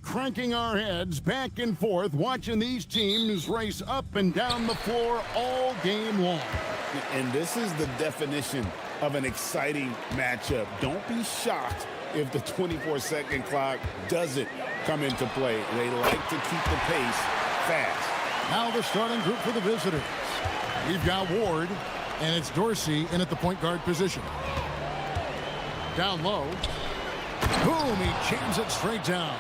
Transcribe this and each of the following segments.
cranking our heads back and forth, watching these teams race up and down the floor all game long. And this is the definition of an exciting matchup. Don't be shocked if the 24-second clock doesn't come into play. They like to keep the pace fast. Now the starting group for the visitors. We've got Ward, and it's Dorsey in at the point guard position. Down low. Boom, he jams it straight down.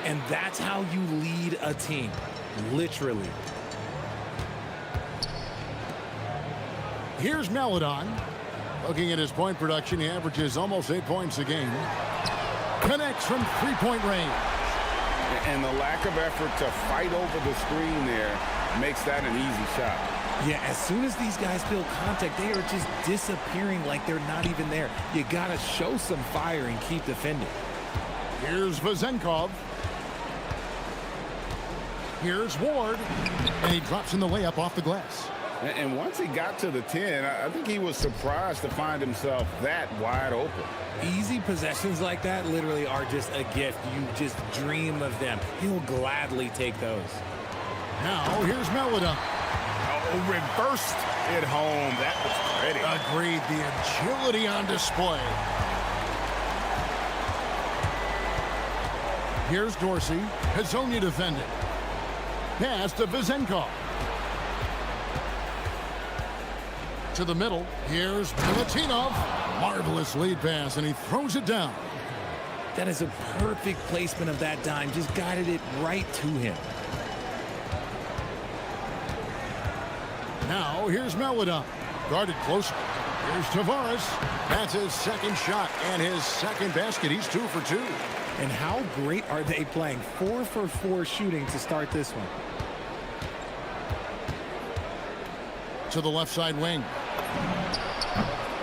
And that's how you lead a team, literally. Here's Meladon. Looking at his point production, he averages almost 8 points a game. Connects from three-point range. And the lack of effort to fight over the screen there makes that an easy shot. Yeah, as soon as these guys feel contact, they are just disappearing like they're not even there. You got to show some fire and keep defending. Here's Vazenkov. Here's Ward. And he drops in the layup off the glass. And once he got to the 10, I think he was surprised to find himself that wide open. Easy possessions like that literally are just a gift. You just dream of them. He'll gladly take those. Now, here's Meladon. Oh, reversed it home. That was pretty. Agreed. The agility on display. Here's Dorsey. Hazonia defending. Pass to Vazenkov. To the middle. Here's Milutinov. Marvelous lead pass, and he throws it down. That is a perfect placement of that dime. Just guided it right to him. Now, here's Meladon. Guarded closer. Here's Tavares. That's his second shot and his second basket. He's 2 for 2. And how great are they playing? 4 for 4 shooting to start this one. To the left side wing.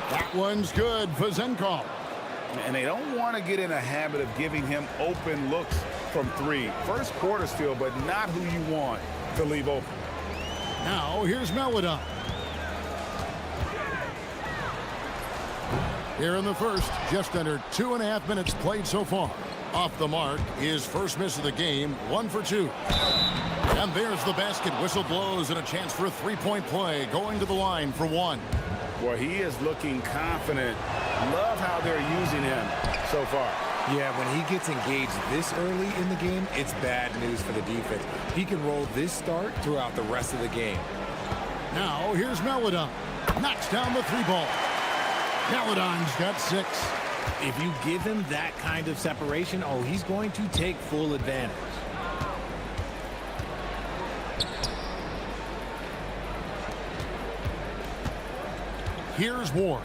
That one's good. Vazenkov. And they don't want to get in a habit of giving him open looks from 3. First quarter still, but not who you want to leave open. Now, here's Meladon. Here in the first, just under 2.5 minutes played so far. Off the mark, his first miss of the game, 1 for 2. And there's the basket. Whistle blows and a chance for a three-point play going to the line for 1. Boy, he is looking confident. Love how they're using him so far. Yeah, when he gets engaged this early in the game, it's bad news for the defense. He can roll this start throughout the rest of the game. Now, here's Meladon. Knocks down the 3-ball. Meladon's got 6. If you give him that kind of separation, oh, he's going to take full advantage. Here's Ward.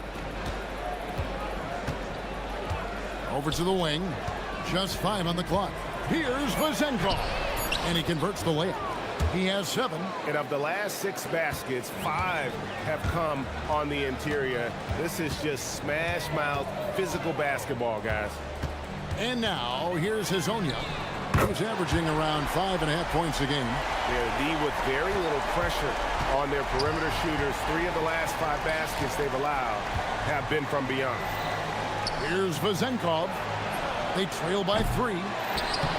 Over to the wing. Just 5 on the clock. Here's Vazenkov. And he converts the layup. He has 7. And of the last 6 baskets, 5 have come on the interior. This is just smash mouth physical basketball, guys. And now, here's Hazonia, who's averaging around 5.5 points a game. Their D with very little pressure on their perimeter shooters. 3 of the last 5 baskets they've allowed have been from beyond. Here's Vazenkov. They trail by 3.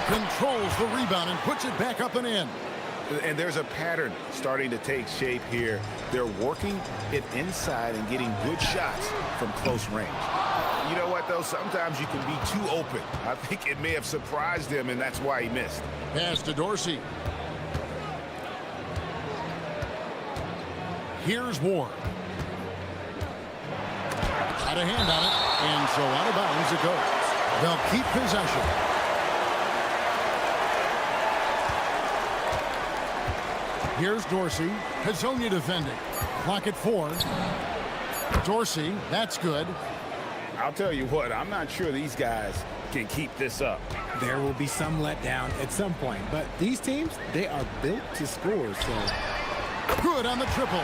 Controls the rebound and puts it back up and in. And there's a pattern starting to take shape here. They're working it inside and getting good shots from close range. You know what, though? Sometimes you can be too open. I think it may have surprised him, and that's why he missed. Pass to Dorsey. Here's Ward. Got a hand on it, and so out of bounds it goes. They'll keep possession. Here's Dorsey. Hazonia defending. Clock at 4. Dorsey, that's good. I'll tell you what, I'm not sure these guys can keep this up. There will be some letdown at some point, but these teams, they are built to score, so. Good on the triple.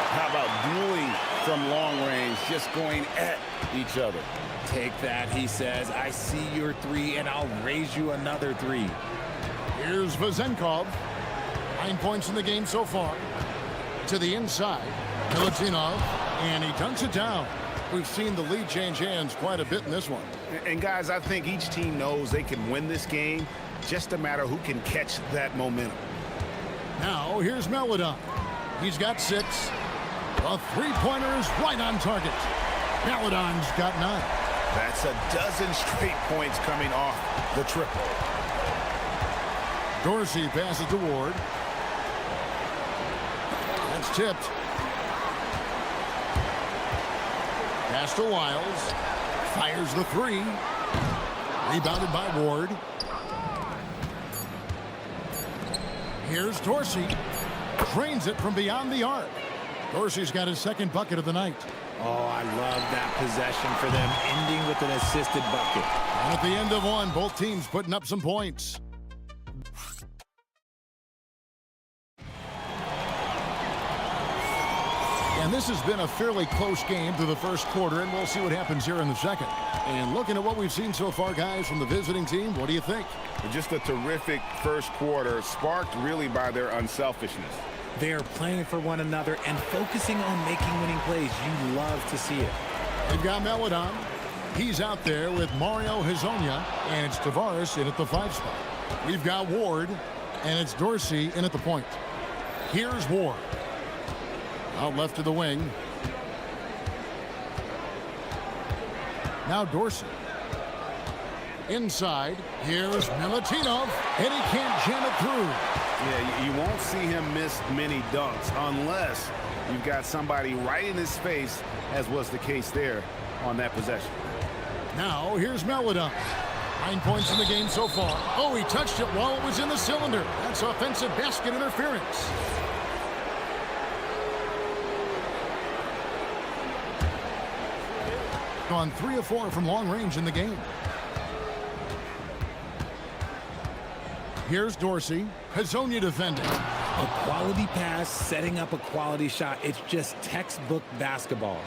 How about dueling from long range, just going at each other? Take that, he says. I see your 3, and I'll raise you another 3. Here's Vazenkov. 9 points in the game so far. To the inside. Milutinov. And he dunks it down. We've seen the lead change hands quite a bit in this one. And guys, I think each team knows they can win this game just a matter who can catch that momentum. Now here's Melodon. He's got 6. The three-pointer is right on target. Melodon's got 9. That's a dozen straight points coming off the triple. Dorsey passes to Ward. That's tipped. Pass to Wiles. Fires the 3. Rebounded by Ward. Here's Dorsey. Drains it from beyond the arc. Dorsey's got his second bucket of the night. Oh, I love that possession for them, ending with an assisted bucket. And at the end of one, both teams putting up some points. And this has been a fairly close game through the first quarter, and we'll see what happens here in the second. And looking at what we've seen so far, guys, from the visiting team, what do you think? Just a terrific first quarter, sparked really by their unselfishness. They are playing for one another and focusing on making winning plays. You love to see it. They've got Melodon. He's out there with Mario Hezonja, and it's Tavares in at the 5 spot. We've got Ward, and it's Dorsey in at the point. Here's Ward. Out left to the wing. Now Dorsey. Inside. Here's Milutinov, and he can't jam it through. Yeah, you won't see him miss many dunks unless you've got somebody right in his face, as was the case there on that possession. Now here's Melodon. 9 points in the game so far. Oh, he touched it while it was in the cylinder. That's offensive basket interference. Gone 3 of 4 from long range in the game. Here's Dorsey. Hezonja defending. A quality pass, setting up a quality shot. It's just textbook basketball.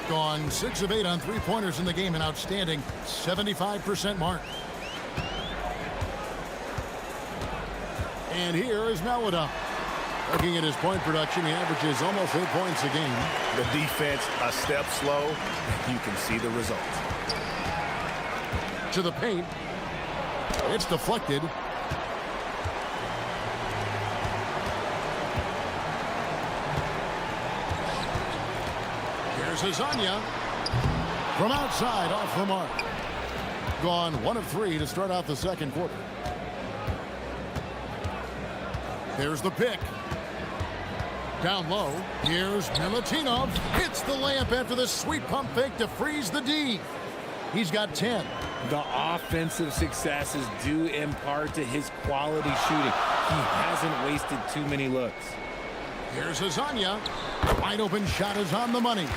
Gone 6 of 8 on 3-pointers in the game, an outstanding 75% mark. And here is Melodon. Looking at his point production, he averages almost 8 points a game. The defense a step slow, you can see the result. To the paint. It's deflected. Here's Hezonja. From outside, off the mark. Gone 1 of 3 to start out the second quarter. There's the pick. Down low. Here's Milutinov. Hits the layup after the sweet pump fake to freeze the D. He's got 10. The offensive success is due in part to his quality shooting. He hasn't wasted too many looks. Here's Hezonja. Wide open shot is on the money.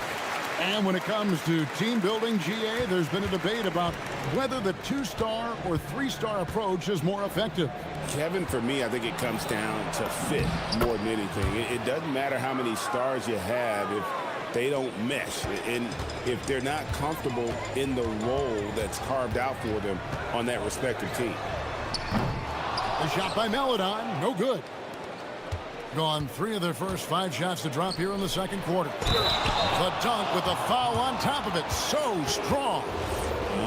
And when it comes to team building, GA, there's been a debate about whether the 2-star or 3-star approach is more effective. Kevin, for me, I think it comes down to fit more than anything. It doesn't matter how many stars you have if they don't mesh, and if they're not comfortable in the role that's carved out for them on that respective team. The shot by Melodon, no good. Gone 3 of their first 5 shots to drop here in the second quarter. The dunk with the foul on top of it, so strong.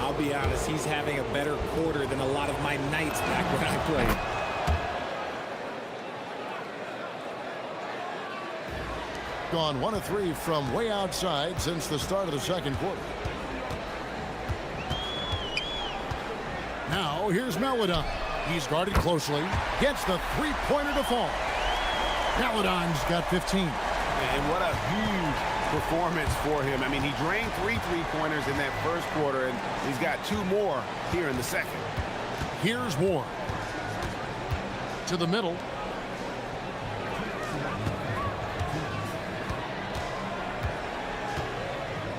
I'll be honest, he's having a better quarter than a lot of my nights back when I played. Gone 1 of 3 from way outside since the start of the second quarter. Now here's Melodon. He's guarded closely. Gets the 3-pointer to fall. Melodon's got 15. And what a huge performance for him. I mean, he drained 3 3-pointers in that first quarter, and he's got 2 more here in the second. Here's Ward. To the middle.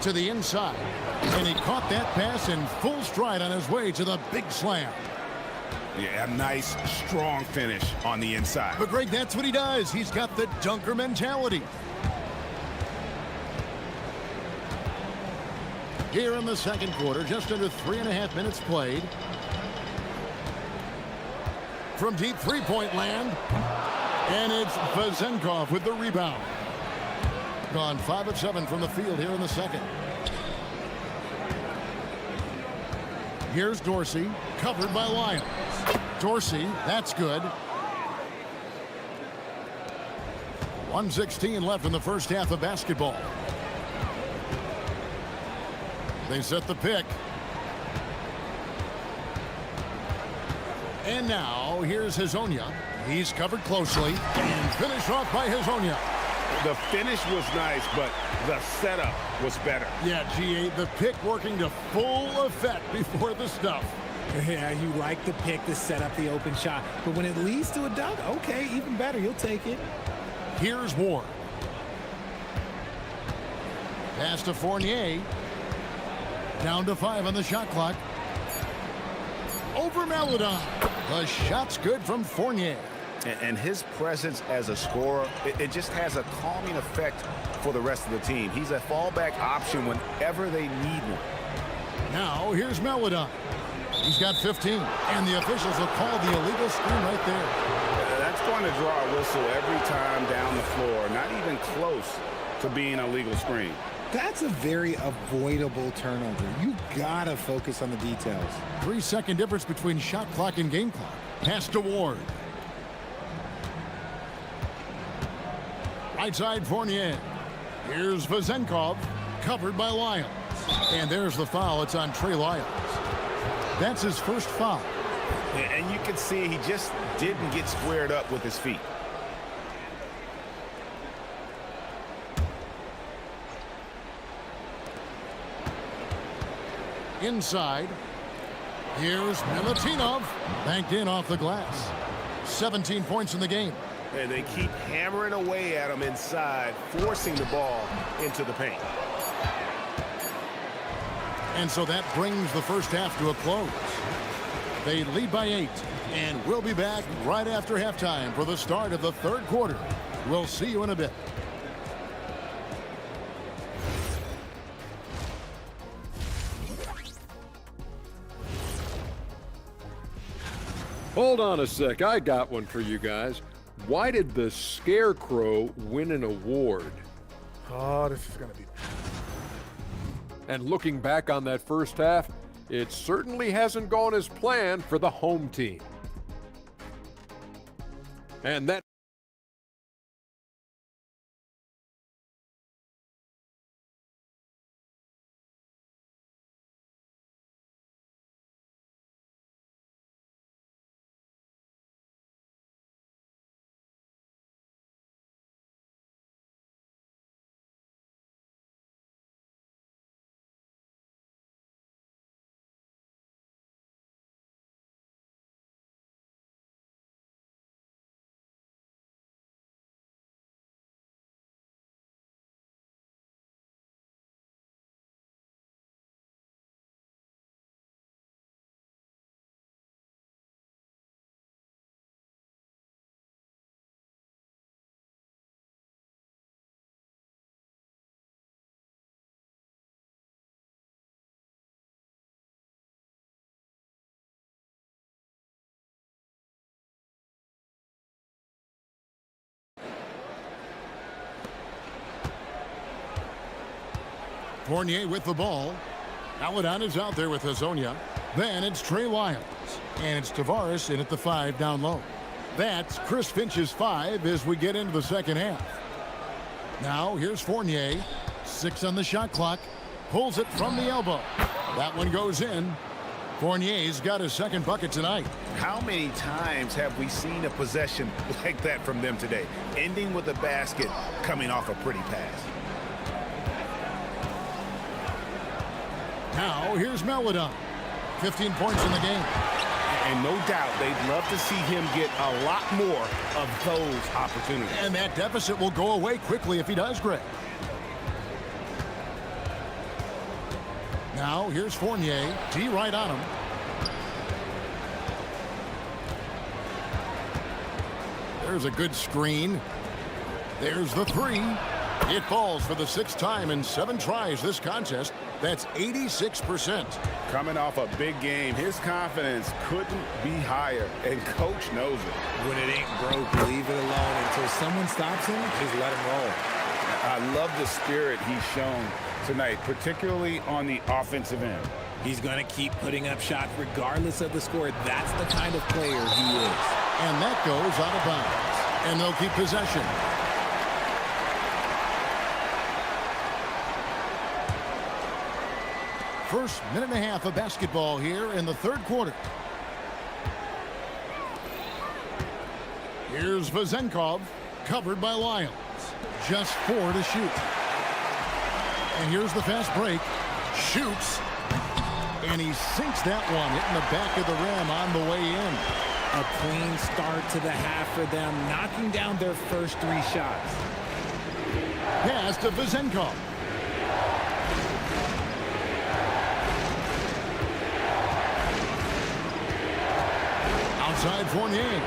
To the inside. And he caught that pass in full stride on his way to the big slam. Yeah, a nice, strong finish on the inside. But Greg, that's what he does. He's got the dunker mentality. Here in the second quarter, just under 3.5 minutes played. From deep 3-point land. And it's Vezenkov with the rebound. Gone 5 of 7 from the field here in the second. Here's Dorsey, covered by Lyons. Dorsey, that's good. 1:16 left in the first half of basketball. They set the pick. And now here's Hazonia. He's covered closely and finished off by Hazonia. The finish was nice, but the setup was better. Yeah, GA, the pick working to full effect before the stuff. Yeah, you like the pick to set up the open shot. But when it leads to a dunk, okay, even better. You'll take it. Here's Ward. Pass to Fournier. Down to 5 on the shot clock. Over Maladon. The shot's good from Fournier. And his presence as a scorer, it just has a calming effect for the rest of the team. He's a fallback option whenever they need one. Now here's Maladon. He's got 15, and the officials will call the illegal screen right there. That's going to draw a whistle every time down the floor. Not even close to being a legal screen. That's a very avoidable turnover. You gotta focus on the details. 3-second difference between shot clock and game clock. Pass to Ward. Right side Fournier. Here's Vazenkov, covered by Lyons. And there's the foul. It's on Trey Lyons. That's his first foul. And you can see he just didn't get squared up with his feet. Inside. Here's Milutinov. Banked in off the glass. 17 points in the game. And they keep hammering away at him inside, forcing the ball into the paint. And so that brings the first half to a close. They lead by 8, and we'll be back right after halftime for the start of the third quarter. We'll see you in a bit. Hold on a sec, I got one for you guys. Why did the Scarecrow win an award? Oh, this is gonna be... And looking back on that first half, it certainly hasn't gone as planned for the home team. And that Fournier with the ball. Maladon is out there with Hazonia. Then it's Trey Lyons. And it's Tavares in at the 5 down low. That's Chris Finch's 5 as we get into the second half. Now here's Fournier. 6 on the shot clock. Pulls it from the elbow. That one goes in. Fournier's got his second bucket tonight. How many times have we seen a possession like that from them today? Ending with a basket, coming off a pretty pass. Now here's Maladon. 15 points in the game. And no doubt they'd love to see him get a lot more of those opportunities. And that deficit will go away quickly if he does, Greg. Now here's Fournier. D right on him. There's a good screen. There's the 3. It falls for the 6th time in 7 tries this contest. That's 86%. Coming off a big game, his confidence couldn't be higher, and coach knows it. When it ain't broke, leave it alone until someone stops him. Just let him roll. I love the spirit he's shown tonight, particularly on the offensive end. He's going to keep putting up shots regardless of the score. That's the kind of player he is. And that goes out of bounds. And they'll keep possession. First minute and a half of basketball here in the third quarter. Here's Vezenkov, covered by Lyles. Just 4 to shoot. And here's the fast break. Shoots. And he sinks that one, hitting the back of the rim on the way in. A clean start to the half for them, knocking down their first 3 shots. Pass to Vezenkov. Outside Fournier.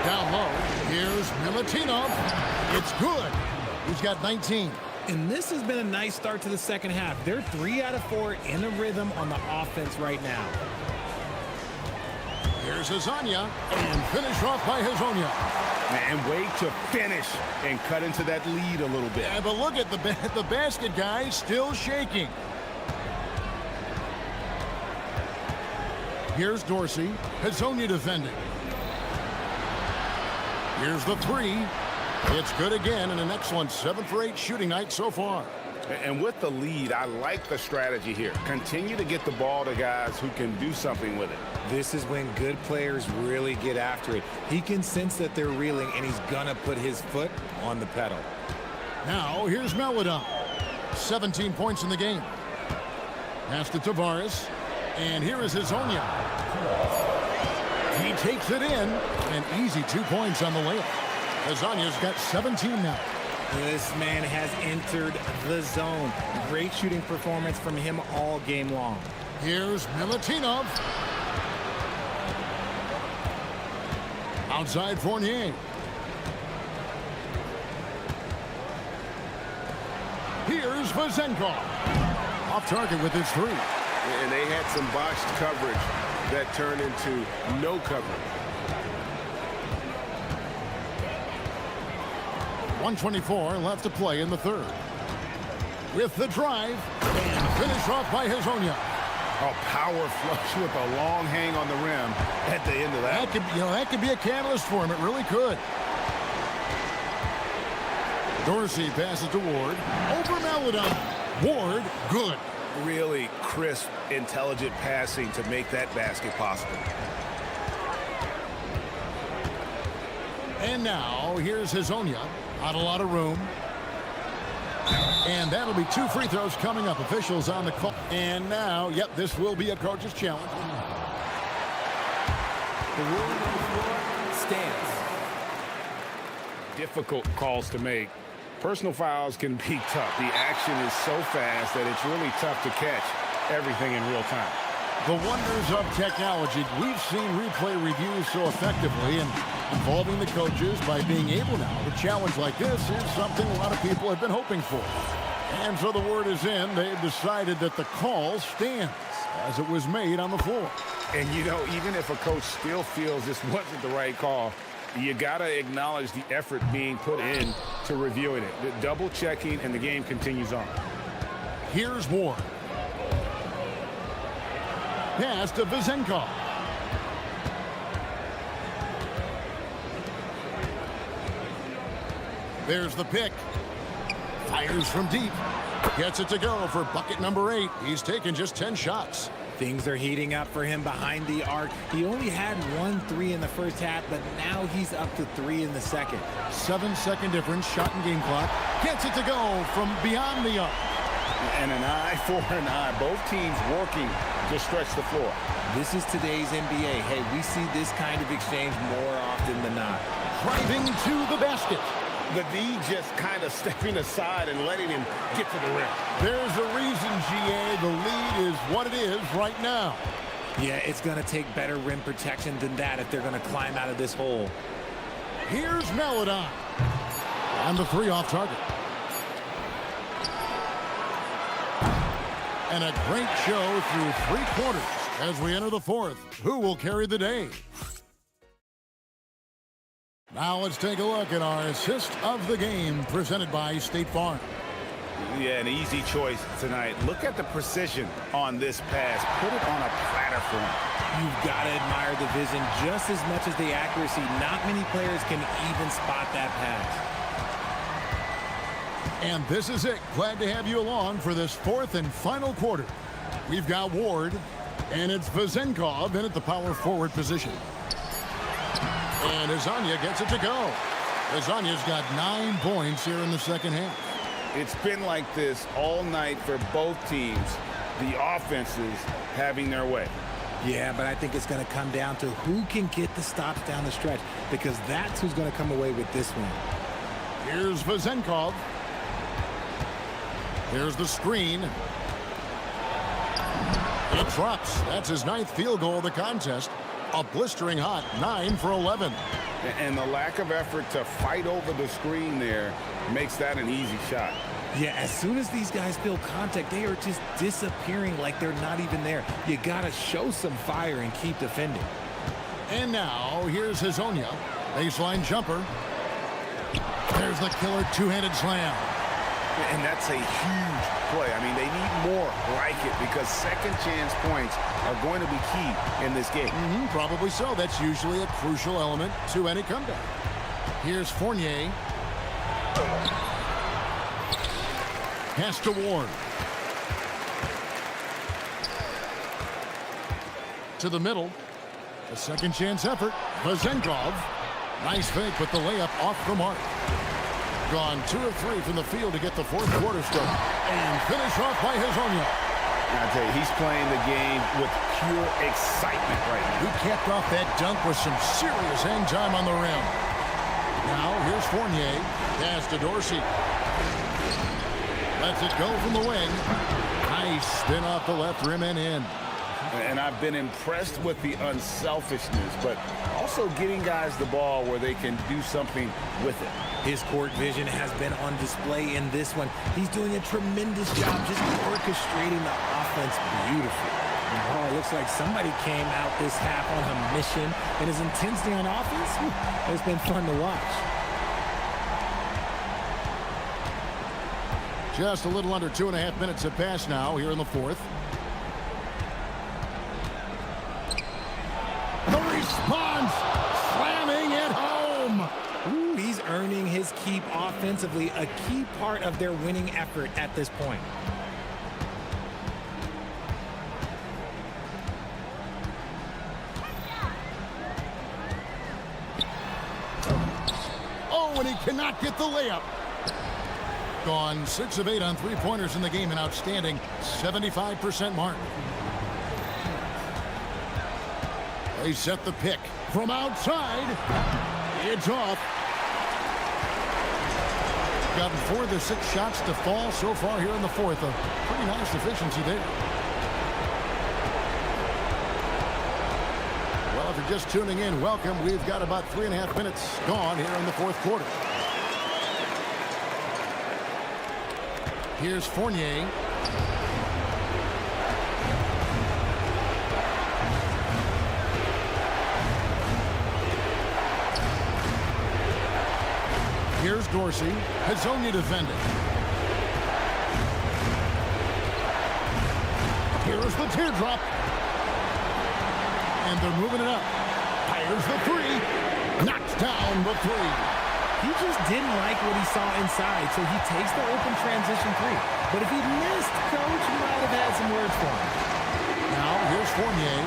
Down low. Here's Milutinov. It's good. He's got 19. And this has been a nice start to the second half. They're 3 out of 4 in a rhythm on the offense right now. Here's Hezonja, and finish off by Hezonja. And wait to finish and cut into that lead a little bit. Yeah, but look at the basket guy still shaking. Here's Dorsey. Hezonja defending. Here's the 3. It's good again, and an excellent 7 for 8 shooting night so far. And with the lead, I like the strategy here. Continue to get the ball to guys who can do something with it. This is when good players really get after it. He can sense that they're reeling, and he's going to put his foot on the pedal. Now, here's Melodon. 17 points in the game. Pass to Tavares. And here is Hezonja. He takes it in. An easy 2 points on the layup. Hezonja's got 17 now. This man has entered the zone. Great shooting performance from him all game long. Here's Milutinov. Outside Fournier. Here's Vezenkov. Off target with his 3. And they had some botched coverage that turned into no coverage. 1:24 left to play in the third. With the drive, and finish off by Hezonja. A power flush with a long hang on the rim at the end of that. That could be a catalyst for him. It really could. Dorsey passes to Ward. Over Melodon. Ward, good. Really crisp, intelligent passing to make that basket possible. And now, here's Hezonja. Not a lot of room. And that'll be 2 free throws coming up. Officials on the call. And now, yep, this will be a coach's challenge. The rule on the floor stands. Difficult calls to make. Personal fouls can be tough. The action is so fast that it's really tough to catch everything in real time. The wonders of technology. We've seen replay reviews so effectively, and involving the coaches by being able now to challenge like this is something a lot of people have been hoping for. And so the word is in. They've decided that the call stands as it was made on the floor. And, you know, even if a coach still feels this wasn't the right call, you got to acknowledge the effort being put in to reviewing it. The double checking, and the game continues on. Here's Ward. Pass to Vezenkov. There's the pick. Fires from deep. Gets it to go for bucket number 8. He's taken just 10 shots. Things are heating up for him behind the arc. He only had 1 3 in the first half, but now he's up to 3 in the second. 7-second difference, shot and game clock. Gets it to go from beyond the arc. And an eye for an eye. Both teams working to stretch the floor. This is today's NBA. Hey, we see this kind of exchange more often than not. Driving to the basket. The D just kind of stepping aside and letting him get to the rim. There's a reason, GA. The lead is what it is right now. Yeah, it's going to take better rim protection than that if they're going to climb out of this hole. Here's Melodon. And the 3 off target. And a great show through 3 quarters as we enter the 4th. Who will carry the day? Now let's take a look at our assist of the game presented by State Farm. Yeah, an easy choice tonight. Look at the precision on this pass. Put it on a platform. You've got to admire the vision just as much as the accuracy. Not many players can even spot that pass. And this is it. Glad to have you along for this fourth and final quarter. We've got Ward, and it's Vezenkov in at the power forward position. And Azania gets it to go. Azania's got 9 points here in the second half. It's been like this all night for both teams. The offenses having their way. Yeah, but I think it's going to come down to who can get the stops down the stretch, because that's who's going to come away with this one. Here's Vezenkov. Here's the screen. It drops. That's his 9th field goal of the contest. A blistering hot 9 for 11. And the lack of effort to fight over the screen there makes that an easy shot. Yeah, as soon as these guys feel contact, they are just disappearing like they're not even there. You got to show some fire and keep defending. And now, here's Hazonia. Baseline jumper. There's the killer two-handed slam. And that's a huge play. I mean, they need more like it because second chance points are going to be key in this game. Probably so. That's usually a crucial element to any comeback. Here's Fournier. Pass to Ward. To the middle. A second chance effort. Vezenkov. Nice fake, but the layup off the mark. Gone 2 of 3 from the field to get the fourth quarter started. And finish off by Hazonia. I tell you, he's playing the game with pure excitement right now. He capped off that dunk with some serious hang time on the rim. Now, here's Fournier. Pass to Dorsey. Lets it go from the wing. Nice spin off the left rim and in. And I've been impressed with the unselfishness, but also getting guys the ball where they can do something with it. His court vision has been on display in this one. He's doing a tremendous job just orchestrating the offense beautifully. Oh, it looks like somebody came out this half on a mission, and his intensity on offense, it's been fun to watch. Just a little under 2.5 minutes have passed now here in the fourth. The response, slamming it home. Ooh, he's earning his keep offensively, a key part of their winning effort at this point. Oh, and he cannot get the layup. Gone 6 of 8 on three-pointers in the game, an outstanding 75% mark. They set the pick from outside. It's off. Gotten 4 of the 6 shots to fall so far here in the fourth. A pretty nice efficiency there. Well, if you're just tuning in, welcome. We've got about 3.5 minutes gone here in the fourth quarter. Here's Fournier. Here's Dorsey. Hazonia defending. Here's the teardrop. And they're moving it up. Fires the 3. Knocks down the 3. He just didn't like what he saw inside, so he takes the open transition 3. But if he missed, Coach might have had some words for him. Now, here's Fournier.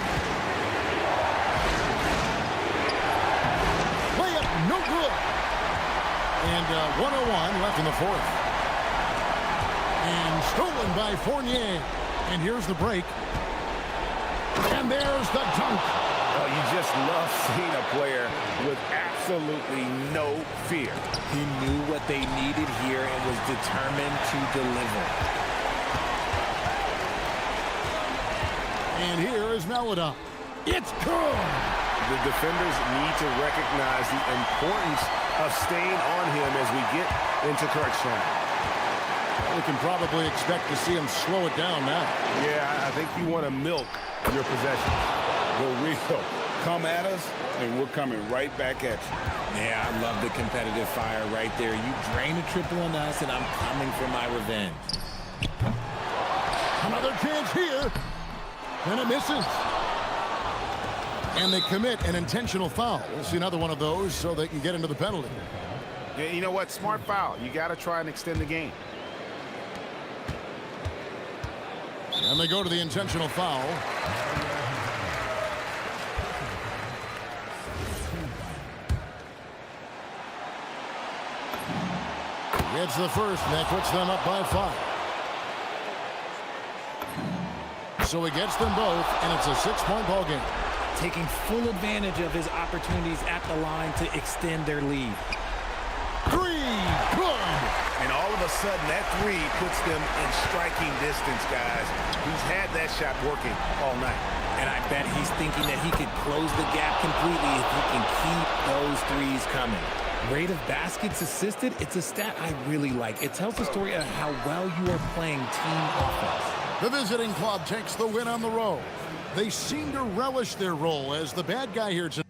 Layup, no good. And 1:01 left in the fourth. And stolen by Fournier. And here's the break. And there's the dunk. Oh, you just love seeing a player with absolutely no fear. He knew what they needed here and was determined to deliver. And here is Melida. It's good. The defenders need to recognize the importance of staying on him as we get into crunch time. We can probably expect to see him slow it down now. Yeah, I think you want to milk your possession. The real Come at us, and we're coming right back at you. Yeah, I love the competitive fire right there. You drain a triple on us, and I'm coming for my revenge. Another chance here. And it misses. And they commit an intentional foul. We'll see another one of those so they can get into the penalty. Yeah, you know what? Smart foul. You got to try and extend the game. And they go to the intentional foul. Gets the first, and that puts them up by 5. So he gets them both, and it's a 6-point ball game. Taking full advantage of his opportunities at the line to extend their lead. 3, good. And all of a sudden, that three puts them in striking distance, guys. He's had that shot working all night. And I bet he's thinking that he could close the gap completely if he can keep those threes coming. Rate of baskets assisted, it's a stat I really like. It tells the story of how well you are playing team offense. The visiting club takes the win on the road. They seem to relish their role as the bad guy here tonight.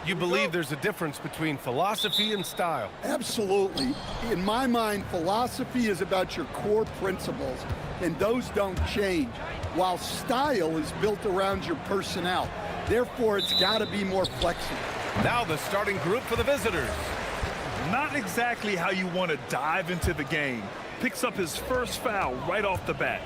You believe there's a difference between philosophy and style. Absolutely. In my mind, philosophy is about your core principles, and those don't change, while style is built around your personnel. Therefore, it's got to be more flexible. Now the starting group for the visitors. Not exactly how you want to dive into the game. Picks up his first foul right off the bat.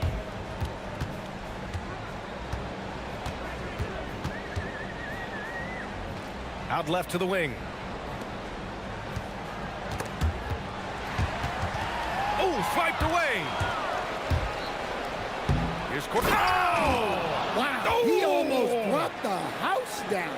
Out left to the wing. Oh, swiped away. Here's Court. Oh! Wow, Oh! he almost brought the house down.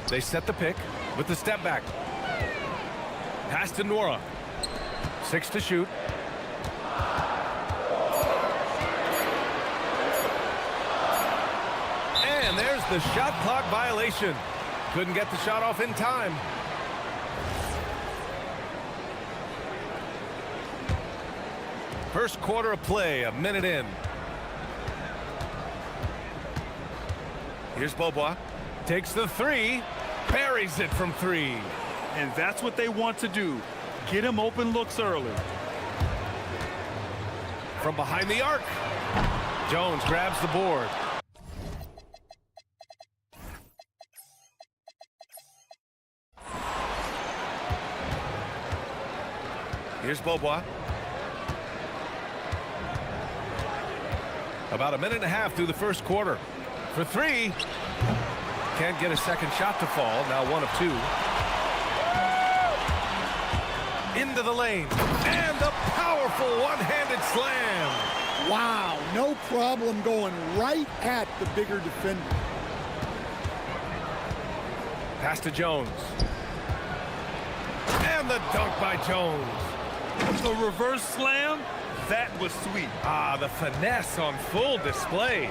They set the pick with the step back. Pass to Nora. 6 to shoot. And there's the shot clock violation. Couldn't get the shot off in time. First quarter of play, a minute in. Here's Bobois. Takes the three. Buries it from 3. And that's what they want to do. Get him open looks early. From behind the arc. Jones grabs the board. Here's Bobois. About a minute and a half through the first quarter. For 3. Can't get a second shot to fall. Now 1 of 2. Into the lane. And the powerful one-handed slam. Wow, no problem going right at the bigger defender. Pass to Jones. And the dunk by Jones. The reverse slam, that was sweet. Ah, the finesse on full display.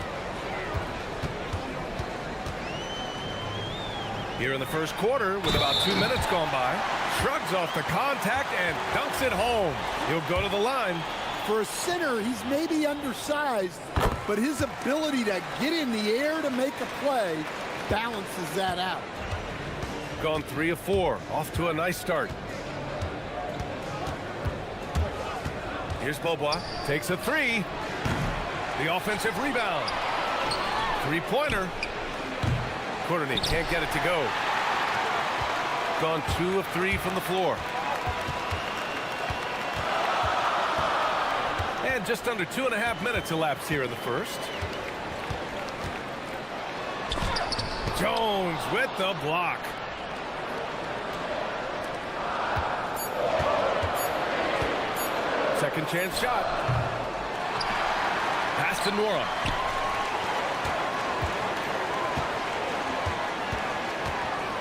Here in the first quarter, with about 2 minutes gone by, shrugs off the contact and dunks it home. He'll go to the line. For a center, he's maybe undersized, but his ability to get in the air to make a play balances that out. Gone 3 of 4, off to a nice start. Here's Bobois, takes a 3. The offensive rebound. 3-pointer. Courtney can't get it to go. Gone 2 of 3 from the floor. And just under 2.5 minutes elapsed here in the first. Jones with the block. Second chance shot. Pass to Nora.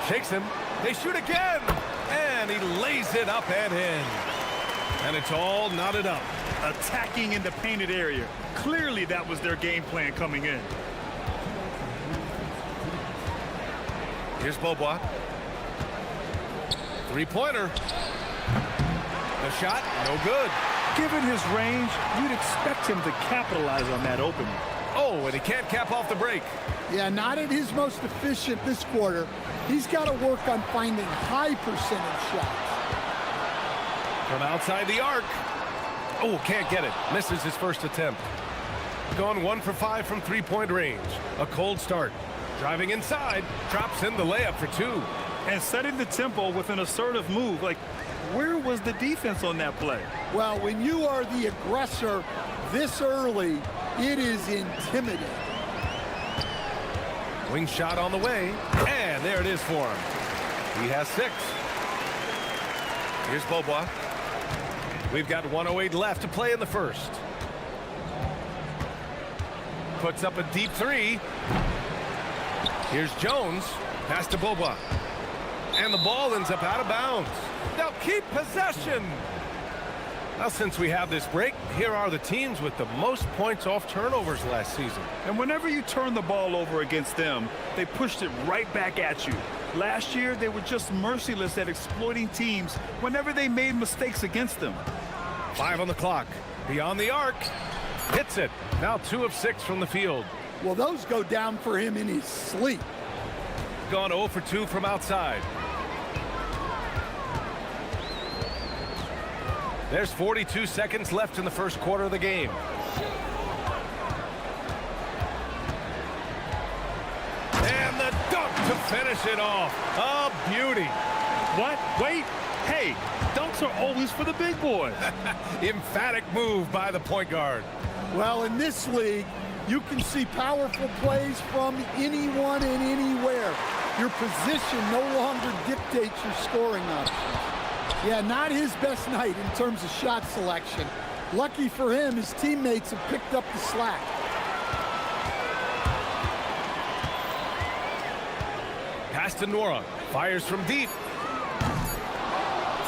Shakes him. They shoot again. And he lays it up and in. And it's all knotted up. Attacking in the painted area. Clearly that was their game plan coming in. Here's Bobois. 3-pointer. The shot, no good. Given his range, you'd expect him to capitalize on that opening. Oh, and he can't cap off the break. Yeah, not at his most efficient this quarter. He's got to work on finding high percentage shots. From outside the arc. Oh, can't get it. Misses his first attempt. Gone 1 for 5 from 3-point range. A cold start. Driving inside. Drops in the layup for 2. And setting the tempo with an assertive move. Like, where was the defense on that play? Well, when you are the aggressor this early, it is intimidating. Wing shot on the way. And there it is for him. He has 6. Here's Bobois. We've got 1:08 left to play in the first. Puts up a deep 3. Here's Jones. Pass to Bobois. And the ball ends up out of bounds. They'll keep possession. Well, since we have this break, here are the teams with the most points off turnovers last season. And whenever you turn the ball over against them, they pushed it right back at you. Last year, they were just merciless at exploiting teams whenever they made mistakes against them. 5 on the clock. Beyond the arc. Hits it. Now 2 of 6 from the field. Well, those go down for him in his sleep. Gone 0 for 2 from outside. There's 42 seconds left in the first quarter of the game. And the dunk to finish it off. A beauty. What? Wait. Hey, dunks are always for the big boys. Emphatic move by the point guard. Well, in this league, you can see powerful plays from anyone and anywhere. Your position no longer dictates your scoring options. Yeah, not his best night in terms of shot selection. Lucky for him, his teammates have picked up the slack. Pass to Nora. Fires from deep.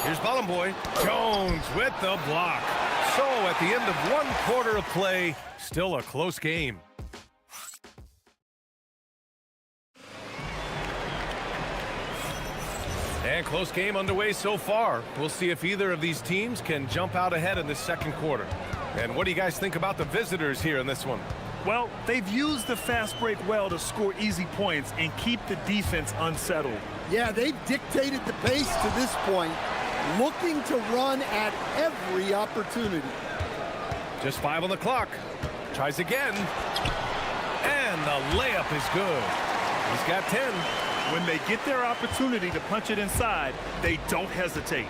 Here's Bottom Boy. Jones with the block. So at the end of 1 quarter of play, still a close game. And close game underway so far. We'll see if either of these teams can jump out ahead in the second quarter. And what do you guys think about the visitors here in this one? Well, they've used the fast break well to score easy points and keep the defense unsettled. Yeah, they've dictated the pace to this point, looking to run at every opportunity. Just 5 on the clock. Tries again. And the layup is good. He's got 10. When they get their opportunity to punch it inside, they don't hesitate.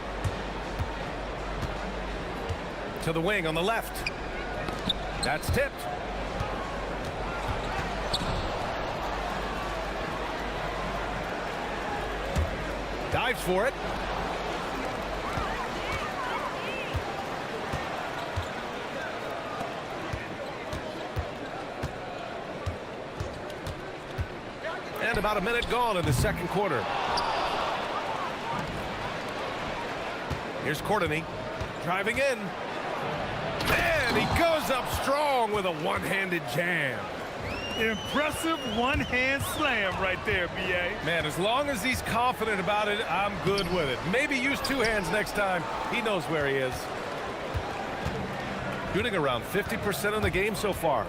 To the wing on the left. That's tipped. Dives for it. And about a minute gone in the second quarter. Here's Courtney driving in. And he goes up strong with a one-handed jam. Impressive one-hand slam right there, B.A. Man, as long as he's confident about it, I'm good with it. Maybe use 2 hands next time. He knows where he is. Shooting around 50% of the game so far.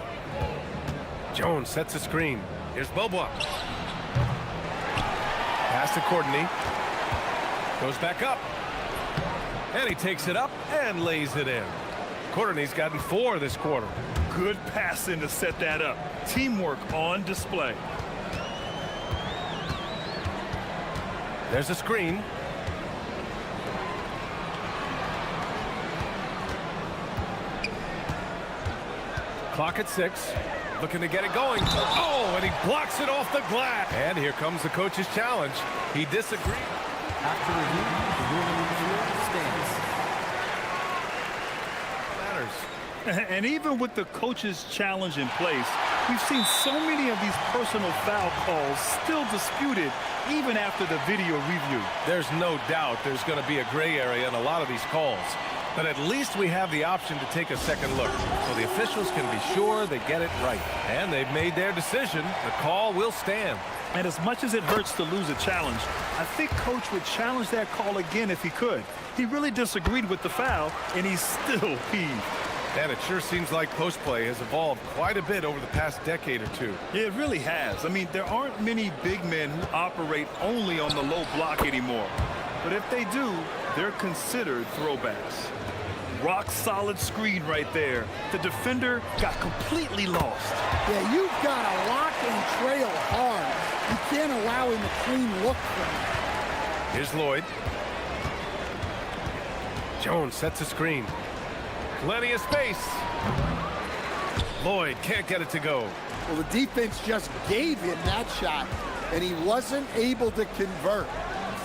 Jones sets a screen. Here's Bobois. Pass to Courtney. Goes back up. And he takes it up and lays it in. Courtney's gotten 4 this quarter. Good passing to set that up. Teamwork on display. There's a screen. Clock at 6. Looking to get it going. Oh, and he blocks it off the glass. And here comes the coach's challenge. He disagreed. After review, the ruling stands. Matters. And even with the coach's challenge in place, we've seen so many of these personal foul calls still disputed even after the video review. There's no doubt there's going to be a gray area in a lot of these calls. But at least we have the option to take a second look, so the officials can be sure they get it right. And they've made their decision. The call will stand. And as much as it hurts to lose a challenge, I think Coach would challenge that call again if he could. He really disagreed with the foul, and he's still peeved. And it sure seems like post play has evolved quite a bit over the past decade or two. It really has. I mean, there aren't many big men who operate only on the low block anymore. But if they do, they're considered throwbacks. Rock solid screen right there. The defender got completely lost. Yeah, you've got to lock and trail hard. You can't allow him a clean look from him. Here's Lloyd. Jones sets a screen. Plenty of space. Lloyd can't get it to go. Well, the defense just gave him that shot, and he wasn't able to convert.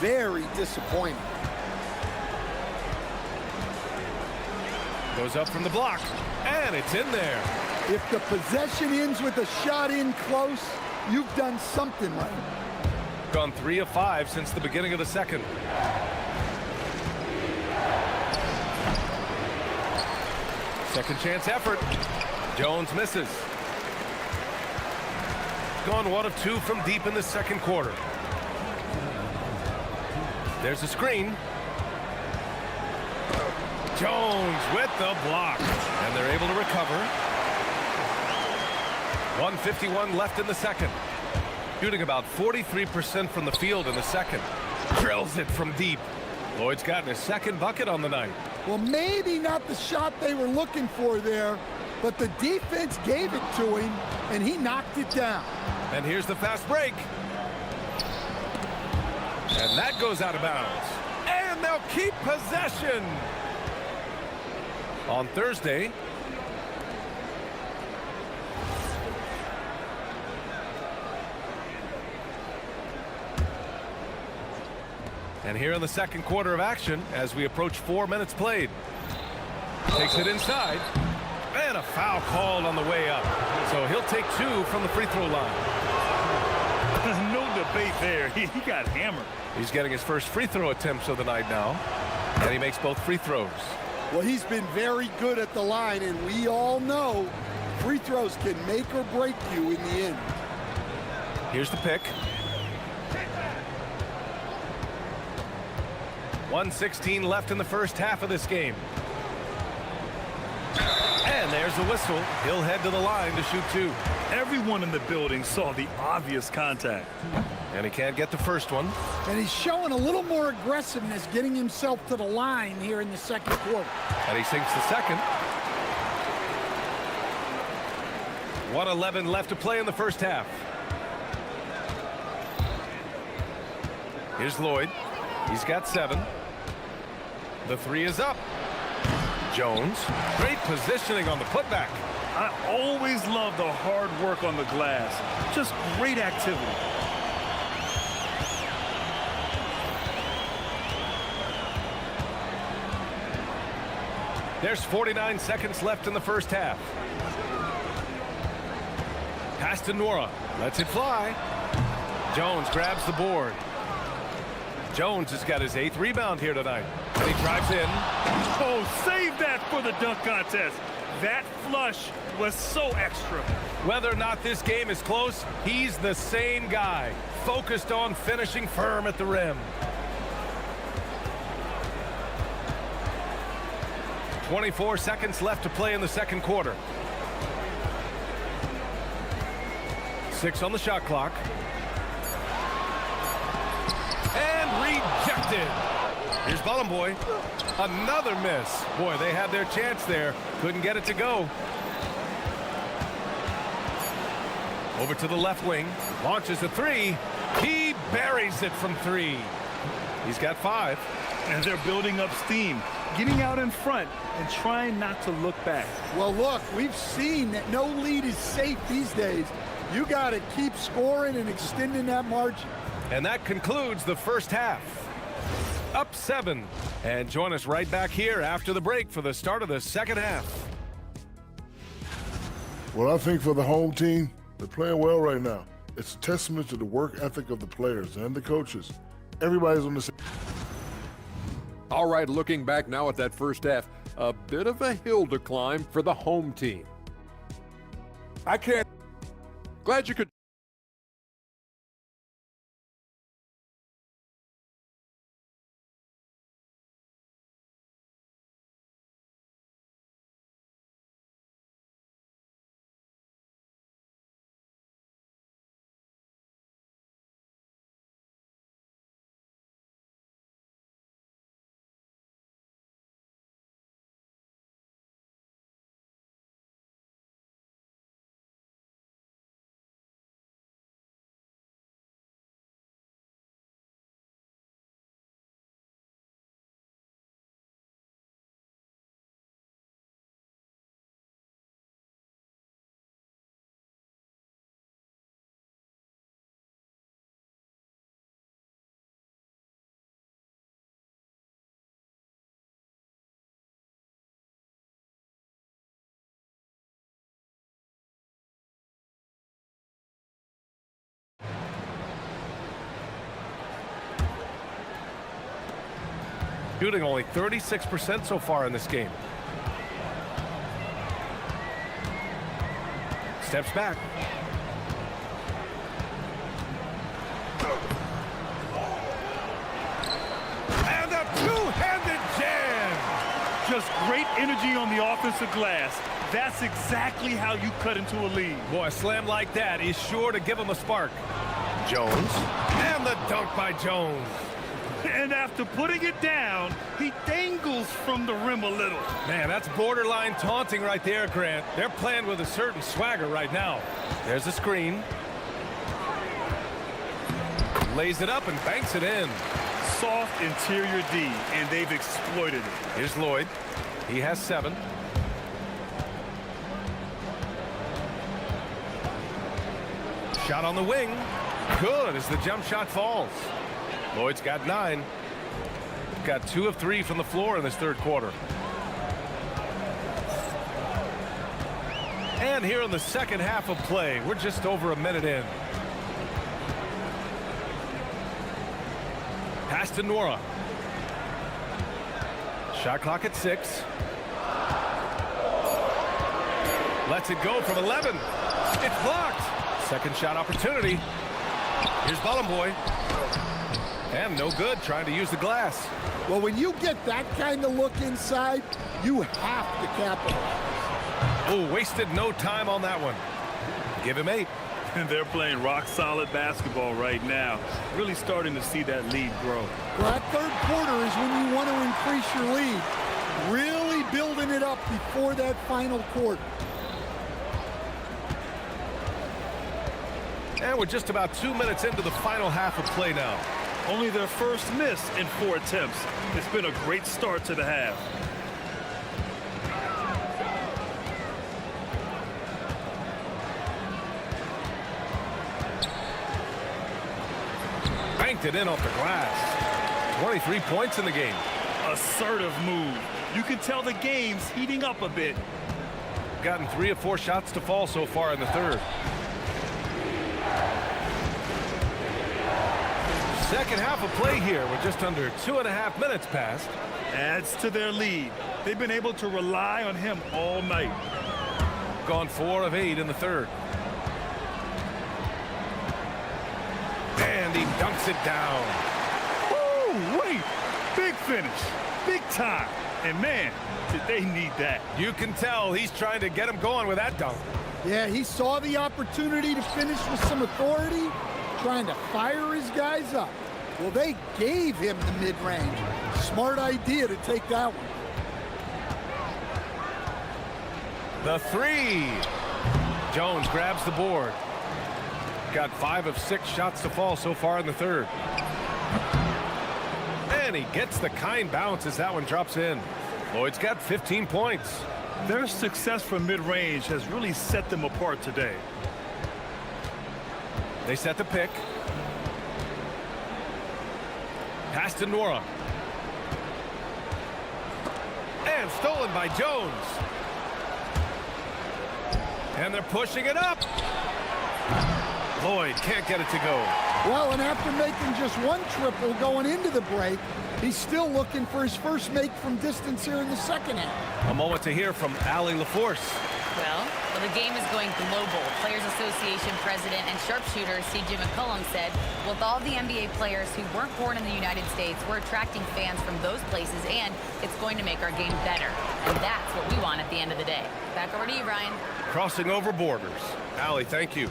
Very disappointing. Goes up from the block, and it's in there. If the possession ends with a shot in close, you've done something right. Gone 3 of 5 since the beginning of the second. Second chance effort. Jones misses. Gone 1 of 2 from deep in the second quarter. There's a screen. Jones with the block. And they're able to recover. 1:51 left in the second. Shooting about 43% from the field in the second. Drills it from deep. Lloyd's gotten his second bucket on the night. Well, maybe not the shot they were looking for there, but the defense gave it to him, and he knocked it down. And here's the fast break. And that goes out of bounds. And they'll keep possession. On Thursday, and here in the second quarter of action, as we approach 4 minutes played. Takes it inside. And a foul called on the way up. So he'll take 2 from the free throw line. There's no debate there. He got hammered. He's getting his first free throw attempts of the night now. And he makes both free throws. Well, he's been very good at the line, and we all know free throws can make or break you in the end. Here's the pick. 1:16 left in the first half of this game. And there's the whistle. He'll head to the line to shoot 2. Everyone in the building saw the obvious contact. And he can't get the first one. And he's showing a little more aggressiveness, getting himself to the line here in the second quarter. And he sinks the second. 1:11 left to play in the first half. Here's Lloyd. He's got 7. The 3 is up. Jones, great positioning on the putback. I always love the hard work on the glass. Just great activity. There's 49 seconds left in the first half. Pass to Nora. Lets it fly. Jones grabs the board. Jones has got his 8th rebound here tonight. And he drives in. Oh, save that for the dunk contest. That flush was so extra. Whether or not this game is close, he's the same guy, focused on finishing firm at the rim. 24 seconds left to play in the second quarter. 6 on the shot clock. And rejected. Here's Boy. Another miss. Boy, they had their chance there. Couldn't get it to go. Over to the left wing. Launches a 3. He buries it from 3. He's got 5. And they're building up steam, getting out in front and trying not to look back. Well, look, we've seen that no lead is safe these days. You got to keep scoring and extending that margin. And that concludes the first half. Up 7. And join us right back here after the break for the start of the second half. Well, I think for the home team, they're playing well right now. It's a testament to the work ethic of the players and the coaches. Everybody's on the same. All right, looking back now at that first half, a bit of a hill to climb for the home team. I can't. Glad you could. Shooting only 36% so far in this game. Steps back. And a two-handed jam. Just great energy on the offensive glass. That's exactly how you cut into a lead. Boy, a slam like that is sure to give him a spark. Jones. And the dunk by Jones. And after putting it down, he dangles from the rim a little. Man, that's borderline taunting right there, Grant. They're playing with a certain swagger right now. There's a screen. Lays it up and banks it in. Soft interior D, and they've exploited it. Here's Lloyd. He has 7. Shot on the wing. Good as the jump shot falls. Lloyd's got 9. Got 2 of 3 from the floor in this third quarter. And here in the second half of play, we're just over a minute in. Pass to Nora. Shot clock at 6. Lets it go from 11. It's blocked. Second shot opportunity. Here's Bollenboy. And no good, trying to use the glass. Well, when you get that kind of look inside, you have to capitalize. Oh, wasted no time on that one. Give him 8. And they're playing rock-solid basketball right now. Really starting to see that lead grow. Well, that third quarter is when you want to increase your lead. Really building it up before that final quarter. And we're just about 2 minutes into the final half of play now. Only their first miss in 4 attempts. It's been a great start to the half. Banked it in off the glass. 23 points in the game. Assertive move. You can tell the game's heating up a bit. Gotten 3 of 4 shots to fall so far in the third. Second half of play here. We're just under 2.5 minutes past. Adds to their lead. They've been able to rely on him all night. Gone 4 of 8 in the third. And he dunks it down. Woo, wait. Big finish. Big time. And man, did they need that. You can tell he's trying to get him going with that dunk. Yeah, he saw the opportunity to finish with some authority, trying to fire his guys up. Well, they gave him the mid-range. Smart idea to take that one. The 3. Jones grabs the board. Got 5 of 6 shots to fall so far in the third. And he gets the kind bounce as that one drops in. Lloyd's got 15 points. Their success from mid-range has really set them apart today. They set the pick. Pass to Nora. And stolen by Jones. And they're pushing it up. Lloyd can't get it to go. Well, and after making just 1 triple going into the break, he's still looking for his first make from distance here in the second half. A moment to hear from Allie LaForce. Well, the game is going global. Players Association President and sharpshooter C.J. McCollum said, with all the NBA players who weren't born in the United States, we're attracting fans from those places, and it's going to make our game better. And that's what we want at the end of the day. Back over to you, Ryan. Crossing over borders. Allie, thank you.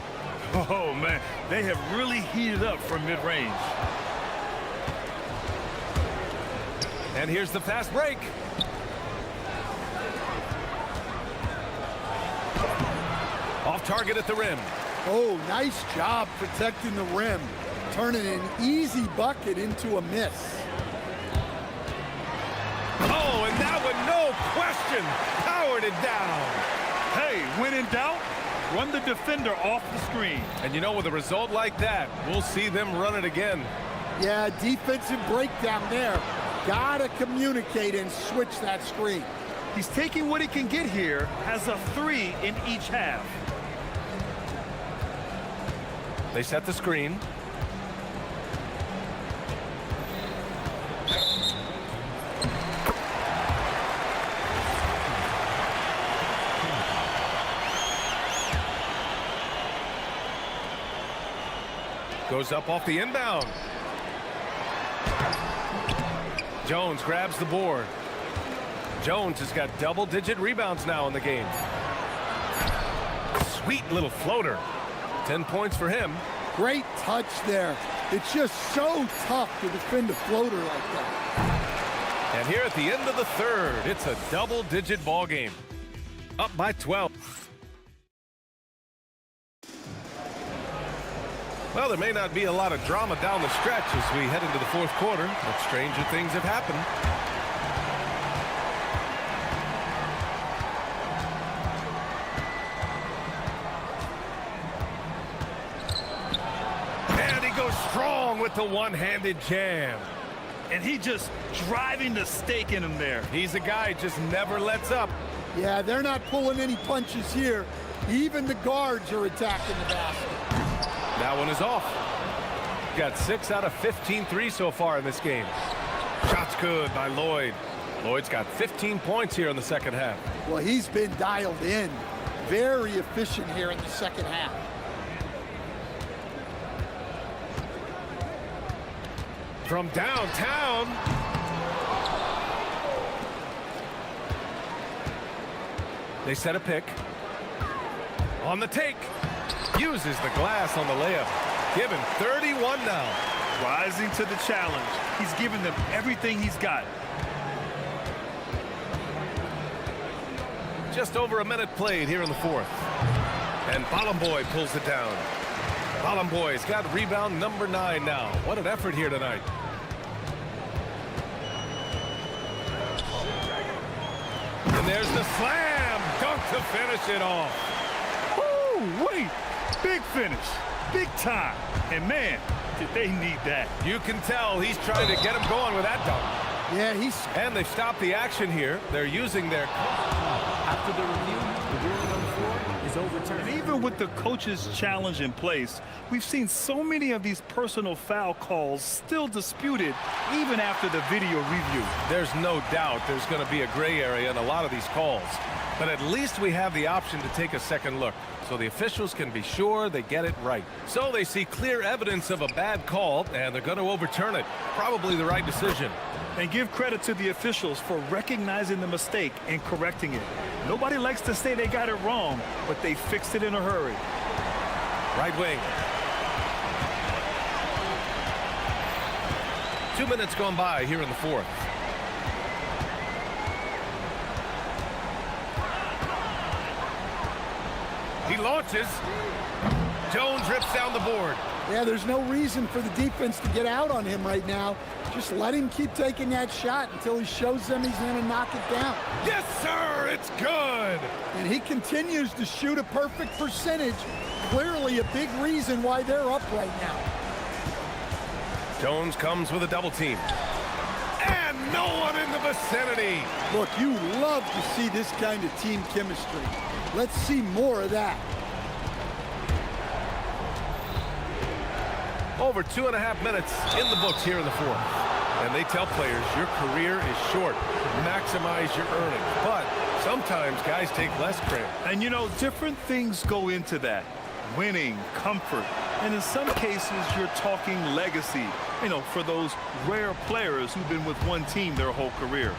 Oh, man, they have really heated up from mid-range. And here's the fast break. Off target at the rim. Oh, nice job protecting the rim. Turning an easy bucket into a miss. Oh, and that one, no question, powered it down. Hey, when in doubt, run the defender off the screen. And you know, with a result like that, we'll see them run it again. Yeah, defensive breakdown there. Gotta communicate and switch that screen. He's taking what he can get here, has a 3 in each half. They set the screen. Goes up off the inbound. Jones grabs the board. Jones has got double-digit rebounds now in the game. Sweet little floater. 10 points for him. Great touch there. It's just so tough to defend a floater like that. And here at the end of the third, it's a double-digit ball game. Up by 12. Well, there may not be a lot of drama down the stretch as we head into the fourth quarter, but stranger things have happened. And he goes strong with the one-handed jam. And he just driving the stake in him there. He's a guy who just never lets up. Yeah, they're not pulling any punches here. Even the guards are attacking the basket. That one is off. Got 6 out of 15 threes so far in this game. Shots good by Lloyd. Lloyd's got 15 points here in the second half. Well, he's been dialed in. Very efficient here in the second half. From downtown. They set a pick. On the take. Uses the glass on the layup. Given 31 now. Rising to the challenge. He's giving them everything he's got. Just over a minute played here in the fourth. And Bolomboy pulls it down. Bolomboy's got rebound number 9 now. What an effort here tonight. And there's the slam. Dunk to finish it off. Woo, wait. Big finish. Big time. And man, did they need that. You can tell he's trying to get him going with that dunk. Yeah, he's... And they stopped the action here. They're using their... After the review, the ruling on the floor is overturned. And even with the coach's challenge in place, we've seen so many of these personal foul calls still disputed even after the video review. There's no doubt there's going to be a gray area in a lot of these calls. But at least we have the option to take a second look, so the officials can be sure they get it right. So they see clear evidence of a bad call, and they're going to overturn it. Probably the right decision. And give credit to the officials for recognizing the mistake and correcting it. Nobody likes to say they got it wrong, but they fixed it in a hurry. Right wing. 2 minutes gone by here in the fourth. He launches. Jones rips down the board. Yeah, there's no reason for the defense to get out on him right now. Just let him keep taking that shot until he shows them he's going to knock it down. Yes, sir, it's good. And he continues to shoot a perfect percentage. Clearly a big reason why they're up right now. Jones comes with a double team. And no one in the vicinity. Look, you love to see this kind of team chemistry. Let's see more of that. Over 2.5 minutes in the books here in the fourth. And they tell players, your career is short. Maximize your earnings. But sometimes guys take less credit. And you know, different things go into that. Winning, comfort, and in some cases, you're talking legacy. You know, for those rare players who've been with one team their whole career.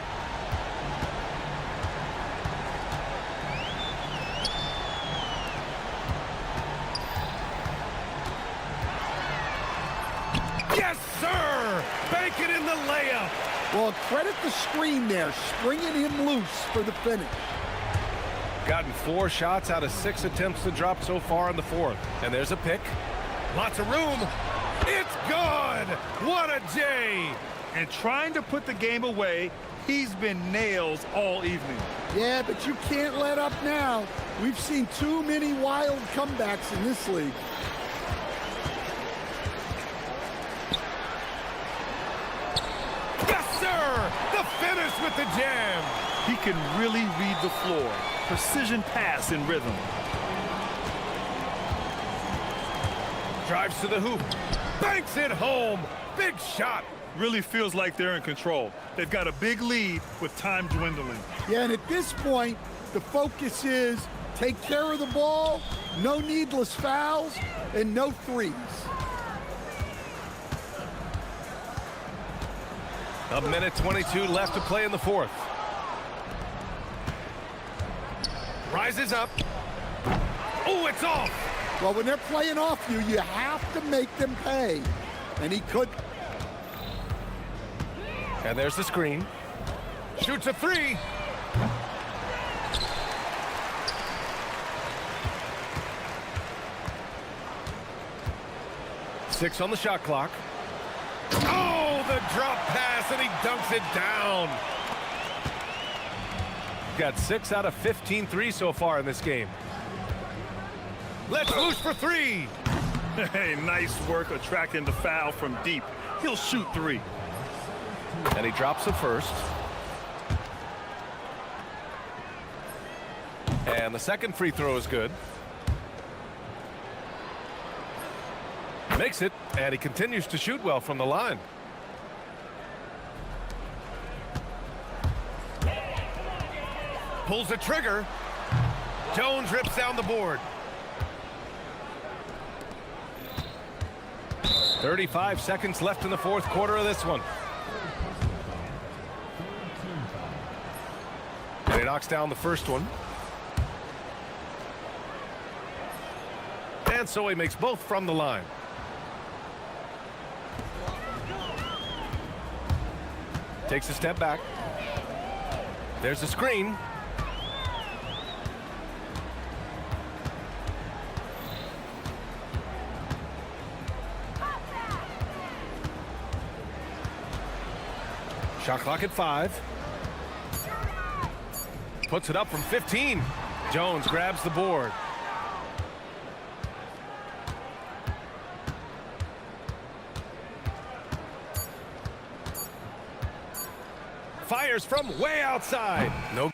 Yes, sir! Bank it in the layup. Well, credit the screen there, springing him loose for the finish. Gotten 4 shots out of 6 attempts to drop so far in the fourth. And there's a pick. Lots of room. It's good! What a J! And trying to put the game away, he's been nails all evening. Yeah, but you can't let up now. We've seen too many wild comebacks in this league. Yes, sir! The finish with the jam. He can really read the floor. Precision pass in rhythm. Drives to the hoop. Banks it home. Big shot. Really feels like they're in control. They've got a big lead with time dwindling. Yeah, and at this point, the focus is take care of the ball, no needless fouls, and no threes. A minute 22 left to play in the fourth. Rises up. Oh, it's off. Well, when they're playing off you, you have to make them pay. And he could. And there's the screen. Shoots a three. Six on the shot clock. Oh, the drop pass, and he dunks it down. Got 6 out of 15 threes so far in this game. Let's loose for three. Hey, nice work attracting the foul from deep. He'll shoot three. And he drops the first. And the second free throw is good. Makes it, and he continues to shoot well from the line. Pulls the trigger. Jones rips down the board. 35 seconds left in the fourth quarter of this one. And he knocks down the first one. And so he makes both from the line. Takes a step back. There's the screen. Shot clock at 5. Puts it up from 15. Jones grabs the board. Fires from way outside. No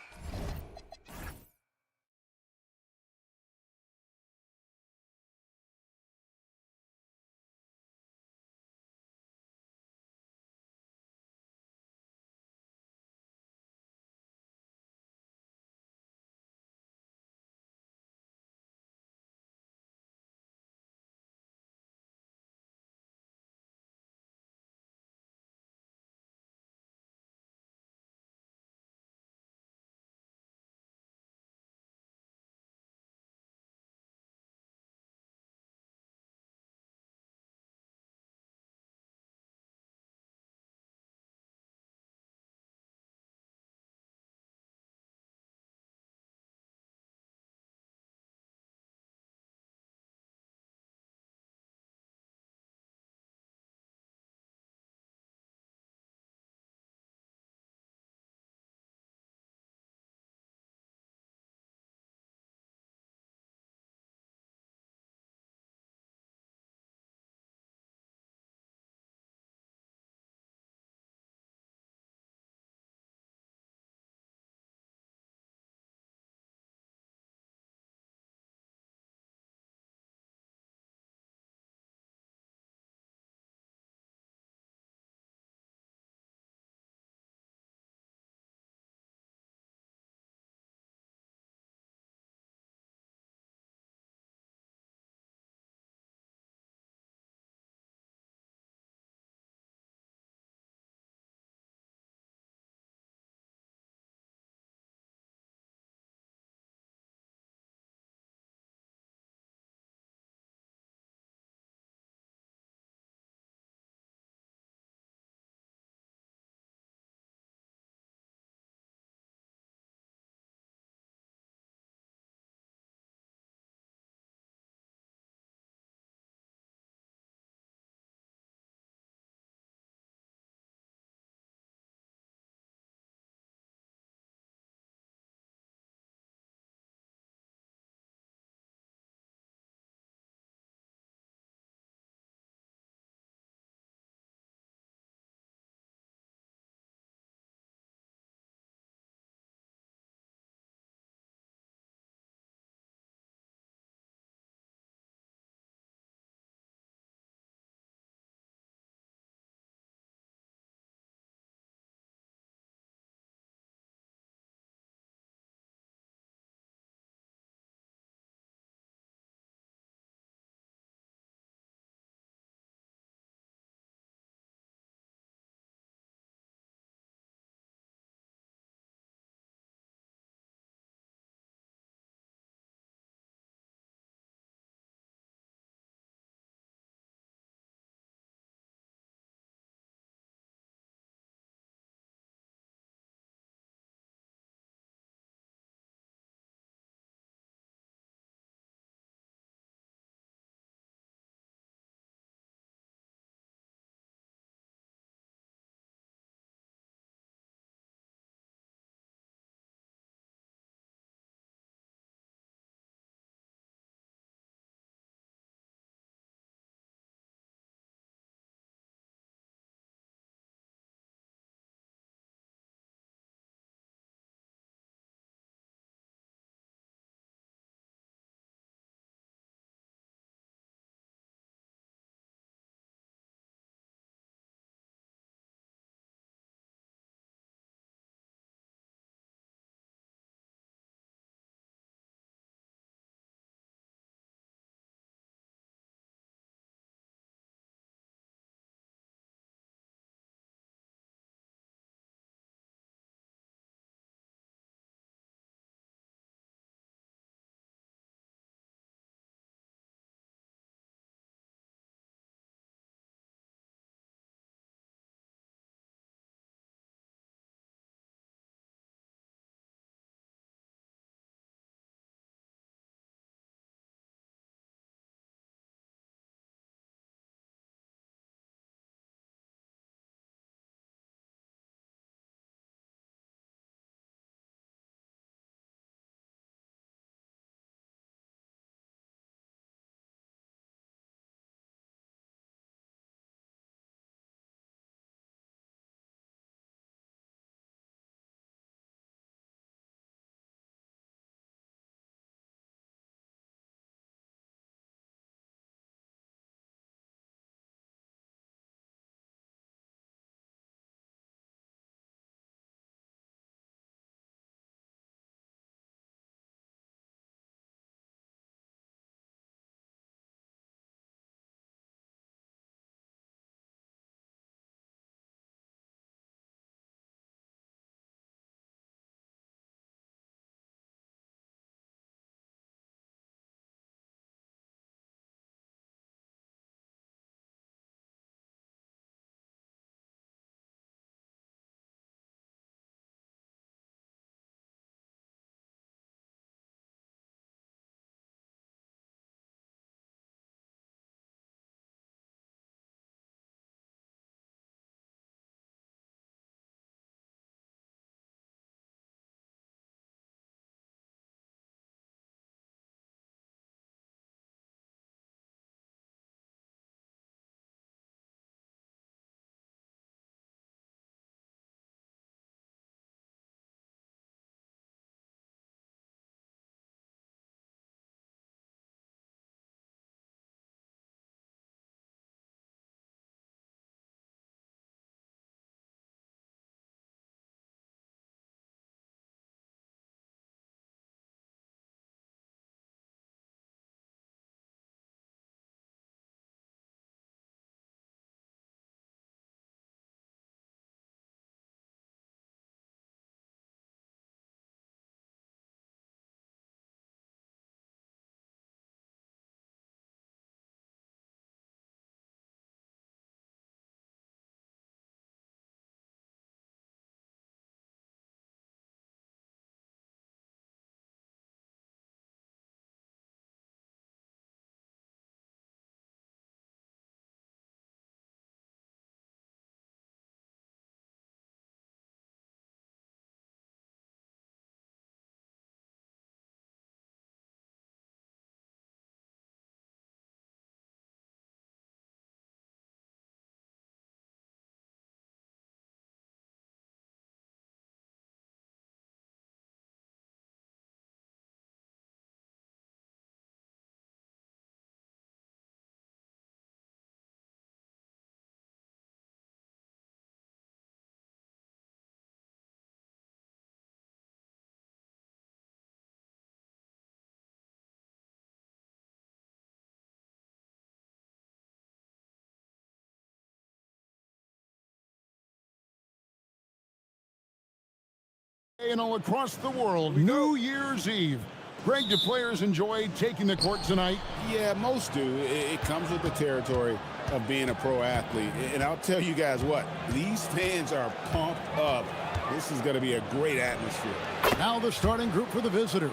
And all across the world, New Year's Eve. Greg, do players enjoy taking the court tonight? Yeah, most do. It comes with the territory of being a pro athlete. And I'll tell you guys what, these fans are pumped up. This is going to be a great atmosphere. Now the starting group for the visitors.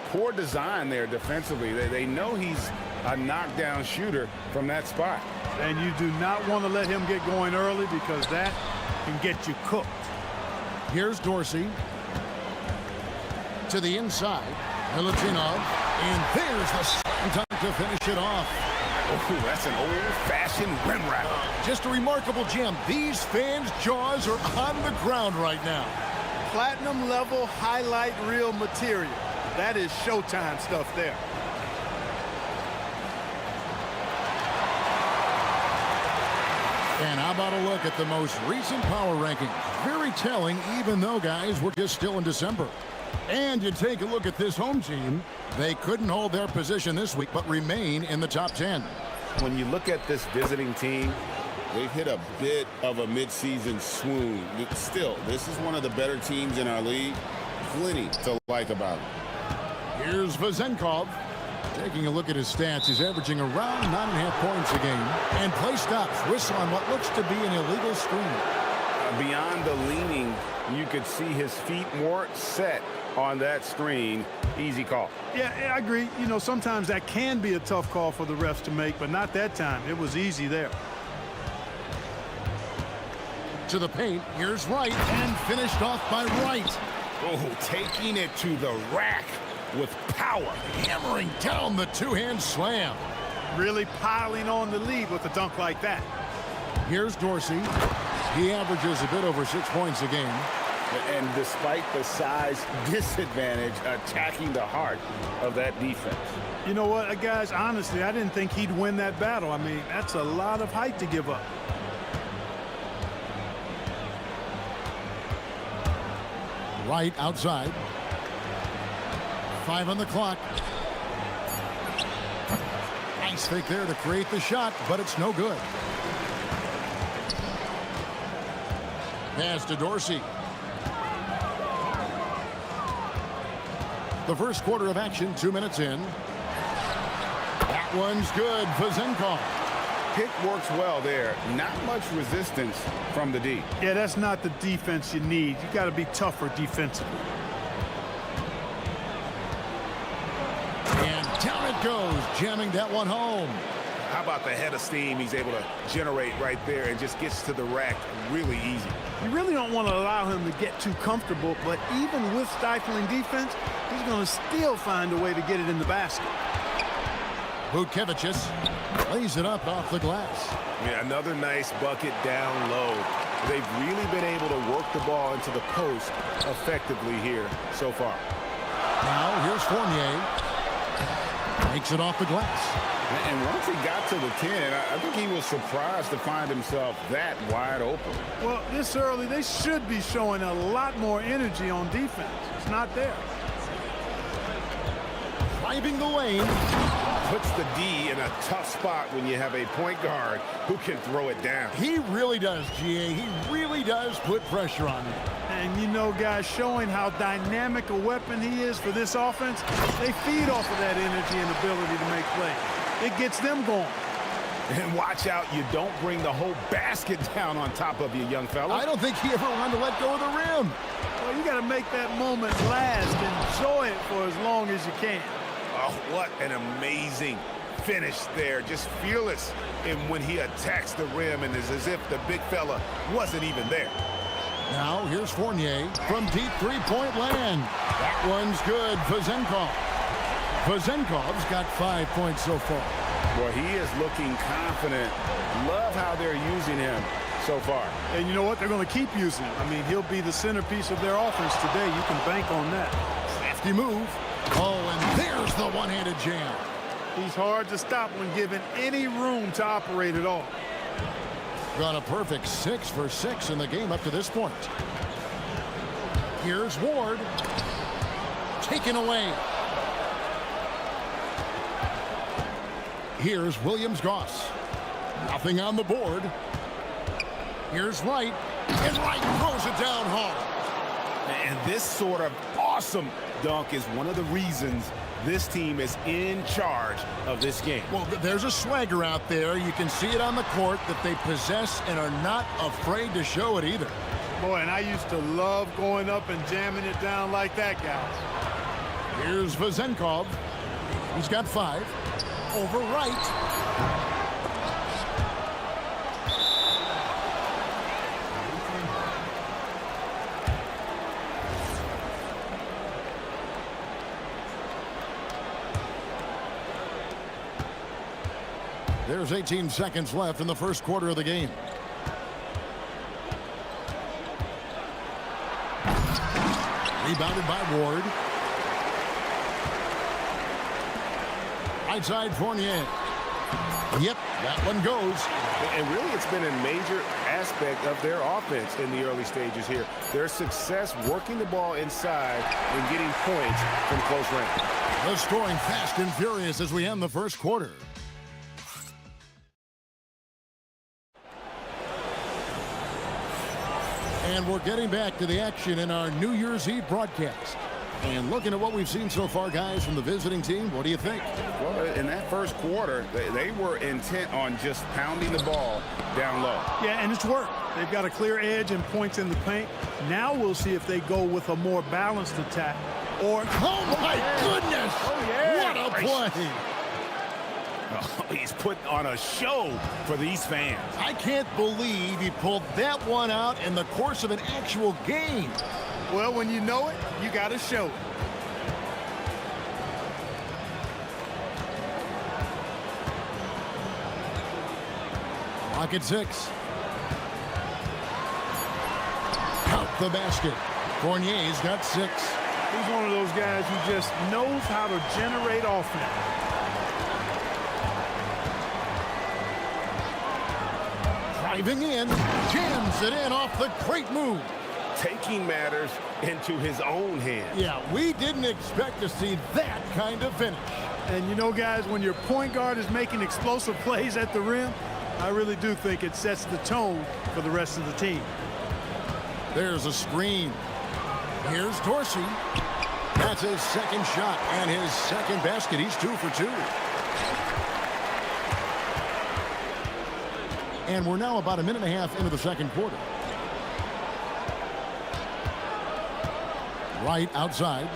Poor design there defensively. They know he's a knockdown shooter from that spot. And you do not want to let him get going early because that can get you cooked. Here's Dorsey. To the inside. Milutinov. And there's the slam dunk to finish it off. Oh, that's an old-fashioned rim wrap. Just a remarkable gem. These fans' jaws are on the ground right now. Platinum level highlight reel material. That is Showtime stuff there. And how about a look at the most recent power rankings? Very telling, even though, guys, we're just still in December. And you take a look at this home team. They couldn't hold their position this week, but remain in the top 10. When you look at this visiting team, they've hit a bit of a midseason swoon. Still, this is one of the better teams in our league. Plenty to like about it. Here's Vezenkov. Taking a look at his stats, he's averaging around 9.5 points a game. And play stops. Whistle on what looks to be an illegal screen. Beyond the leaning, you could see his feet more set on that screen. Easy call. Yeah, I agree. You know, sometimes that can be a tough call for the refs to make, but not that time. It was easy there. To the paint, here's Wright, and finished off by Wright. Oh, taking it to the rack with power. Hammering down the two-hand slam. Really piling on the lead with a dunk like that. Here's Dorsey. He averages a bit over 6 points a game. And despite the size disadvantage, attacking the heart of that defense. You know what, guys, honestly, I didn't think he'd win that battle. I mean, that's a lot of height to give up. Right outside. 5 on the clock. Nice fake there to create the shot, but it's no good. Pass to Dorsey. The first quarter of action, 2 minutes in. That one's good. Vezenkov. Pick works well there. Not much resistance from the D. Yeah, that's not the defense you need. You got to be tougher defensively. And down it goes, jamming that one home. How about the head of steam he's able to generate right there and just gets to the rack really easy. You really don't want to allow him to get too comfortable, but even with stifling defense, he's going to still find a way to get it in the basket. Butkevicius lays it up off the glass. Yeah, another nice bucket down low. They've really been able to work the ball into the post effectively here so far. Now here's Fournier. Takes it off the glass. And once he got to the 10, I think he was surprised to find himself that wide open. Well, this early, they should be showing a lot more energy on defense. It's not there. Driving the lane. Puts the D in a tough spot when you have a point guard who can throw it down. He really does, GA. He really does put pressure on you. And you know, guys, showing how dynamic a weapon he is for this offense, they feed off of that energy and ability to make plays. It gets them going. And watch out, you don't bring the whole basket down on top of you, young fella. I don't think he ever wanted to let go of the rim. Well, you got to make that moment last. Enjoy it for as long as you can. Oh, what an amazing finish there. Just fearless when he attacks the rim, and it's as if the big fella wasn't even there. Now here's Fournier from deep three-point land. That one's good. Vezenkov. Vezenkov's got 5 points so far. Well, he is looking confident. Love how they're using him so far. And you know what? They're going to keep using him. I mean, he'll be the centerpiece of their offense today. You can bank on that. Crafty move. Oh, and there's the one-handed jam. He's hard to stop when given any room to operate at all. Got a perfect 6 for 6 in the game up to this point. Here's Ward. Taken away. Here's Williams-Goss. Nothing on the board. Here's Wright. And Wright throws it down hard. And this sort of awesome dunk is one of the reasons this team is in charge of this game. Well, there's a swagger out there. You can see it on the court that they possess and are not afraid to show it either. Boy, and I used to love going up and jamming it down like that, guys. Here's Vezenkov. He's got 5. Over right. There's 18 seconds left in the first quarter of the game. Rebounded by Ward. Right side Fournier. Yep, that one goes. And really, it's been a major aspect of their offense in the early stages here. Their success working the ball inside and getting points from close range. The scoring fast and furious as we end the first quarter. And we're getting back to the action in our New Year's Eve broadcast. And looking at what we've seen so far, guys, from the visiting team, what do you think? Well, in that first quarter, they were intent on just pounding the ball down low. Yeah, and it's worked. They've got a clear edge and points in the paint. Now we'll see if they go with a more balanced attack. Or, oh my goodness! Oh, yeah. What a play! Oh, he's put on a show for these fans. I can't believe he pulled that one out in the course of an actual game. well, when you know it, you got to show it. Pocket 6. Count the basket. Fournier's got 6. He's one of those guys who just knows how to generate offense. Driving in, jams it in off the great move. Taking matters into his own hands. Yeah, we didn't expect to see that kind of finish. And you know, guys, when your point guard is making explosive plays at the rim, I really do think it sets the tone for the rest of the team. There's a screen. Here's Dorsey. That's his second shot and his second basket. He's 2 for 2. And we're now about a minute and a half into the second quarter. Right outside.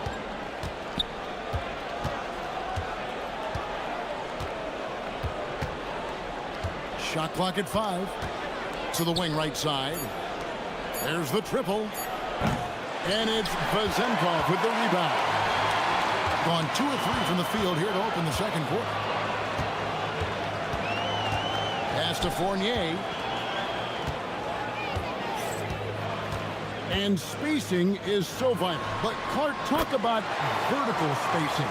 Shot clock at 5. To the wing right side. There's the triple. And it's Vezenkov with the rebound. Gone 2 of 3 from the field here to open the second quarter. Pass to Fournier. And spacing is so vital. But Clark, talk about vertical spacing.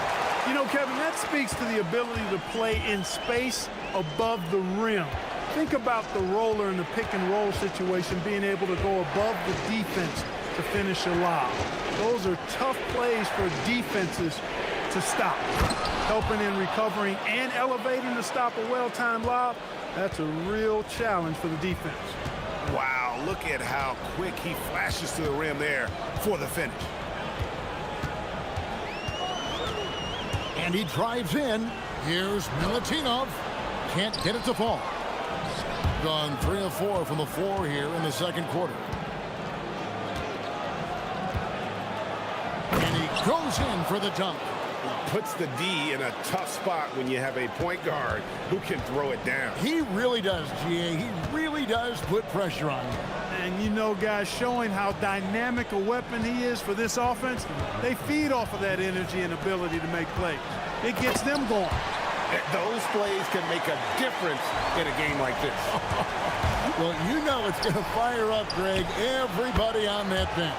You know, Kevin, that speaks to the ability to play in space above the rim. Think about the roller in the pick and roll situation, being able to go above the defense to finish a lob. Those are tough plays for defenses to stop. Helping in recovering and elevating to stop a well-timed lob, that's a real challenge for the defense. Wow, look at how quick he flashes to the rim there for the finish. And he drives in. Here's Milutinov. Can't get it to fall. Gone 3 of 4 from the floor here in the second quarter. And he goes in for the dunk. Puts the D in a tough spot when you have a point guard who can throw it down. He really does, GA. He really does put pressure on him. And you know, guys, showing how dynamic a weapon he is for this offense, they feed off of that energy and ability to make plays. It gets them going. Those plays can make a difference in a game like this. Well, you know it's going to fire up, Greg, everybody on that bench.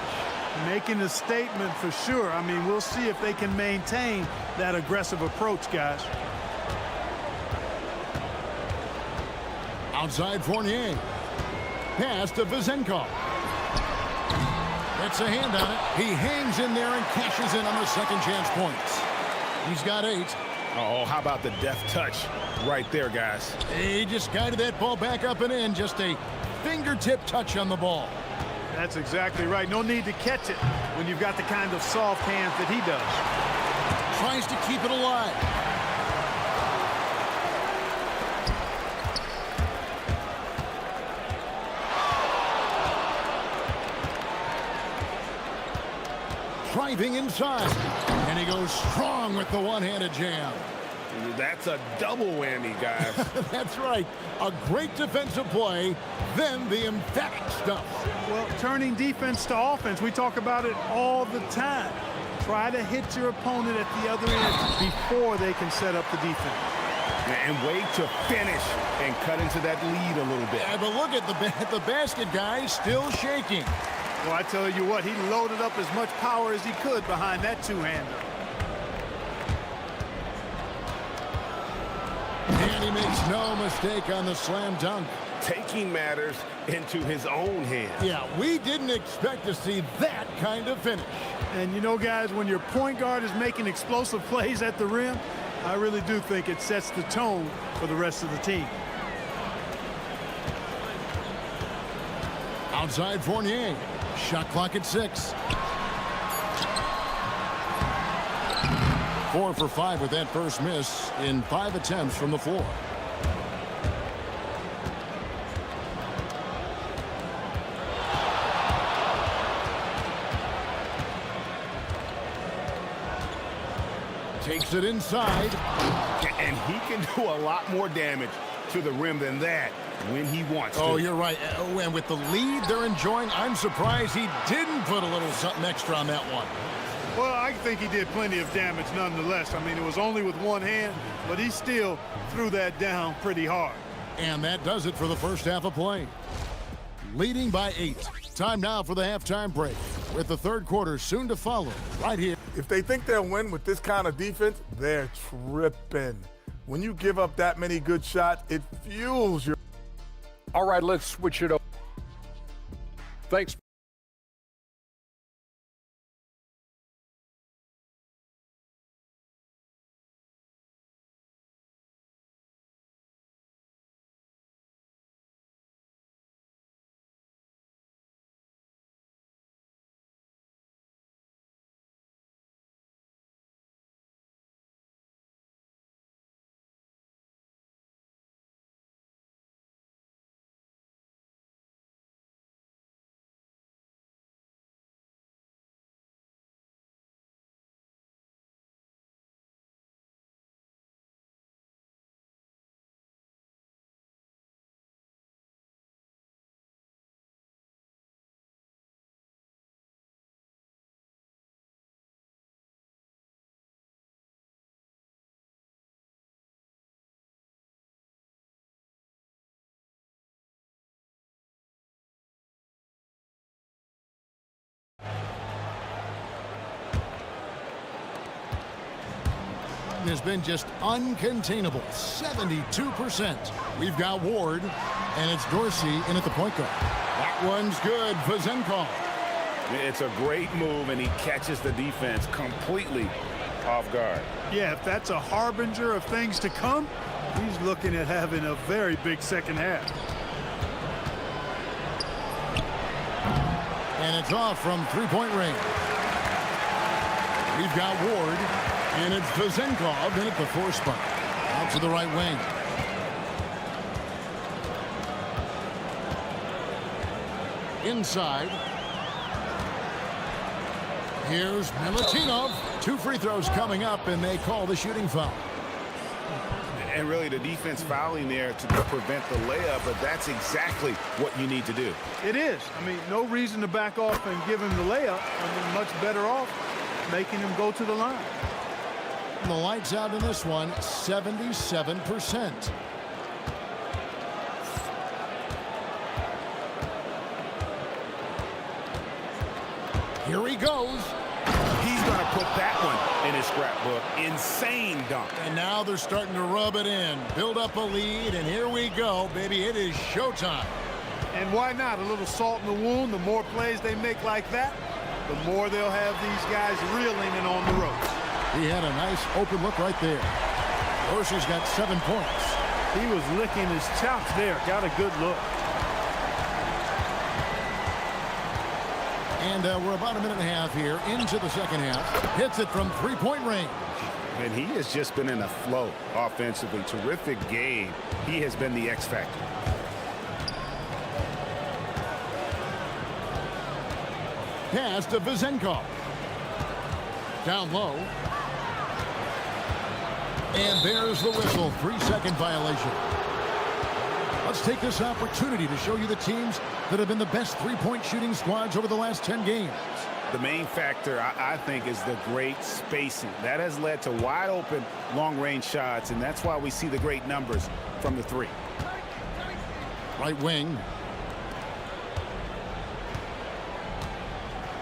Making a statement for sure. I mean, we'll see if they can maintain that aggressive approach, guys. Outside Fournier. Pass to Vezenkov. That's a hand on it. He hangs in there and cashes in on the second chance points. He's got 8. Oh, how about the deft touch right there, guys? He just guided that ball back up and in. Just a fingertip touch on the ball. That's exactly right. No need to catch it when you've got the kind of soft hands that he does. Tries to keep it alive. Driving inside. And he goes strong with the one-handed jam. That's a double whammy, guys. That's right. A great defensive play, then the emphatic stuff. Well, turning defense to offense, we talk about it all the time. Try to hit your opponent at the other end before they can set up the defense. And wait to finish and cut into that lead a little bit. Yeah, but look at the basket guy still shaking. Well, I tell you what, he loaded up as much power as he could behind that two-hander. And he makes no mistake on the slam dunk. Taking matters into his own hands. Yeah, we didn't expect to see that kind of finish. And you know, guys, when your point guard is making explosive plays at the rim, I really do think it sets the tone for the rest of the team. Outside Fournier. Shot clock at 6. 4 for 5 with that first miss in 5 attempts from the floor. Takes it inside. And he can do a lot more damage to the rim than that when he wants to. Oh, you're right. And with the lead they're enjoying, I'm surprised he didn't put a little something extra on that one. Well, I think he did plenty of damage nonetheless. I mean, it was only with one hand, but he still threw that down pretty hard. And that does it for the first half of play. Leading by 8. Time now for the halftime break, with the third quarter soon to follow right here. If they think they'll win with this kind of defense, they're tripping. When you give up that many good shots, it fuels your... All right, let's switch it up. Thanks. Has been just uncontainable, 72%. We've got Ward, and it's Dorsey in at the point guard. That one's good for Zenkov. It's a great move, and he catches the defense completely off guard. Yeah, if that's a harbinger of things to come, he's looking at having a very big second half. And it's off from three-point range. We've got Ward. And it's Vezenkov in at the 4 spot. Out to the right wing. Inside. Here's Milutinov. 2 free throws coming up, and they call the shooting foul. And really the defense fouling there to prevent the layup, but that's exactly what you need to do. It is. I mean, no reason to back off and give him the layup. I mean, much better off making him go to the line. The lights out in this one, 77%. Here he goes. He's going to put that one in his scrapbook. Insane dunk. And now they're starting to rub it in, build up a lead, and here we go, baby. It is showtime. And why not? A little salt in the wound. The more plays they make like that, the more they'll have these guys reeling and on the ropes. He had a nice open look right there. Dorsey's got 7 points. He was licking his chops there. Got a good look. And we're about a minute and a half here into the second half. Hits it from three-point range. And he has just been in a flow offensively. Terrific game. He has been the X factor. Pass to Vizenko. Down low. And there's the whistle. 3-second violation. Let's take this opportunity to show you the teams that have been the best three-point shooting squads over the last 10 games. The main factor, I think, is the great spacing. That has led to wide-open, long-range shots, and that's why we see the great numbers from the three. Right wing.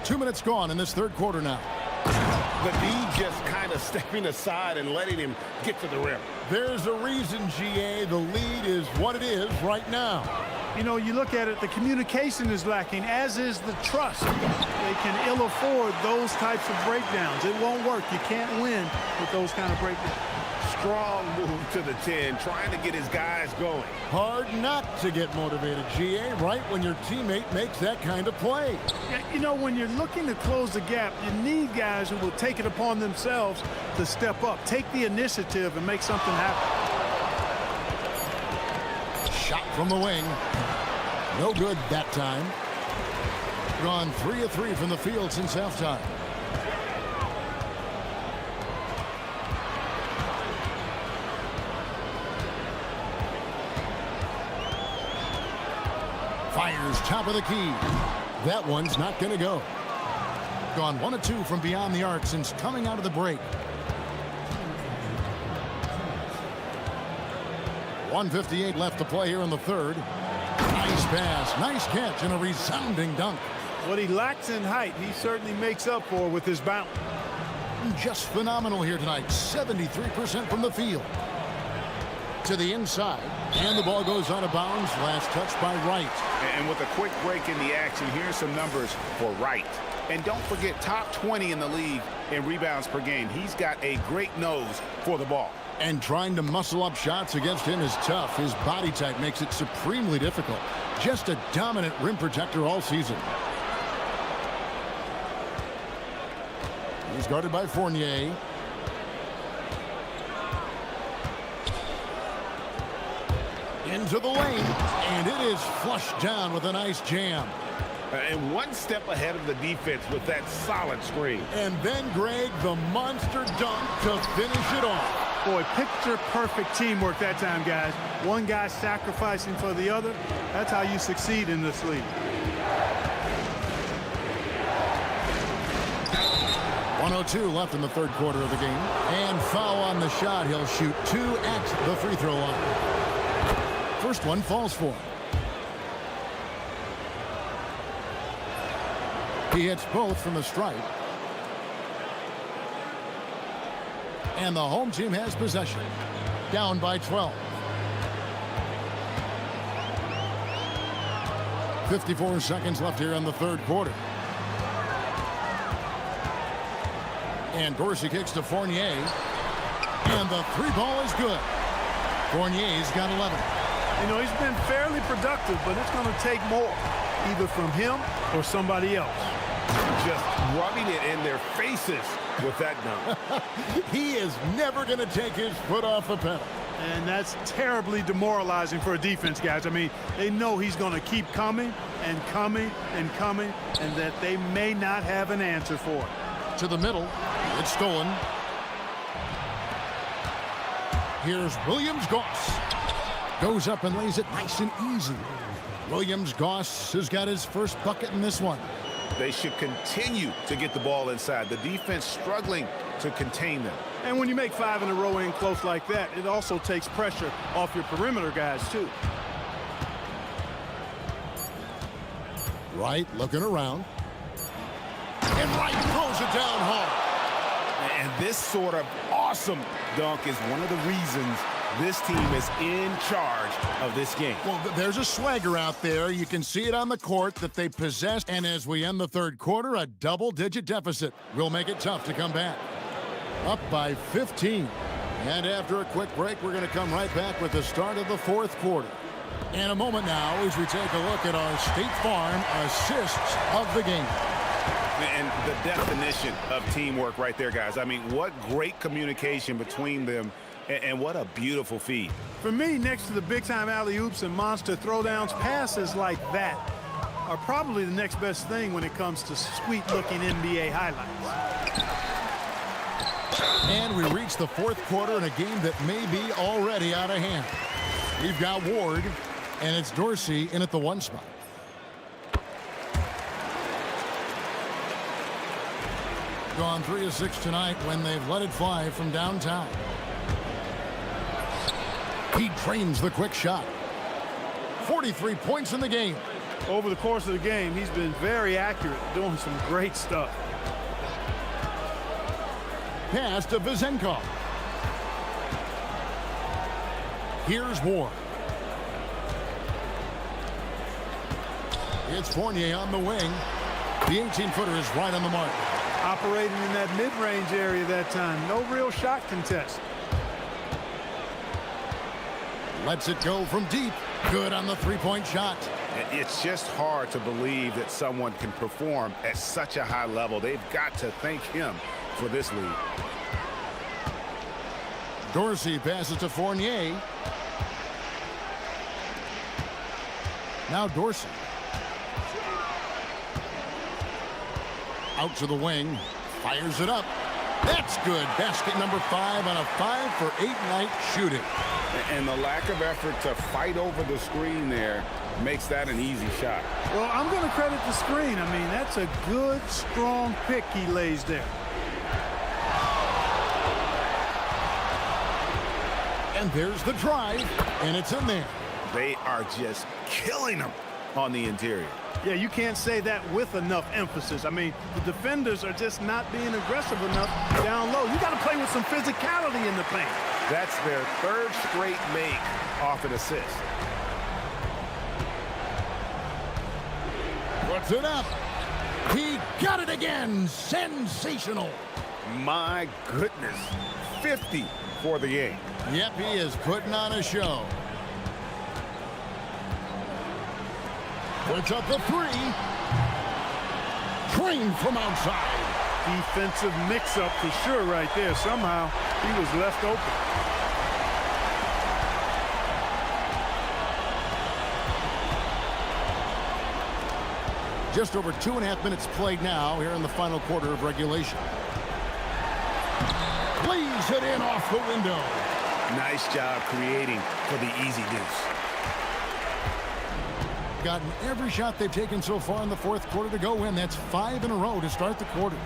2 minutes gone in this third quarter now. The D just kind of stepping aside and letting him get to the rim. There's a reason, GA, the lead is what it is right now. You know, you look at it, the communication is lacking, as is the trust. They can ill afford those types of breakdowns. It won't work. You can't win with those kind of breakdowns. Strong move to the 10, trying to get his guys going. Hard not to get motivated, GA, right when your teammate makes that kind of play. You know, when you're looking to close the gap, you need guys who will take it upon themselves to step up, take the initiative, and make something happen. Shot from the wing. No good that time. Gone 3 of 3 from the field since halftime. Fires top of the key. That one's not going to go. Gone 1 of 2 from beyond the arc since coming out of the break. 1:58 left to play here in the third. Nice pass, nice catch, and a resounding dunk. What he lacks in height, he certainly makes up for with his bounce. Just phenomenal here tonight. 73% from the field. To the inside, and the ball goes out of bounds. Last touch by Wright. And with a quick break in the action, here's some numbers for Wright. And don't forget, top 20 in the league in rebounds per game. He's got a great nose for the ball. And trying to muscle up shots against him is tough. His body type makes it supremely difficult. Just a dominant rim protector all season. He's guarded by Fournier. Into the lane, and it is flushed down with a nice jam. And one step ahead of the defense with that solid screen. And then, Greg, the monster dunk to finish it off. Boy, picture-perfect teamwork that time, guys. One guy sacrificing for the other. That's how you succeed in this league. 1:02 left in the third quarter of the game. And foul on the shot. He'll shoot 2 at the free throw line. First one falls for him. He hits both from the stripe. And the home team has possession. Down by 12. 54 seconds left here in the third quarter. And Dorsey kicks to Fournier. And the three ball is good. Fournier's got 11. You know, he's been fairly productive, but it's going to take more, either from him or somebody else. Just rubbing it in their faces with that dunk. He is never going to take his foot off the pedal. And that's terribly demoralizing for a defense, guys. I mean, they know he's going to keep coming and coming and coming, and that they may not have an answer for it. To the middle. It's stolen. Here's Williams-Goss. Goes up and lays it nice and easy. Williams-Goss has got his first bucket in this one. They should continue to get the ball inside. The defense struggling to contain them. And when you make 5 in a row in close like that, it also takes pressure off your perimeter guys, too. Wright looking around. And Wright throws it down hard. And this sort of awesome dunk is one of the reasons this team is in charge of this game. Well, there's a swagger out there. You can see it on the court that they possess. And as we end the third quarter, a double-digit deficit will make it tough to come back. Up by 15. And after a quick break, we're going to come right back with the start of the fourth quarter. In a moment now, as we take a look at our State Farm assists of the game. And the definition of teamwork right there, guys. I mean, what great communication between them, and what a beautiful feed. For me, next to the big-time alley-oops and monster throwdowns, passes like that are probably the next best thing when it comes to sweet-looking NBA highlights. And we reach the fourth quarter in a game that may be already out of hand. We've got Ward, and it's Dorsey in at the 1 spot. Gone 3 of 6 tonight when they've let it fly from downtown. He trains the quick shot. 43 points in the game. Over the course of the game, he's been very accurate, doing some great stuff. Pass to Vizenkov. Here's Ward. It's Fournier on the wing. The 18-footer is right on the mark. Operating in that mid-range area that time. No real shot contest. Lets it go from deep. Good on the three-point shot. It's just hard to believe that someone can perform at such a high level. They've got to thank him for this lead. Dorsey passes to Fournier. Now Dorsey. Out to the wing. Fires it up. That's good. Basket number 5 on a 5-for-8 night shooting. And the lack of effort to fight over the screen there makes that an easy shot. Well, I'm going to credit the screen. I mean, that's a good, strong pick he lays there. And there's the drive, and it's in there. They are just killing them on the interior. Yeah, you can't say that with enough emphasis. I mean, the defenders are just not being aggressive enough down low. You got to play with some physicality in the paint. That's their 3rd straight make off an assist. Puts it up. He got it again. Sensational. My goodness. 50 for the game. Yep, he is putting on a show. Puts up the 3. Trained from outside. Defensive mix-up for sure right there. Somehow he was left open. Just over 2.5 minutes played now here in the final quarter of regulation. Plays it in off the window. Nice job creating for the easy deuce. Gotten every shot they've taken so far in the fourth quarter to go in. That's 5 in a row to start the quarter.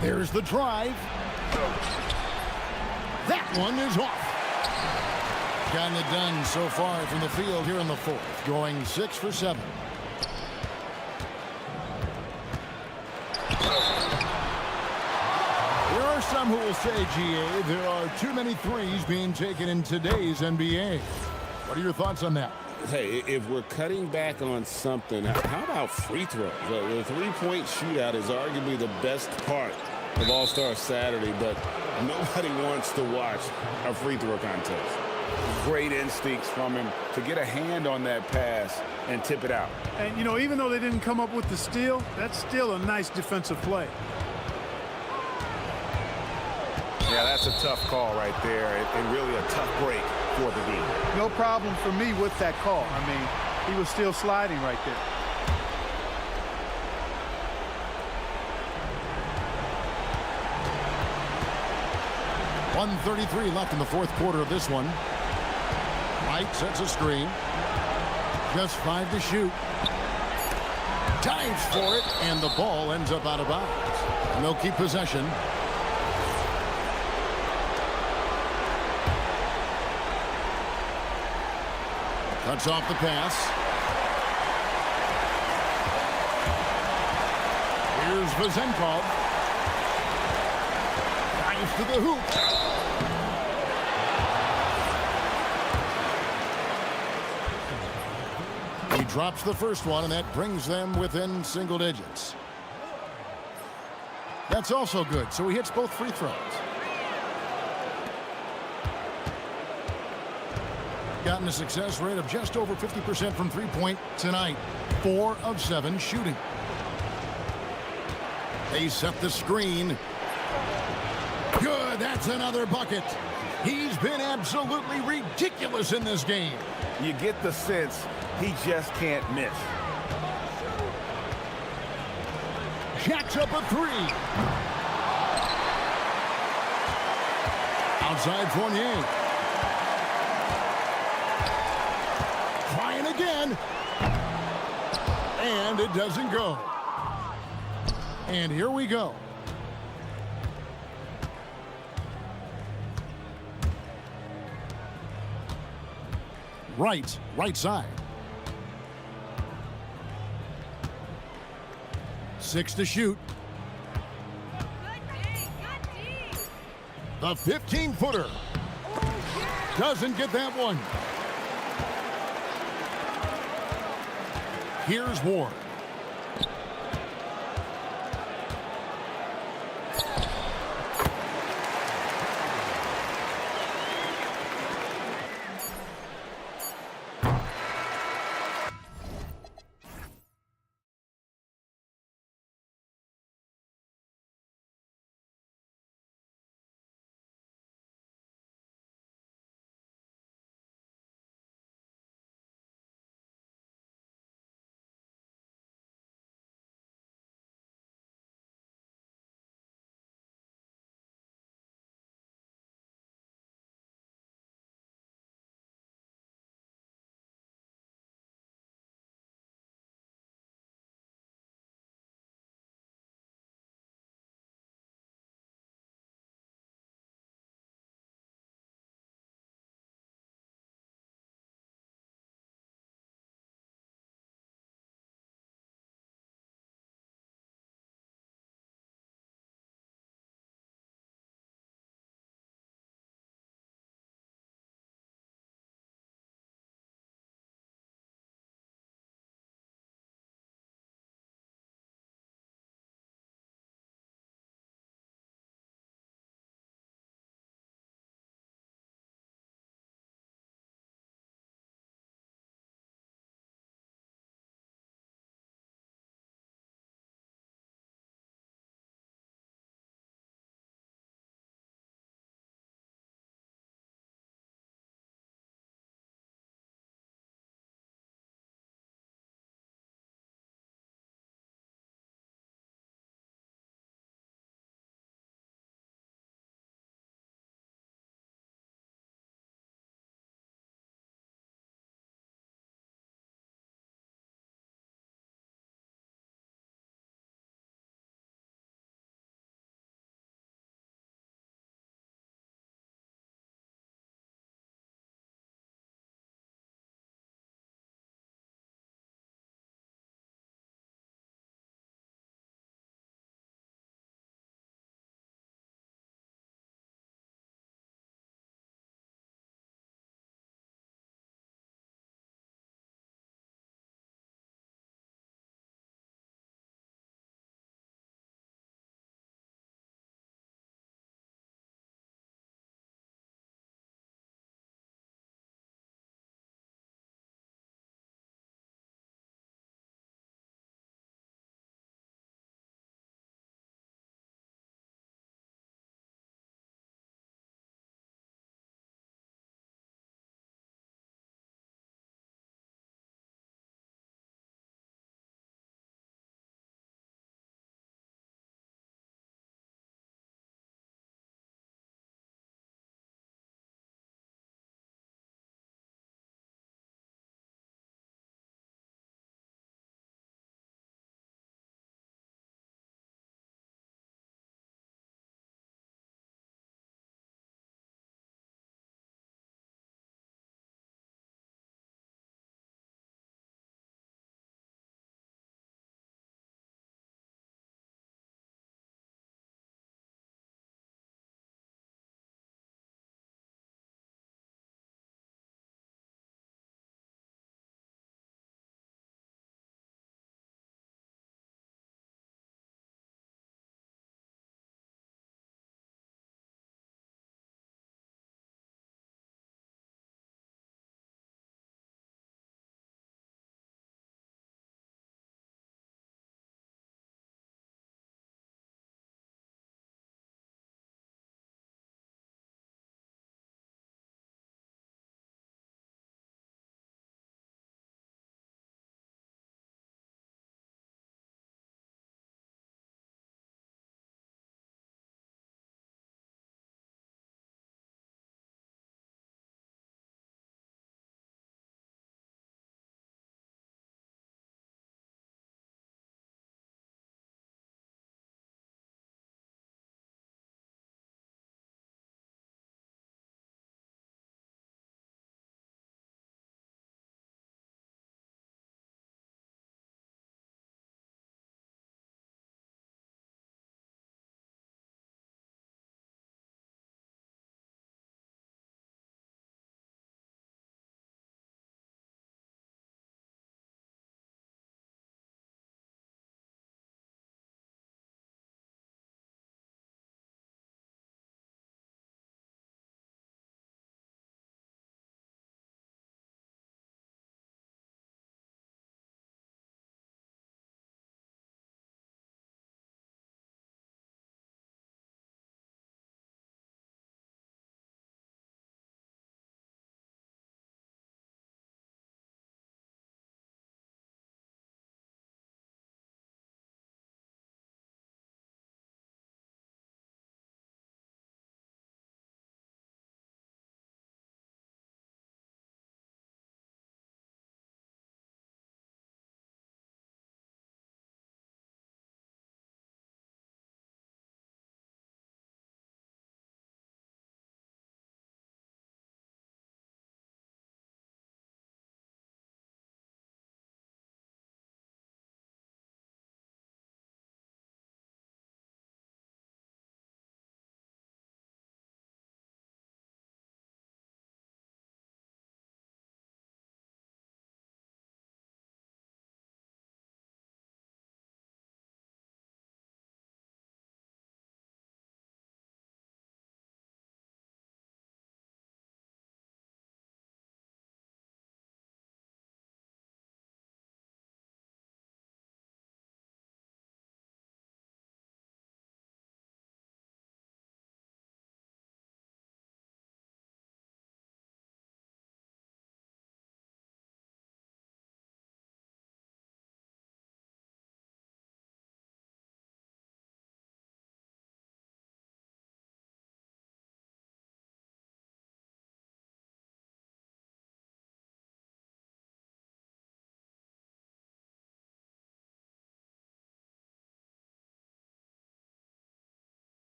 There's the drive. That one is off. Gotten it done so far from the field here in the fourth. Going 6 for 7. There are some who will say, GA, there are too many threes being taken in today's NBA. What are your thoughts on that? Hey, if we're cutting back on something, how about free throws? The three-point shootout is arguably the best part of All-Star Saturday, but nobody wants to watch a free throw contest. Great instincts from him to get a hand on that pass and tip it out. And, you know, even though they didn't come up with the steal, that's still a nice defensive play. Yeah, that's a tough call right there, and really a tough break for the D. No problem for me with that call. I mean, he was still sliding right there. .133 left in the fourth quarter of this one. Wright sets a screen. Just 5 to shoot. Dives for it, and the ball ends up out of bounds. And they'll keep possession. Cuts off the pass. Here's Vizenkov. Dives to the hoop. He drops the first one, and that brings them within single digits. That's also good, so he hits both free throws. Gotten a success rate of just over 50% from three-point tonight. 4 of 7 shooting. They set the screen. Good, that's another bucket. He's been absolutely ridiculous in this game. You get the sense he just can't miss. Jacks up a 3. Outside Fournier. Trying again. And it doesn't go. And here we go. Right side. 6 to shoot. The 15-footer. Doesn't get that one. Here's Ward.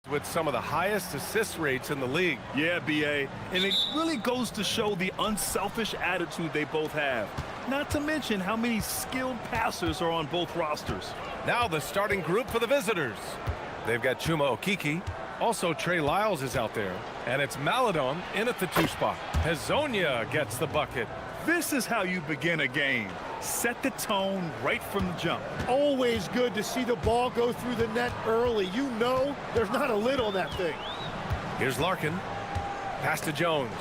with some of the highest assist rates in the league. Yeah, B.A., and it really goes to show the unselfish attitude they both have. Not to mention how many skilled passers are on both rosters. Now the starting group for the visitors. They've got Chuma Okiki. Also, Trey Lyles is out there. And it's Maladon in at the 2 spot. Hazonia gets the bucket. This is how you begin a game. Set the tone right from the jump. Always good to see the ball go through the net early. You know there's not a lid on that thing. Here's Larkin. Pass to Jones.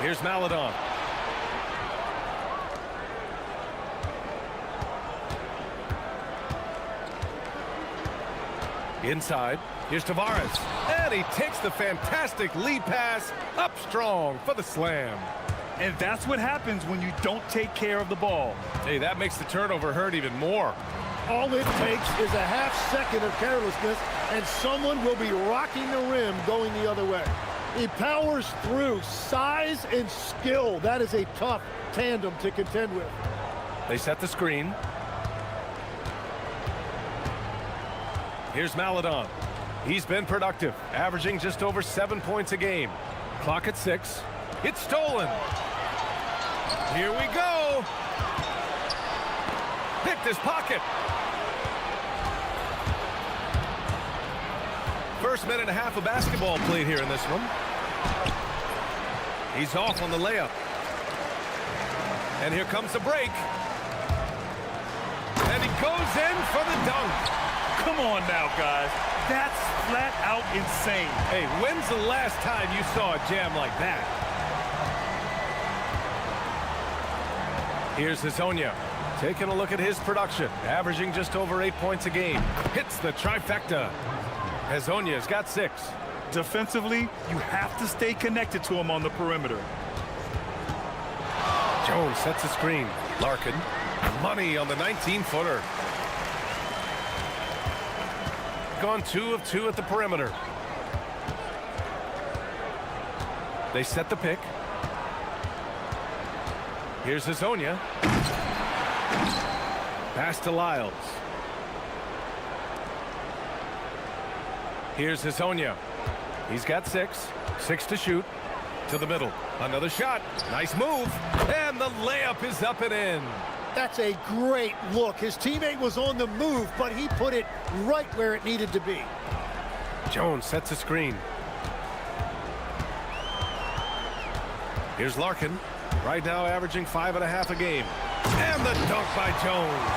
Here's Maladon. Inside, here's Tavares, and he takes the fantastic lead pass up strong for the slam. And that's what happens when you don't take care of the ball. Hey, that makes the turnover hurt even more. All it takes is a half-second of carelessness, and someone will be rocking the rim going the other way. He powers through. Size and skill. That is a tough tandem to contend with. They set the screen. Here's Maladon. He's been productive, averaging just over 7 points a game. Clock at 6. It's stolen. Here we go. Picked his pocket. First minute and a half of basketball played here in this one. He's off on the layup. And here comes the break. And he goes in for the dunk. Come on now, guys. That's flat out insane. Hey, when's the last time you saw a jam like that? Here's Hazonia. Taking a look at his production. Averaging just over 8 points a game. Hits the trifecta. Hazonia's got 6. Defensively, you have to stay connected to him on the perimeter. Jones sets the screen. Larkin. Money on the 19-footer. Gone 2 of 2 at the perimeter. They set the pick. Here's Hazonia. Pass to Lyles. Here's Hazonia. He's got 6. 6 to shoot. To the middle. Another shot. Nice move. And the layup is up and in. That's a great look. His teammate was on the move, but he put it right where it needed to be. Jones sets a screen. Here's Larkin. Right now averaging 5.5 a game. And the dunk by Jones.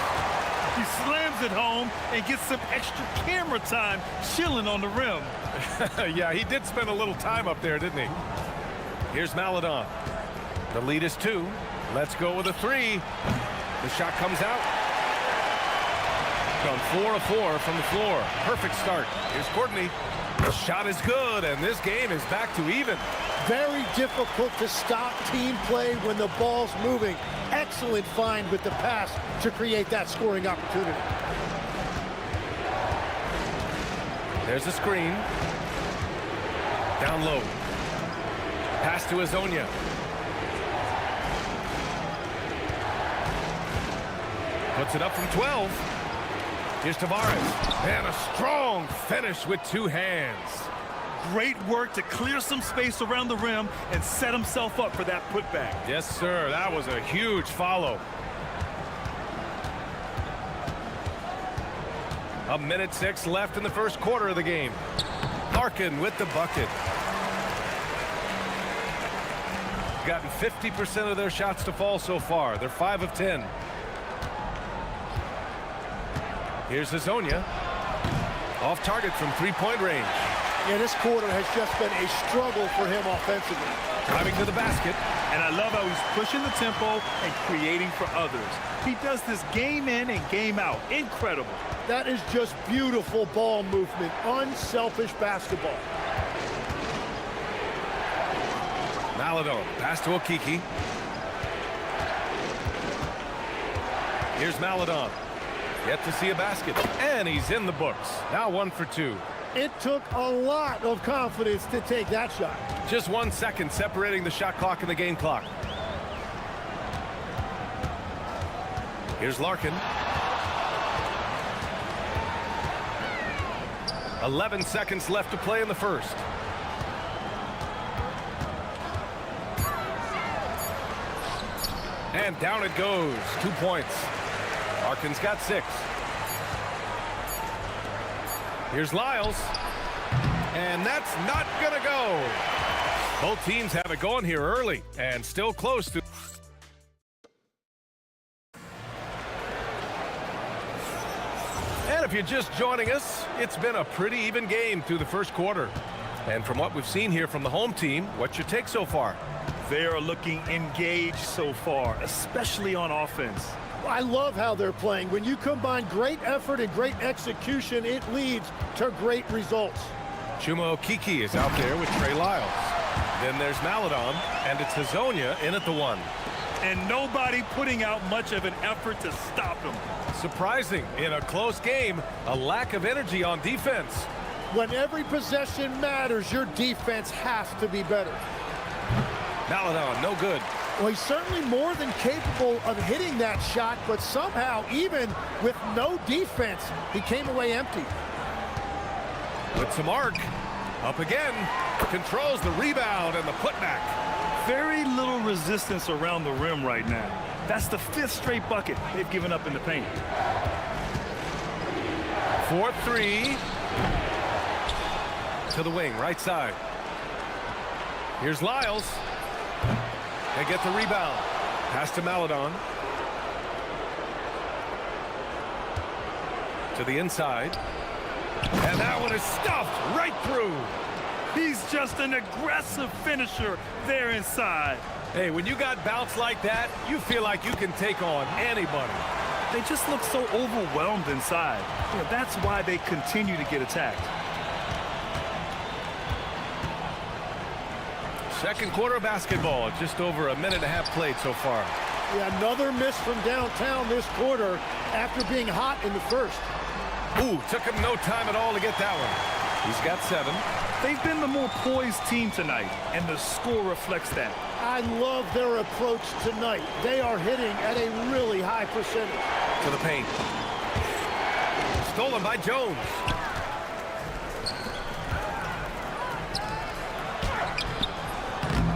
He slams it home and gets some extra camera time chilling on the rim. Yeah, he did spend a little time up there, didn't he? Here's Maladon. The lead is 2. Let's go with a 3. The shot comes out. Gone 4 of 4 from the floor. Perfect start. Here's Courtney. The shot is good, and this game is back to even. Very difficult to stop team play when the ball's moving. Excellent find with the pass to create that scoring opportunity. There's a screen. Down low. Pass to Hazonia. Puts it up from 12. Here's Tavares. And a strong finish with 2 hands. Great work to clear some space around the rim and set himself up for that putback. Yes, sir. That was a huge follow. A minute 6 left in the first quarter of the game. Larkin with the bucket. Gotten 50% of their shots to fall so far. They're 5 of 10. Here's Hazonia. Off target from 3-point range. Yeah, this quarter has just been a struggle for him offensively. Driving to the basket. And I love how he's pushing the tempo and creating for others. He does this game in and game out. Incredible. That is just beautiful ball movement. Unselfish basketball. Maladon. Pass to Okiki. Here's Maladon. Yet to see a basket. And he's in the books. Now 1 for 2. It took a lot of confidence to take that shot. Just 1 second separating the shot clock and the game clock. Here's Larkin. 11 seconds left to play in the first. And down it goes. 2 points. Larkin's got 6. Here's Lyles. And that's not going to go. Both teams have it going here early and still close to... And if you're just joining us, it's been a pretty even game through the first quarter. And from what we've seen here from the home team, what's your take so far? They are looking engaged so far, especially on offense. I love how they're playing. When you combine great effort and great execution, it leads to great results. Chuma Okeke is out there with Trey Lyles. Then there's Maladon, and it's Hazonia in at the 1. And nobody putting out much of an effort to stop him. Surprising, in a close game, a lack of energy on defense. When every possession matters, your defense has to be better. Maladon, no good. Well, he's certainly more than capable of hitting that shot, but somehow, even with no defense, he came away empty. With some arc, up again, controls the rebound and the putback. Very little resistance around the rim right now. That's the 5th straight bucket they've given up in the paint. 4-3. To the wing, right side. Here's Lyles. They get the rebound. Pass to Maladon. To the inside. And that one is stuffed right through. He's just an aggressive finisher there inside. Hey, when you got bounce like that, you feel like you can take on anybody. They just look so overwhelmed inside. You know, that's why they continue to get attacked. Second quarter of basketball, just over a minute and a half played so far. Yeah, another miss from downtown this quarter after being hot in the first. Ooh, took him no time at all to get that one. He's got 7. They've been the more poised team tonight, and the score reflects that. I love their approach tonight. They are hitting at a really high percentage. To the paint. Stolen by Jones.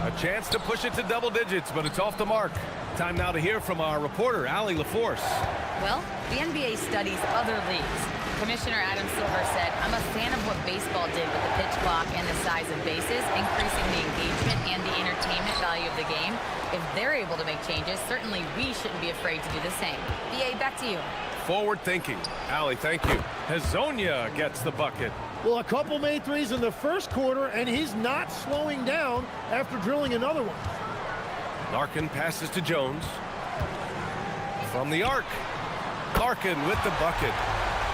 A chance to push it to double digits, but it's off the mark. Time now to hear from our reporter, Allie LaForce. Well, the NBA studies other leagues. Commissioner Adam Silver said, I'm a fan of what baseball did with the pitch clock and the size of bases, increasing the engagement and the entertainment value of the game. If they're able to make changes, certainly we shouldn't be afraid to do the same. BA, back to you. Forward thinking. Allie, thank you. Hazonia gets the bucket. Well, a couple made threes in the first quarter, and he's not slowing down after drilling another one. Larkin passes to Jones. From the arc. Larkin with the bucket.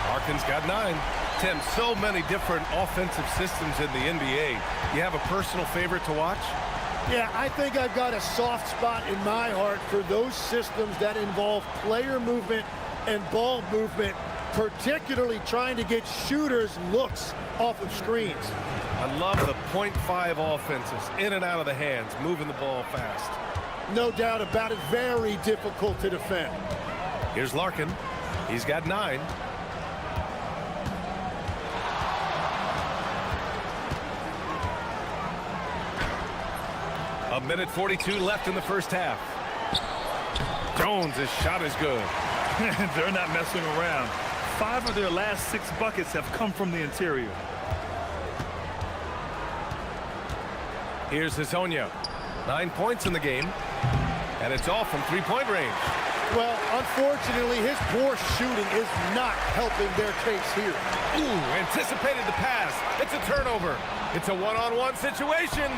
Larkin's got 9. Tim, so many different offensive systems in the NBA. You have a personal favorite to watch? Yeah, I think I've got a soft spot in my heart for those systems that involve player movement and ball movement, particularly trying to get shooters looks off of screens. I love the .5 offenses, in and out of the hands, moving the ball fast. No doubt about it, very difficult to defend. Here's Larkin. He's got 9. A minute 42 left in the first half. Jones' shot is good. They're not messing around. 5 of their last 6 buckets have come from the interior. Here's Hazonia. 9 points in the game. And it's all from three-point range. Well, unfortunately, his poor shooting is not helping their case here. Ooh, anticipated the pass. It's a turnover. It's a one-on-one situation.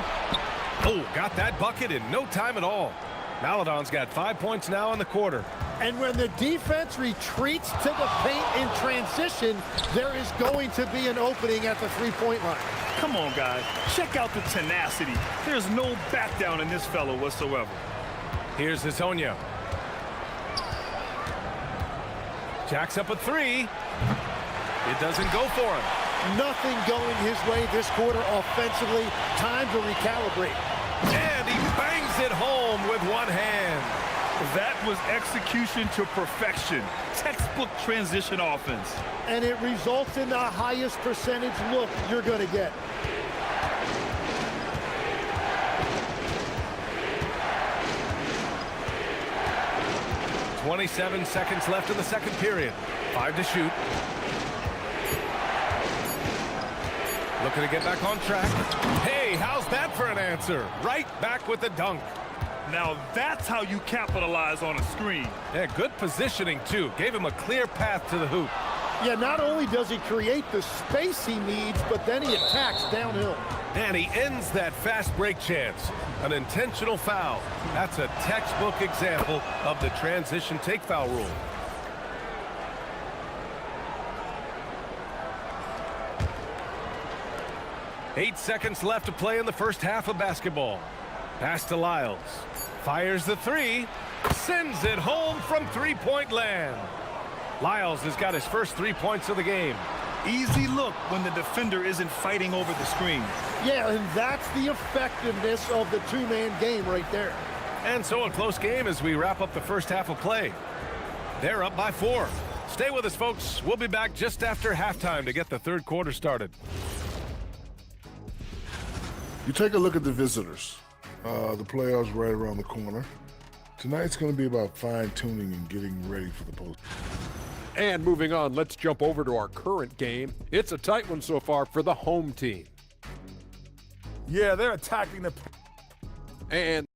Oh, got that bucket in no time at all. Maladon's got 5 points now in the quarter. And when the defense retreats to the paint in transition, there is going to be an opening at the three-point line. Come on, guys. Check out the tenacity. There's no back down in this fellow whatsoever. Here's Hazonia. Jacks up a 3. It doesn't go for him. Nothing going his way this quarter offensively. Time to recalibrate. And he bangs it home with one hand. That was execution to perfection. Textbook transition offense. And it results in the highest percentage look you're going to get. .27 seconds left in the second period. 5 to shoot. Looking to get back on track. Hey, how's that for an answer? Right back with the dunk. Now that's how you capitalize on a screen. Yeah, good positioning, too. Gave him a clear path to the hoop. Yeah, not only does he create the space he needs, but then he attacks downhill. And he ends that fast break chance. An intentional foul. That's a textbook example of the transition take foul rule. Eight seconds left to play in the first half of basketball. Pass to Lyles. Fires the three. Sends it home from three-point land. Lyles has got his first 3 points of the game. Easy look when the defender isn't fighting over the screen. Yeah, and that's the effectiveness of the two-man game right there. And so a close game as we wrap up the first half of play. They're up by 4. Stay with us, folks. We'll be back just after halftime to get the third quarter started. You take a look at the visitors. The playoffs right around the corner. Tonight's going to be about fine-tuning and getting ready for the post. And moving on, let's jump over to our current game. It's a tight one so far for the home team. Yeah, they're attacking the... And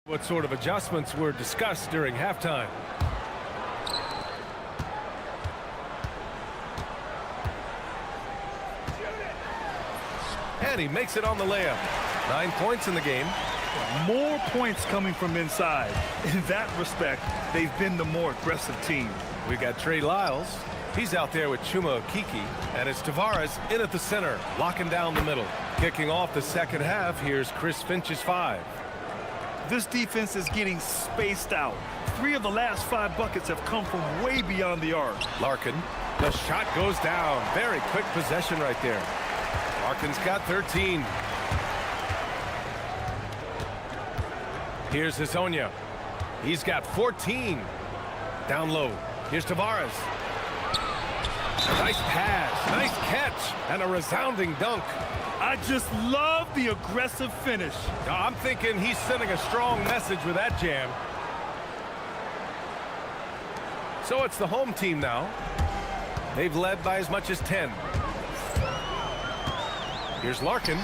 what sort of adjustments were discussed during halftime? And he makes it on the layup. 9 points in the game. More points coming from inside. In that respect, they've been the more aggressive team. We got Trey Lyles. He's out there with Chuma Okeke. And it's Tavares in at the center, locking down the middle. Kicking off the second half, here's Chris Finch's 5. This defense is getting spaced out. 3 of the last 5 buckets have come from way beyond the arc. Larkin, the shot goes down. Very quick possession right there. Larkin's got 13. Here's Hezonja. He's got 14. Down low. Here's Tavares. Nice pass, nice catch, and a resounding dunk. I just love the aggressive finish. I'm thinking he's sending a strong message with that jam. So it's the home team now. They've led by as much as 10. Here's Larkin.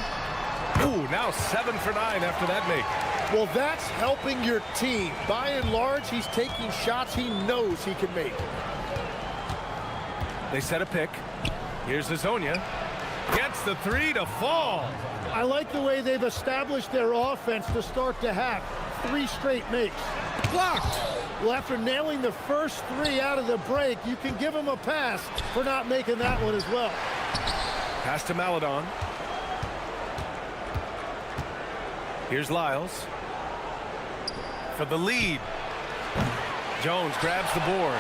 Ooh, now 7 for 9 after that make. Well, that's helping your team. By and large, he's taking shots he knows he can make. They set a pick. Here's Hezonja. Gets the 3 to fall. I like the way they've established their offense to start the half. 3 straight makes. Blocked. Well, after nailing the first 3 out of the break, you can give him a pass for not making that one as well. Pass to Maledon. Here's Lyles. For the lead. Jones grabs the board.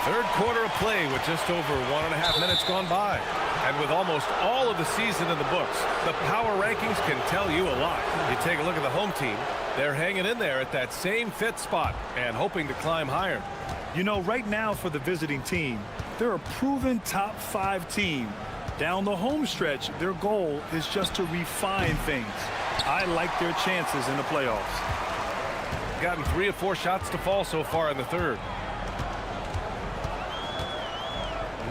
Third quarter of play with just over 1.5 minutes gone by. And with almost all of the season in the books, the power rankings can tell you a lot. You take a look at the home team. They're hanging in there at that same 5th spot and hoping to climb higher. You know, right now for the visiting team, they're a proven top 5 team. Down the home stretch, their goal is just to refine things. I like their chances in the playoffs. gotten 3 of 4 shots to fall so far in the third.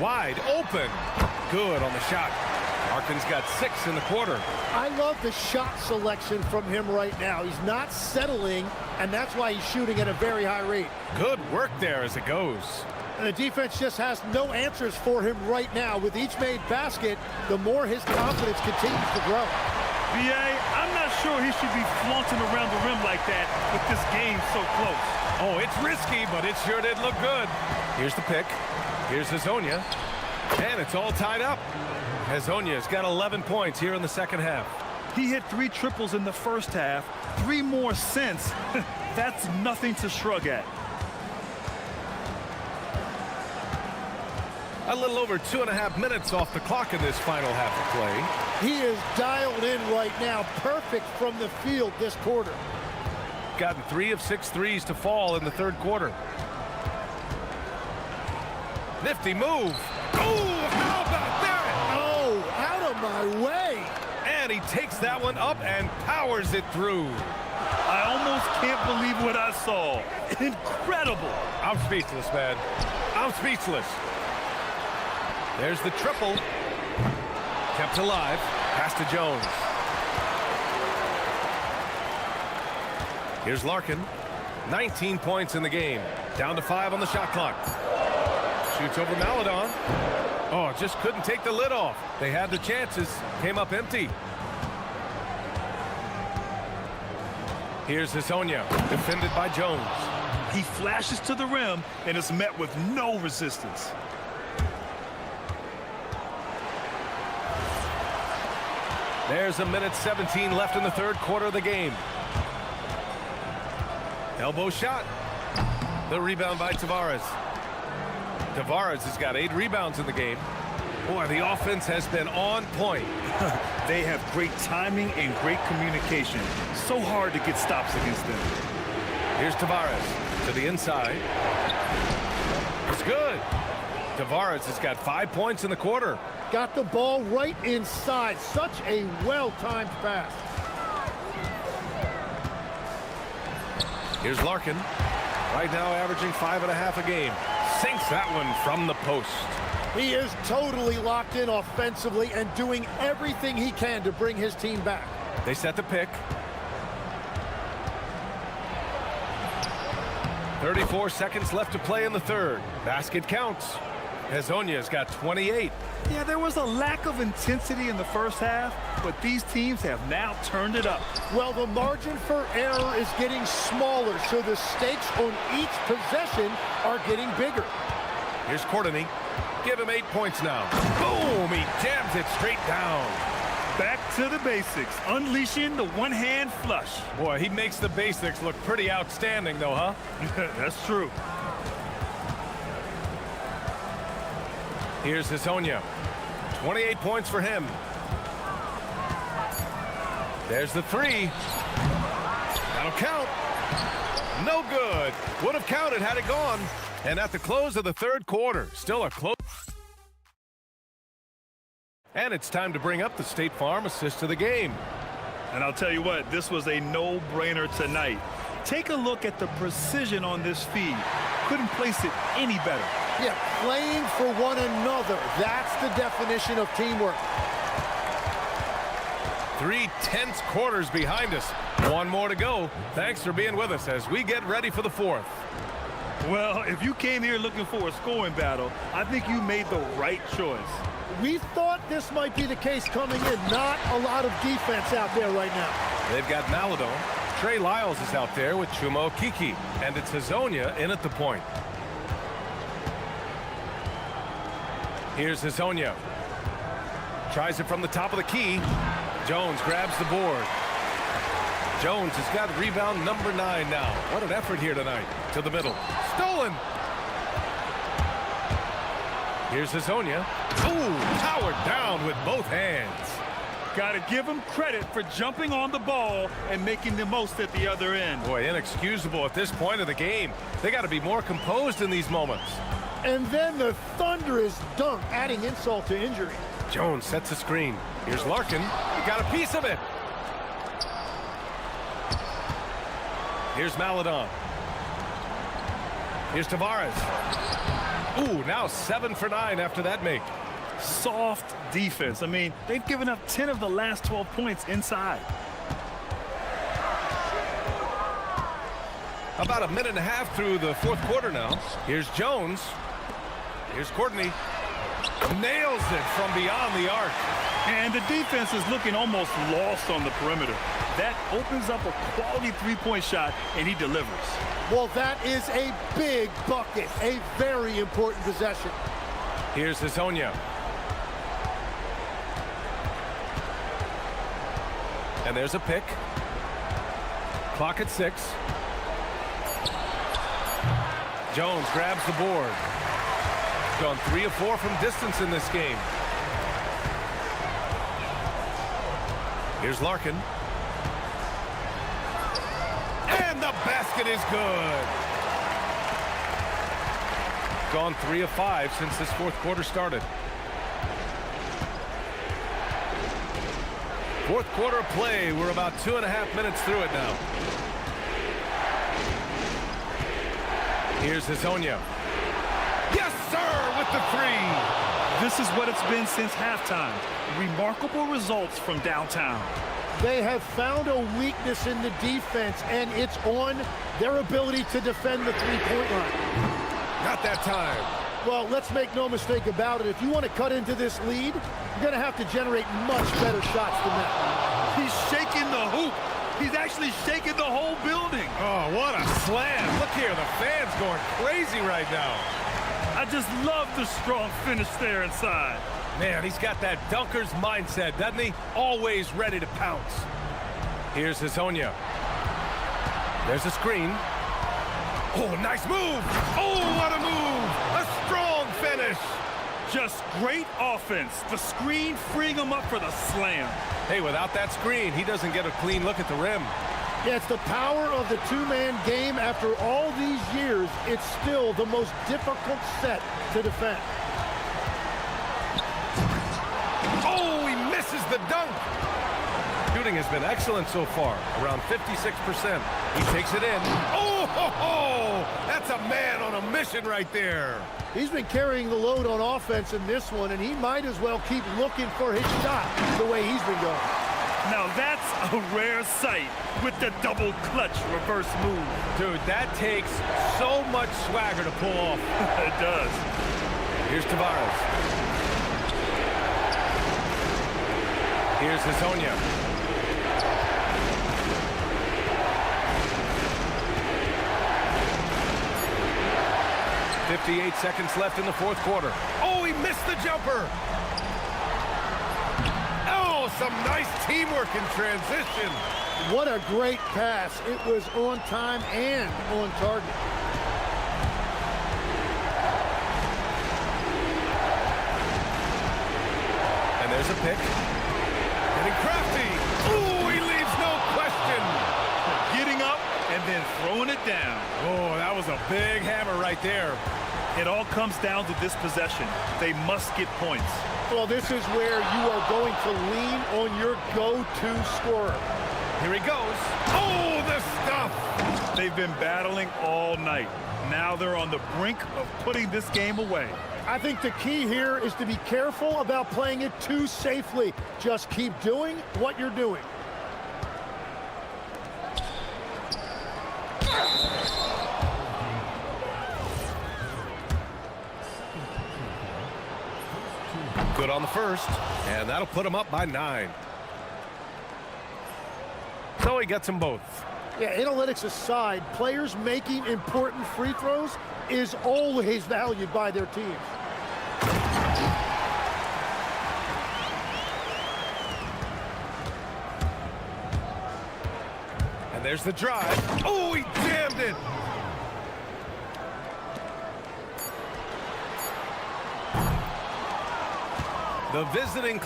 Wide open. Good on the shot. Larkin's got 6 in the quarter. I love the shot selection from him right now. He's not settling, and that's why he's shooting at a very high rate. Good work there as it goes. And the defense just has no answers for him right now. With each made basket, the more his confidence continues to grow. B.A., I'm not sure he should be flaunting around the rim like that with this game so close. Oh, it's risky, but it sure did look good. Here's the pick. Here's Hezonja. And it's all tied up. Hezonja's got 11 points here in the second half. He hit 3 triples in the first half, 3 more since. That's nothing to shrug at. A little over 2.5 minutes off the clock in this final half of play. He is dialed in right now, perfect from the field this quarter. Gotten 3 of 6 threes to fall in the third quarter. Nifty move. Oh, how about that? Oh, out of my way. And he takes that one up and powers it through. I almost can't believe what I saw. Incredible. I'm speechless, man. I'm speechless. There's the triple. Kept alive. Pass to Jones. Here's Larkin. 19 points in the game. Down to 5 on the shot clock. Shoots over Maledon. Oh, just couldn't take the lid off. They had the chances. Came up empty. Here's Hezonja. Defended by Jones. He flashes to the rim and is met with no resistance. There's a minute 17 left in the third quarter of the game. Elbow shot. The rebound by Tavares. Tavares has got 8 rebounds in the game. Boy, the offense has been on point. They have great timing and great communication. So hard to get stops against them. Here's Tavares to the inside. It's good. Tavares has got 5 points in the quarter. Got the ball right inside. Such a well-timed pass. Here's Larkin. Right now averaging 5.5 a game. Sinks that one from the post. He is totally locked in offensively and doing everything he can to bring his team back. They set the pick. 34 seconds left to play in the third. Basket counts. Hezonja's got 28. Yeah, there was a lack of intensity in the first half, but these teams have now turned it up. Well, the margin for error is getting smaller, so the stakes on each possession are getting bigger. Here's Courtney. Give him 8 points now. Boom! He jams it straight down. Back to the basics, unleashing the one-hand flush. Boy, he makes the basics look pretty outstanding, though, huh? That's true. Here's Hezonja. 28 points for him. There's the 3. That'll count. No good. Would have counted had it gone. And at the close of the third quarter, still a close. And it's time to bring up the State Farm assist of the game. And I'll tell you what, this was a no-brainer tonight. Take a look at the precision on this feed. Couldn't place it any better. Yeah, playing for one another. That's the definition of teamwork. 3 tense quarters behind us. 1 more to go. Thanks for being with us as we get ready for the fourth. Well, if you came here looking for a scoring battle, I think you made the right choice. We thought this might be the case coming in. Not a lot of defense out there right now. They've got Maledon. Trey Lyles is out there with Chuma Kiki. And it's Hezonja in at the point. Here's Hezonja. Tries it from the top of the key. Jones grabs the board. Jones has got rebound number 9 now. What an effort here tonight. To the middle. Stolen. Here's Hezonja. Ooh, powered down with both hands. Got to give him credit for jumping on the ball and making the most at the other end. Boy, inexcusable at this point of the game. They got to be more composed in these moments. And then the thunderous dunk, adding insult to injury. Jones sets a screen. Here's Larkin. He got a piece of it. Here's Maladon. Here's Tavares. Ooh, now 7 for 9 after that make. Soft defense. I mean, they've given up 10 of the last 12 points inside. About a minute and a half through the fourth quarter now. Here's Jones. Here's Courtney. Nails it from beyond the arc. And the defense is looking almost lost on the perimeter. That opens up a quality three-point shot, and he delivers. Well, that is a big bucket, a very important possession. Here's Hazonia. And there's a pick. Clock at 6. Jones grabs the board. Gone 3 of 4 from distance in this game. Here's Larkin. And the basket is good. Gone 3 of 5 since this fourth quarter started. Fourth quarter of play. We're about 2.5 minutes through it now. Here's Hazonia. Yes, sir, with the 3. This is what it's been since halftime. Remarkable results from downtown. They have found a weakness in the defense, and it's on their ability to defend the three-point line. Not that time. Well, let's make no mistake about it. If you want to cut into this lead, you're going to have to generate much better shots than that. He's shaking the hoop. He's actually shaking the whole building. Oh, what a slam. Look here, the fans going crazy right now. I just love the strong finish there inside. Man, he's got that dunker's mindset, doesn't he? Always ready to pounce. Here's Hazonia. There's a screen. Oh, nice move. Oh, what a move. A strong finish. Just great offense. The screen freeing him up for the slam. Hey, without that screen, he doesn't get a clean look at the rim. Yeah, it's the power of the two-man game. After all these years, it's still the most difficult set to defend. Oh, he misses the dunk. Shooting has been excellent so far, around 56%. He takes it in. Oh, ho, ho! That's a man on a mission right there. He's been carrying the load on offense in this one, and he might as well keep looking for his shot the way he's been going. Now that's a rare sight with the double clutch reverse move. Dude, that takes so much swagger to pull off. It does. Here's Tavares. Here's Hazonia. 58 seconds left in the fourth quarter. Oh, he missed the jumper. Oh, some nice teamwork in transition. What a great pass. It was on time and on target. And there's a pick. Getting crafty. Ooh, he leaves no question. Getting up and then throwing it down. Oh, that was a big hammer right there. It all comes down to this possession. They must get points. Well, this is where you are going to lean on your go-to scorer. Here he goes. Oh, the stuff. They've been battling all night. Now they're on the brink of putting this game away. I think the key here is to be careful about playing it too safely. Just keep doing what you're doing. Good on the first, and that'll put him up by 9. So he gets them both. Yeah, analytics aside, players making important free throws is always valued by their teams. And there's the drive. Oh, he jammed it. The visiting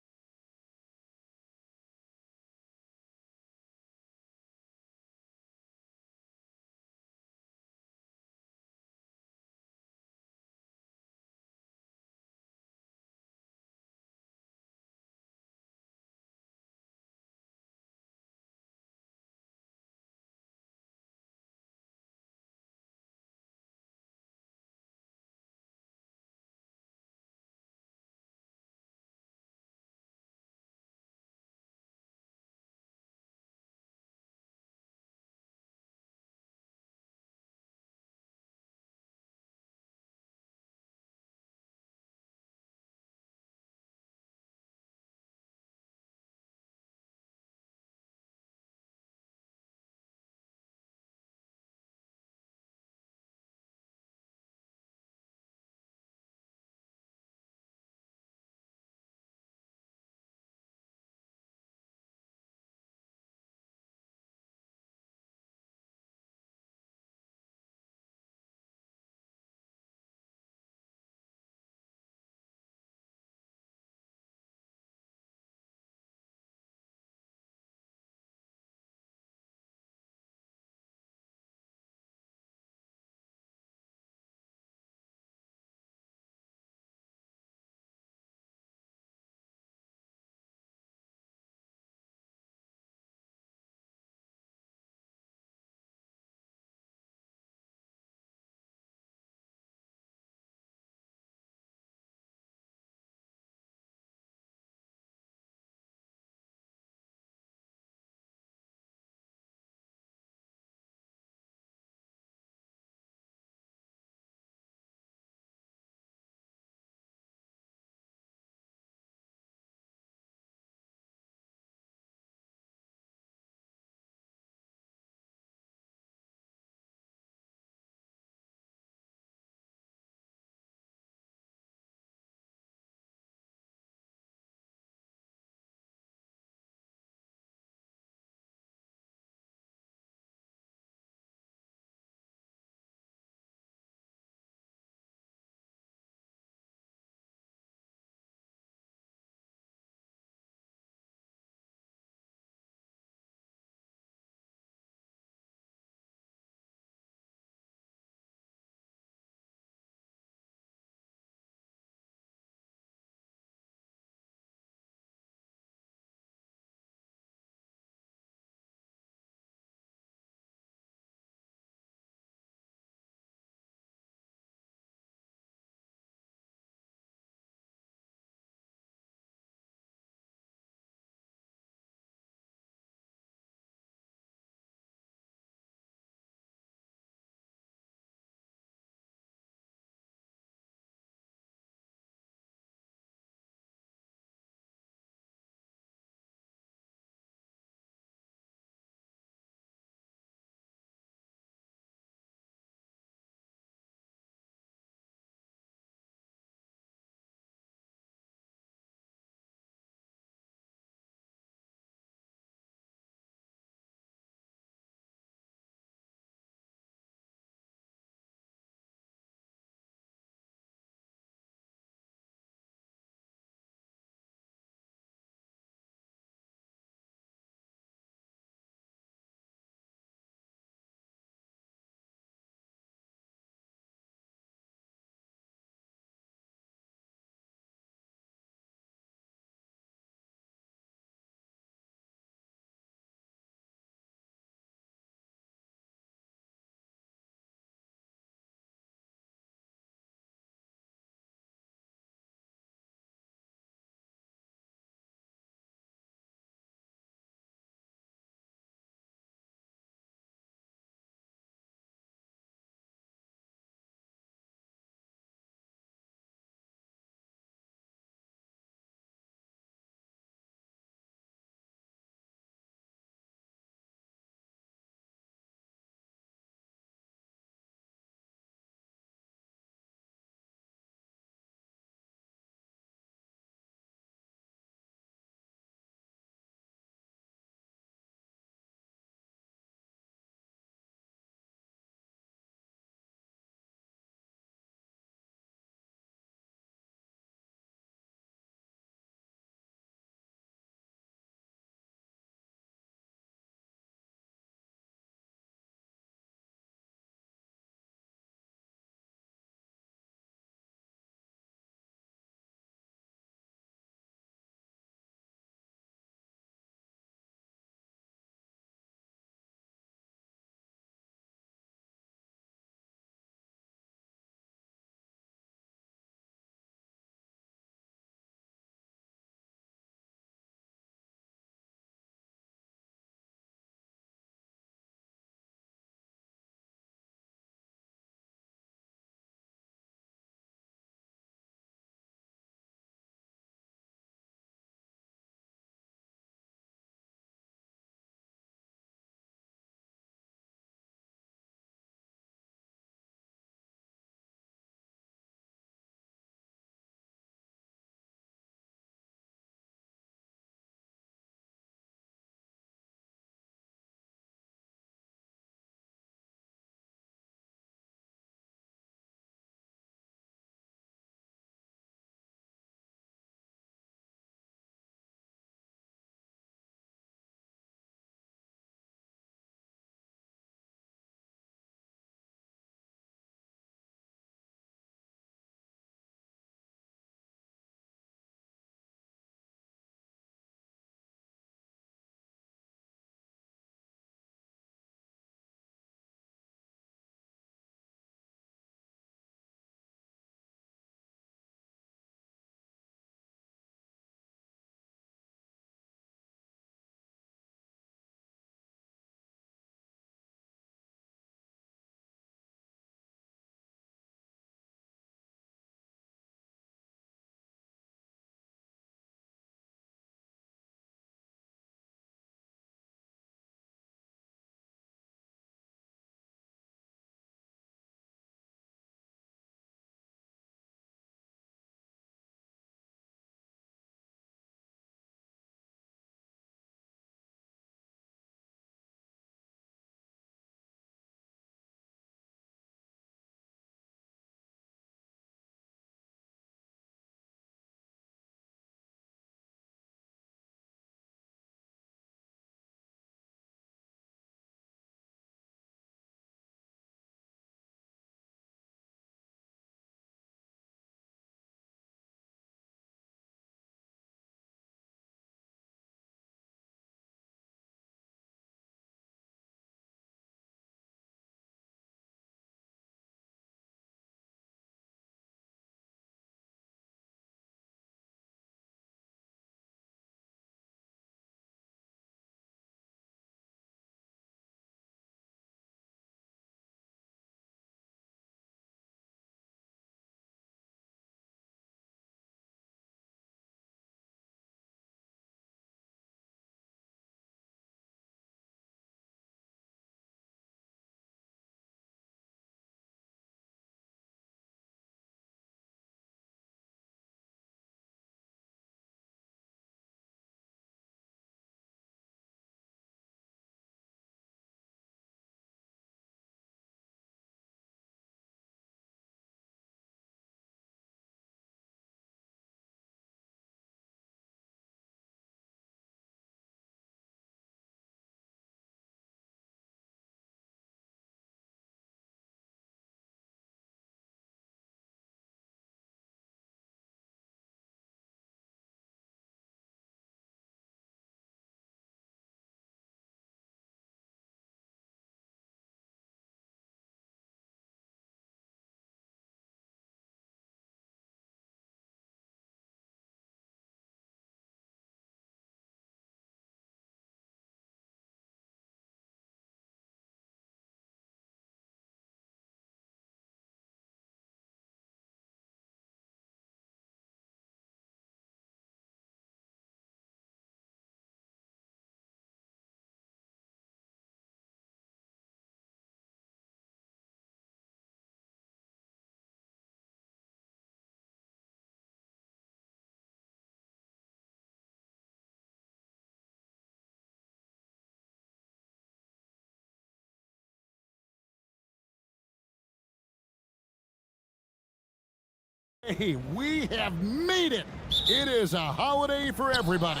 Hey, we have made it. It is a holiday for everybody.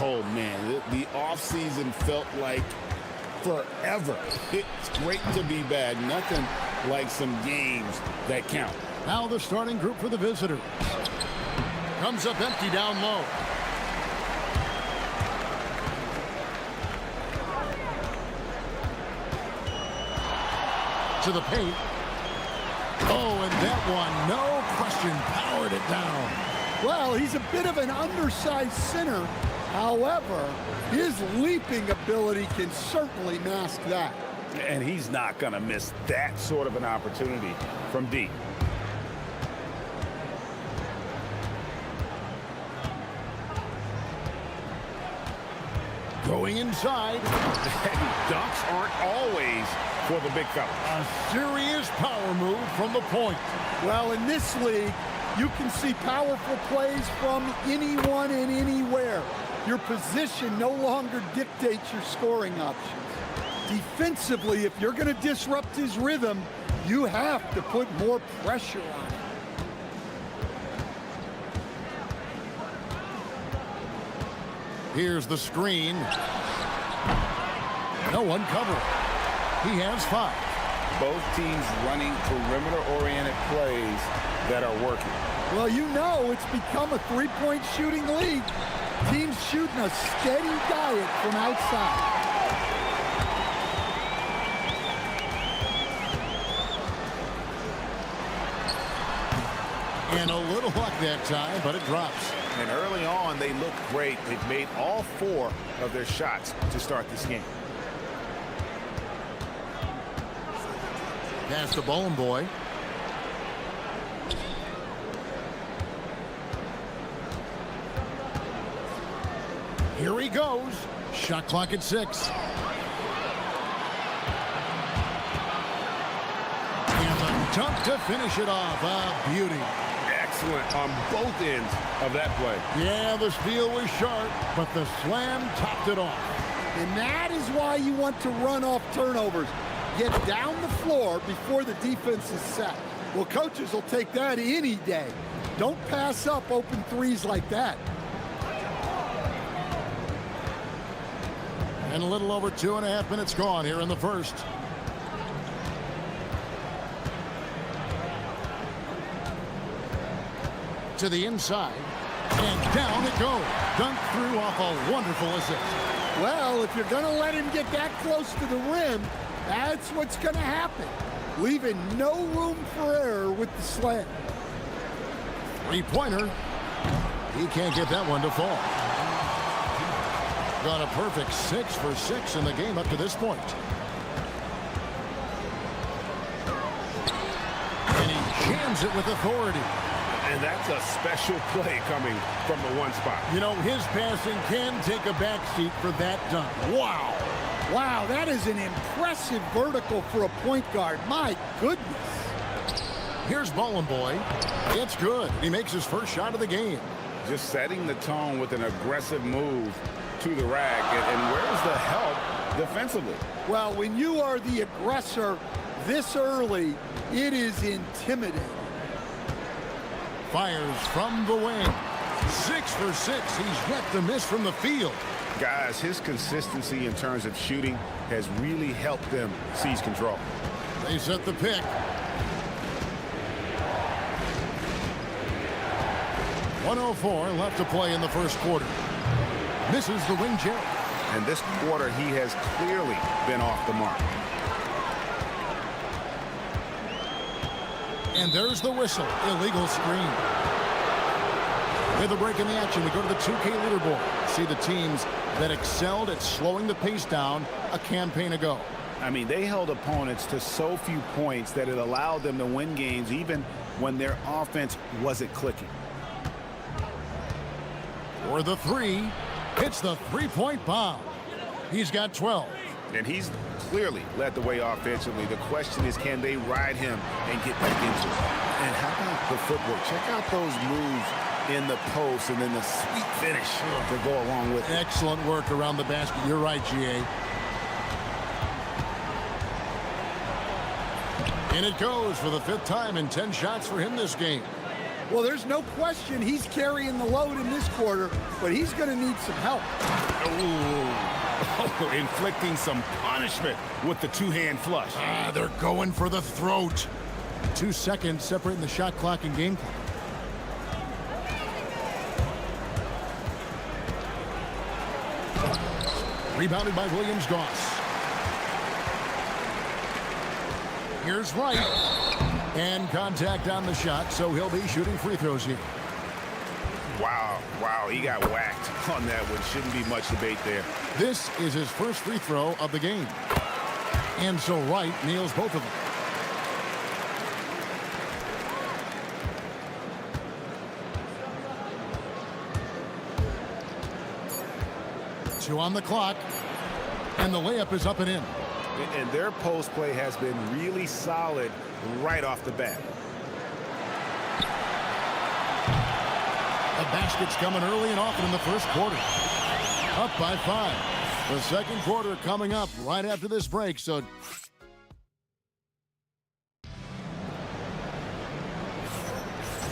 Oh, man, the offseason felt like forever. It's great to be back. Nothing like some games that count. Now the starting group for the visitors. Comes up empty down low. To the paint. Oh, and that one, no question, powered it down. Well, he's a bit of an undersized center. However, his leaping ability can certainly mask that. And he's not going to miss that sort of an opportunity from deep. Going inside. Dunks aren't always for the big fella. A serious power move from the point. Well, in this league, you can see powerful plays from anyone and anywhere. Your position no longer dictates your scoring options. Defensively, if you're going to disrupt his rhythm, you have to put more pressure on him. Here's the screen. No one covering. He has 5. Both teams running perimeter-oriented plays that are working. Well, you know it's become a three-point shooting league. Teams shooting a steady diet from outside. And a little luck that time, but it drops. And early on, they looked great. They've made all 4 of their shots to start this game. Pass to Bowling Boy. Here he goes. Shot clock at 6. And a dunk to finish it off. A beauty. Excellent on both ends of that play. Yeah, the steal was sharp, but the slam topped it off. And that is why you want to run off turnovers. Get down the floor before the defense is set. Well, coaches will take that any day. Don't pass up open threes like that. And a little over 2.5 minutes gone here in the first. To the inside. And down it goes. Dunked through off a wonderful assist. Well, if you're going to let him get that close to the rim, that's what's going to happen. Leaving no room for error with the slam. Three-pointer. He can't get that one to fall. Got a perfect 6 for 6 in the game up to this point. And he jams it with authority. And that's a special play coming from the one spot. You know, his passing can take a backseat for that dunk. Wow. Wow, that is an impressive vertical for a point guard. My goodness. Here's Bowling Boy. It's good. He makes his first shot of the game. Just setting the tone with an aggressive move to the rack. And where's the help defensively? Well, when you are the aggressor this early, it is intimidating. Fires from the wing. 6 for 6. He's yet to miss from the field. Guys, his consistency in terms of shooting has really helped them seize control. They set the pick. .104 left to play in the first quarter. Misses the wing jab. And this quarter, he has clearly been off the mark. And there's the whistle. Illegal screen. With a break in the action, we go to the 2K leaderboard. See the teams that excelled at slowing the pace down a campaign ago. I mean, they held opponents to so few points that it allowed them to win games even when their offense wasn't clicking. For the 3, hits the three-point bomb. He's got 12. And he's clearly led the way offensively. The question is, can they ride him and get back into it? And how about the footwork? Check out those moves in the post and then the sweet finish to go along with it. Excellent work around the basket. You're right, GA. And it goes for the 5th time in 10 shots for him this game. Well, there's no question he's carrying the load in this quarter, but he's going to need some help. Oh, inflicting some punishment with the two-hand flush. They're going for the throat. 2 seconds separating the shot clock and game clock. Rebounded by Williams-Goss. Here's Wright. And contact on the shot, so he'll be shooting free throws here. Wow, he got whacked on that one. Shouldn't be much debate there. This is his first free throw of the game. And so Wright nails both of them. Two on the clock, and the layup is up and in. And their post play has been really solid right off the bat. The basket's coming early and often in the first quarter. Up by 5. The second quarter coming up right after this break, so...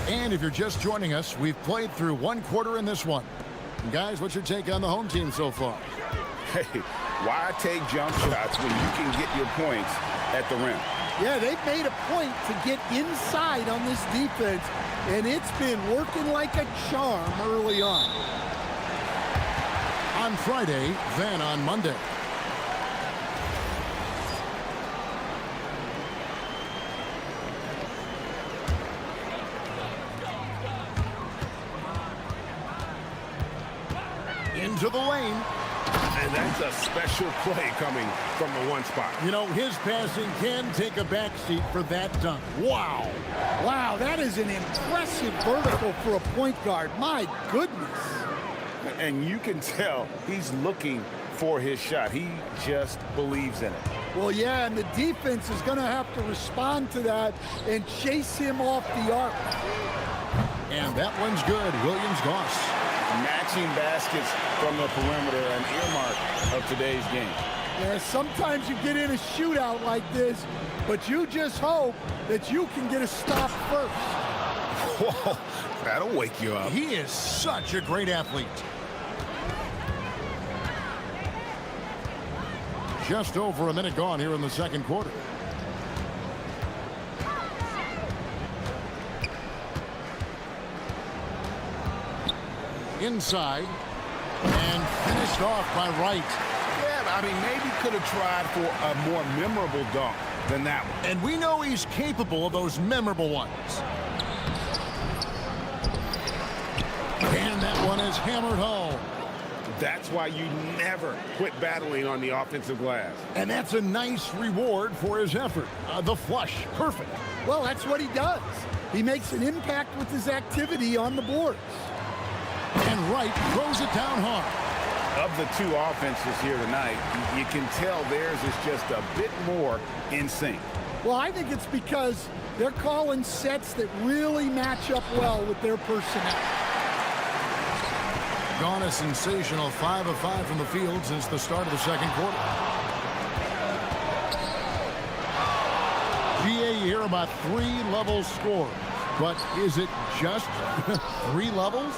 And if you're just joining us, we've played through one quarter in this one. Guys, what's your take on the home team so far? Hey, why take jump shots when you can get your points at the rim? Yeah, they've made a point to get inside on this defense, and it's been working like a charm early on. On Friday, then on Monday. Into the lane. And that's a special play coming from the one spot. You know, his passing can take a backseat for that dunk. Wow. Wow, that is an impressive vertical for a point guard. My goodness. And you can tell he's looking for his shot. He just believes in it. Well, yeah, and the defense is going to have to respond to that and chase him off the arc. And that one's good. Williams-Goss. Matching baskets from the perimeter, an earmark of today's game. Yeah, sometimes you get in a shootout like this, but you just hope that you can get a stop first. Whoa, that'll wake you up. He is such a great athlete. Just over a minute gone here in the second quarter. Inside, and finished off by Wright. Yeah, I mean, maybe could have tried for a more memorable dunk than that one. And we know he's capable of those memorable ones. And that one is hammered home. That's why you never quit battling on the offensive glass. And that's a nice reward for his effort. The flush, perfect. Well, that's what he does. He makes an impact with his activity on the boards. And Wright throws it down hard. Of the two offenses here tonight, you can tell theirs is just a bit more in sync. Well, I think it's because they're calling sets that really match up well with their personnel. Gone a sensational 5 of 5 from the field since the start of the second quarter. GA here about 3 levels scored. But is it just 3 levels?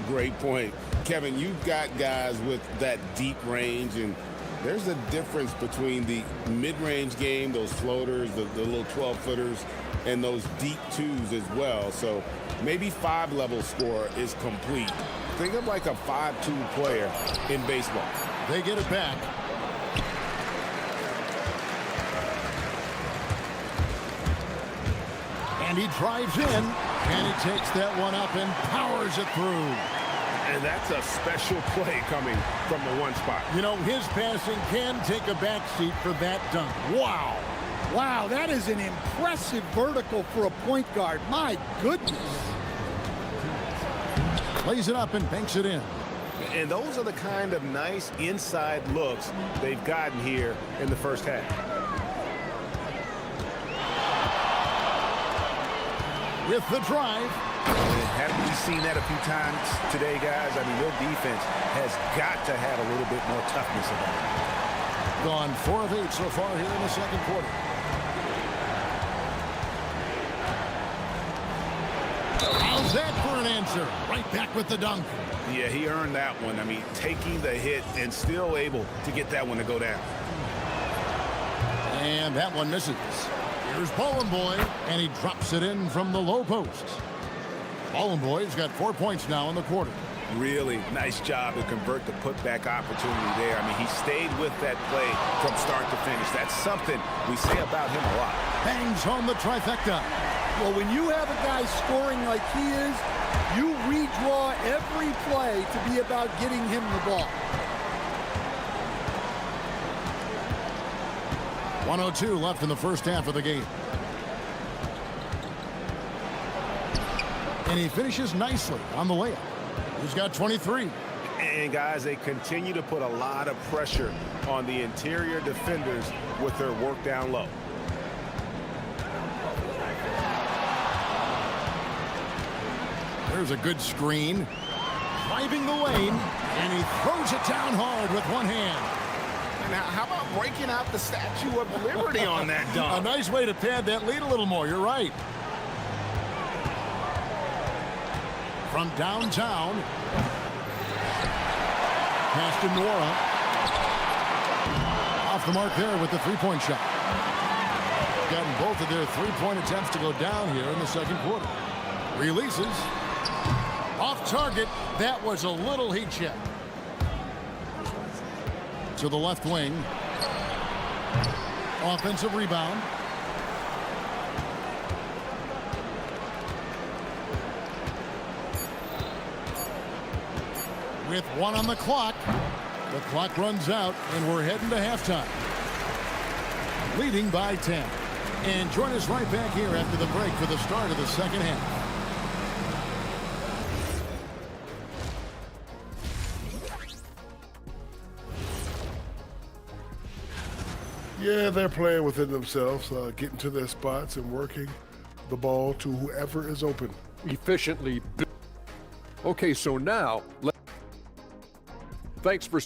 Great point. Kevin, you've got guys with that deep range, and there's a difference between the mid-range game, those floaters, the little 12-footers, and those deep twos as well. So maybe 5-level score is complete. Think of like a 5-2 player in baseball. They get it back. And he drives in, and he takes that one up and powers it through. And that's a special play coming from the one spot. You know, his passing can take a backseat for that dunk. Wow. Wow, that is an impressive vertical for a point guard. My goodness. Plays it up and banks it in. And those are the kind of nice inside looks they've gotten here in the first half. With the drive. Haven't we seen that a few times today, guys? I mean, their defense has got to have a little bit more toughness about it. Gone 4 of 8 so far here in the second quarter. There's that for an answer. Right back with the dunk. Yeah, he earned that one. I mean, taking the hit and still able to get that one to go down. And that one misses. Here's Ballin' Boy, and he drops it in from the low post. Ballin' Boy's got 4 points now in the quarter. Really nice job to convert the putback opportunity there. I mean, he stayed with that play from start to finish. That's something we say about him a lot. Bangs home the trifecta. Well, when you have a guy scoring like he is, you redraw every play to be about getting him the ball. 1:02 left in the first half of the game. And he finishes nicely on the layup. He's got 23. And guys, they continue to put a lot of pressure on the interior defenders with their work down low. There's a good screen. Driving the lane, and he throws it down hard with one hand. Now, how about breaking out the Statue of Liberty on that dunk? A nice way to pad that lead a little more. You're right. From downtown. Pass to Nora. Off the mark there with the three-point shot. Gotten both of their three-point attempts to go down here in the second quarter. Releases. Off target. That was a little heat check. To the left wing. Offensive rebound. With one on the clock runs out, and we're heading to halftime. Leading by 10. And join us right back here after the break for the start of the second half. Yeah, they're playing within themselves, getting to their spots and working the ball to whoever is open. Efficiently. Okay, so now, thanks for...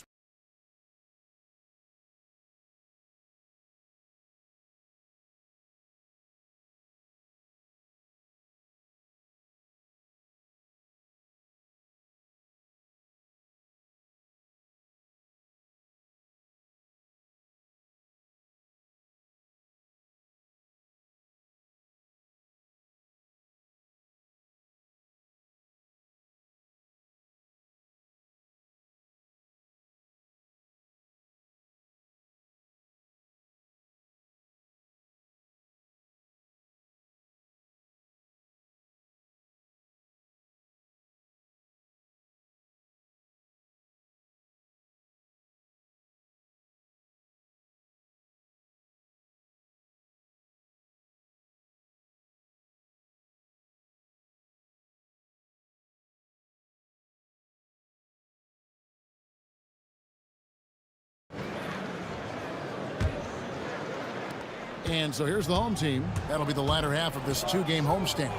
And so here's the home team. That'll be the latter half of this two-game homestand.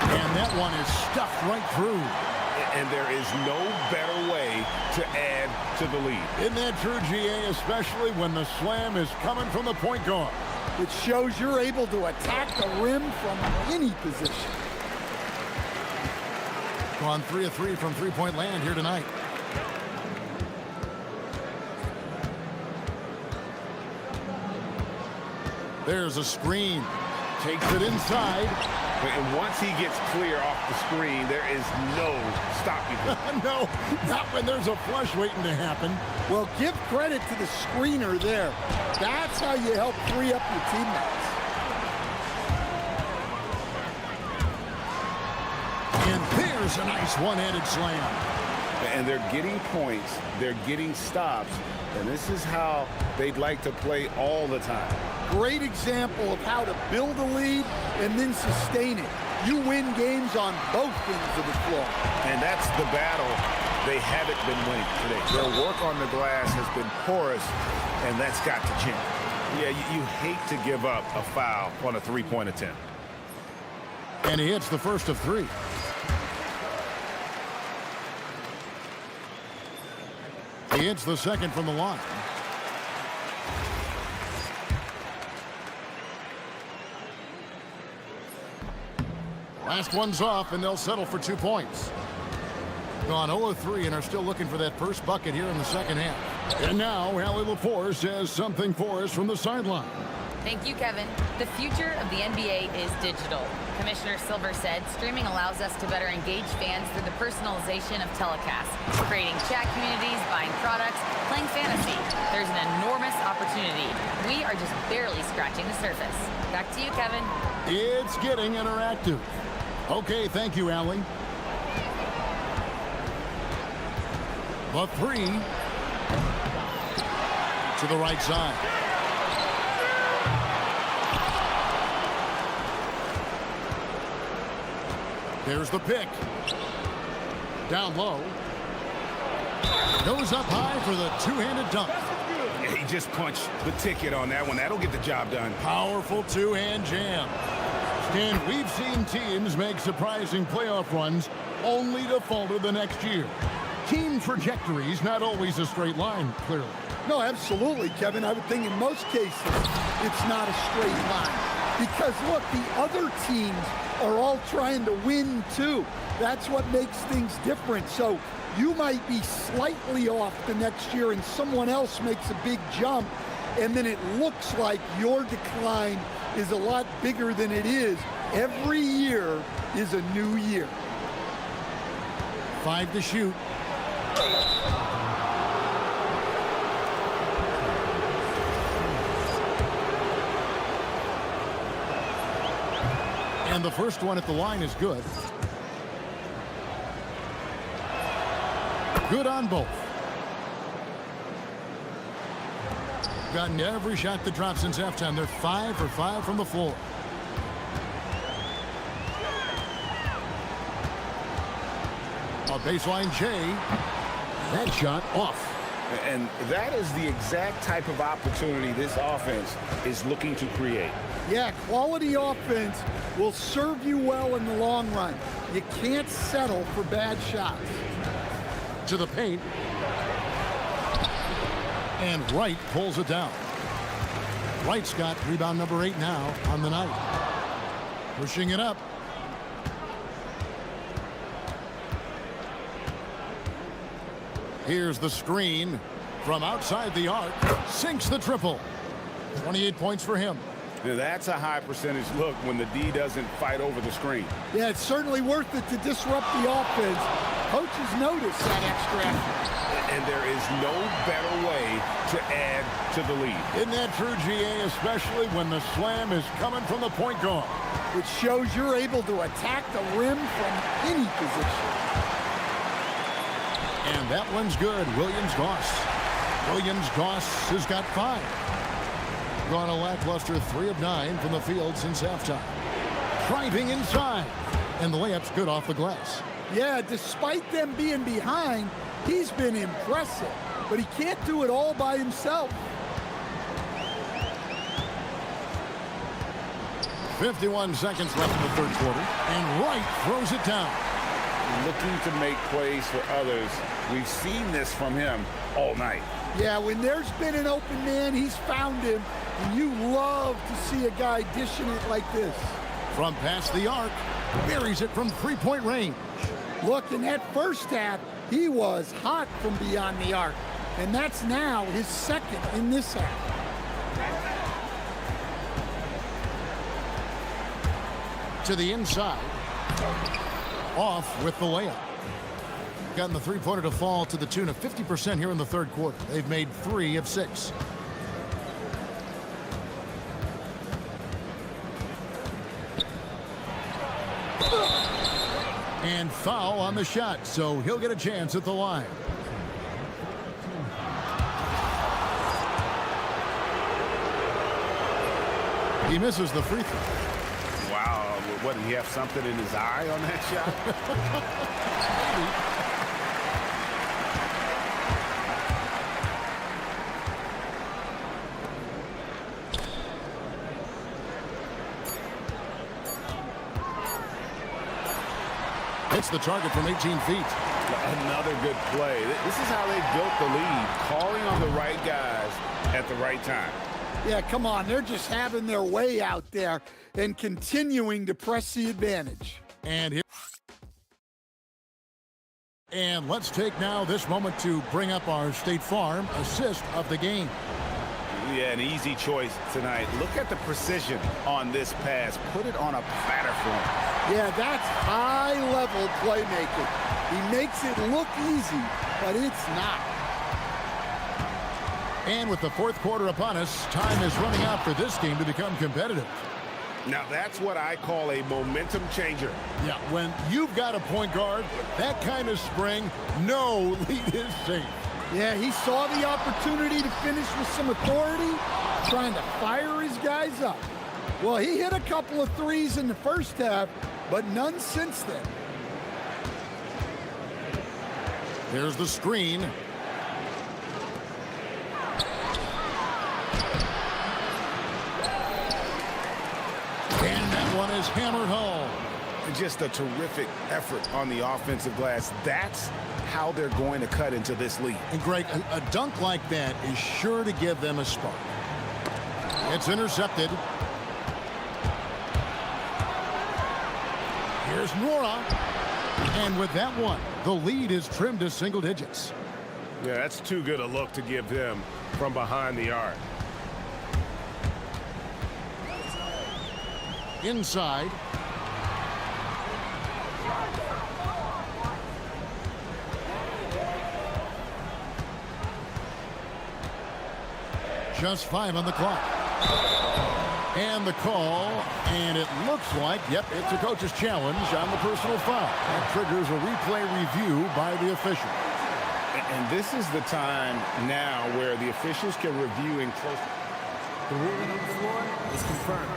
And that one is stuffed right through. And there is no better way to add to the lead. Isn't that true, GA, especially when the slam is coming from the point guard? It shows you're able to attack the rim from any position. Gone 3 of 3 from three-point land here tonight. There's a screen. Takes it inside. And once he gets clear off the screen, there is no stopping him. No, not when there's a flush waiting to happen. Well, give credit to the screener there. That's how you help free up your teammates. And there's a nice one-handed slam. And they're getting points. They're getting stops. And this is how they'd like to play all the time. Great example of how to build a lead and then sustain it. You win games on both ends of the floor. And that's the battle they haven't been winning today. Their work on the glass has been porous, and that's got to change. Yeah, you hate to give up a foul on a three-point attempt. And he hits the first of 3. He hits the second from the line. Last one's off, and they'll settle for 2 points. Gone 0-3 and are still looking for that first bucket here in the second half. And now, Allie Laforce has something for us from the sideline. Thank you, Kevin. The future of the NBA is digital. Commissioner Silver said streaming allows us to better engage fans through the personalization of telecasts, creating chat communities, buying products, playing fantasy. There's an enormous opportunity. We are just barely scratching the surface. Back to you, Kevin. It's getting interactive. Okay, thank you, Allie. The three to the right side. There's the pick. Down low. Goes up high for the two-handed dunk. He just punched the ticket on that one. That'll get the job done. Powerful two-hand jam. And we've seen teams make surprising playoff runs only to falter the next year. Team trajectory's not always a straight line, clearly. No, absolutely, Kevin. I would think in most cases it's not a straight line. Because, look, the other teams are all trying to win, too. That's what makes things different. So you might be slightly off the next year and someone else makes a big jump, and then it looks like your decline is a lot bigger than it is. Every year is a new year. 5 to shoot. And the first one at the line is good. Good on both. Gotten every shot that dropped since halftime. They're 5 for 5 from the floor. A baseline J. That shot off. And that is the exact type of opportunity this offense is looking to create. Yeah, quality offense will serve you well in the long run. You can't settle for bad shots. To the paint. And Wright pulls it down. Wright's got rebound number 8 now on the night. Pushing it up. Here's the screen from outside the arc. Sinks the triple. 28 points for him. That's a high percentage look when the D doesn't fight over the screen. Yeah, it's certainly worth it to disrupt the offense. Coaches notice that extra effort. And there is no better way to add to the lead. Isn't that true, GA, especially when the slam is coming from the point guard? Which shows you're able to attack the rim from any position. And that one's good. Williams-Goss. Williams-Goss has got 5. Gone a lackluster 3 of 9 from the field since halftime. Driving inside. And the layup's good off the glass. Yeah, despite them being behind, he's been impressive. But he can't do it all by himself. 51 seconds left in the third quarter. And Wright throws it down. Looking to make plays for others. We've seen this from him all night. Yeah, when there's been an open man, he's found him. And you love to see a guy dishing it like this. From past the arc, buries it from three-point range. Look, in that first half, he was hot from beyond the arc. And that's now his second in this half. To the inside. Off with the layup. Gotten the three-pointer to fall to the tune of 50% here in the third quarter. They've made 3 of 6. And foul on the shot, so he'll get a chance at the line. He misses the free throw. Wow, what, did he have something in his eye on that shot? Hits the target from 18 feet. Another good play. This is how they built the lead, calling on the right guys at the right time. Yeah, come on. They're just having their way out there and continuing to press the advantage. And here. And let's take now this moment to bring up our State Farm assist of the game. Yeah, an easy choice tonight. Look at the precision on this pass. Put it on a platter for him. Yeah, that's high-level playmaking. He makes it look easy, but it's not. And with the fourth quarter upon us, time is running out for this game to become competitive. Now that's what I call a momentum changer. Yeah, when you've got a point guard, that kind of spring, no lead is safe. Yeah, he saw the opportunity to finish with some authority, trying to fire his guys up. Well, he hit a couple of threes in the first half, but none since then. Here's the screen. And that one is hammered home. Just a terrific effort on the offensive glass. That's how they're going to cut into this lead. And Greg, a dunk like that is sure to give them a spark. It's intercepted. Here's Nora. And with that one, the lead is trimmed to single digits. Yeah, that's too good a look to give them from behind the arc. Inside. Just 5 on the clock. And the call, and it looks like, yep, it's a coach's challenge on the personal foul. That triggers a replay review by the official. And this is the time now where the officials can review in close. The ruling on the floor is confirmed.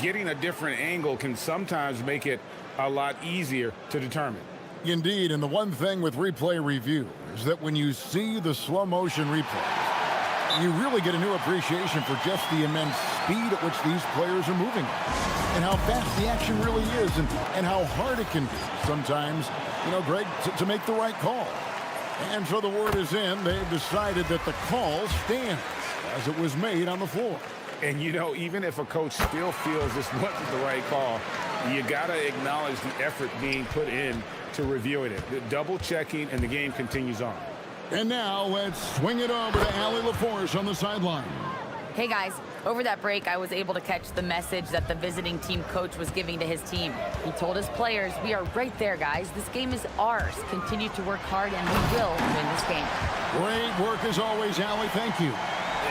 Getting a different angle can sometimes make it a lot easier to determine. Indeed, and the one thing with replay review is that when you see the slow motion replay, you really get a new appreciation for just the immense speed at which these players are moving and how fast the action really is and how hard it can be sometimes, you know, Greg, to make the right call. And so the word is in. They've decided that the call stands as it was made on the floor. And, you know, even if a coach still feels this wasn't the right call, you got to acknowledge the effort being put in to reviewing it. Double checking, and the game continues on. And now let's swing it over to Allie LaForce on the sideline. Hey guys, over that break, I was able to catch the message that the visiting team coach was giving to his team. He told his players, we are right there, guys. This game is ours. Continue to work hard, and we will win this game. Great work as always, Allie. Thank you.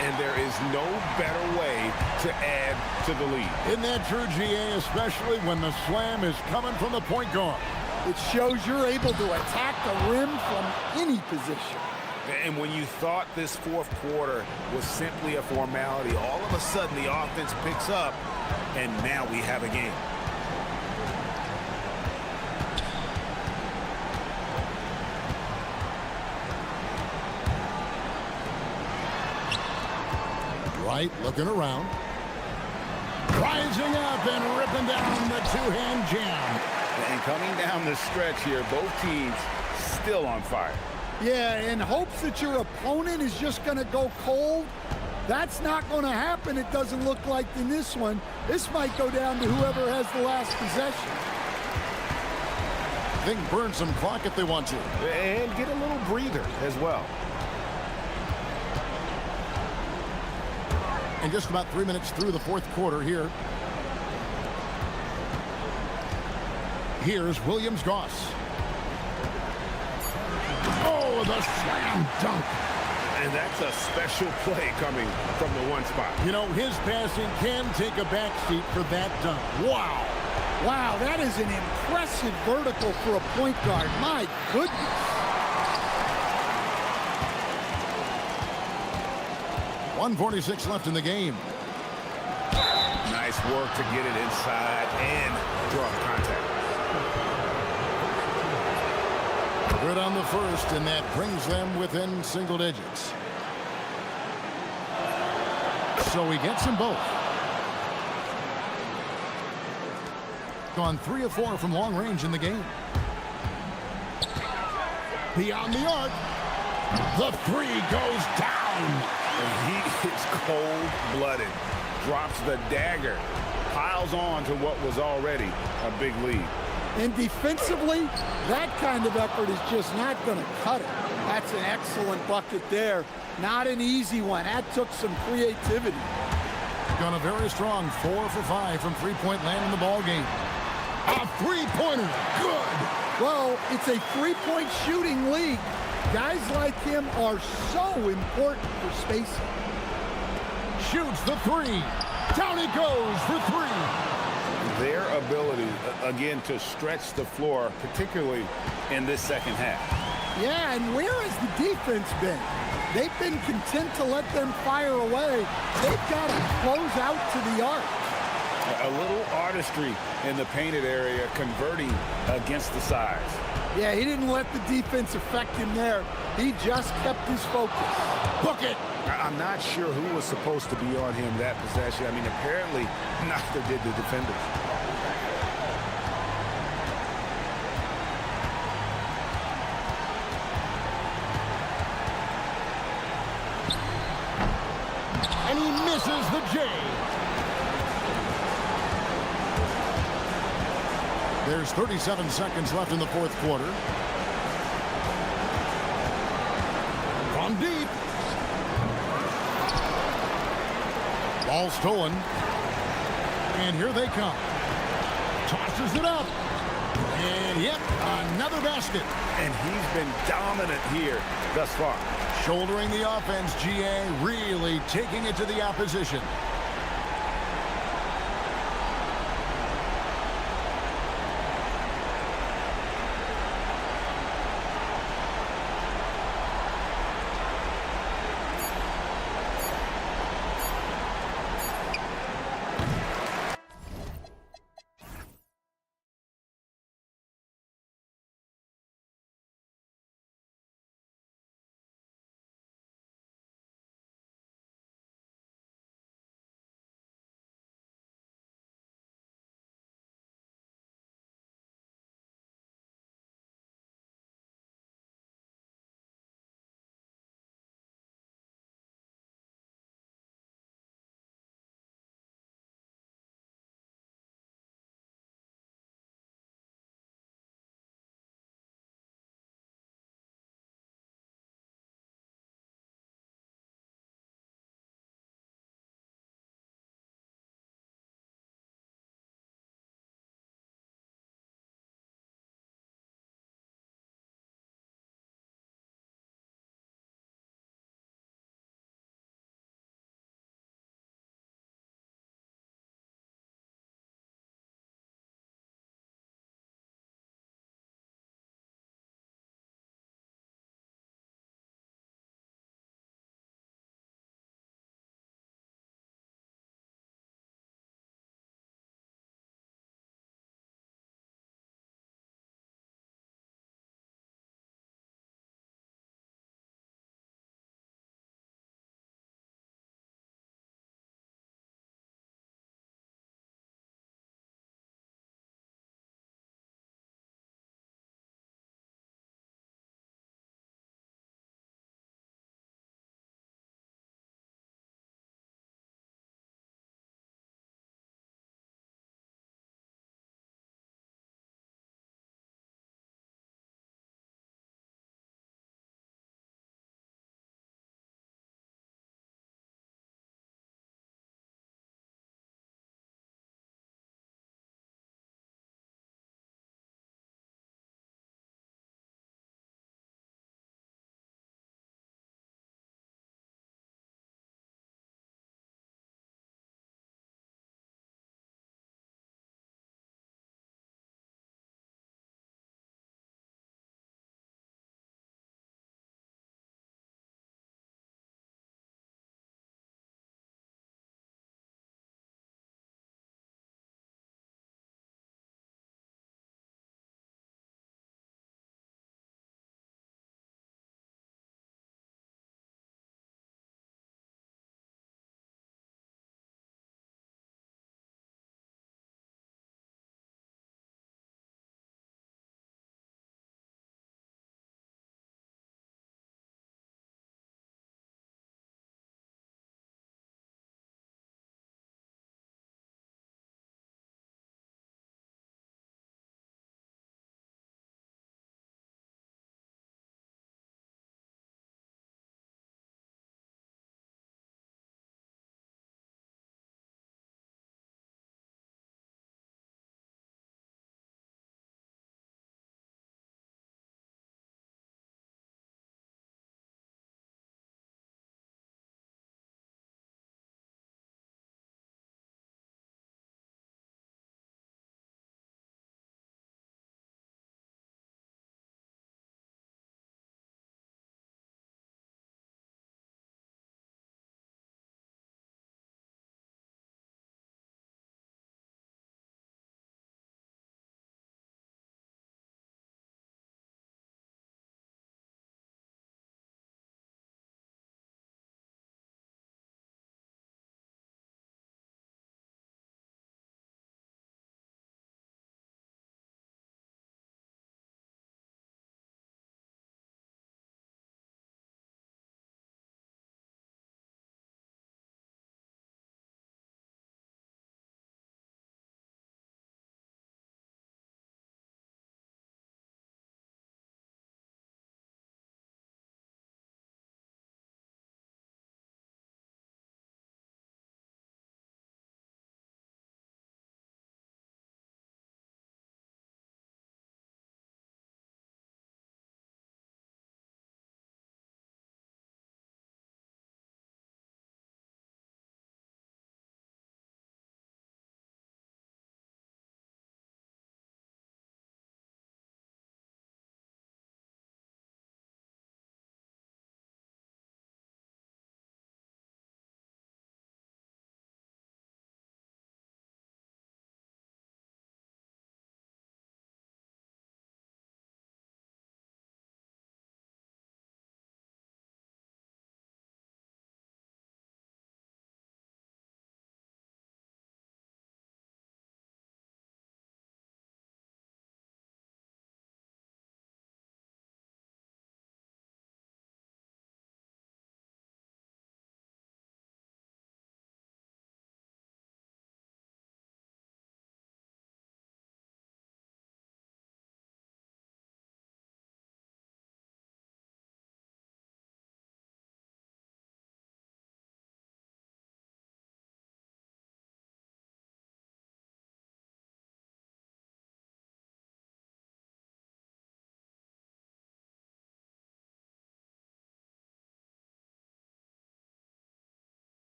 And there is no better way to add to the lead. Isn't that true, GA, especially when the slam is coming from the point guard? It shows you're able to attack the rim from any position. And when you thought this fourth quarter was simply a formality, all of a sudden the offense picks up, and now we have a game. Right, looking around. Rising up and ripping down the two-hand jam. And coming down the stretch here, both teams still on fire. Yeah, in hopes that your opponent is just going to go cold. That's not going to happen, it doesn't look like in this one. This might go down to whoever has the last possession. They can burn some clock if they want to. And get a little breather as well. And just about 3 minutes through the fourth quarter here. Here's Williams-Goss. Oh, the slam dunk. And that's a special play coming from the one spot. You know, his passing can take a backseat for that dunk. Wow. Wow, that is an impressive vertical for a point guard. My goodness. .146 left in the game. Nice work to get it inside and draw the contact. Good on the first, and that brings them within single digits. So he gets them both. Gone 3 of 4 from long range in the game. Beyond the arc. The three goes down. And he is cold-blooded. Drops the dagger. piles on to what was already a big lead. And defensively, that kind of effort is just not going to cut it. That's an excellent bucket there. Not an easy one. That took some creativity. Gone a very strong 4 for 5 from three-point land in the ball game. A three-pointer, good. Well, it's a three-point shooting league. Guys like him are so important for spacing. Shoots the three. Down he goes for three. Their ability, again, to stretch the floor, particularly in this second half. Yeah, and where has the defense been? They've been content to let them fire away. They've got to close out to the arc. A little artistry in the painted area, converting against the size. Yeah, he didn't let the defense affect him there. He just kept his focus. Book it. I'm not sure who was supposed to be on him that possession. I mean, apparently neither did the defenders. And he misses the J. There's 37 seconds left in the fourth quarter. From deep. Ball stolen. And here they come. Tosses it up. And yep, another basket. And he's been dominant here thus far. Shouldering the offense, GA really taking it to the opposition.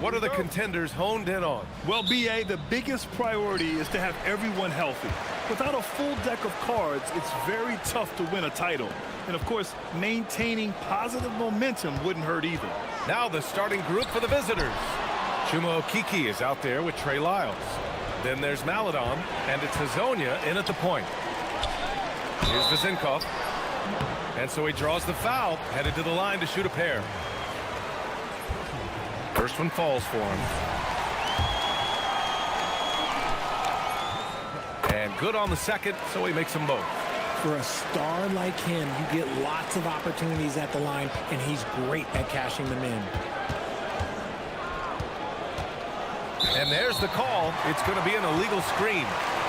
What are the contenders honed in on? Well, BA, the biggest priority is to have everyone healthy. Without a full deck of cards, it's very tough to win a title. And, of course, maintaining positive momentum wouldn't hurt either. Now the starting group for the visitors. Chuma Okiki is out there with Trey Lyles. Then there's Maladon, and it's Hazonia in at the point. Here's Vizinkov. And so he draws the foul, headed to the line to shoot a pair. First one falls for him. And good on the second, so he makes them both. For a star like him, you get lots of opportunities at the line, and he's great at cashing them in. And there's the call. It's going to be an illegal screen.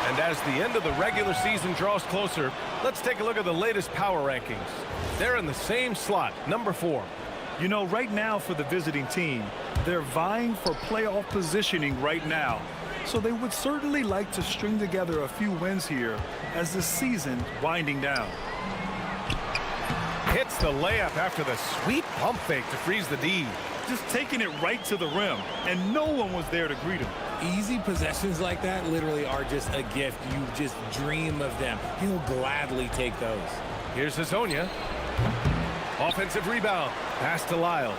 And as the end of the regular season draws closer, let's take a look at the latest power rankings. They're in the same slot, number 4. You know, right now for the visiting team, they're vying for playoff positioning right now. So they would certainly like to string together a few wins here as the season winding down. Hits the layup after the sweet pump fake to freeze the D. Just taking it right to the rim, and no one was there to greet him. Easy possessions like that literally are just a gift. You just dream of them. He'll gladly take those. Here's Hazonia. Offensive rebound. Pass to Lyles.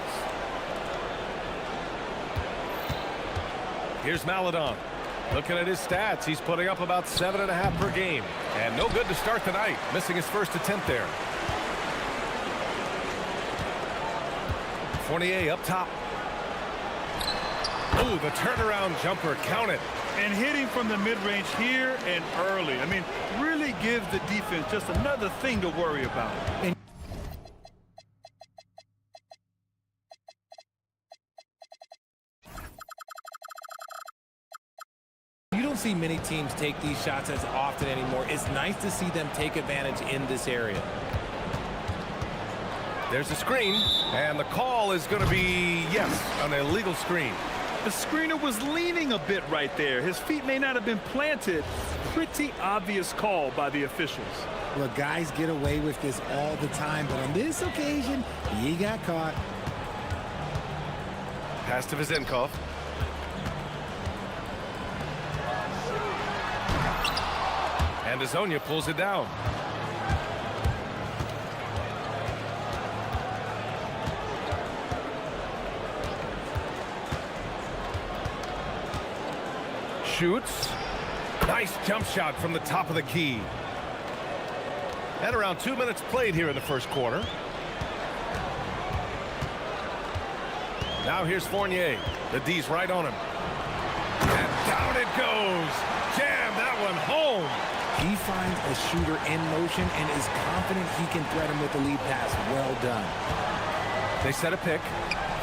Here's Maladon. Looking at his stats, he's putting up about 7.5 per game. And no good to start the night, missing his first attempt there. Fournier up top. Oh, the turnaround jumper, count it. And hitting from the mid-range here and early. I mean, really give the defense just another thing to worry about. You don't see many teams take these shots as often anymore. It's nice to see them take advantage in this area. There's a screen, and the call is going to be, yes, an illegal screen. The screener was leaning a bit right there. His feet may not have been planted. Pretty obvious call by the officials. Look, guys get away with this all the time, but on this occasion, he got caught. Pass to Vizinkov. And Hazonia pulls it down. Shoots. Nice jump shot from the top of the key. And around 2 minutes played here in the first quarter. Now here's Fournier. The D's right on him. And down it goes. Jam that one home. He finds a shooter in motion and is confident he can thread him with the lead pass. Well done. They set a pick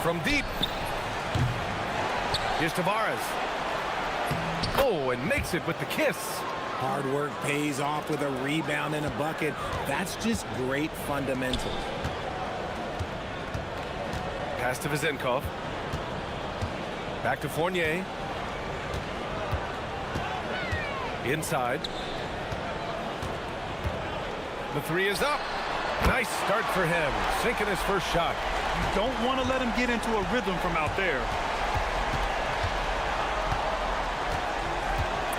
from deep. Here's Tavares. Oh, and makes it with the kiss. Hard work pays off with a rebound and a bucket. That's just great fundamentals. Pass to Vizinkov. Back to Fournier. Inside. The three is up. Nice start for him. Sinking his first shot. You don't want to let him get into a rhythm from out there.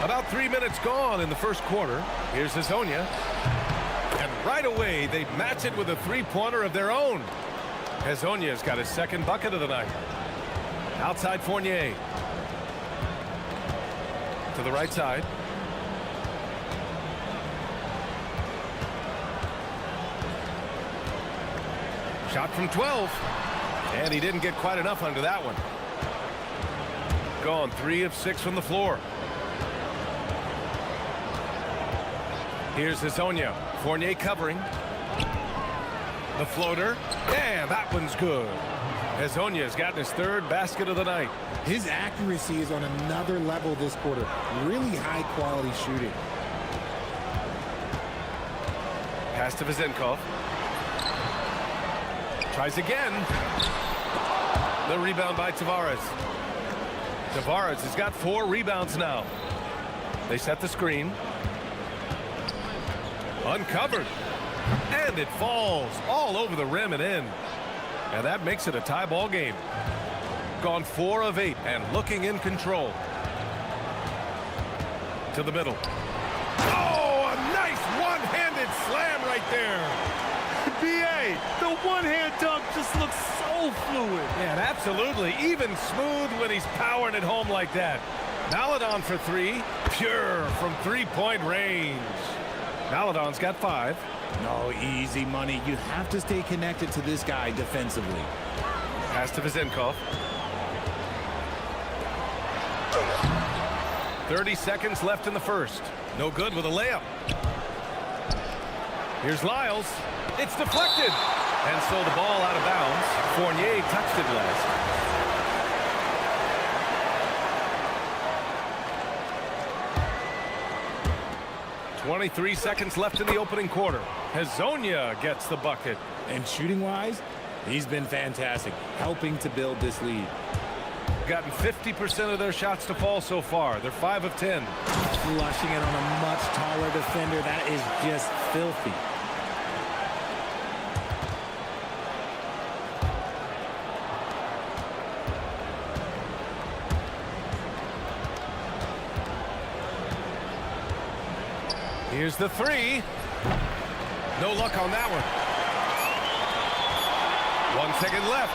About 3 minutes gone in the first quarter. Here's Hazonia. And right away, they match it with a three-pointer of their own. Hazonia's got his second bucket of the night. Outside Fournier. To the right side. Shot from 12. And he didn't get quite enough under that one. Gone 3 of 6 from the floor. Here's Hazonia. Fournier covering. The floater. And that one's good. Hazonia's gotten his third basket of the night. His accuracy is on another level this quarter. Really high quality shooting. Pass to Vizinkov. Tries again. The rebound by Tavares. Tavares has got 4 rebounds now. They set the screen. Uncovered. And it falls all over the rim and in. And that makes it a tie ball game. gone 4 of 8 and looking in control. To the middle. Oh, a nice one-handed slam right there. B.A., the one-hand dunk just looks so fluid. Yeah, and absolutely. Even smooth when he's powering it home like that. Maladon for 3. Pure from three-point range. Maladon's got 5. No, easy money. You have to stay connected to this guy defensively. Pass to Vizenkov. 30 seconds left in the first. No good with a layup. Here's Lyles. It's deflected. And so the ball out of bounds. Fournier touched it last. .23 seconds left in the opening quarter. Hezonja gets the bucket. And shooting-wise, he's been fantastic, helping to build this lead. Gotten 50% of their shots to fall so far. They're 5 of 10. Flushing it on a much taller defender. That is just filthy. Here's the 3. No luck on that one. 1 second left.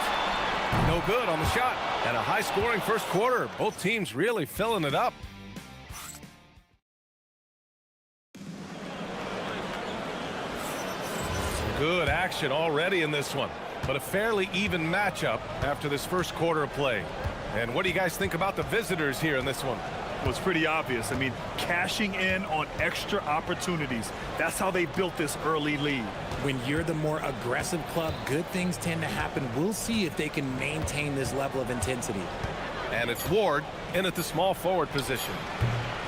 No good on the shot. And a high-scoring first quarter. Both teams really filling it up. Some good action already in this one. But a fairly even matchup after this first quarter of play. And what do you guys think about the visitors here in this one? Well, it's pretty obvious. I mean, cashing in on extra opportunities. That's how they built this early lead. When you're the more aggressive club, good things tend to happen. We'll see if they can maintain this level of intensity. And it's Ward in at the small forward position.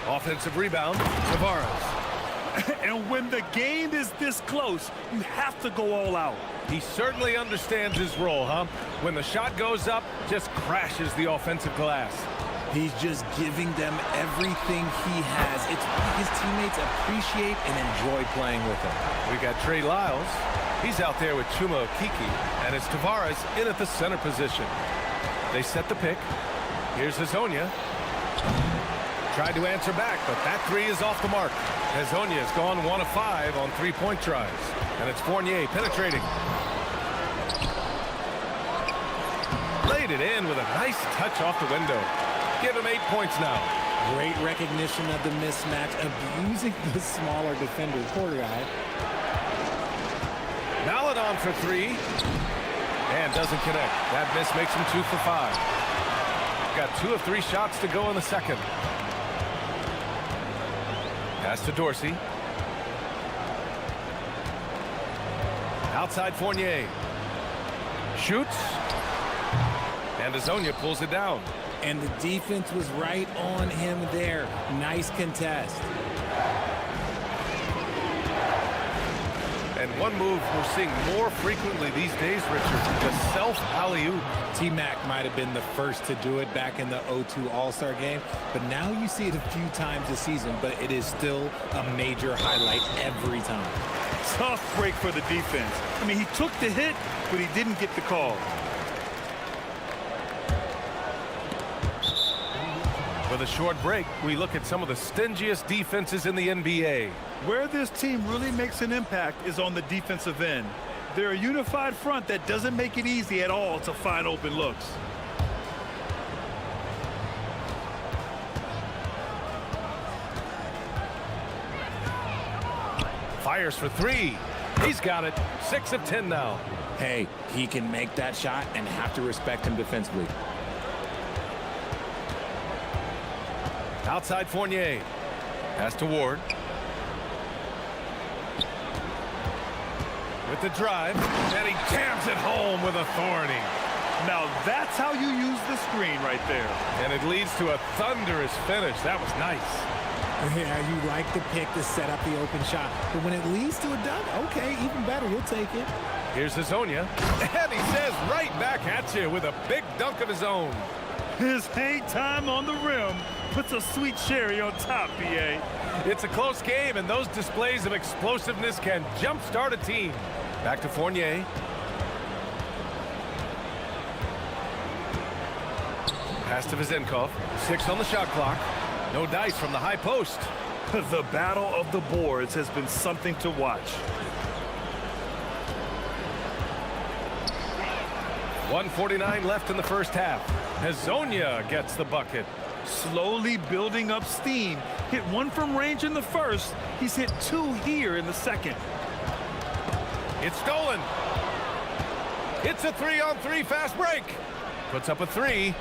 Offensive rebound, Tavares. And when the game is this close, you have to go all out. He certainly understands his role, huh? When the shot goes up, just crashes the offensive glass. He's just giving them everything he has. It's what his teammates appreciate and enjoy playing with him. We got Trey Lyles. He's out there with Chuma Okeke. And it's Tavares in at the center position. They set the pick. Here's Hezonja. Tried to answer back, but that 3 is off the mark. Hezonja has gone 1 of 5 on three-point tries. And it's Fournier penetrating. Laid it in with a nice touch off the window. Give him 8 points now. Great recognition of the mismatch, abusing the smaller defender. Poor guy. Maladon for 3. And doesn't connect. That miss makes him 2 for 5. Got 2 of 3 shots to go in the second. Pass to Dorsey. Outside Fournier. Shoots. And Hezonja pulls it down. And the defense was right on him there. Nice contest. And one move we're seeing more frequently these days, Richard, the self alley-oop. T-Mac might have been the first to do it back in the 02 All-Star game, but now you see it a few times this season, but it is still a major highlight every time. Tough break for the defense. I mean, he took the hit, but he didn't get the call. With a short break, we look at some of the stingiest defenses in the NBA. Where this team really makes an impact is on the defensive end. They're a unified front that doesn't make it easy at all to find open looks. Fires for 3. He's got it. 6 of 10 now. Hey, he can make that shot and have to respect him defensively. Outside Fournier. Pass to Ward. With the drive, and he jams it home with authority. Now that's how you use the screen right there. And it leads to a thunderous finish. That was nice. Yeah, you like the pick to set up the open shot. But when it leads to a dunk, okay, even better, you'll take it. Here's Hezonja. And he says right back at you with a big dunk of his own. His hang time on the rim puts a sweet cherry on top, B.A. It's a close game, and those displays of explosiveness can jumpstart a team. Back to Fournier. Pass to Vizenkov. 6 on the shot clock. No dice from the high post. The battle of the boards has been something to watch. 1:49 left in the first half. Hezonja gets the bucket. Slowly building up steam. Hit 1 from range in the first. He's hit 2 here in the second. It's stolen. It's a 3-on-3 fast break. Puts up a 3,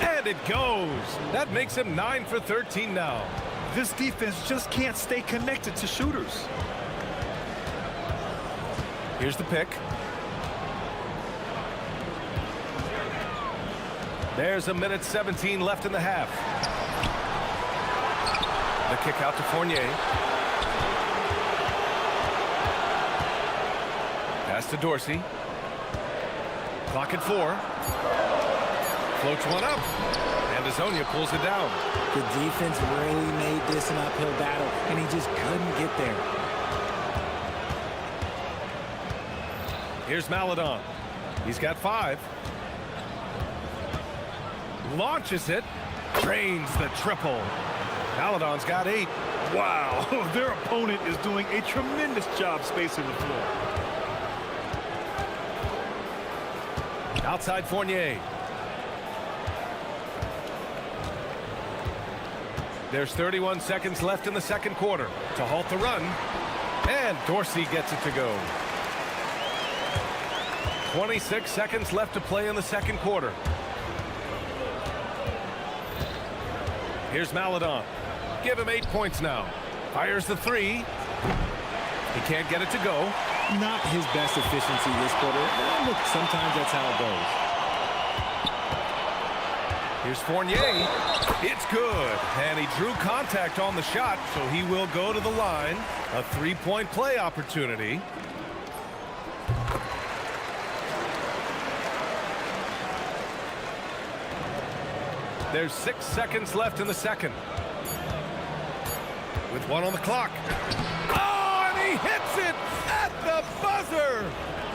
and it goes. That makes him 9 for 13 now. This defense just can't stay connected to shooters. Here's the pick. There's 1:17 left in the half. The kick out to Fournier. Pass to Dorsey. Clock at 4. Floats one up. And Hezonja pulls it down. The defense really made this an uphill battle, and he just couldn't get there. Here's Maledon. He's got 5. Launches it. Drains the triple. Maledon's got 8. Wow, their opponent is doing a tremendous job spacing the floor. Outside Fournier. There's 31 seconds left in the second quarter to halt the run. And Dorsey gets it to go. 26 seconds left to play in the second quarter. Here's Maledon. Give him 8 points now. Fires the 3. He can't get it to go. Not his best efficiency this quarter. Look, sometimes that's how it goes. Here's Fournier. It's good. And he drew contact on the shot, so he will go to the line. A 3-point play opportunity. There's 6 seconds left in the second. With 1 on the clock. Oh, and he hits it at the buzzer.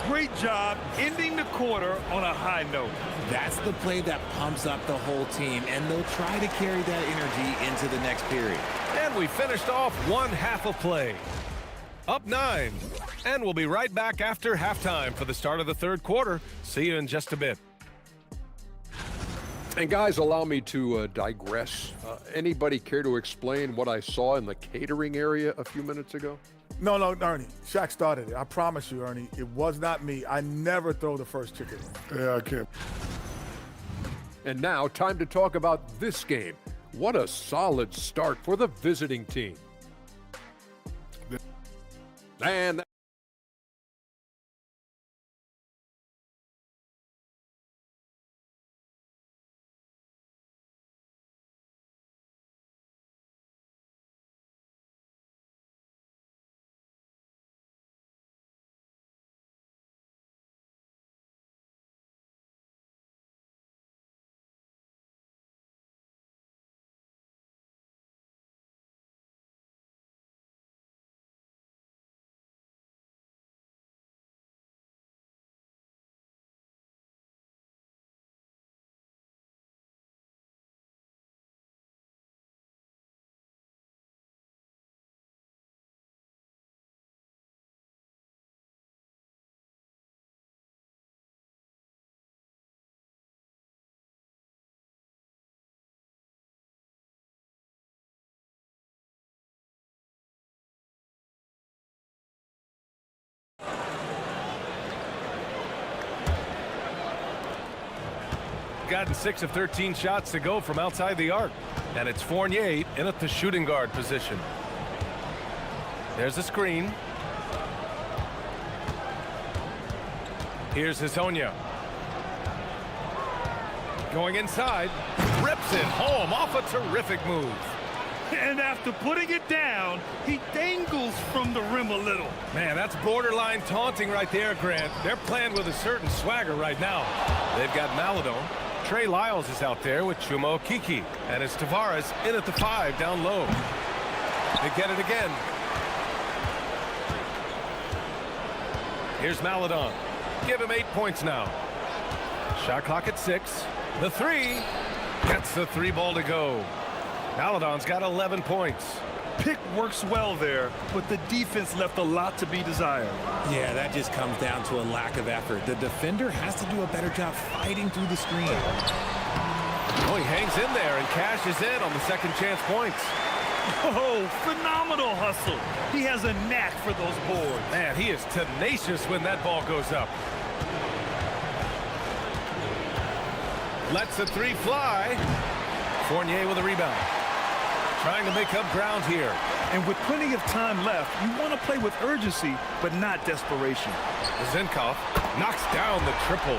Great job ending the quarter on a high note. That's the play that pumps up the whole team, and they'll try to carry that energy into the next period. And we finished off 1 half of play. Up 9. And we'll be right back after halftime for the start of the third quarter. See you in just a bit. And guys, allow me to digress. Anybody care to explain what I saw in the catering area a few minutes ago? No, Ernie. Shaq started it. I promise you, Ernie. It was not me. I never throw the first chicken. Yeah, I can't. And now, time to talk about this game. What a solid start for the visiting team. And Gotten 6 of 13 shots to go from outside the arc. And it's Fournier in at the shooting guard position. There's a screen. Here's Hezonja. Going inside. Rips it home off a terrific move. And after putting it down, he dangles from the rim a little. Man, that's borderline taunting right there, Grant. They're playing with a certain swagger right now. They've got Maledon. Trey Lyles is out there with Chuma Okeke. And it's Tavares in at the 5 down low. They get it again. Here's Maledon. Give him 8 points now. Shot clock at 6. The 3. Gets the 3 ball to go. Maladon's got 11 points. Pick works well there, but the defense left a lot to be desired. Yeah, that just comes down to a lack of effort. The defender has to do a better job fighting through the screen. Oh, he hangs in there and cashes in on the second chance points. Oh, phenomenal hustle. He has a knack for those boards. Man, he is tenacious when that ball goes up. Lets the 3 fly. Fournier with a rebound. Trying to make up ground here. And with plenty of time left, you want to play with urgency, but not desperation. Zinkov knocks down the triple.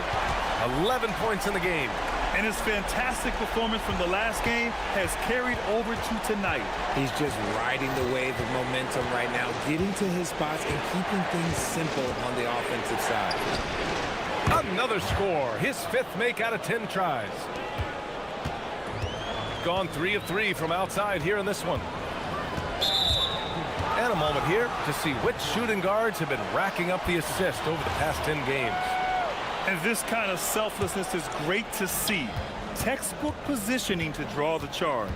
11 points in the game. And his fantastic performance from the last game has carried over to tonight. He's just riding the wave of momentum right now, getting to his spots and keeping things simple on the offensive side. Another score. His 5th make out of 10 tries. Gone 3 of 3 from outside here in this one. And a moment here to see which shooting guards have been racking up the assist over the past 10 games. And this kind of selflessness is great to see. Textbook positioning to draw the charge.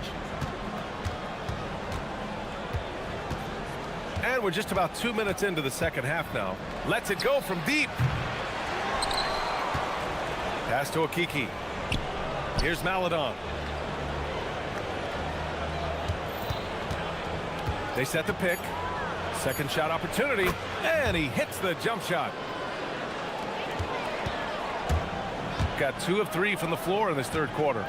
And we're just about 2 minutes into the second half now. Lets it go from deep. Pass to Okiki. Here's Maladon. They set the pick. Second shot opportunity. And he hits the jump shot. Got 2 of 3 from the floor in this third quarter.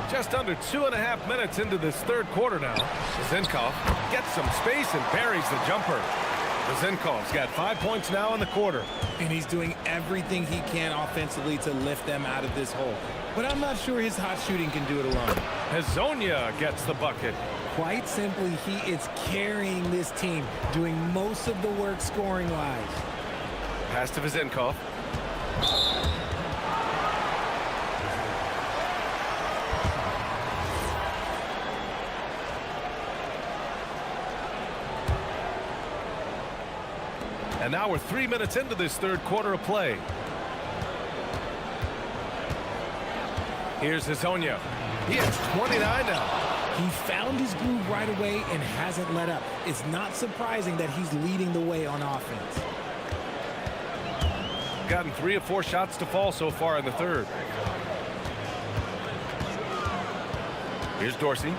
Just under 2.5 minutes into this third quarter now. Zinkov gets some space and buries the jumper. Zinkov's got 5 points now in the quarter. And he's doing everything he can offensively to lift them out of this hole. But I'm not sure his hot shooting can do it alone. Hezonja gets the bucket. Quite simply, he is carrying this team, doing most of the work scoring-wise. Pass to Zinkov. And now we're 3 minutes into this third quarter of play. Here's Hezonja. He has 29 now. He found his groove right away and hasn't let up. It's not surprising that he's leading the way on offense. Gotten 3 of 4 shots to fall so far in the third. Here's Dorsey.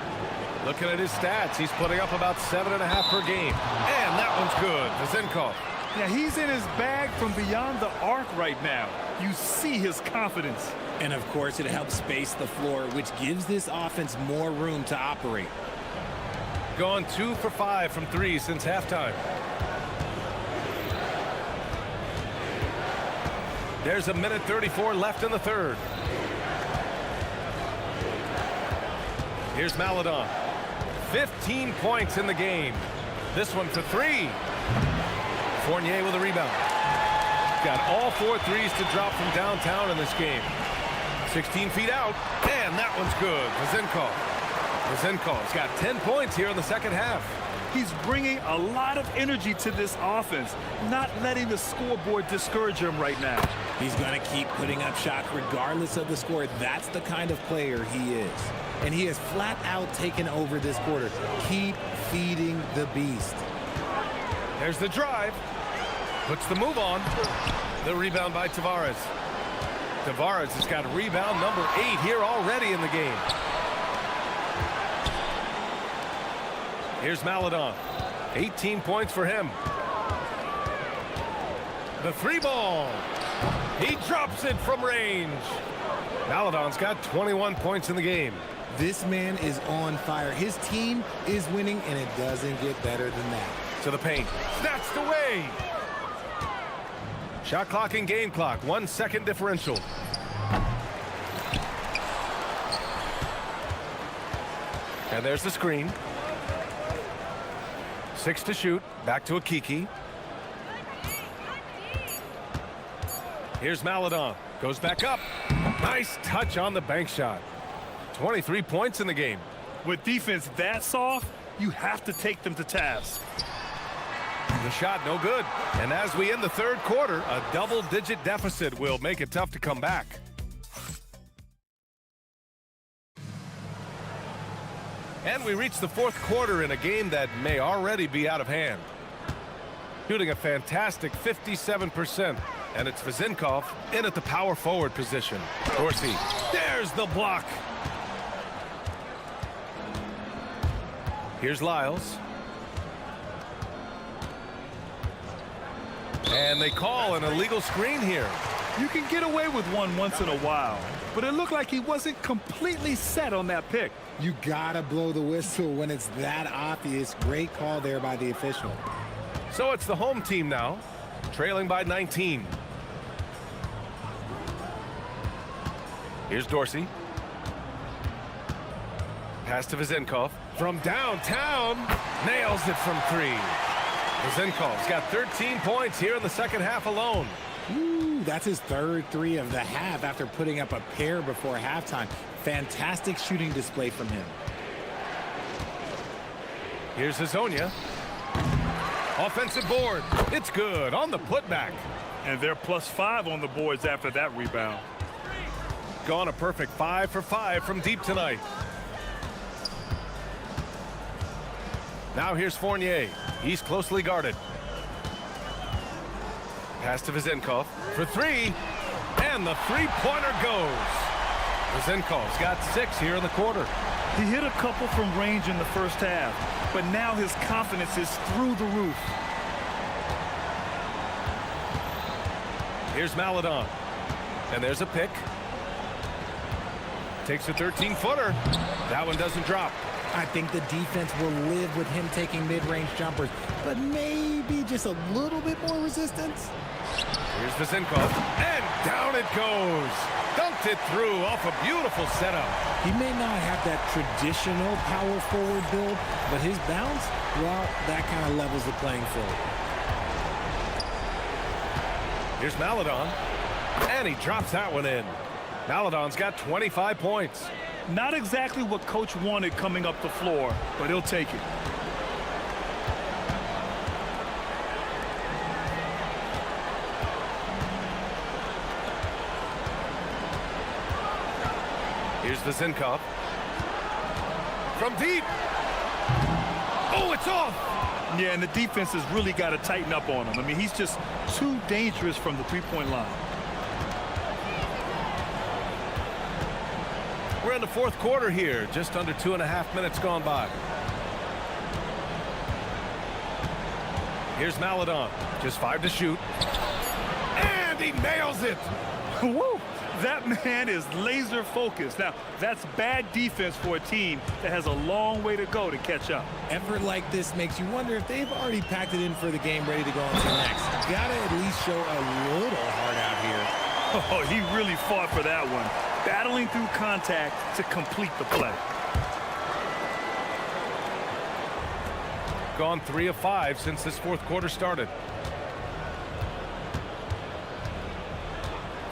Looking at his stats, he's putting up about 7.5 per game. And that one's good. Zinkov. Yeah, he's in his bag from beyond the arc right now. You see his confidence. And of course, it helps space the floor, which gives this offense more room to operate. Gone 2 for 5 from 3 since halftime. There's a minute 34 left in the third. Here's Maladon. 15 points in the game. This one for 3. Fournier with a rebound. Got all 4 threes to drop from downtown in this game. 16 feet out, and that one's good. Zinkov's got 10 points here in the second half. He's bringing a lot of energy to this offense, not letting the scoreboard discourage him right now. He's going to keep putting up shots regardless of the score. That's the kind of player he is. And he has flat out taken over this quarter. Keep feeding the beast. There's the drive. Puts the move on. The rebound by Tavares. Tavares has got rebound number 8 here already in the game. Here's Maladon. 18 points for him. The 3 ball. He drops it from range. Maladon's got 21 points in the game. This man is on fire. His team is winning, and it doesn't get better than that. To the paint. Snatched away. Shot clock and game clock. 1 second differential. And there's the screen. 6 to shoot. Back to Okiki. Here's Maladon. Goes back up. Nice touch on the bank shot. 23 points in the game. With defense that soft, you have to take them to task. The shot no good. And as we end the third quarter, a double-digit deficit will make it tough to come back. And we reach the fourth quarter in a game that may already be out of hand. Shooting a fantastic 57%. And it's Vezinkov in at the power forward position. Dorsey, there's the block. Here's Lyles. And they call an illegal screen here. You can get away with one once in a while, but it looked like he wasn't completely set on that pick. You gotta blow the whistle when it's that obvious. Great call there by the official. So it's the home team now, trailing by 19. Here's Dorsey. Pass to Vezinkov. From downtown, nails it from three. Vezinkov's got 13 points here in the second half alone. Ooh, that's his third three of the half after putting up a pair before halftime. Fantastic shooting display from him. Here's Hazonia. Offensive board. It's good on the putback. And they're +5 on the boards after that rebound. Gone a perfect 5 for 5 from deep tonight. Now here's Fournier. He's closely guarded. Pass to Vezinkov for three. And the three-pointer goes. Vezinkov's got 6 here in the quarter. He hit a couple from range in the first half, but now his confidence is through the roof. Here's Maledon. And there's a pick. Takes a 13-footer. That one doesn't drop. I think the defense will live with him taking mid-range jumpers, but maybe just a little bit more resistance. Here's Vezinkov, and down it goes. Dunked it through off a beautiful setup. He may not have that traditional power forward build, but his bounce, well, that kind of levels the playing field. Here's Maledon, and he drops that one in. Maledon's got 25 points. Not exactly what coach wanted coming up the floor, but he'll take it. Here's Vezinkov. From deep. Oh, it's off. Yeah, and the defense has really got to tighten up on him. I mean, he's just too dangerous from the three-point line. We're in the fourth quarter here, just under 2.5 minutes gone by. Here's Maledon, just 5 to shoot. And he nails it. Woo! That man is laser focused. Now, that's bad defense for a team that has a long way to go to catch up. Effort like this makes you wonder if they've already packed it in for the game, ready to go on to the next. Gotta at least show a little heart out here. Oh, he really fought for that one. Battling through contact to complete the play. Gone 3 of 5 since this fourth quarter started.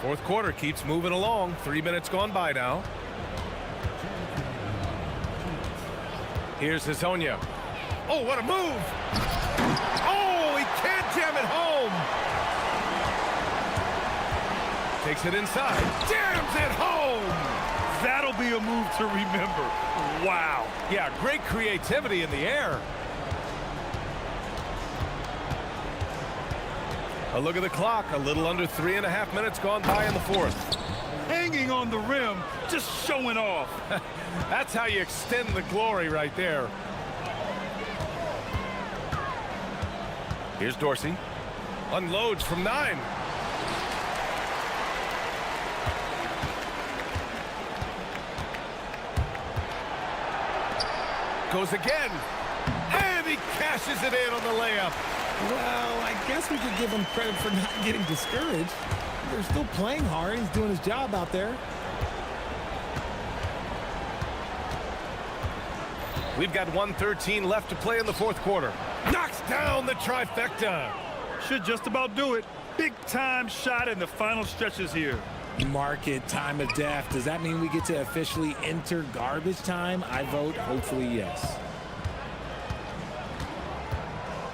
Fourth quarter keeps moving along. 3 minutes gone by now. Here's Hazonia. Oh, what a move! Oh, he can't jam it home! Takes it inside. Jams it home! That'll be a move to remember. Wow. Yeah, great creativity in the air. A look at the clock. A little under 3.5 minutes gone by in the fourth. Hanging on the rim, just showing off. That's how you extend the glory right there. Here's Dorsey. Unloads from 9. Goes again. And he cashes it in on the layup. Well, I guess we could give him credit for not getting discouraged. They're still playing hard. He's doing his job out there. We've got 1:13 left to play in the fourth quarter. Knocks down the trifecta. Should just about do it. Big time shot in the final stretches here. Mark it, time of death. Does that mean we get to officially enter garbage time? I vote hopefully yes.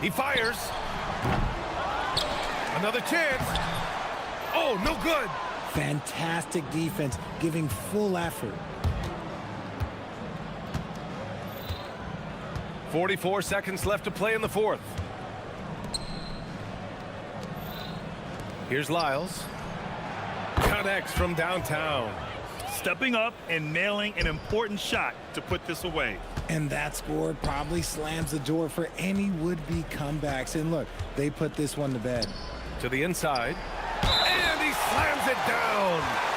He fires. Another chance. Oh, no good. Fantastic defense, giving full effort. 44 seconds left to play in the fourth. Here's Lyles. Connects from downtown. Stepping up and nailing an important shot to put this away. And that score probably slams the door for any would-be comebacks. And look, they put this one to bed. To the inside. And he slams it down.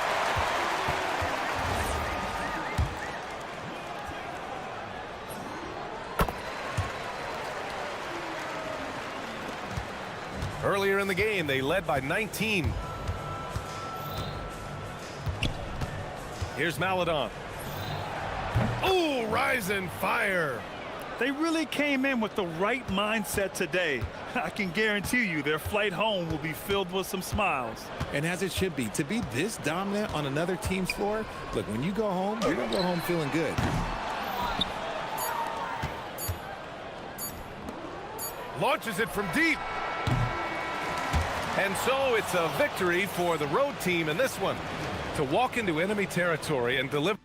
Earlier in the game, they led by 19. Here's Maladon. Ooh, rise and fire. They really came in with the right mindset today. I can guarantee you their flight home will be filled with some smiles. And as it should be, to be this dominant on another team's floor, look, when you go home, you're going to go home feeling good. Launches it from deep. And so it's a victory for the road team in this one. To walk into enemy territory and deliver.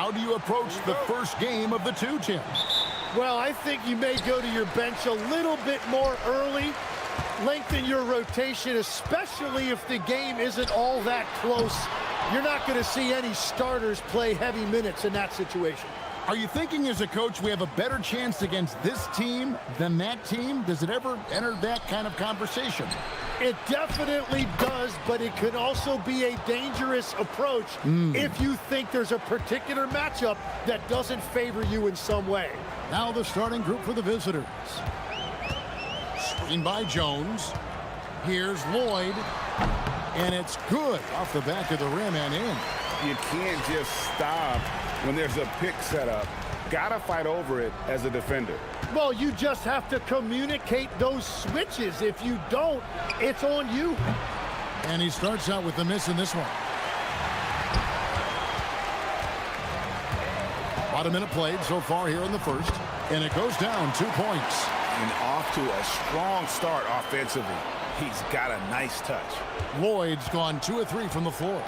How do you approach the first game of the two, Tim? Well, I think you may go to your bench a little bit more early, lengthen your rotation, especially if the game isn't all that close. You're not going to see any starters play heavy minutes in that situation. Are you thinking as a coach we have a better chance against this team than that team? Does it ever enter that kind of conversation? It definitely does, but it can also be a dangerous approach if you think there's a particular matchup that doesn't favor you in some way. Now the starting group for the visitors. Screen by Jones. Here's Lloyd. And it's good off the back of the rim and in. You can't just stop when there's a pick set up. Gotta fight over it as a defender. Well, you just have to communicate those switches. If you don't, it's on you. And he starts out with the miss in this one. About a minute played so far here in the first. And it goes down 2 points. And off to a strong start offensively. He's got a nice touch. Lloyd's gone 2 of 3 from the floor.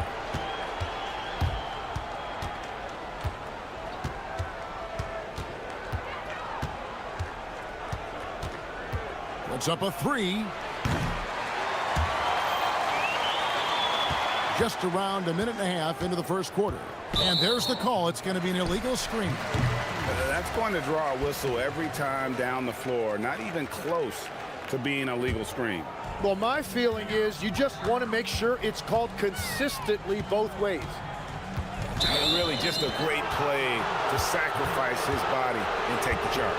Puts up a 3. Just around a minute and a half into the first quarter. And there's the call. It's going to be an illegal screen. That's going to draw a whistle every time down the floor. Not even close to being a legal screen. Well, my feeling is you just want to make sure it's called consistently both ways. And really just a great play to sacrifice his body and take the charge.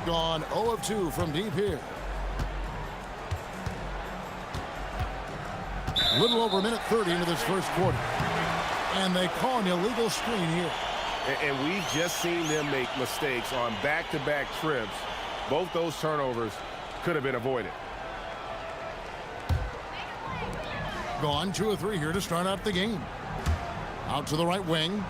Gone 0 of 2 from deep here. A little over a minute 30 into this first quarter. And they call an illegal screen here. And we've just seen them make mistakes on back-to-back trips. Both those turnovers could have been avoided. Gone 2 of 3 here to start out the game. Out to the right wing.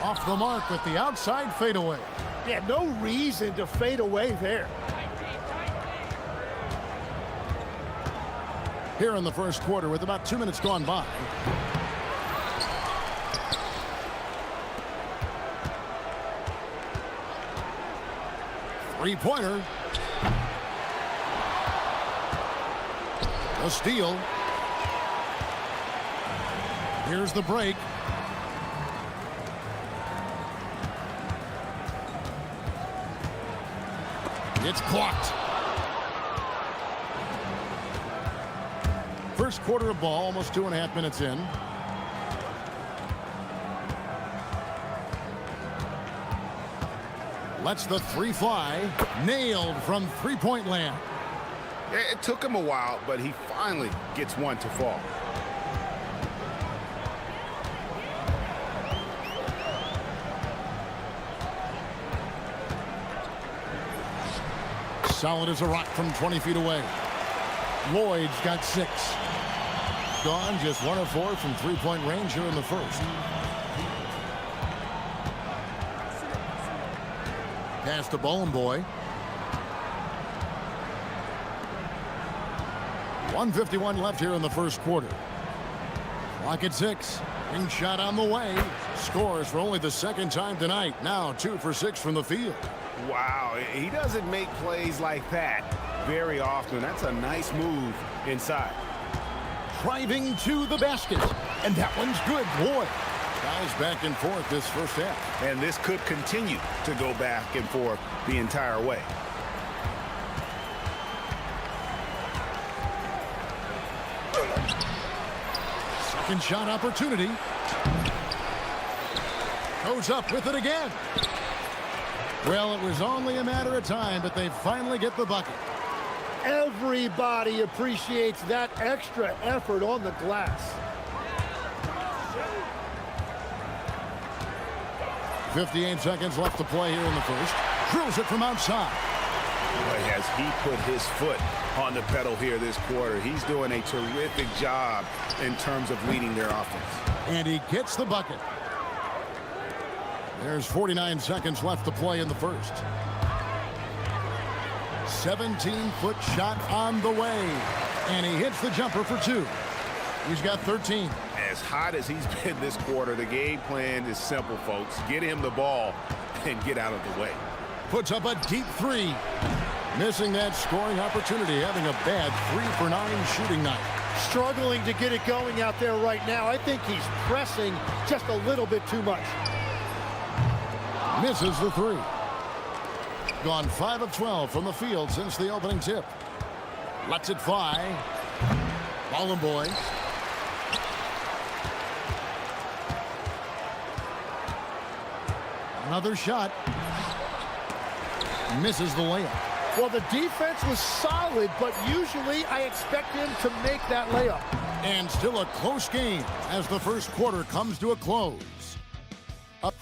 Off the mark with the outside fadeaway. Yeah, no reason to fade away there. Here in the first quarter with about 2 minutes gone by. Three-pointer. A steal. Here's the break. It's blocked. First quarter of ball, almost 2.5 minutes in. Lets the 3 fly. Nailed from three-point land. It took him a while, but he finally gets one to fall. Solid as a rock from 20 feet away. Lloyd's got 6. Gone just 1 of 4 from three-point range here in the first. Pass to Bowling Boy. 1:51 left here in the first quarter. Clock at 6. Ring shot on the way. Scores for only the second time tonight. Now 2 for 6 from the field. Wow, he doesn't make plays like that very often. That's a nice move inside. Driving to the basket. And that one's good. Boy, guys back and forth this first half. And this could continue to go back and forth the entire way. Second shot opportunity. Goes up with it again. Well, it was only a matter of time, but they finally get the bucket. Everybody appreciates that extra effort on the glass. 58 seconds left to play here in the first. Drills it from outside. Boy, has he put his foot on the pedal here this quarter. He's doing a terrific job in terms of leading their offense. And he gets the bucket. There's 49 seconds left to play in the first. 17-foot shot on the way. And he hits the jumper for 2. He's got 13. As hot as he's been this quarter, the game plan is simple, folks. Get him the ball and get out of the way. Puts up a deep 3. Missing that scoring opportunity, having a bad 3-for-9 shooting night. Struggling to get it going out there right now. I think he's pressing just a little bit too much. Misses the 3. Gone 5 of 12 from the field since the opening tip. Lets it fly. Ball boy. Another shot. Misses the layup. Well, the defense was solid, but usually I expect him to make that layup. And still a close game as the first quarter comes to a close. Up.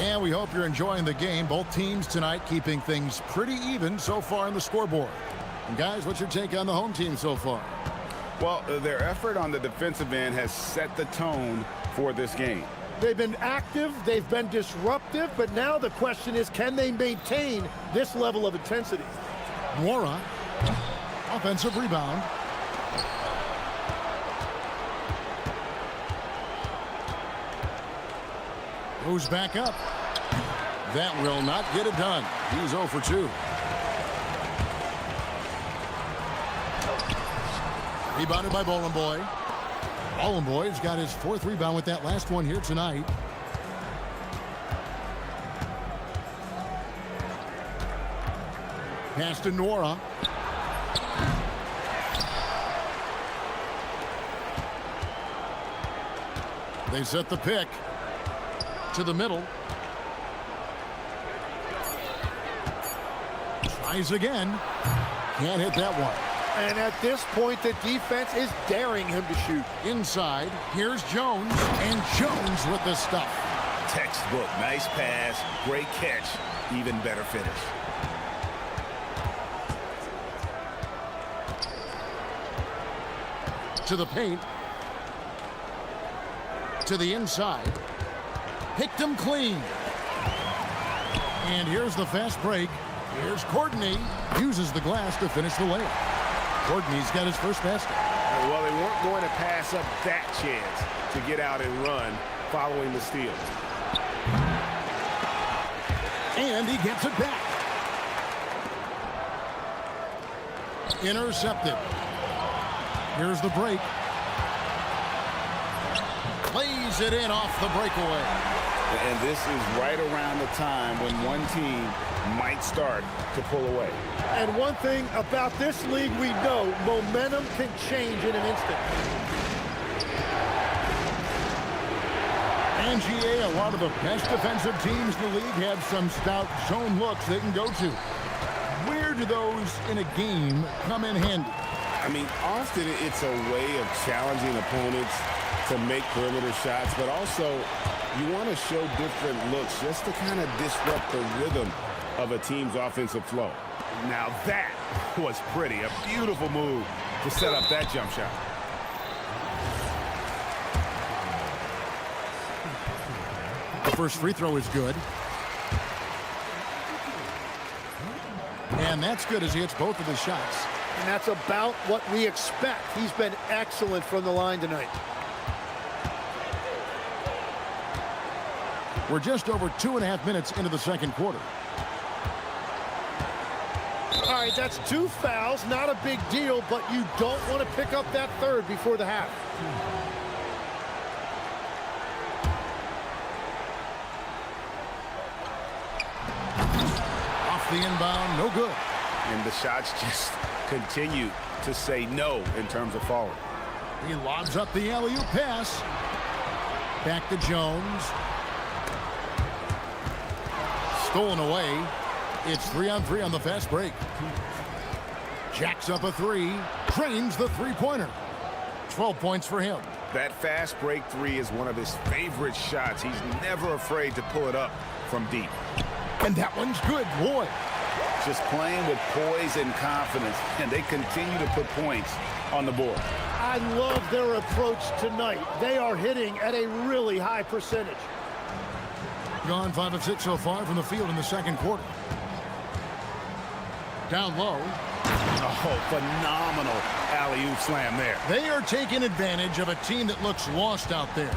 And we hope you're enjoying the game. Both teams tonight keeping things pretty even so far in the scoreboard. And guys, what's your take on the home team so far? Well, their effort on the defensive end has set the tone for this game. They've been active, they've been disruptive, but now the question is, can they maintain this level of intensity? Mora, offensive rebound. Goes back up. That will not get it done. He's 0 for 2. Rebounded by Boy. Boy's got his 4th rebound with that last one here tonight. Pass to Nora. They set the pick to the middle. Tries again. Can't hit that one. And at this point, the defense is daring him to shoot. Inside, here's Jones, and Jones with the stuff. Textbook, nice pass, great catch, even better finish. To the paint. To the inside. Picked him clean. And here's the fast break. Here's Courtney. Uses the glass to finish the layup. Courtney's got his first basket. Well, they weren't going to pass up that chance to get out and run following the steal. And he gets it back. Intercepted. Here's the break. Plays it in off the breakaway. And this is right around the time when one team might start to pull away. And one thing about this league we know, momentum can change in an instant. And GA, a lot of the best defensive teams in the league have some stout zone looks they can go to. Where do those in a game come in handy? I mean, often it's a way of challenging opponents to make perimeter shots, but also you want to show different looks just to kind of disrupt the rhythm of a team's offensive flow. Now that was pretty. A beautiful move to set up that jump shot. The first free throw is good. And that's good as he hits both of his shots. And that's about what we expect. He's been excellent from the line tonight. We're just over 2.5 minutes into the second quarter. All right, that's 2 fouls. Not a big deal, but you don't want to pick up that third before the half. Off the inbound, no good. And the shots just continue to say no in terms of falling. He lobs up the alley-oop pass. Back to Jones. Stolen away. It's 3-on-3 on the fast break. Jacks up a 3. Drains the three-pointer. 12 points for him. That fast break 3 is one of his favorite shots. He's never afraid to pull it up from deep. And that one's good, boy. Just playing with poise and confidence, and they continue to put points on the board. I love their approach tonight. They are hitting at a really high percentage. Gone 5 of 6 so far from the field in the second quarter. Down low. Oh, phenomenal alley-oop slam there. They are taking advantage of a team that looks lost out there.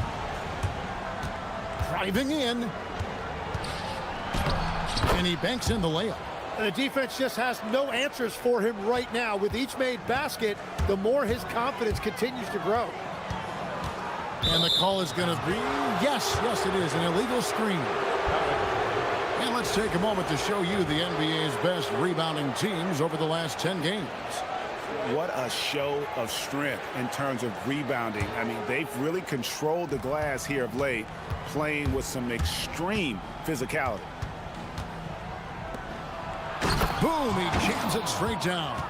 Driving in. And he banks in the layup. And the defense just has no answers for him right now. With each made basket, the more his confidence continues to grow. And the call is going to be, yes, it is, an illegal screen. And let's take a moment to show you the NBA's best rebounding teams over the last 10 games. What a show of strength in terms of rebounding. I mean, they've really controlled the glass here of late, playing with some extreme physicality. Boom, he jams it straight down.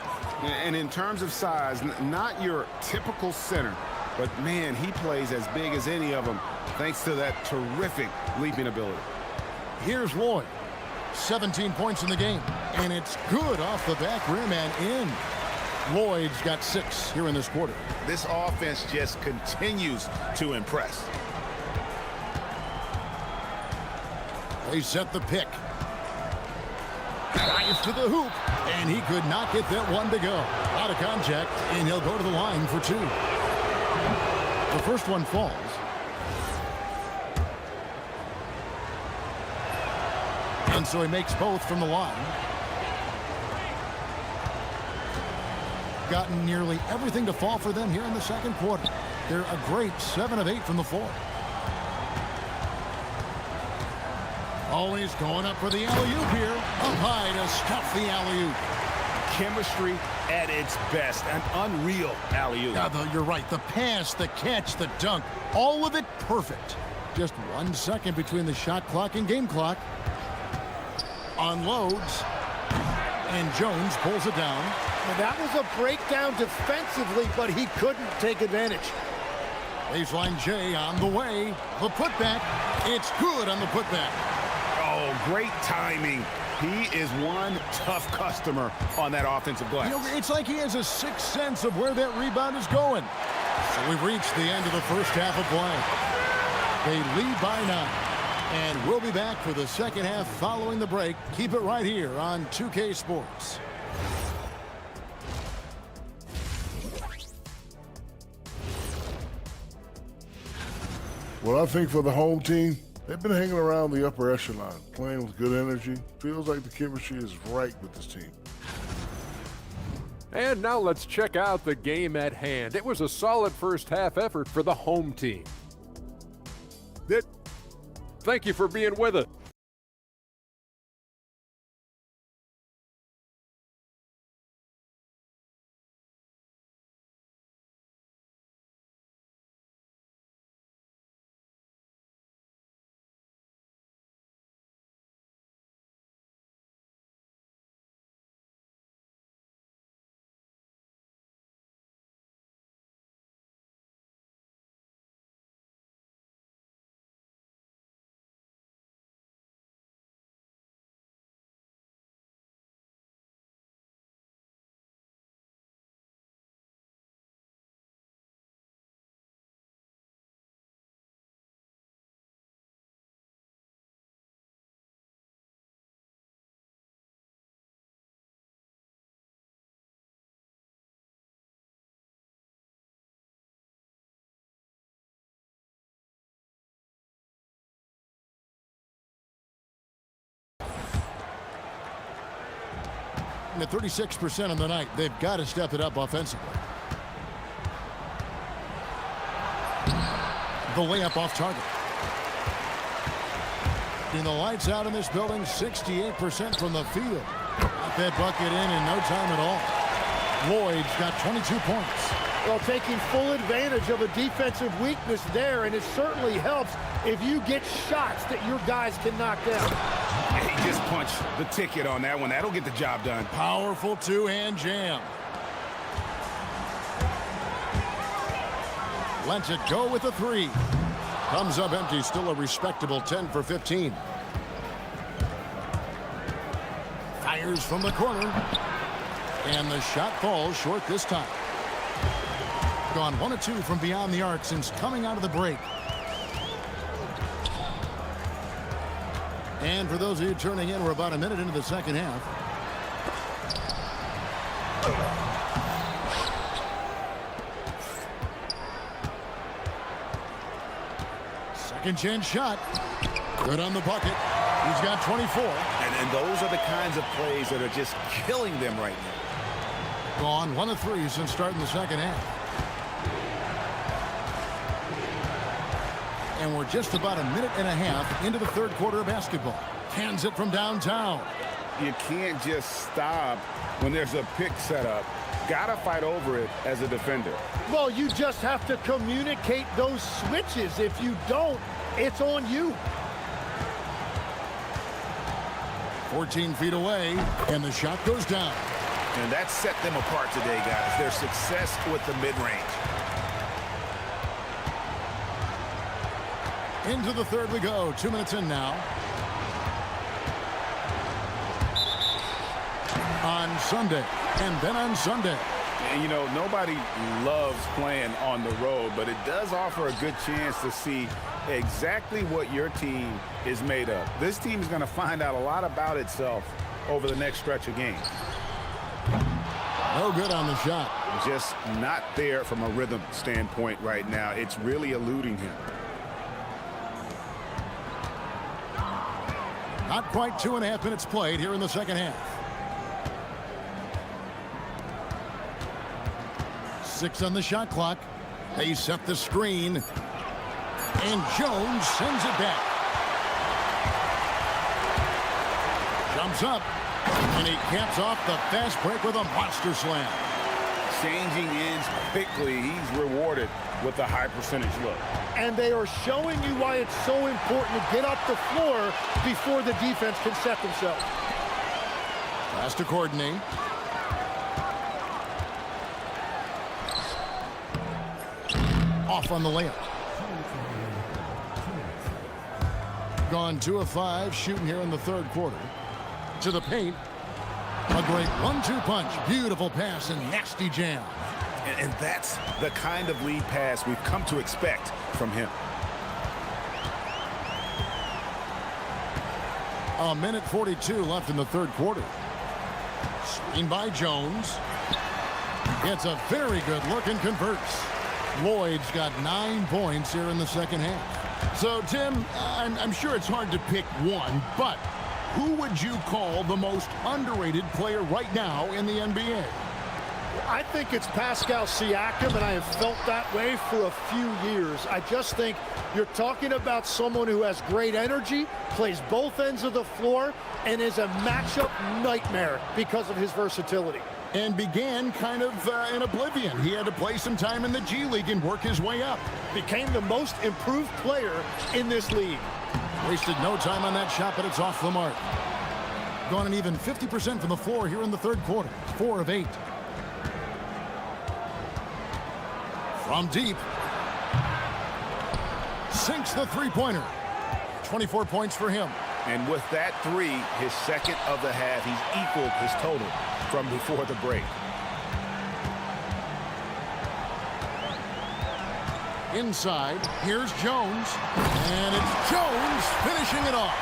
And in terms of size, not your typical center, but man, he plays as big as any of them thanks to that terrific leaping ability. Here's Lloyd. 17 points in the game, and it's good off the back rim and in. Lloyd's got 6 here in this quarter. This offense just continues to impress. They set the pick. Drives to the hoop, and he could not get that one to go. Out of contact, and he'll go to the line for 2. The first one falls. And so he makes both from the line. Gotten nearly everything to fall for them here in the second quarter. They're a great 7 of 8 from the floor. Always going up for the alley-oop here. Up high to stuff the alley-oop. Chemistry at its best. An unreal alley-oop. Yeah, you're right. The pass, the catch, the dunk, all of it perfect. Just 1 second between the shot clock and game clock. Unloads. And Jones pulls it down. And that was a breakdown defensively, but he couldn't take advantage. Baseline J on the way. The putback. It's good on the putback. Oh, great timing. He is one tough customer on that offensive glass. You know, it's like he has a sixth sense of where that rebound is going. So we've reached the end of the first half of play. They lead by 9. And we'll be back for the second half following the break. Keep it right here on 2K Sports. Well, I think for the home team, they've been hanging around the upper echelon, playing with good energy. Feels like the chemistry is right with this team. And now let's check out the game at hand. It was a solid first half effort for the home team. Thank you for being with us. At 36% on the night, they've got to step it up offensively. The layup off target. And the lights out in this building, 68% from the field. Got that bucket in no time at all. Lloyd's got 22 points. Well, taking full advantage of a defensive weakness there, and it certainly helps if you get shots that your guys can knock down. He just punched the ticket on that one. That'll get the job done. Powerful two-hand jam. Lets it go with a 3. Comes up empty, still a respectable 10 for 15. Fires from the corner. And the shot falls short this time. Gone 1 of 2 from beyond the arc since coming out of the break. And for those of you turning in, we're about a minute into the second half. Second chance shot. Good on the bucket. He's got 24. And those are the kinds of plays that are just killing them right now. Gone 1 of 3 since starting the second half. And we're just about a minute and a half into the third quarter of basketball. Cans it from downtown. You can't just stop when there's a pick set up. Gotta fight over it as a defender. Well, you just have to communicate those switches. If you don't, it's on you. 14 feet away, and the shot goes down. And that set them apart today, guys. Their success with the mid-range. Into the third we go. 2 minutes in now. On Sunday, and then on Sunday. And, you know, nobody loves playing on the road, but it does offer a good chance to see exactly what your team is made of. This team is going to find out a lot about itself over the next stretch of games. No good on the shot. Just not there from a rhythm standpoint right now. It's really eluding him. Not quite 2.5 minutes played here in the second half. 6 on the shot clock. They set the screen. And Jones sends it back. Jumps up. And he caps off the fast break with a monster slam. Changing ends quickly. He's rewarded with a high percentage look. And they are showing you why it's so important to get up the floor before the defense can set themselves. Has to coordinate. Off on the layup. Gone 2 of 5 shooting here in the third quarter. To the paint. A great 1-2 punch. Beautiful pass and nasty jam. And that's the kind of lead pass we've come to expect from him. A minute 42 left in the third quarter. Screen by Jones. It's a very good look and converts. Lloyd's got 9 points here in the second half. So, Tim, I'm sure it's hard to pick one, but who would you call the most underrated player right now in the NBA? I think it's Pascal Siakam, and I have felt that way for a few years. I just think you're talking about someone who has great energy, plays both ends of the floor, and is a matchup nightmare because of his versatility. And began kind of in oblivion. He had to play some time in the G League and work his way up. Became the most improved player in this league. Wasted no time on that shot, but it's off the mark. Gone an even 50% from the floor here in the third quarter. 4 of 8. From deep. Sinks the three-pointer. 24 points for him. And with that 3, his second of the half, he's equaled his total from before the break. Inside, here's Jones. And it's Jones finishing it off.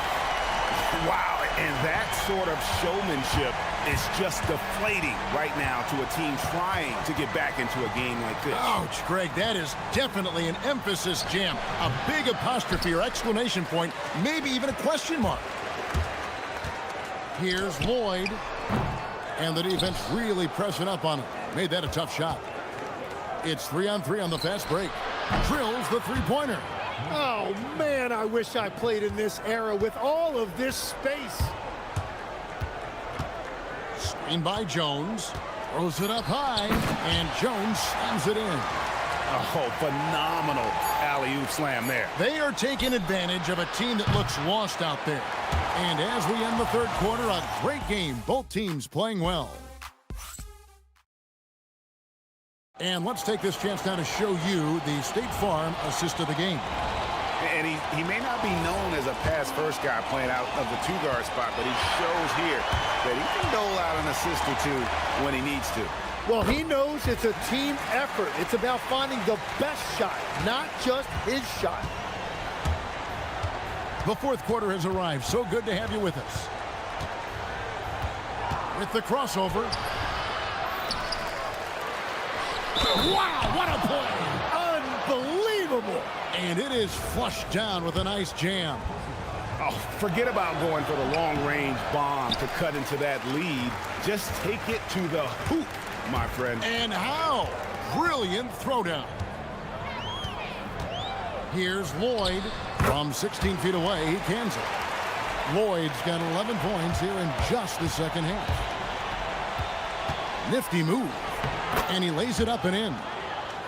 Wow, and that sort of showmanship is just deflating right now to a team trying to get back into a game like this. Ouch, Greg, that is definitely an emphasis jam. A big apostrophe or exclamation point, maybe even a question mark. Here's Lloyd. And the defense really pressing up on him. Made that a tough shot. It's 3-on-3 on the fast break. Drills the three-pointer. Oh, man, I wish I played in this era with all of this space. Screen by Jones. Throws it up high. And Jones slams it in. Oh, phenomenal alley-oop slam there. They are taking advantage of a team that looks lost out there. And as we end the third quarter, a great game. Both teams playing well. And let's take this chance now to show you the State Farm assist of the game. And he may not be known as a pass-first guy playing out of the two-guard spot, but he shows here that he can dole out an assist or two when he needs to. Well, he knows it's a team effort. It's about finding the best shot, not just his shot. The fourth quarter has arrived. So good to have you with us. With the crossover. Wow, what a play! Unbelievable! And it is flushed down with a nice jam. Oh, forget about going for the long-range bomb to cut into that lead. Just take it to the hoop, my friend. And how? Brilliant throwdown. Here's Lloyd from 16 feet away. He cans it. Lloyd's got 11 points here in just the second half. Nifty move. And he lays it up and in.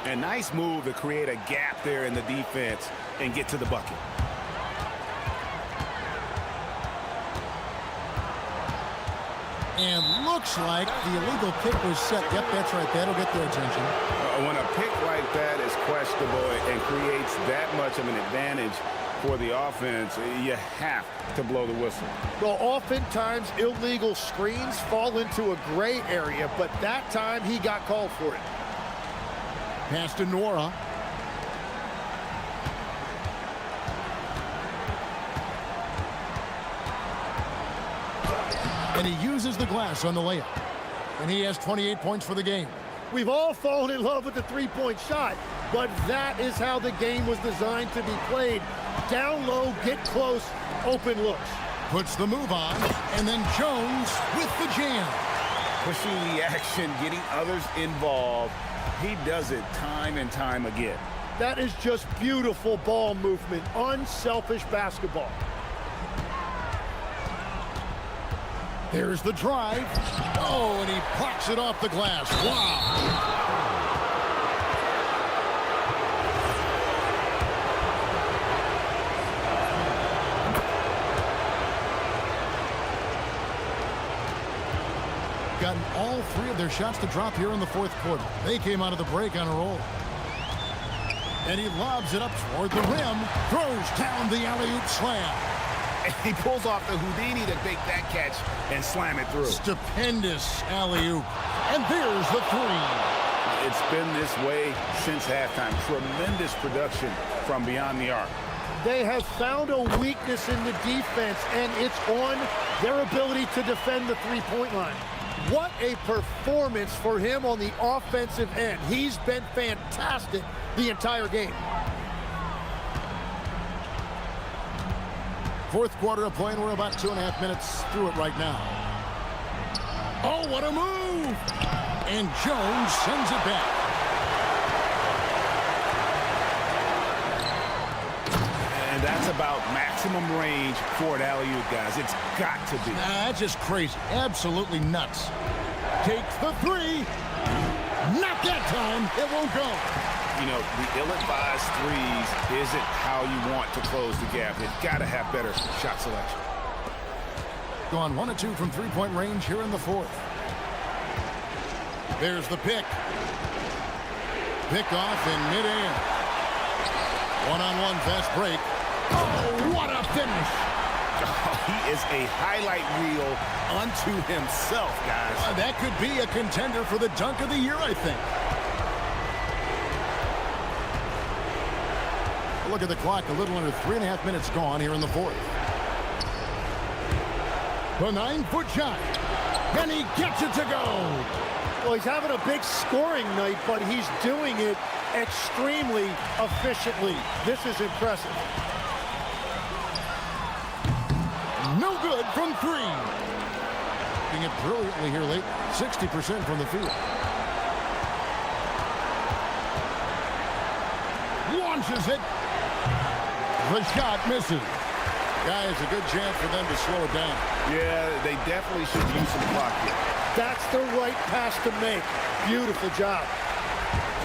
A nice move to create a gap there in the defense and get to the bucket. And looks like the illegal kick was set. Yep, that's right. That'll get their attention. When a pick like that is questionable and creates that much of an advantage for the offense, you have to blow the whistle. Well, oftentimes illegal screens fall into a gray area, but that time he got called for it. Pass to Nora. And he uses the glass on the layup. And he has 28 points for the game. We've all fallen in love with the three-point shot, but that is how the game was designed to be played. Down low, get close, open looks. Puts the move on, and then Jones with the jam. Pushing the action, getting others involved. He does it time and time again. That is just beautiful ball movement, unselfish basketball. There's the drive. Oh, and he plucks it off the glass. Wow. Gotten all three of their shots to drop here in the fourth quarter. They came out of the break on a roll. And he lobs it up toward the rim. Throws down the alley-oop slam. He pulls off the Houdini to make that catch and slam it through. Stupendous alley-oop. And there's the three. It's been this way since halftime. Tremendous production from beyond the arc. They have found a weakness in the defense, and it's on their ability to defend the three-point line. What a performance for him on the offensive end. He's been fantastic the entire game. Fourth quarter of play, and we're about 2.5 minutes through it right now. Oh, what a move! And Jones sends it back. And that's about maximum range for an alley-oop, guys. It's got to be. That's just crazy. Absolutely nuts. Takes the three. Not that time. It won't go. You know, the ill-advised threes isn't how you want to close the gap. They've got to have better shot selection. Gone 1 of 2 from three-point range here in the fourth. There's the pick. Pick off in midair. One-on-one fast break. Oh, what a finish. Oh, he is a highlight reel unto himself, guys. That could be a contender for the dunk of the year, I think. Look at the clock, a little under 3.5 minutes gone here in the fourth. The 9-foot shot, and he gets it to go. Well, he's having a big scoring night, but he's doing it extremely efficiently. This is impressive. No good from three. Doing it brilliantly here late, 60% from the field. Launches it. The shot misses. Guys, a good chance for them to slow it down. Yeah, they definitely should use some clock here. That's the right pass to make. Beautiful job.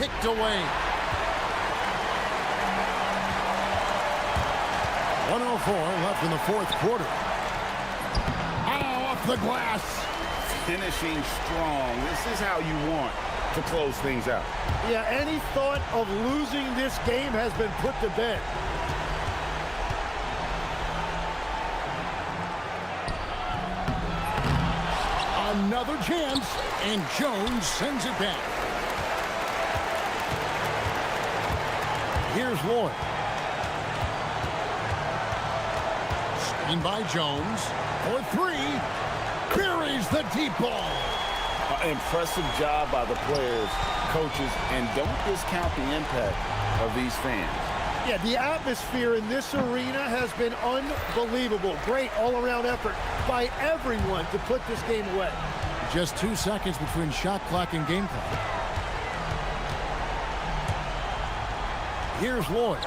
Picked away. 1:04 left in the fourth quarter. Oh, off the glass. Finishing strong. This is how you want to close things out. Yeah, any thought of losing this game has been put to bed. Another chance, and Jones sends it back. Here's Lloyd. Screen by Jones. For three. Buries the deep ball. Impressive job by the players, coaches, and don't discount the impact of these fans. Yeah, the atmosphere in this arena has been unbelievable. Great all-around effort by everyone to put this game away. Just 2 seconds between shot clock and game clock. Here's Lloyd.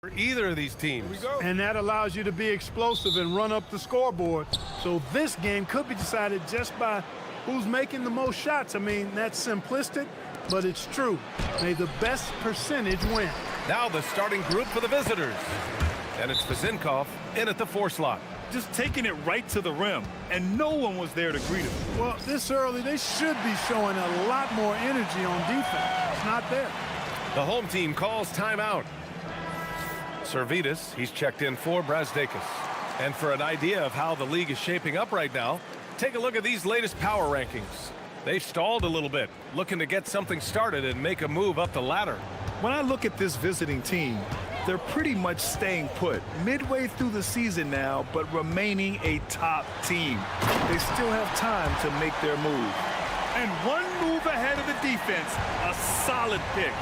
for either of these teams. And that allows you to be explosive and run up the scoreboard. So this game could be decided just by who's making the most shots. I mean, that's simplistic, but it's true. May the best percentage win. Now the starting group for the visitors. And it's Vezinkov in at the 4 slot. Just taking it right to the rim, and no one was there to greet him. Well, this early, they should be showing a lot more energy on defense. It's not there. The home team calls timeout. Servidis, he's checked in for Brazdakis. And for an idea of how the league is shaping up right now, take a look at these latest power rankings. They've stalled a little bit, looking to get something started and make a move up the ladder. When I look at this visiting team, they're pretty much staying put, midway through the season now, but remaining a top team. They still have time to make their move. And one move ahead of the defense, a solid pick.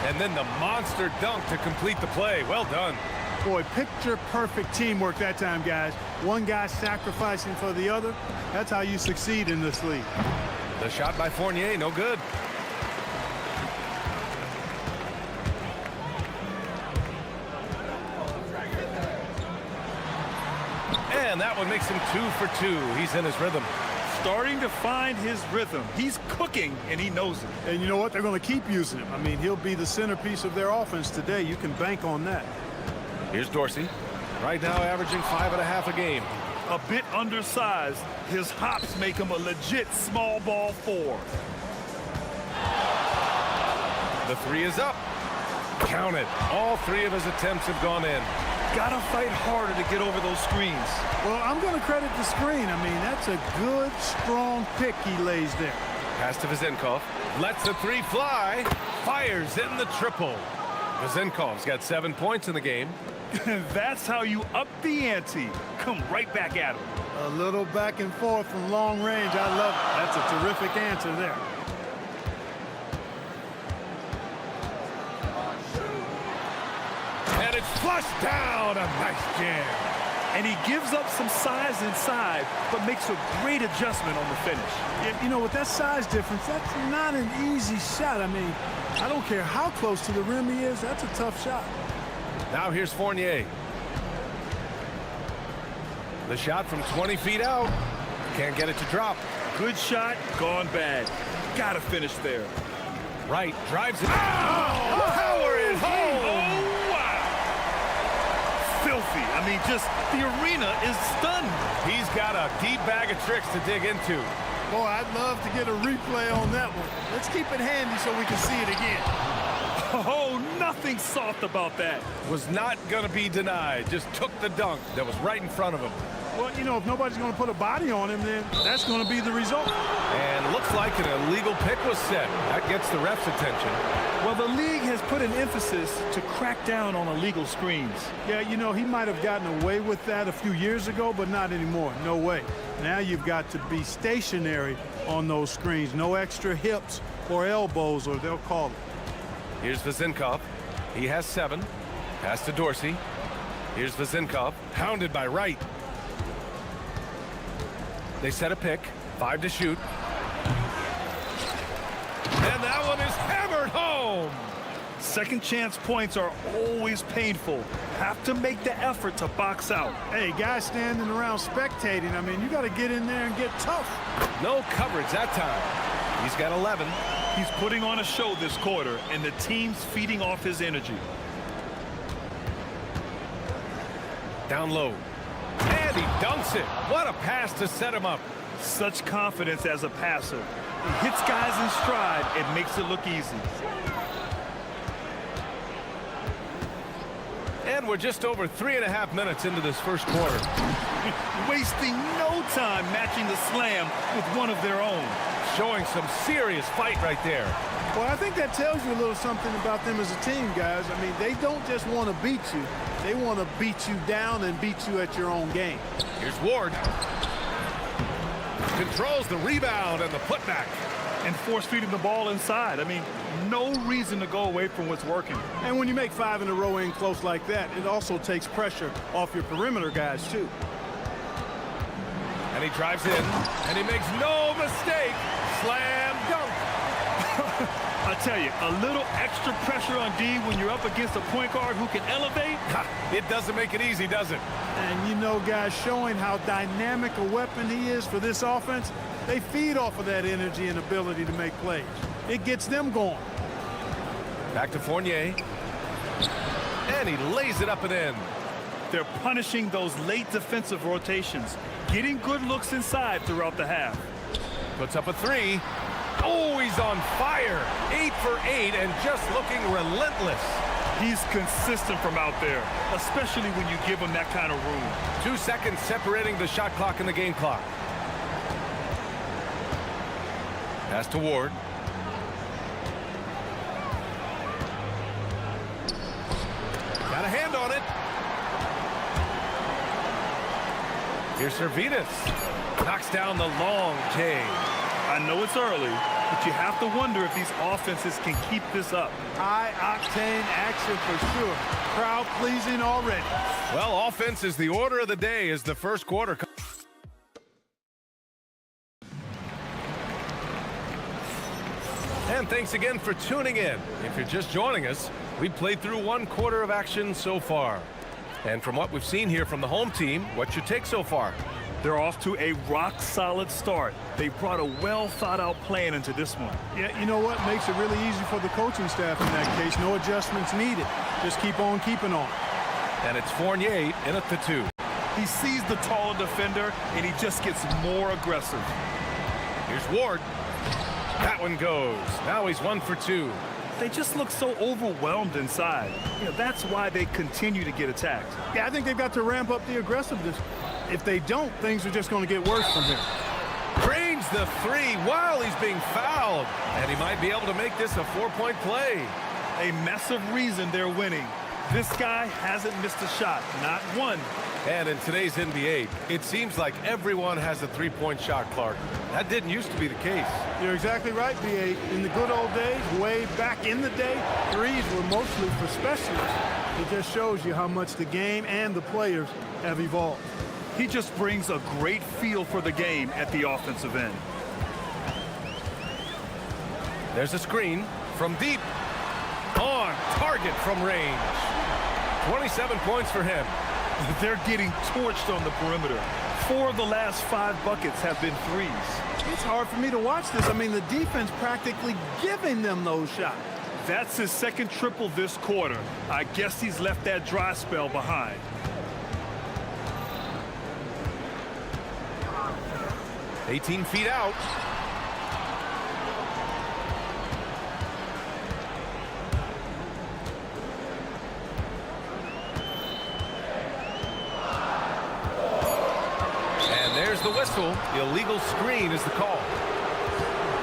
And then the monster dunk to complete the play. Well done. Boy, picture-perfect teamwork that time, guys. One guy sacrificing for the other. That's how you succeed in this league. The shot by Fournier, no good. And that one makes him 2 for 2. He's in his rhythm. Starting to find his rhythm. He's cooking, and he knows it. And you know what? They're going to keep using him. I mean, he'll be the centerpiece of their offense today. You can bank on that. Here's Dorsey. Right now averaging 5.5 a game. A bit undersized. His hops make him a legit small ball 4. The 3 is up. Count it. All 3 of his attempts have gone in. Gotta fight harder to get over those screens. Well, I'm going to credit the screen. I mean, that's a good, strong pick he lays there. Pass to Vezinkov. Lets the 3 fly. Fires in the triple. Vezinkov's got 7 points in the game. That's how you up the ante. Come right back at him. A little back and forth from long range. I love it. That's a terrific answer there. And it's flushed down. A nice jam. And he gives up some size inside, but makes a great adjustment on the finish. You know, with that size difference, that's not an easy shot. I mean, I don't care how close to the rim he is. That's a tough shot. Now here's Fournier. The shot from 20 feet out. Can't get it to drop. Good shot, gone bad. Gotta finish there. Right, drives it. Oh! Power is home! Oh, wow! Filthy. I mean, just the arena is stunned. He's got a deep bag of tricks to dig into. Boy, I'd love to get a replay on that one. Let's keep it handy so we can see it again. Oh, nothing soft about that. Was not going to be denied. Just took the dunk that was right in front of him. Well, you know, if nobody's going to put a body on him, then that's going to be the result. And looks like an illegal pick was set. That gets the ref's attention. Well, the league has put an emphasis to crack down on illegal screens. Yeah, you know, he might have gotten away with that a few years ago, but not anymore. No way. Now you've got to be stationary on those screens. No extra hips or elbows, or they'll call it. Here's Vezinkov. He has 7. Pass to Dorsey. Here's Vezinkov. Hounded by Wright. They set a pick. 5 to shoot. And that one is hammered home. Second chance points are always painful. Have to make the effort to box out. Hey, guys standing around spectating, I mean, you got to get in there and get tough. No coverage that time. He's got 11. He's putting on a show this quarter, and the team's feeding off his energy. Down low. And he dunks it. What a pass to set him up. Such confidence as a passer. He hits guys in stride and makes it look easy. And we're just over 3.5 minutes into this first quarter. Wasting no time matching the slam with one of their own. Showing some serious fight right there. Well, I think that tells you a little something about them as a team, guys. I mean, they don't just want to beat you. They want to beat you down and beat you at your own game. Here's Ward. Controls the rebound and the putback. And force-feeding the ball inside. I mean, no reason to go away from what's working. And when you make 5 in a row in close like that, it also takes pressure off your perimeter guys, too. And he drives in, and he makes no mistake. Slam dunk. I tell you, a little extra pressure on D when you're up against a point guard who can elevate. It doesn't make it easy, does it? And you know, guys, showing how dynamic a weapon he is for this offense, they feed off of that energy and ability to make plays. It gets them going. Back to Fournier. And he lays it up and in. They're punishing those late defensive rotations, getting good looks inside throughout the half. Puts up a three. Oh, he's on fire. 8 for 8 and just looking relentless. He's consistent from out there, especially when you give him that kind of room. 2 seconds separating the shot clock and the game clock. Pass to Ward. Got a hand on it. Here's Servetus. Knocks down the long J. I know it's early, but you have to wonder if these offenses can keep this up. High-octane action for sure. Crowd-pleasing already. Well, offense is the order of the day as the first quarter. And thanks again for tuning in. If you're just joining us, we played through 1 quarter of action so far. And from what we've seen here from the home team, what's your take so far? They're off to a rock-solid start. They brought a well-thought-out plan into this one. Yeah, you know what? Makes it really easy for the coaching staff in that case. No adjustments needed. Just keep on keeping on. And it's Fournier in at the 2. He sees the taller defender, and he just gets more aggressive. Here's Ward. That one goes. Now he's 1 for 2. They just look so overwhelmed inside. You know, that's why they continue to get attacked. Yeah, I think they've got to ramp up the aggressiveness. If they don't, things are just going to get worse from here. Drains the 3 while he's being fouled. And he might be able to make this a 4-point play. A massive reason they're winning. This guy hasn't missed a shot, not one. And in today's NBA, it seems like everyone has a 3-point shot, Clark. That didn't used to be the case. You're exactly right, B.A. In the good old days, way back in the day, threes were mostly for specialists. It just shows you how much the game and the players have evolved. He just brings a great feel for the game at the offensive end. There's a screen from deep. On target from range. 27 points for him. They're getting torched on the perimeter. 4 of the last 5 buckets have been threes. It's hard for me to watch this. I mean, the defense practically giving them those shots. That's his second triple this quarter. I guess he's left that dry spell behind. $18 feet out. The whistle. Illegal screen is the call.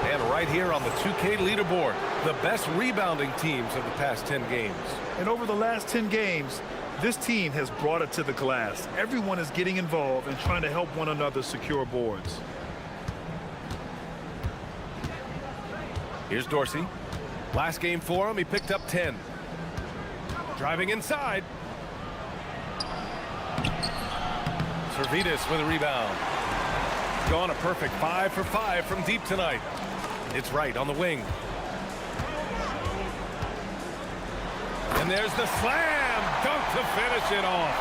And right here on the 2K leaderboard, the best rebounding teams of the past 10 games. And over the last 10 games, this team has brought it to the glass. Everyone is getting involved and trying to help one another secure boards. Here's Dorsey. Last game for him, he picked up 10. Driving inside. Servetus with a rebound. Gone a perfect 5 for 5 from deep tonight. It's right on the wing. And there's the slam dunk to finish it off.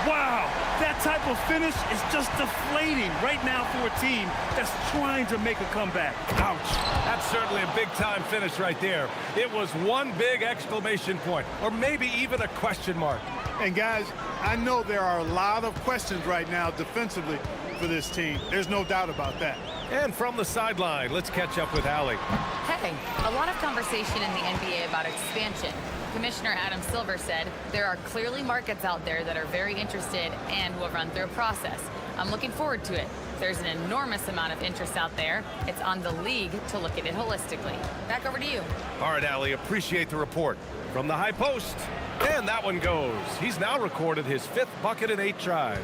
Wow, that type of finish is just deflating right now for a team that's trying to make a comeback. Ouch. That's certainly a big-time finish right there. It was one big exclamation point, or maybe even a question mark. And guys, I know there are a lot of questions right now defensively for this team. There's no doubt about that. And from the sideline, let's catch up with Allie. Hey, a lot of conversation in the NBA about expansion. Commissioner Adam Silver said there are clearly markets out there that are very interested and will run through a process. I'm looking forward to it. There's an enormous amount of interest out there. It's on the league to look at it holistically. Back over to you. All right, Allie, appreciate the report. From the high post, and that one goes. He's now recorded his 5th bucket in 8 tries.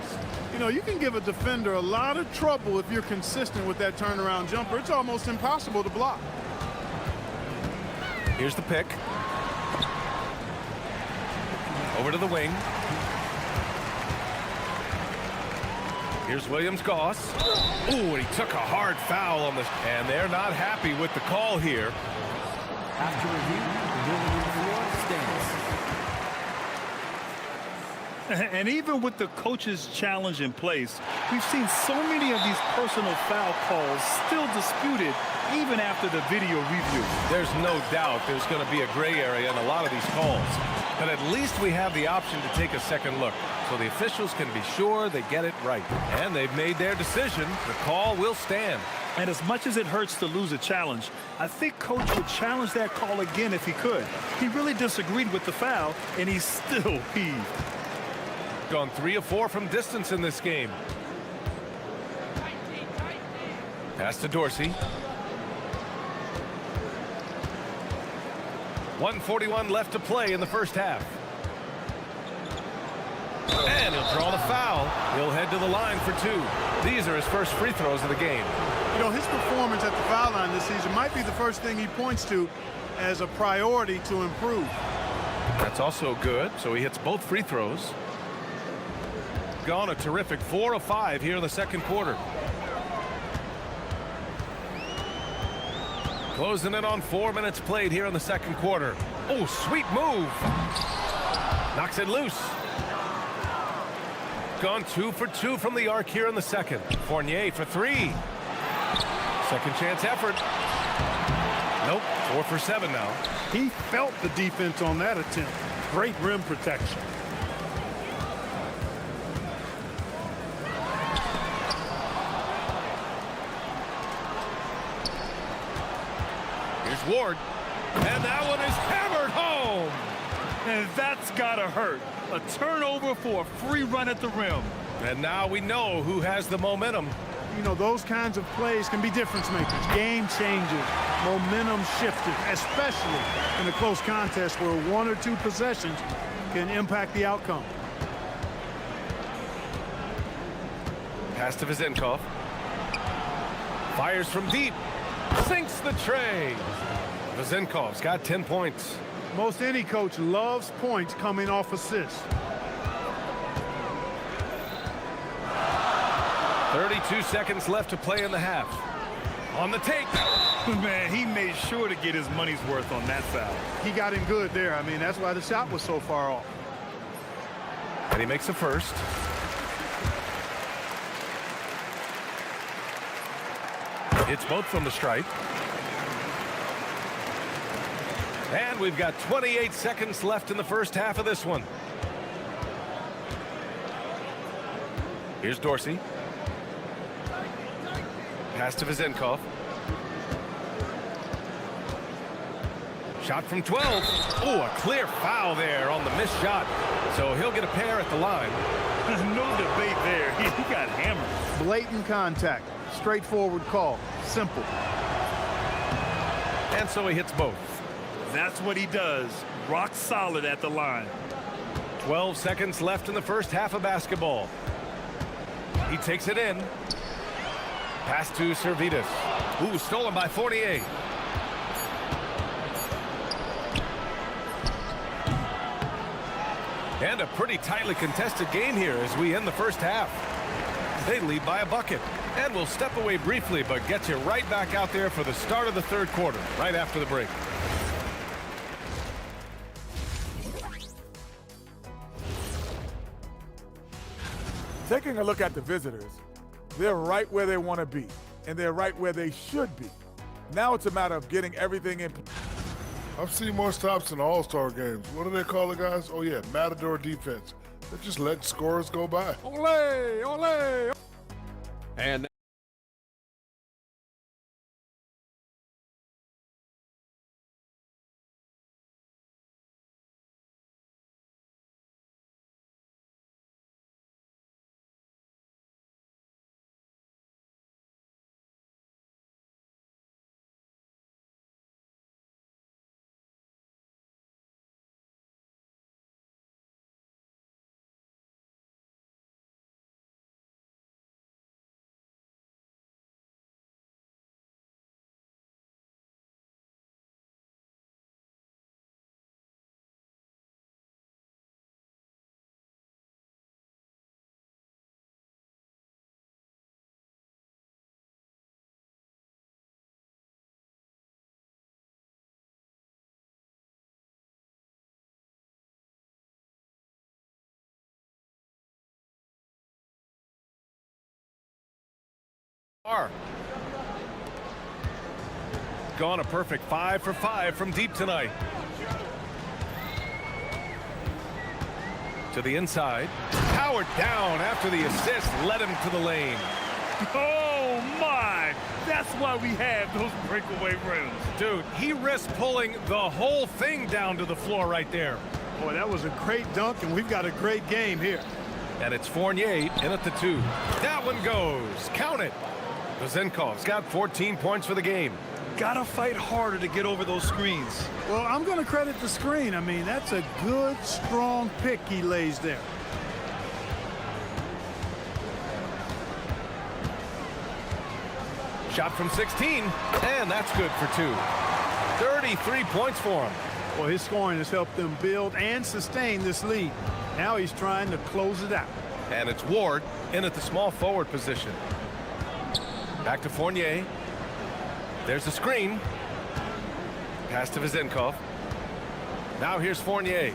You know, you can give a defender a lot of trouble if you're consistent with that turnaround jumper. It's almost impossible to block. Here's the pick. Over to the wing. Here's Williams-Goss. Ooh, and he took a hard foul on this. And they're not happy with the call here. After review, the ruling on the floor stands. And even with the coach's challenge in place, we've seen so many of these personal foul calls still disputed even after the video review. There's no doubt there's going to be a gray area in a lot of these calls. But at least we have the option to take a second look, so the officials can be sure they get it right. And they've made their decision. The call will stand. And as much as it hurts to lose a challenge, I think Coach would challenge that call again if he could. He really disagreed with the foul, and he's still peeved. Gone 3 of 4 from distance in this game. Pass to Dorsey. 1:41 left to play in the first half. And he'll draw the foul. He'll head to the line for 2. These are his first free throws of the game. You know, his performance at the foul line this season might be the first thing he points to as a priority to improve. That's also good, so he hits both free throws. Gone a terrific 4 of 5 here in the second quarter. Closing in on 4 minutes played here in the second quarter. Oh, sweet move. Knocks it loose. Gone 2 for 2 from the arc here in the second. Fournier for 3. Second chance effort. Nope, 4 for 7 now. He felt the defense on that attempt. Great rim protection. Here's Ward. And that one is hammered home. And that's gotta hurt. A turnover for a free run at the rim. And now we know who has the momentum. You know, those kinds of plays can be difference makers, game changers, momentum shifters, especially in a close contest where 1 or 2 possessions can impact the outcome. Pass to Vizenkov. Fires from deep. Sinks the tray. Vizenkov's got 10 points. Most any coach loves points coming off assists. 32 seconds left to play in the half. On the take. Man, he made sure to get his money's worth on that foul. He got him good there. I mean, that's why the shot was so far off. And he makes a first. It's both from the stripe. And we've got 28 seconds left in the first half of this one. Here's Dorsey. Pass to Vizenkov. Shot from 12. Oh, a clear foul there on the missed shot. So he'll get a pair at the line. There's no debate there. He got hammered. Blatant contact. Straightforward call. Simple. And so he hits both. That's what he does. Rock solid at the line. 12 seconds left in the first half of basketball. He takes it in. Pass to Servetus. Ooh, stolen by Fournier. And a pretty tightly contested game here as we end the first half. They lead by a bucket. And we'll step away briefly, but get you right back out there for the start of the third quarter, right after the break. Taking a look at the visitors, they're right where they want to be, and they're right where they should be. Now it's a matter of getting everything in. I've seen more stops in All-Star games. What do they call the guys? Oh, yeah, Matador defense. They just let scorers go by. Ole, ole. And Gone a perfect 5 for 5 from deep tonight. To the inside. Powered down after the assist. Led him to the lane. Oh, my. That's why we have those breakaway rims. Dude, he risked pulling the whole thing down to the floor right there. Boy, that was a great dunk, and we've got a great game here. And it's Fournier in at the 2. That one goes. Count it. Vezenkov's got 14 points for the game. Gotta fight harder to get over those screens. Well, I'm going to credit the screen. I mean, that's a good, strong pick he lays there. Shot from 16, and that's good for 2. 33 points for him. Well, his scoring has helped them build and sustain this lead. Now he's trying to close it out. And it's Ward in at the small forward position. Back to Fournier. There's the screen. Pass to Vezenkov. Now here's Fournier.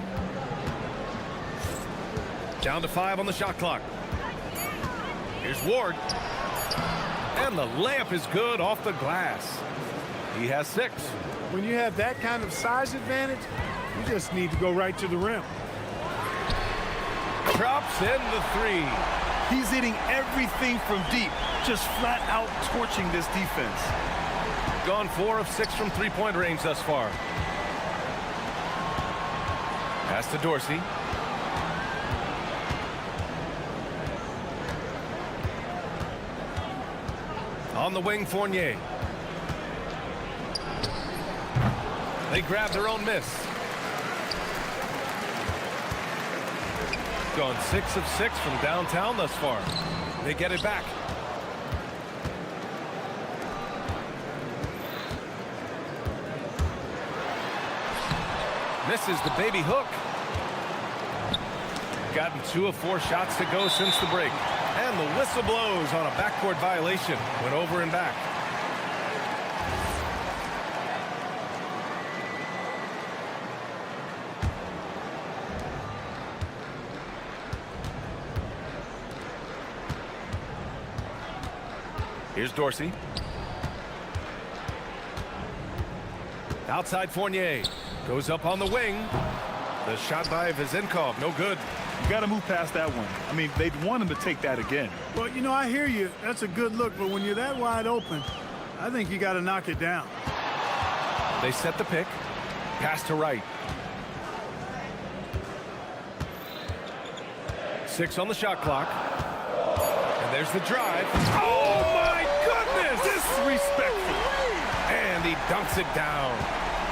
Down to 5 on the shot clock. Here's Ward. And the layup is good off the glass. He has 6. When you have that kind of size advantage, you just need to go right to the rim. Drops in the 3. He's hitting everything from deep, just flat out torching this defense. Gone 4 of 6 from three-point range thus far. Pass to Dorsey. On the wing, Fournier. They grab their own miss. Gone 6 of 6 from downtown thus far. They get it back. Misses the baby hook. Gotten 2 of 4 shots to go since the break. And the whistle blows on a backcourt violation. Went over and back. Here's Dorsey. Outside Fournier. Goes up on the wing. The shot by Vezenkov, no good. You got to move past that one. I mean, they'd want him to take that again. Well, you know, I hear you. That's a good look, but when you're that wide open, I think you got to knock it down. They set the pick. Pass to Wright. 6 on the shot clock. And there's the drive. Oh, my goodness! Disrespectful. And he dunks it down.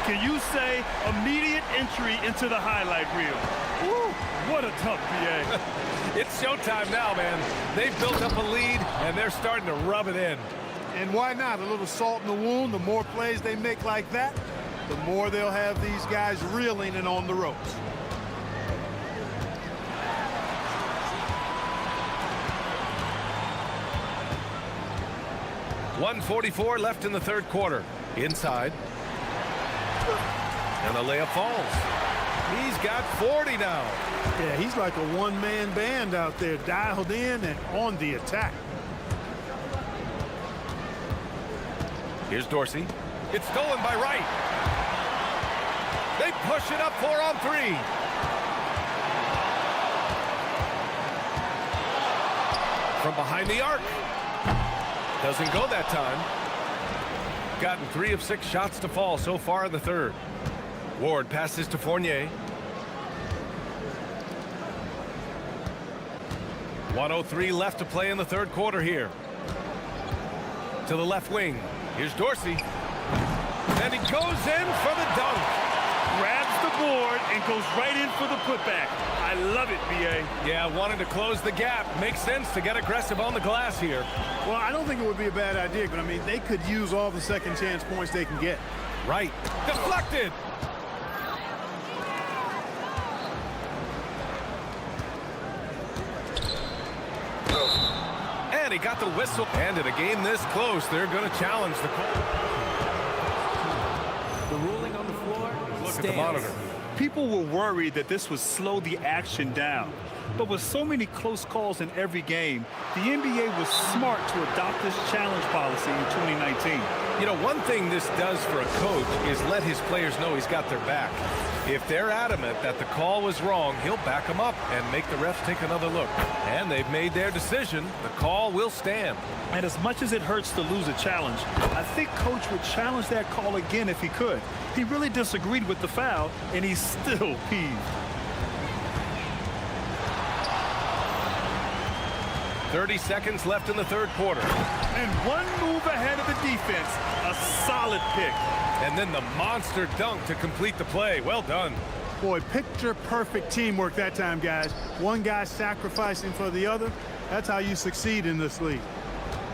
Can you say immediate entry into the highlight reel? Woo, what a tough BA. It's showtime now, man. They've built up a lead, and they're starting to rub it in. And why not? A little salt in the wound. The more plays they make like that, the more they'll have these guys reeling and on the ropes. .144 left in the third quarter. Inside. And the layup falls. He's got 40 now. Yeah, he's like a one-man band out there, dialed in and on the attack. Here's Dorsey. It's stolen by Wright. They push it up 4 on 3. From behind the arc. Doesn't go that time. Gotten 3 of 6 shots to fall so far in the third. Ward passes to Fournier. 1:03 left to play in the third quarter here. To the left wing. Here's Dorsey. And he goes in for the dunk. Grabs the board and goes right in for the putback. I love it, BA. Yeah, wanting to close the gap. Makes sense to get aggressive on the glass here. Well, I don't think it would be a bad idea, but I mean, they could use all the second chance points they can get. Right. Deflected. And he got the whistle. And in a game this close, they're going to challenge the call. The ruling on the the floor Look stands. at the monitor. People were worried that this would slow the action down. But with so many close calls in every game, the NBA was smart to adopt this challenge policy in 2019. You know, one thing this does for a coach is let his players know he's got their back. If they're adamant that the call was wrong, he'll back them up and make the refs take another look. And they've made their decision. The call will stand. And as much as it hurts to lose a challenge, I think Coach would challenge that call again if he could. He really disagreed with the foul, and he's still peeved. 30 seconds left in the third quarter. And one move ahead of the defense. A solid pick. And then the monster dunk to complete the play. Well done. Boy, picture-perfect teamwork that time, guys. One guy sacrificing for the other. That's how you succeed in this league.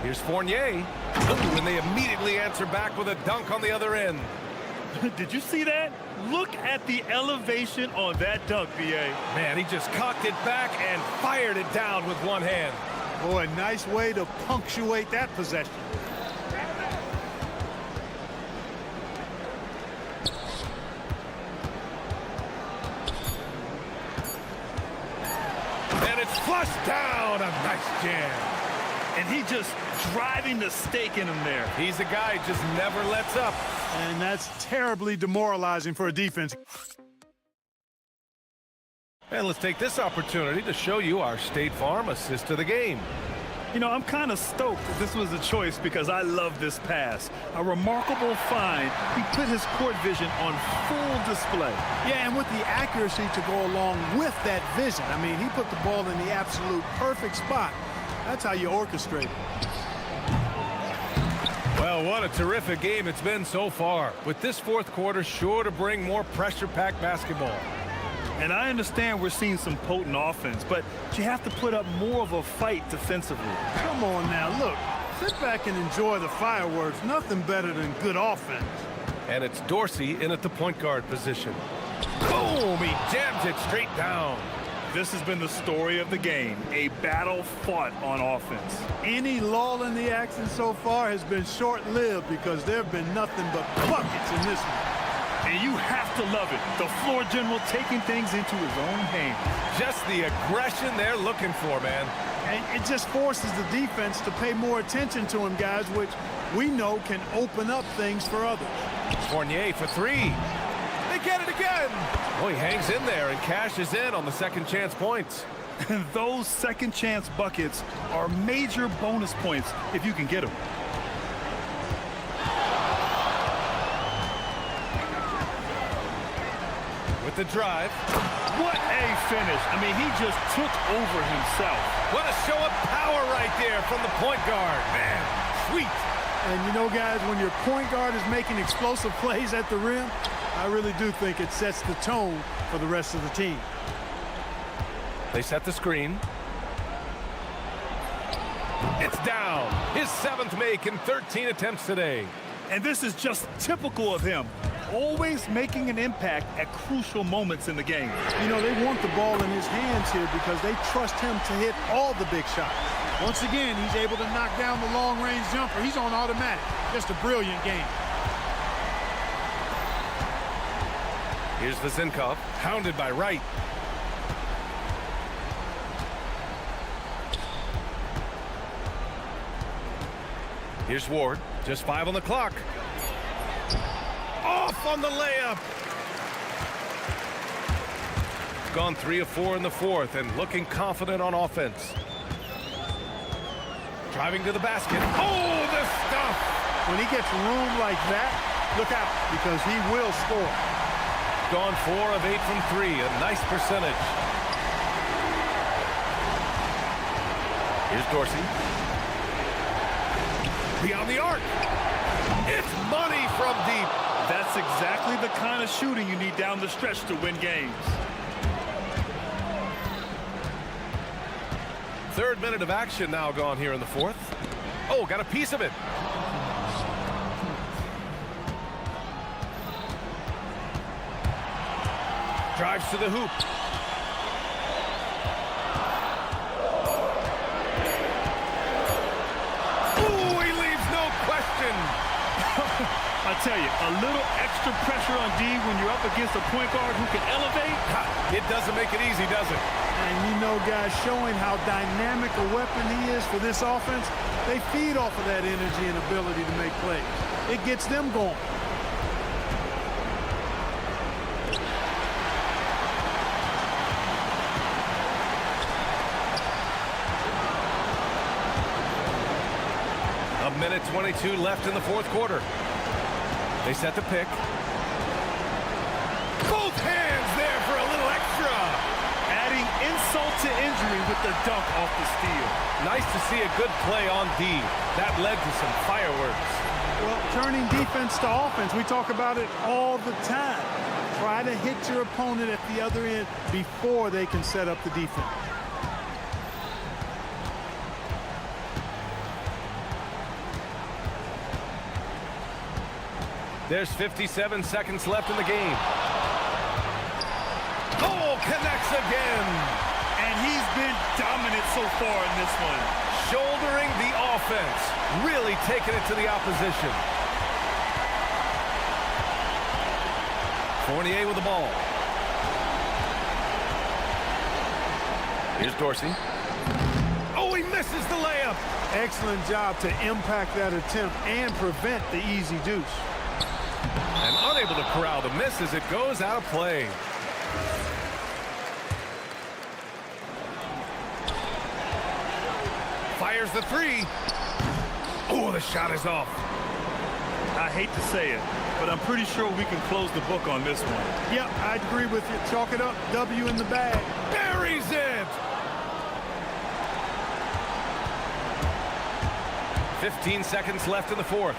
Here's Fournier. Ooh, and they immediately answer back with a dunk on the other end. Did you see that? Look at the elevation on that dunk, B.A. Man, he just cocked it back and fired it down with one hand. Boy, nice way to punctuate that possession. And it's flushed down. A nice jam. And he just driving the stake in him there. He's a guy who just never lets up. And that's terribly demoralizing for a defense. And let's take this opportunity to show you our State Farm assist of the game. You know, I'm kind of stoked that this was a choice because I love this pass. A remarkable find. He put his court vision on full display. Yeah, and with the accuracy to go along with that vision. I mean, he put the ball in the absolute perfect spot. That's how you orchestrate it. Well, what a terrific game it's been so far. With this fourth quarter sure to bring more pressure-packed basketball. And I understand we're seeing some potent offense, but you have to put up more of a fight defensively. Come on now, look. Sit back and enjoy the fireworks. Nothing better than good offense. And it's Dorsey in at the point guard position. Boom! He jams it straight down. This has been the story of the game, a battle fought on offense. Any lull in the action so far has been short-lived because there have been nothing but buckets in this one. And you have to love it. The floor general taking things into his own hands. Just the aggression they're looking for, man. And it just forces the defense to pay more attention to him, guys, which we know can open up things for others. Fournier for three. They get it again. Oh, he hangs in there and cashes in on the second chance points. And those second chance buckets are major bonus points if you can get them. With the drive. What a finish. I mean, he just took over himself. What a show of power right there from the point guard. Man, sweet. And you know, guys, when your point guard is making explosive plays at the rim, I really do think it sets the tone for the rest of the team. They set the screen. It's down. His seventh make in 13 attempts today. And this is just typical of him. Always making an impact at crucial moments in the game. You know, they want the ball in his hands here because they trust him to hit all the big shots. Once again, he's able to knock down the long-range jumper. He's on automatic. Just a brilliant game. Here's Vazenkov, hounded by Wright. Here's Ward, just 5 on the clock. Off on the layup. Gone 3 of 4 in the fourth and looking confident on offense. Driving to the basket. Oh, the stuff! When he gets room like that, look out, because he will score. Gone 4 of 8 from 3, a nice percentage. Here's Dorsey. Beyond the arc. It's money from deep. That's exactly the kind of shooting you need down the stretch to win games. Third minute of action now gone here in the fourth. Oh, got a piece of it. Drives to the hoop. Ooh, he leaves no question. I tell you, a little extra pressure on D when you're up against a point guard who can elevate. It doesn't make it easy, does it? And you know, guys, showing how dynamic a weapon he is for this offense, they feed off of that energy and ability to make plays. It gets them going. A minute 22 left in the fourth quarter. They set the pick. Both hands there for a little extra. Adding insult to injury with the dunk off the steal. Nice to see a good play on D. That led to some fireworks. Well, turning defense to offense, we talk about it all the time. Try to hit your opponent at the other end before they can set up the defense. There's 57 seconds left in the game. Oh, connects again. And he's been dominant so far in this one. Shouldering the offense. Really taking it to the opposition. Fournier with the ball. Here's Dorsey. Oh, he misses the layup. Excellent job to impact that attempt and prevent the easy deuce. And unable to corral the miss as it goes out of play. Fires the three. Oh, the shot is off. I hate to say it, but I'm pretty sure we can close the book on this one. Yep, I agree with you. Chalk it up. W in the bag. Buries it. 15 seconds left in the fourth.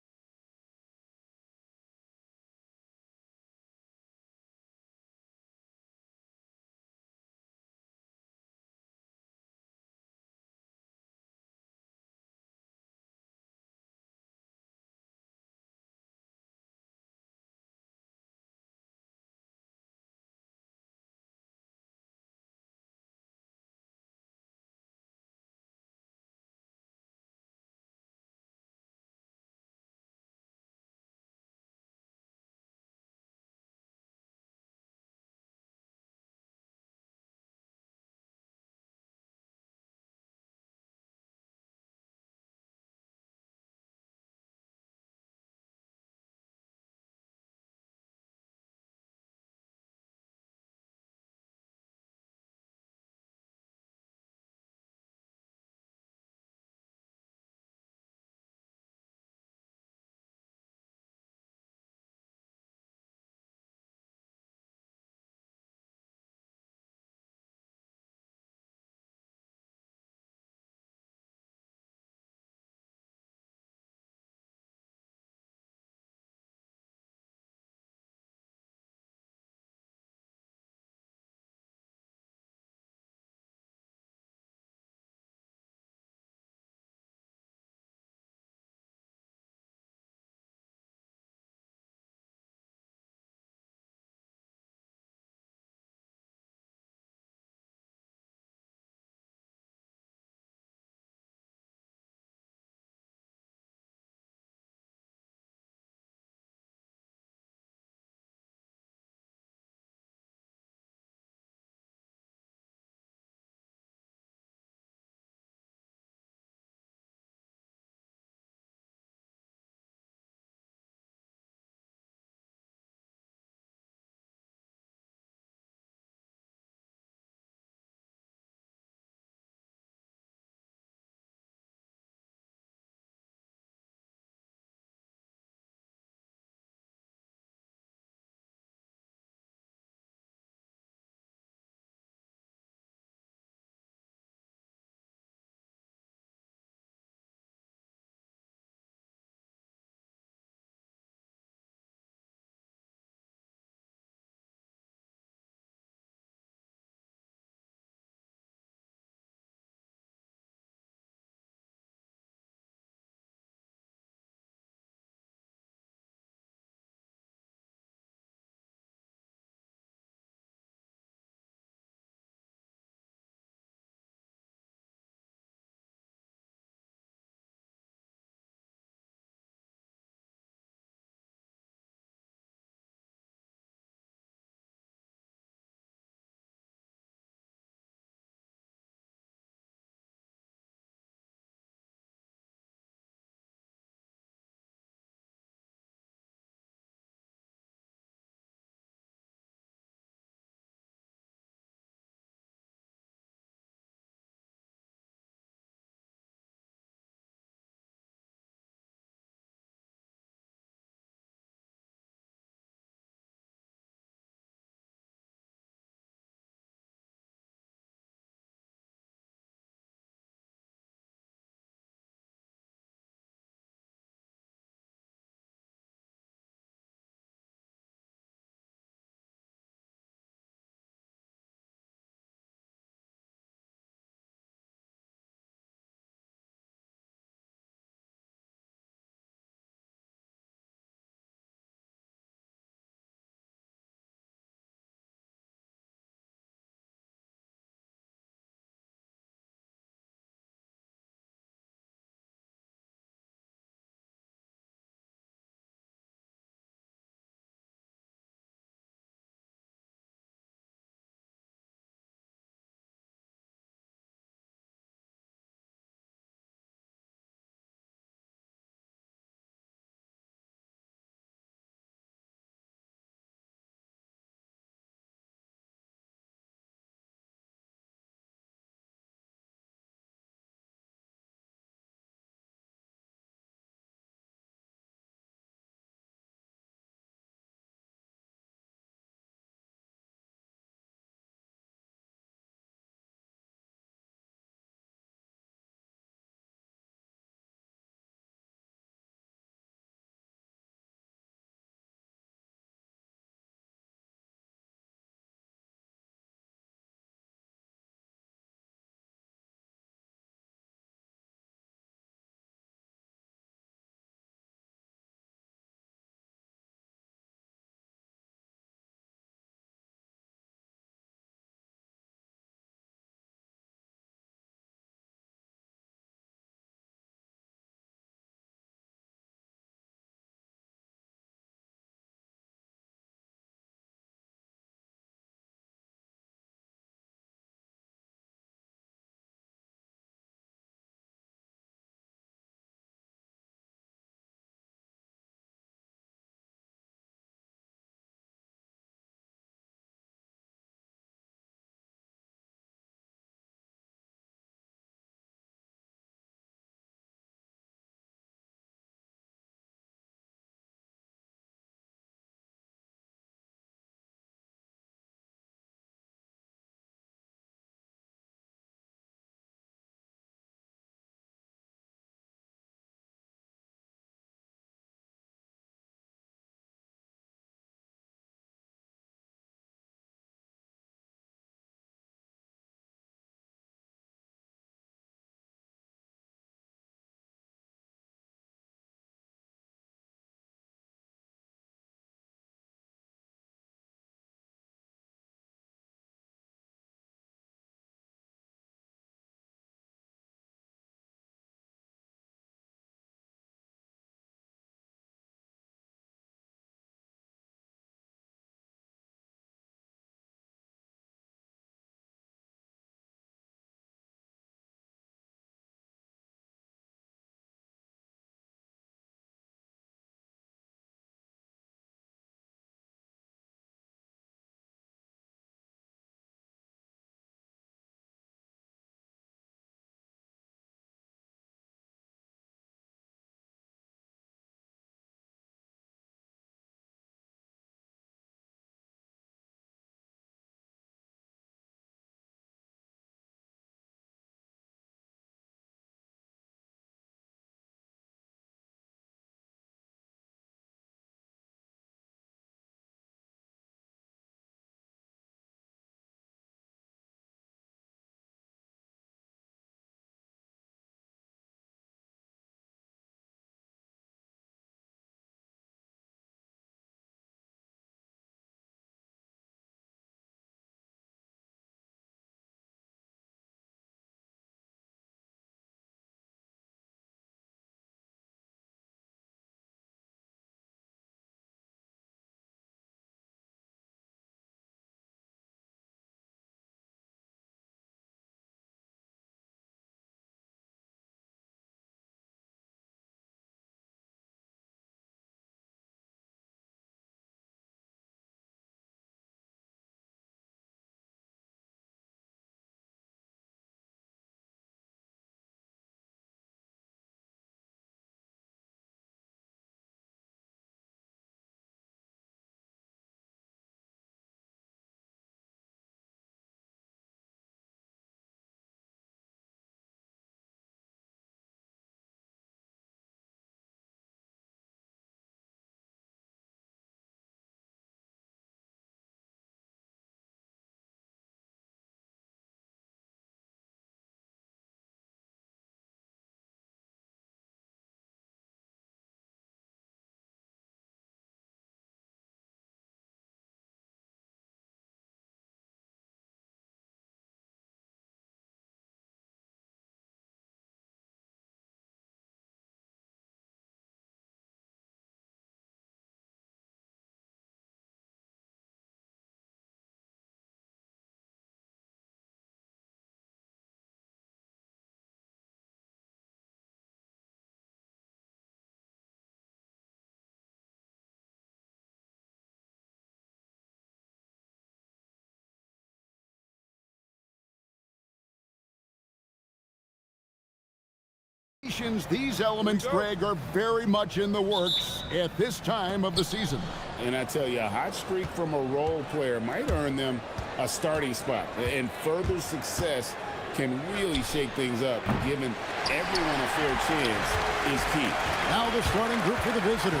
rotations, these elements, Greg, are very much in the works at this time of the season. And I tell you, a hot streak from a role player might earn them a starting spot. And further success can really shake things up. Giving everyone a fair chance is key. Now the starting group for the visitors.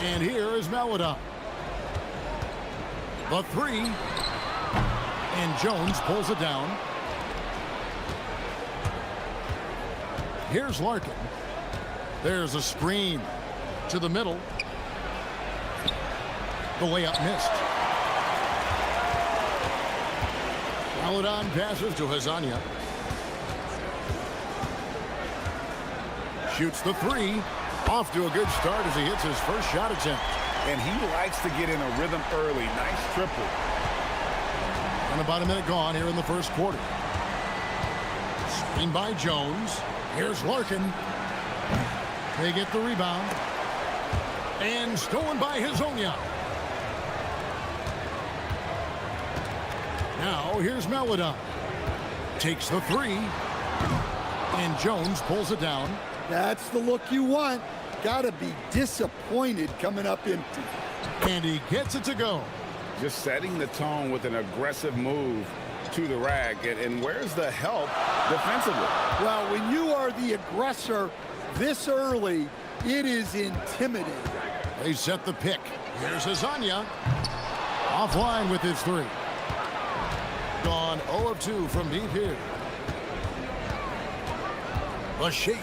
And here is Melida. The three. And Jones pulls it down. Here's Larkin. There's a screen to the middle. The layup missed. Maladon passes to Hazania. Shoots the three. Off to a good start as he hits his first shot attempt. And he likes to get in a rhythm early. Nice triple. And about a minute gone here in the first quarter. Screen by Jones. Here's Larkin. They get the rebound. And stolen by Hazonia. Now here's Melida. Takes the three. And Jones pulls it down. That's the look you want. Gotta be disappointed coming up empty. And he gets it to go. Just setting the tone with an aggressive move to the rack. And where's the help defensively? Well, when you are the aggressor this early, it is intimidating. They set the pick. Here's Hazania. Offline with his three. Gone 0 of 2 from deep here. A shake.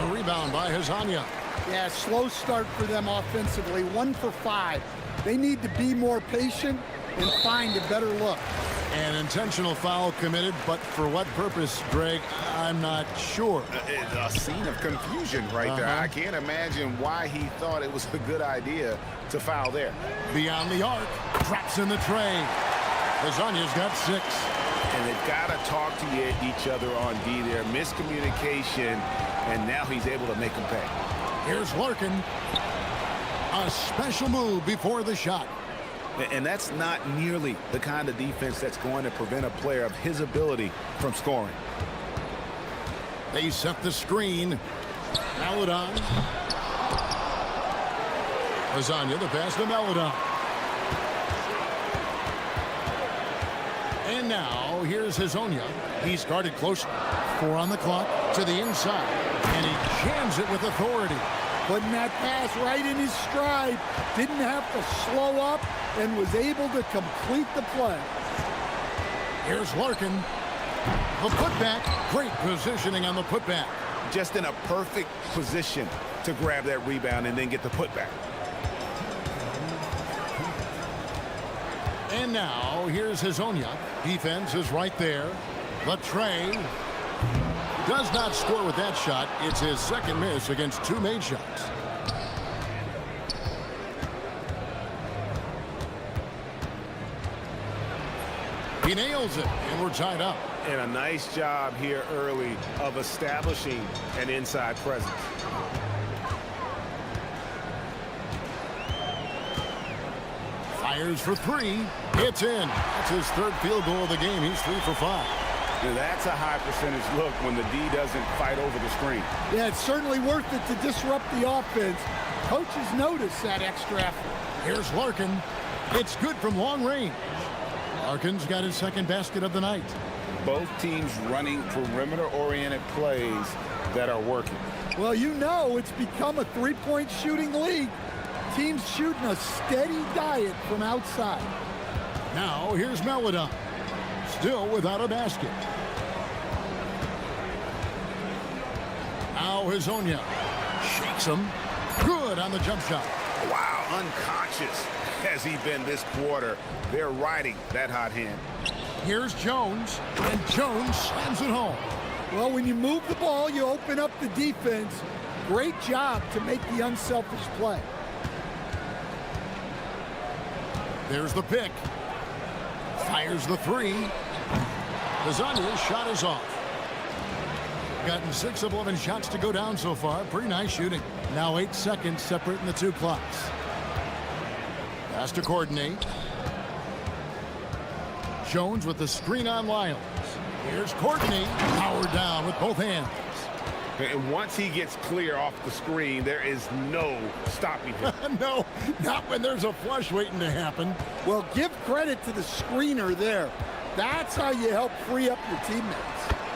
A rebound by Hazania. Yeah, slow start for them offensively. 1 for 5. They need to be more patient and find a better look. An intentional foul committed, but for what purpose, Greg, I'm not sure. A scene of confusion right there. I can't imagine why he thought it was a good idea to foul there. Beyond the arc, traps in the tray. Hazania's got 6. And they've got to talk to each other on D there. Miscommunication, and now he's able to make them pay. Here's Larkin. A special move before the shot. And that's not nearly the kind of defense that's going to prevent a player of his ability from scoring. They set the screen. Maladon. Hazania, the pass to Maladon. And now, here's Hazonia. He's guarded close. 4 on the clock to the inside. And he jams it with authority. Putting that pass right in his stride. Didn't have to slow up and was able to complete the play. Here's Larkin. The putback. Great positioning on the putback. Just in a perfect position to grab that rebound and then get the putback. And now, here's Hazonia. Defense is right there. The tray. Does not score with that shot. It's his second miss against 2 made shots. He nails it, and we're tied up. And a nice job here early of establishing an inside presence. Fires for 3. It's in. That's his 3rd field goal of the game. He's 3 for 5. Now that's a high percentage look when the D doesn't fight over the screen. Yeah, it's certainly worth it to disrupt the offense. Coaches notice that extra effort. Here's Larkin. It's good from long range. Larkin's got his 2nd basket of the night. Both teams running perimeter-oriented plays that are working. Well, you know it's become a 3-point shooting league. Teams shooting a steady diet from outside. Now here's Melida. Still without a basket. Now Hazonia shakes him. Good on the jump shot. Wow, unconscious has he been this quarter. They're riding that hot hand. Here's Jones, and Jones slams it home. Well, when you move the ball, you open up the defense. Great job to make the unselfish play. There's the pick. Fires the 3. Hazania's shot is off. Gotten 6 of 11 shots to go down so far. Pretty nice shooting. Now 8 seconds separating the 2 clocks. Has to coordinate. Jones with the screen on Lyles. Here's Courtney, powered down with both hands. And once he gets clear off the screen, there is no stopping him. No, not when there's a flush waiting to happen. Well, give credit to the screener there. That's how you help free up your teammates.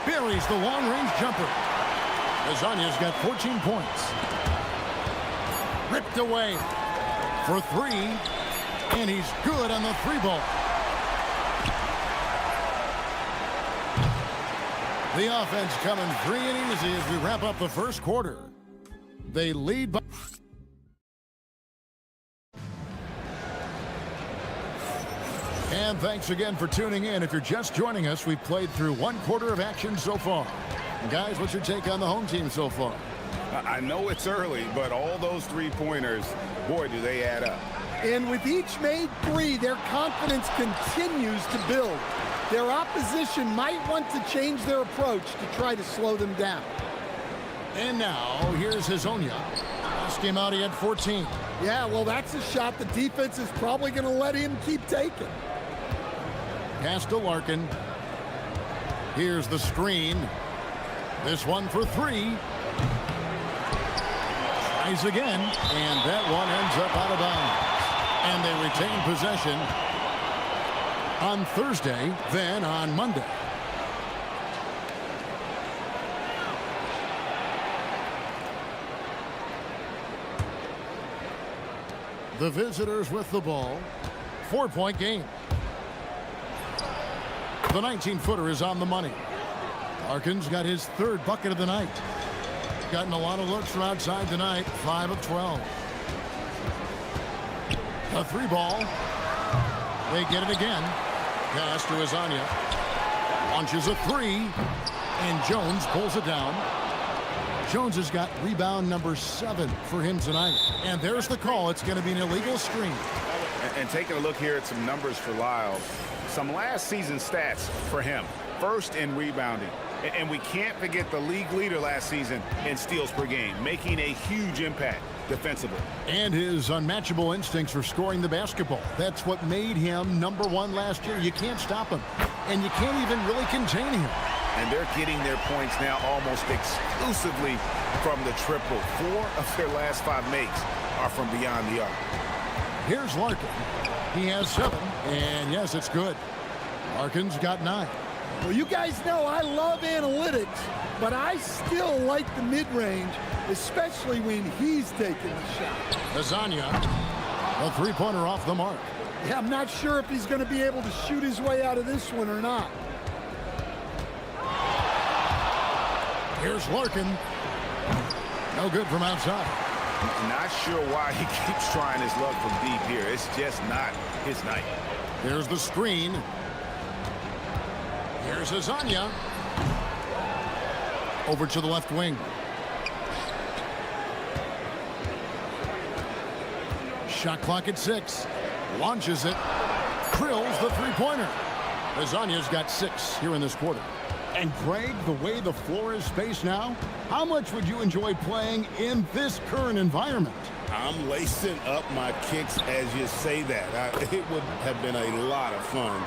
Buries the long-range jumper. Lasagna's got 14 points. Ripped away for three, and he's good on the three ball. The offense coming free and easy as we wrap up the first quarter. They lead by... And thanks again for tuning in. If you're just joining us, we've played through one quarter of action so far. And guys, what's your take on the home team so far? I know it's early, but all those three-pointers, boy, do they add up. And with each made three, their confidence continues to build. Their opposition might want to change their approach to try to slow them down. And now, here's Hezonja. Last game out, he had 14. Yeah, well, that's a shot the defense is probably going to let him keep taking. Pass to Larkin. Here's the screen. This one for three. Tries again, and that one ends up out of bounds. And they retain possession on Thursday, then on Monday. The visitors with the ball. 4-point game. The 19-footer is on the money. Larkin's got his third bucket of the night. Gotten a lot of looks from outside tonight. 5 of 12. A three ball. They get it again. Pass to Hezonja. Launches a three. And Jones pulls it down. Jones has got rebound number 7 for him tonight. And there's the call. It's going to be an illegal screen. And taking a look here at some numbers for Lyles. Some last season stats for him. First in rebounding. And we can't forget the league leader last season in steals per game, making a huge impact defensively. And his unmatchable instincts for scoring the basketball. That's what made him number 1 last year. You can't stop him. And you can't even really contain him. And they're getting their points now almost exclusively from the triple. 4 of their last 5 makes are from beyond the arc. Here's Larkin. He has 7. And yes, it's good. Larkin's got 9. Well, you guys know I love analytics, but I still like the mid-range, especially when he's taking the shot. Hezonja, a three-pointer off the mark. Yeah, I'm not sure if he's going to be able to shoot his way out of this one or not. Here's Larkin. No good from outside. Not sure why he keeps trying his luck from deep here. It's just not his night. Here's the screen. Here's Hezonja. Over to the left wing. Shot clock at 6. Launches it. Drills the three-pointer. Hezonja's got 6 here in this quarter. And Greg, the way the floor is spaced now, how much would you enjoy playing in this current environment? I'm lacing up my kicks as you say that. It would have been a lot of fun.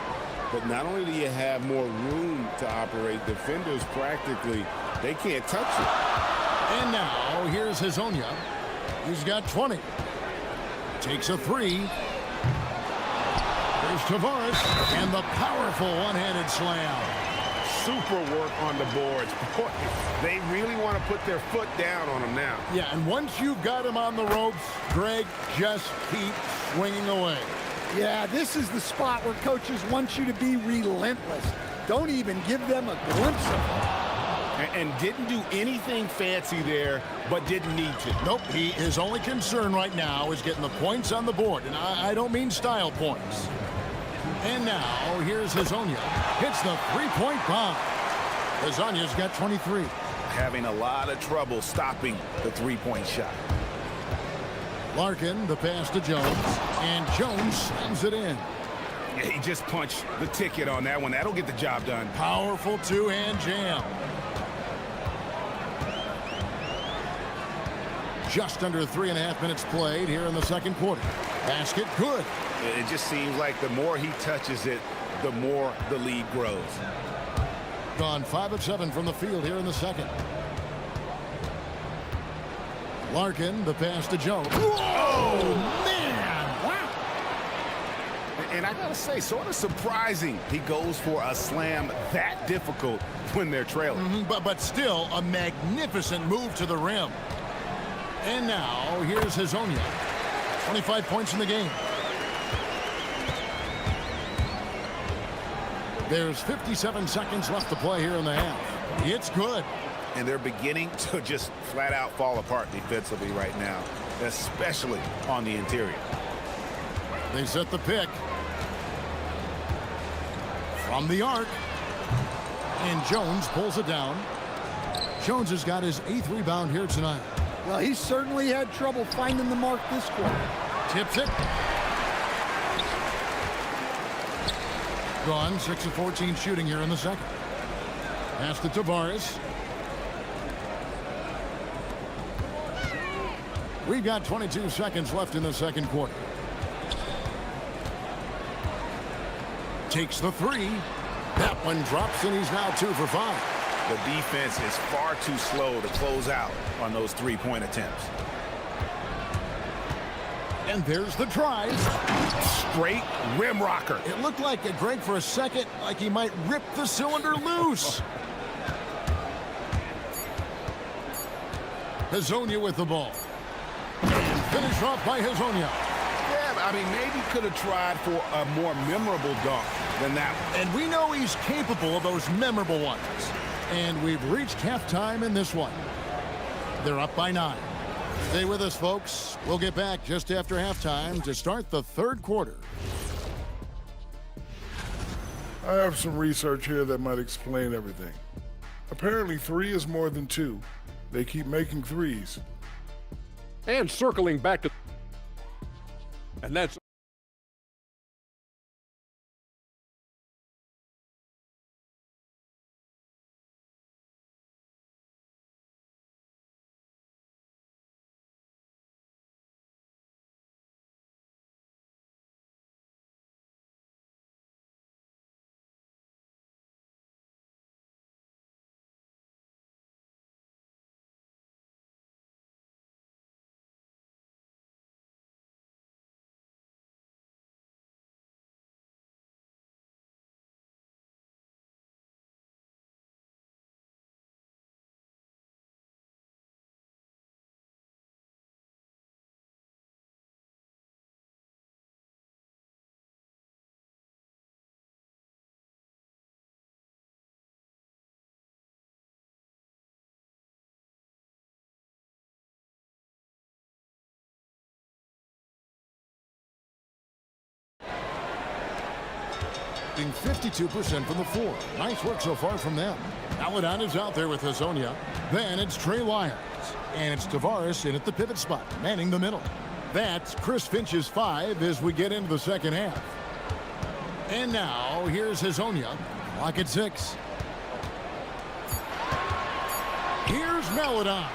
But not only do you have more room to operate, defenders practically, they can't touch it. And now, here's Hezonja. He's got 20. Takes a 3. There's Tavares. And the powerful one-handed slam. Super work on the boards. Boy, they really want to put their foot down on him now. Yeah, and once you've got him on the ropes, Greg, just keep swinging away. Yeah, this is the spot where coaches want you to be relentless. Don't even give them a glimpse of it. And didn't do anything fancy there, but didn't need to. Nope, his only concern right now is getting the points on the board. And I don't mean style points. And now, here's Hezonja. Hits the three-point bomb. Hezonja's got 23. Having a lot of trouble stopping the three-point shot. Larkin, the pass to Jones. And Jones slams it in. Yeah, he just punched the ticket on that one. That'll get the job done. Powerful two-hand jam. Just under 3.5 minutes played here in the second quarter. Basket good. It just seems like the more he touches it, the more the lead grows. Gone 5 of 7 from the field here in the second. Larkin, the pass to Jones. Oh, man! Wow! And I gotta say, sort of surprising he goes for a slam that difficult when they're trailing. But still, a magnificent move to the rim. And now, here's Hazonia. 25 points in the game. There's 57 seconds left to play here in the half. It's good. And they're beginning to just flat out fall apart defensively right now, especially on the interior. They set the pick. From the arc. And Jones pulls it down. Jones has got his 8th rebound here tonight. Well, he certainly had trouble finding the mark this quarter. Tips it. Gone 6 of 14 shooting here in the second. Pass to Tavares. We've got 22 seconds left in the second quarter. Takes the 3. That one drops, and he's now 2 for 5. The defense is far too slow to close out on those three-point attempts. And there's the drive. Straight rim rocker. It looked like it, Greg, for a second, like he might rip the cylinder loose. Hazonia with the ball. And finished off by Hazonia. Yeah, I mean, maybe could have tried for a more memorable dunk than that one. And we know he's capable of those memorable ones. And we've reached halftime in this one. They're up by 9. Stay with us, folks. We'll get back just after halftime to start the third quarter. I have some research here that might explain everything. Apparently 3 is more than 2. They keep making threes. And circling back to... And that's... shooting 52% from the floor. Nice work so far from them. Aladon is out there with Hazonia. Then it's Trey Lyons. And it's Tavares in at the pivot spot, manning the middle. That's Chris Finch's 5 as we get into the second half. And now, here's Hazonia. Clock at 6. Here's Aladon.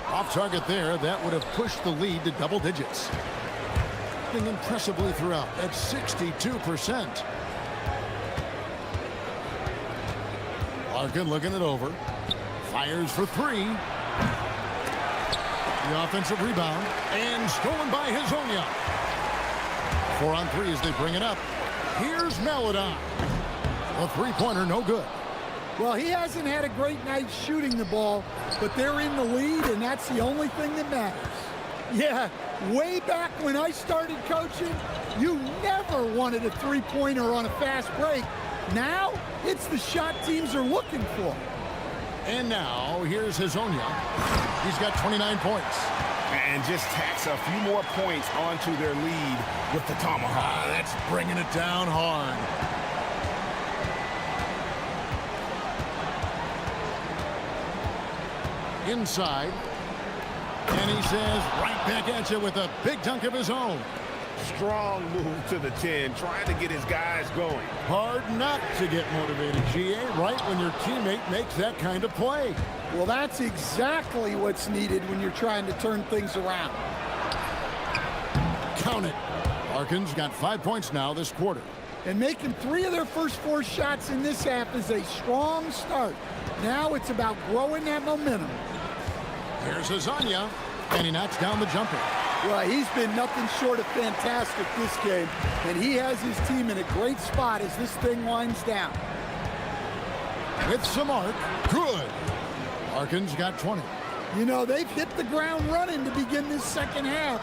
Off target there. That would have pushed the lead to double digits. Impressively throughout at 62%. Larkin looking it over. Fires for 3. The offensive rebound. And stolen by Hazonia. 4 on 3 as they bring it up. Here's Aladon. A three-pointer, no good. Well, he hasn't had a great night shooting the ball, but they're in the lead, and that's the only thing that matters. Yeah, way back when I started coaching, you never wanted a three-pointer on a fast break. Now, it's the shot teams are looking for. And now, here's Hazonia. He's got 29 points. And just tacks a few more points onto their lead with the tomahawk. That's bringing it down hard. Inside. And he says, right back at you with a big dunk of his own. Strong move to the 10, trying to get his guys going. Hard not to get motivated, GA, right when your teammate makes that kind of play. Well, that's exactly what's needed when you're trying to turn things around. Count it. Larkin's got 5 points now this quarter. And making 3 of their first 4 shots in this half is a strong start. Now it's about growing that momentum. Here's Azania, and he knocks down the jumper. Well, he's been nothing short of fantastic this game, and he has his team in a great spot as this thing winds down. With some arc, good. Larkin's got 20. You know, they've hit the ground running to begin this second half.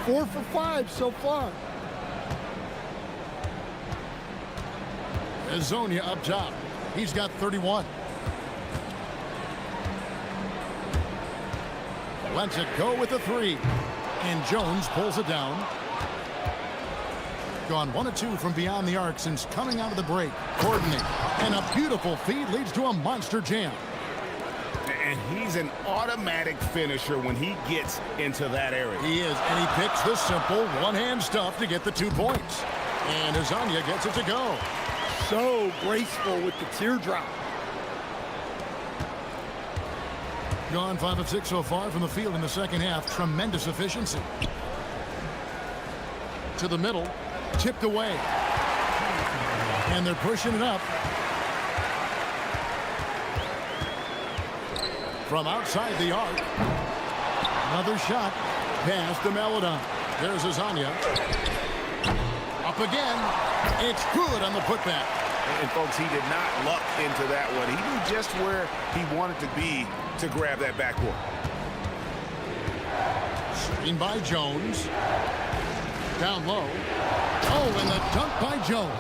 4 for 5 so far. Azonia up top. He's got 31. Lets it go with the 3. And Jones pulls it down. Gone 1 of 2 from beyond the arc since coming out of the break. Coordinate. And a beautiful feed leads to a monster jam. And he's an automatic finisher when he gets into that area. He is, and he picks the simple one-hand stuff to get the 2 points. And Azania gets it to go. So graceful with the teardrop. Gone 5 of 6 so far from the field in the second half. Tremendous efficiency. To the middle. Tipped away. And they're pushing it up. From outside the arc. Another shot. Pass to Melodon. There's Azania. Up again. It's good on the putback. And folks, he did not luck into that one. He knew just where he wanted to be to grab that backboard. Screen by Jones. Down low. Oh, and the dunk by Jones.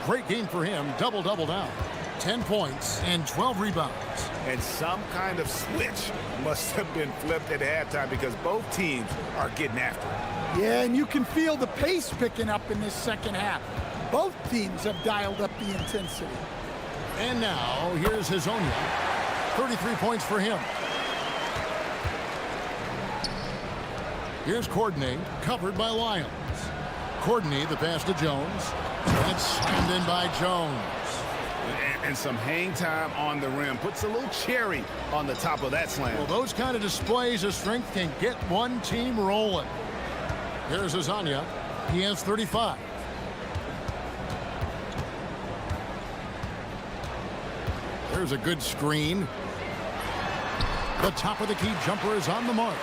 Great game for him. Double-double down. 10 points and 12 rebounds. And some kind of switch must have been flipped at halftime because both teams are getting after it. Yeah, and you can feel the pace picking up in this second half. Both teams have dialed up the intensity. And now, here's Hazonia. 33 points for him. Here's Courtney, covered by Lyons. Courtney, the pass to Jones. And it's slammed in by Jones. And some hang time on the rim. Puts a little cherry on the top of that slam. Well, those kind of displays of strength can get one team rolling. Here's Azania. He has 35. There's a good screen. The top of the key jumper is on the mark.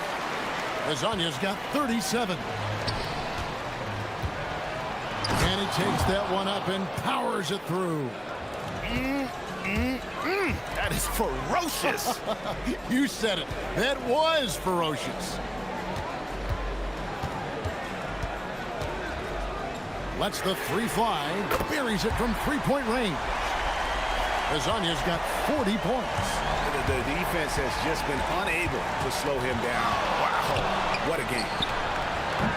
Azania's got 37. And he takes that one up and powers it through. That is ferocious. You said it. That was ferocious. Lets the 3 fly. Buries it from 3-point range. Azania's got 40 points. The defense has just been unable to slow him down. Wow, what a game.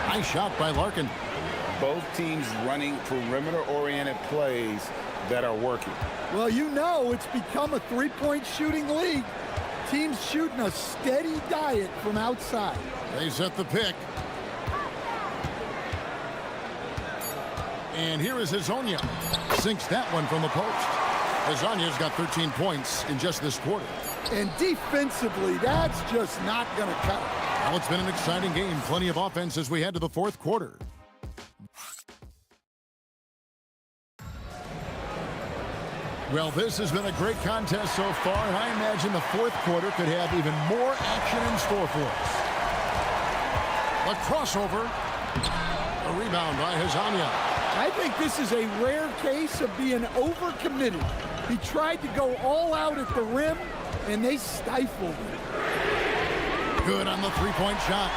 Nice shot by Larkin. Both teams running perimeter-oriented plays that are working. Well, you know it's become a 3-point shooting league. Teams shooting a steady diet from outside. They set the pick. And here is Hazonia. Sinks that one from the post. Azania's got 13 points in just this quarter. And defensively, that's just not going to cut it. Well, it's been an exciting game. Plenty of offense as we head to the fourth quarter. Well, this has been a great contest so far, and I imagine the fourth quarter could have even more action in store for us. The crossover. A rebound by Hazonia. I think this is a rare case of being overcommitted. He tried to go all out at the rim, and they stifled him. Good on the 3-point shot.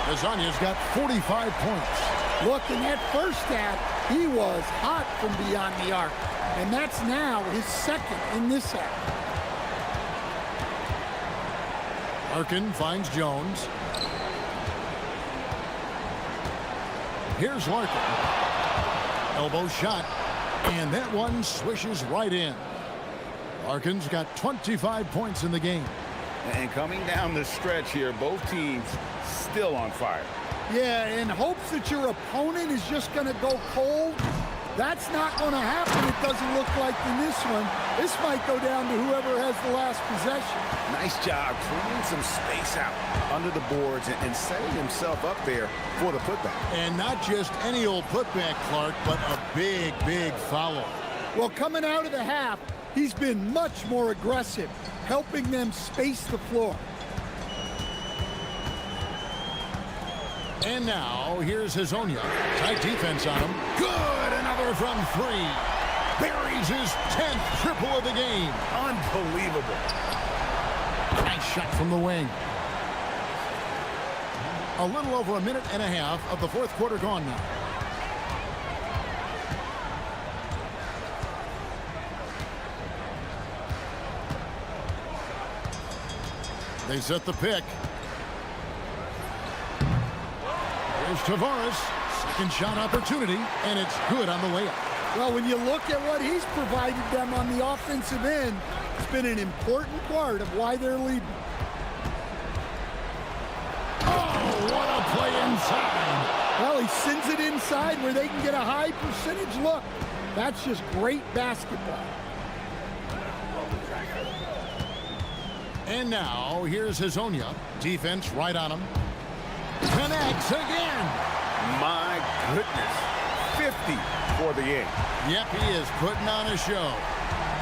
Azania's got 45 points. Look, in that first half, he was hot from beyond the arc. And that's now his second in this half. Larkin finds Jones. Here's Larkin. Elbow shot. And that one swishes right in. Larkin's got 25 points in the game. And coming down the stretch here, both teams still on fire. Yeah, in hopes that your opponent is just going to go cold, That's not going to happen, it doesn't look like in this one. This might go down to whoever has the last possession. Nice job clearing some space out under the boards and setting himself up there for the putback. And not just any old putback, Clark, but a big, big foul. Well, coming out of the half, he's been much more aggressive, helping them space the floor. And now, here's Hazonia. Tight defense on him. Good! Another from three. Buries his 10th triple of the game. Unbelievable. Nice shot from the wing. A little over a minute and a half of the fourth quarter gone now. They set the pick. Here's Tavares. Second shot opportunity, and it's good on the way up. Well, when you look at what he's provided them on the offensive end, it's been an important part of why they're leading. Oh, what a play inside. Well, he sends it inside where they can get a high percentage look. That's just great basketball. And now, here's Hazonia. Defense right on him. Connects again. My goodness. 50 for the end. Yep, he is putting on a show.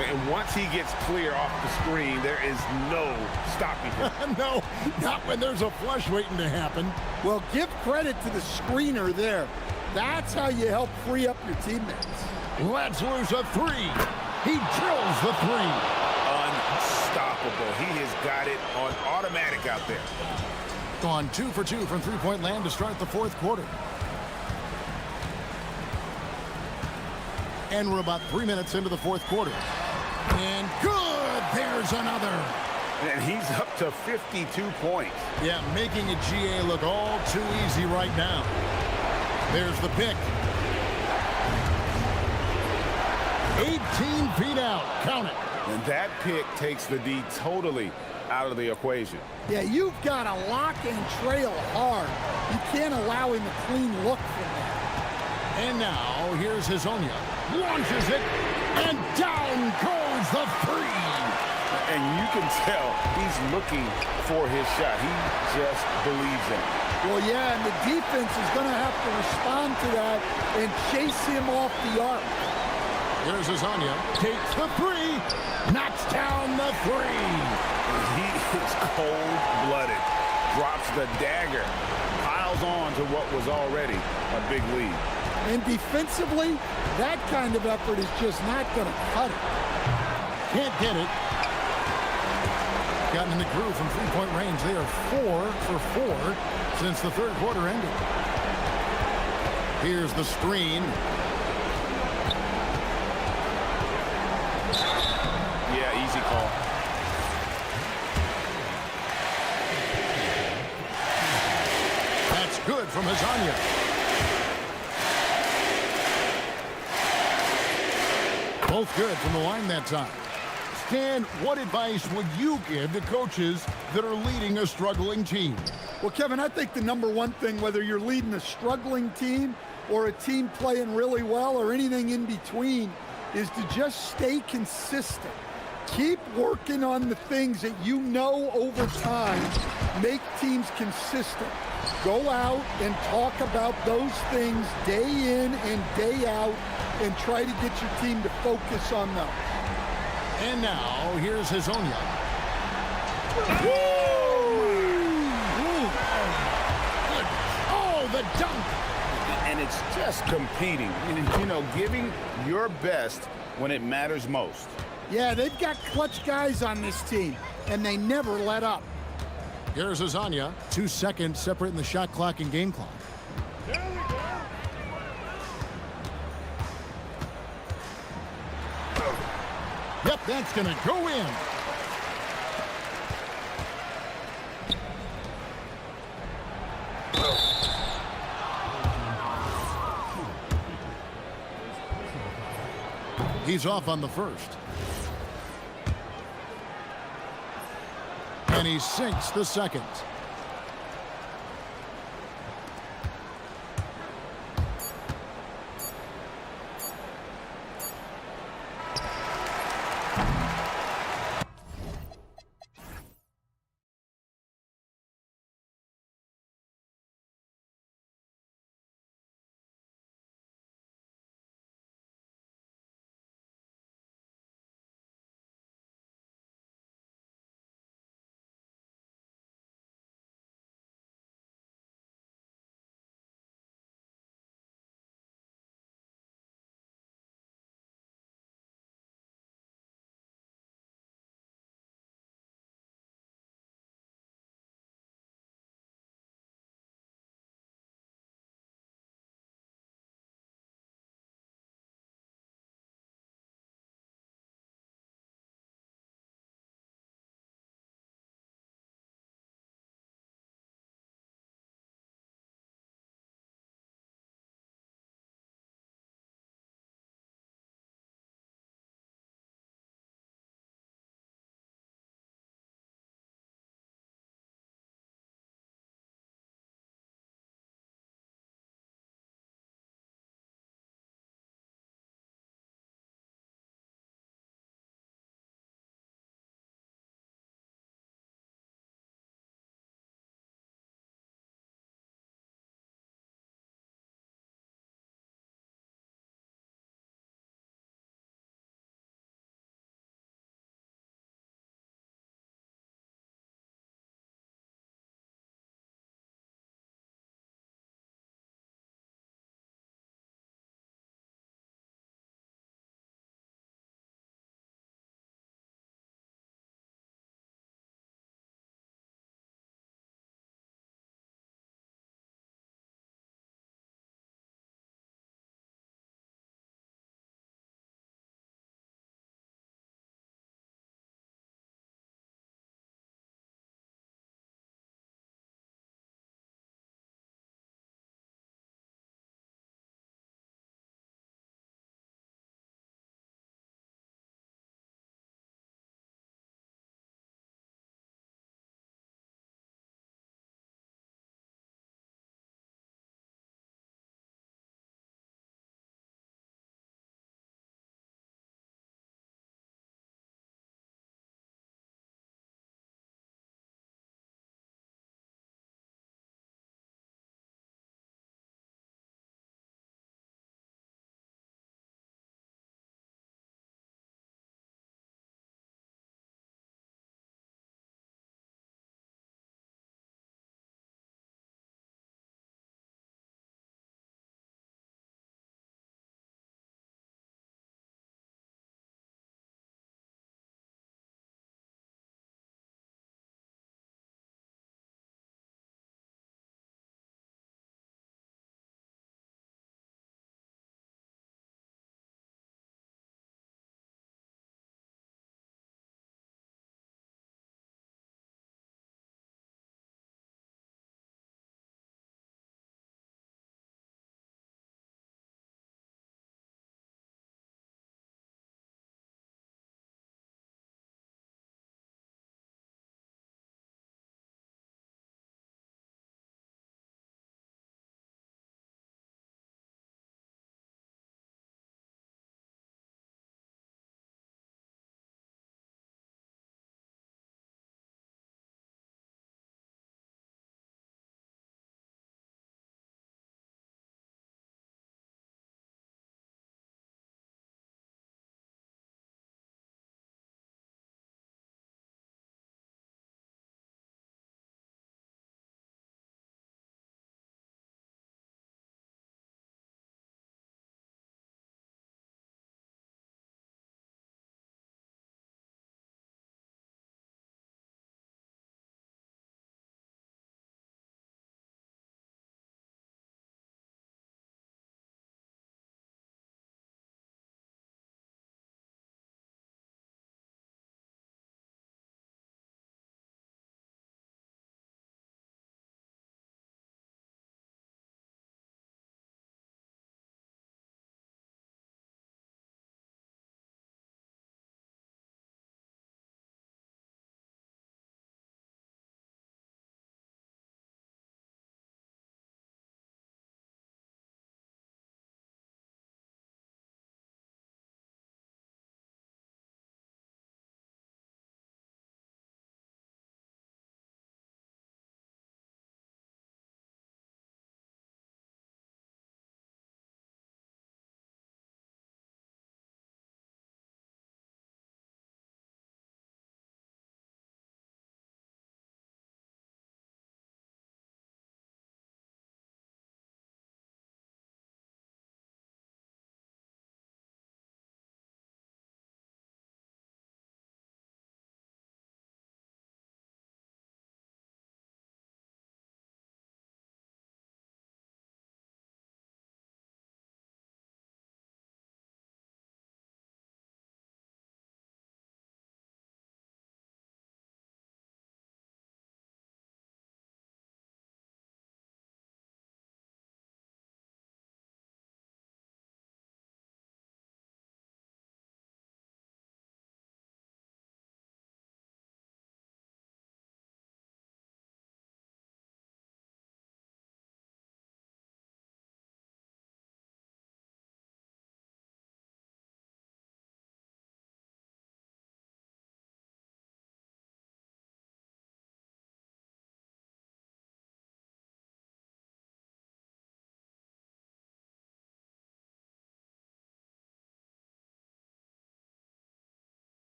And once he gets clear off the screen, there is no stopping him. No, not when there's a flush waiting to happen. Well, give credit to the screener there. That's how you help free up your teammates. Let's lose a three. He drills the three. Unstoppable. He has got it on automatic out there. Gone 2 for 2 from three-point land to start the fourth quarter. And we're about 3 minutes into the fourth quarter. And good! There's another. And he's up to 52 points. Yeah, making a GA look all too easy right now. There's the pick. 18 feet out. Count it. And that pick takes the D totally out of the equation. Yeah, you've got to lock and trail hard. You can't allow him a clean look from that. And now, here's Hazonia. Launches it, and down goes the three. And you can tell he's looking for his shot. He just believes in it. Well, yeah, and the defense is going to have to respond to that and chase him off the arc. Here's Hazonia. Takes the three. Knocks down the three. He is cold-blooded. Drops the dagger. Piles on to what was already a big lead. And defensively, that kind of effort is just not going to cut it. Can't get it. Gotten in the groove from three-point range. They are 4 for 4 since the third quarter ended. Here's the screen. Yeah, easy call. That's good from Hazonia. Both good from the line that time. Stan, what advice would you give to coaches that are leading a struggling team? Well, Kevin, I think the number one thing, whether you're leading a struggling team or a team playing really well or anything in between, is to just stay consistent. Keep working on the things that you know over time make teams consistent. Go out and talk about those things day in and day out and try to get your team to focus on them. And now, here's Hazonia. Oh, the dunk! And it's just competing. And, you know, giving your best when it matters most. Yeah, they've got clutch guys on this team, and they never let up. Here's Hazonia. 2 seconds separating the shot clock and game clock. Yep, that's going to go in. He's off on the first. And he sinks the second.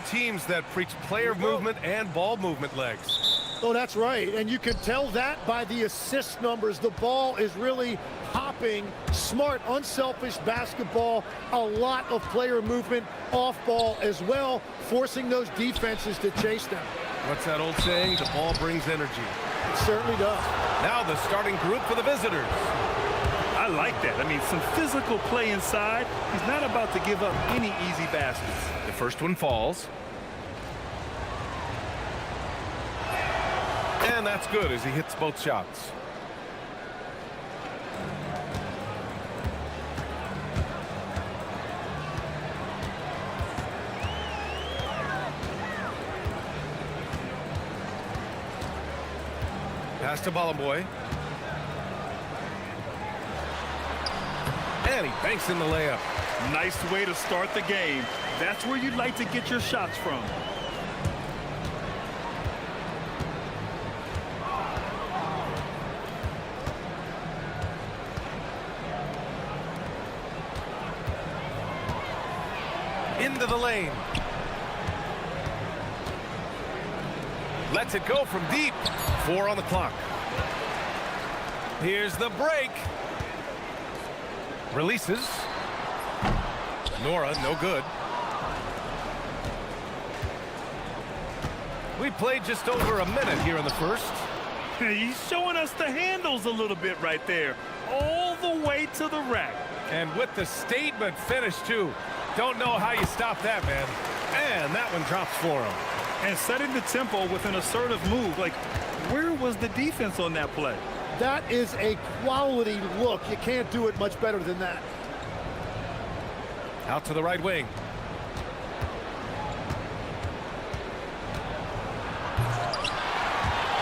teams that preach player movement and ball movement legs. Oh, that's right. And you can tell that by the assist numbers. The ball is really hopping. Smart, unselfish basketball. A lot of player movement off ball as well, forcing those defenses to chase them. What's that old saying? The ball brings energy. It certainly does. Now the starting group for the visitors. I like that. I mean, some physical play inside. He's not about to give up any easy baskets. The first one falls. And that's good as he hits both shots. Pass to Boy. And he banks in the layup. Nice way to start the game. That's where you'd like to get your shots from. Into the lane. Lets it go from deep. 4 on the clock. Here's the break. Releases. Nora, no good. We played just over a minute here in the first. He's showing us the handles a little bit right there. All the way to the rack. And with the statement finish, too. Don't know how you stop that, man. And that one drops for him. And setting the tempo with an assertive move. Like, where was the defense on that play? That is a quality look. You can't do it much better than that. Out to the right wing.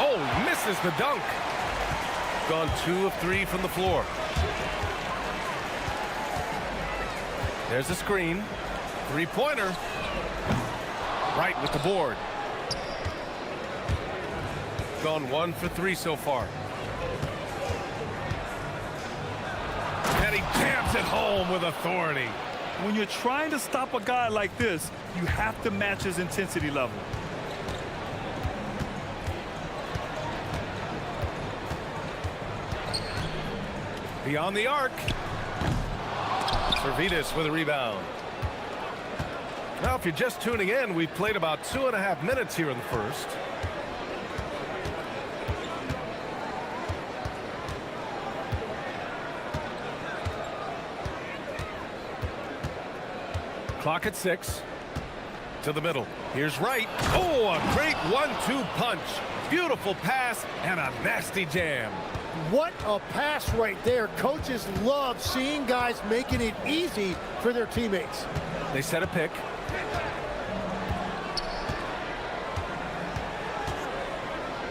Oh, misses the dunk. Gone 2 of 3 from the floor. There's a screen. 3-pointer. Right with the board. Gone 1 for 3 so far. And he jams it home with authority. When you're trying to stop a guy like this, you have to match his intensity level. Beyond the arc. Servetus with a rebound. Now, if you're just tuning in, we've played about 2.5 minutes here in the first. Clock at 6. To the middle. Here's Wright. Oh, a great 1-2 punch. Beautiful pass and a nasty jam. What a pass right there. Coaches love seeing guys making it easy for their teammates. They set a pick.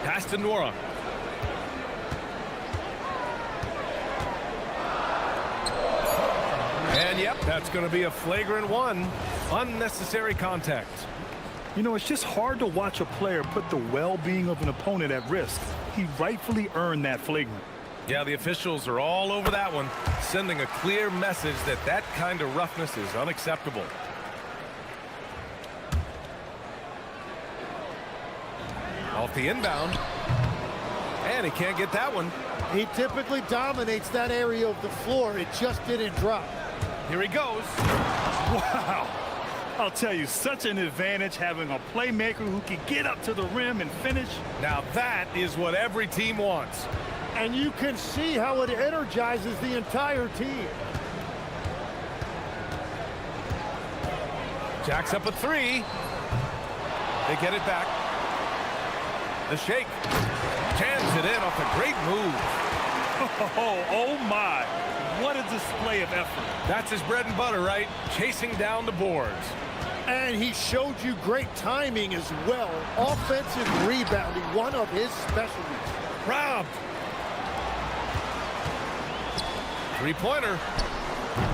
Pass to Nora. And yep, that's going to be a flagrant 1. Unnecessary contact. You know, it's just hard to watch a player put the well-being of an opponent at risk. He rightfully earned that flagrant. Yeah, the officials are all over that one, sending a clear message that that kind of roughness is unacceptable. Off the inbound. And he can't get that one. He typically dominates that area of the floor. It just didn't drop. Here he goes. Wow. I'll tell you, such an advantage having a playmaker who can get up to the rim and finish. Now that is what every team wants. And you can see how it energizes the entire team. Jacks up a 3. They get it back. The shake. Jams it in off a great move. Oh my. What a display of effort. That's his bread and butter, right? Chasing down the boards. And he showed you great timing as well. Offensive rebounding, one of his specialties. Robbed. 3-pointer.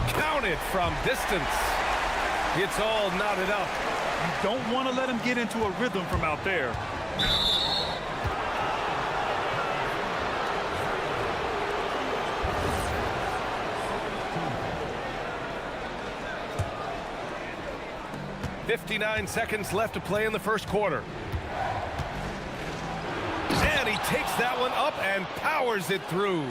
Counted from distance. It's all knotted up. You don't want to let him get into a rhythm from out there. 59 seconds left to play in the first quarter. And he takes that one up and powers it through.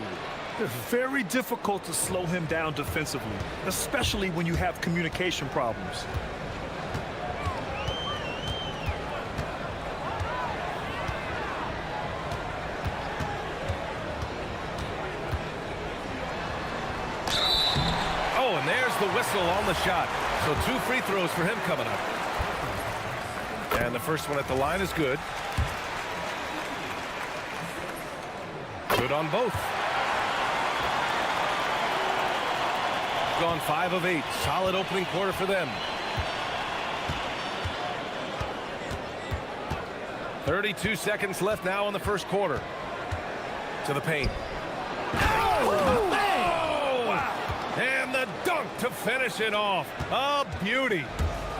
It's very difficult to slow him down defensively, especially when you have communication problems. Oh, and there's the whistle on the shot. So 2 free throws for him coming up. And the first one at the line is good. Good on both. Gone 5 of 8. Solid opening quarter for them. 32 seconds left now in the first quarter. To the paint. Oh, man! Wow. And the dunk to finish it off. A beauty.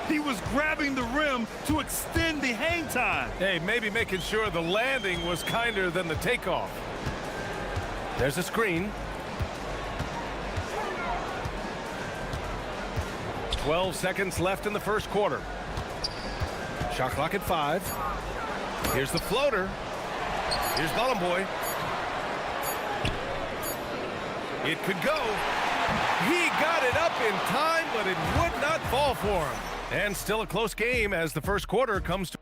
He was grabbing the rim to extend the hang time. Hey, maybe making sure the landing was kinder than the takeoff. There's a screen. 12 seconds left in the first quarter. Shot clock at 5. Here's the floater. Here's Ballin' Boy. It could go. He got it up in time, but it would not fall for him. And still a close game as the first quarter comes to...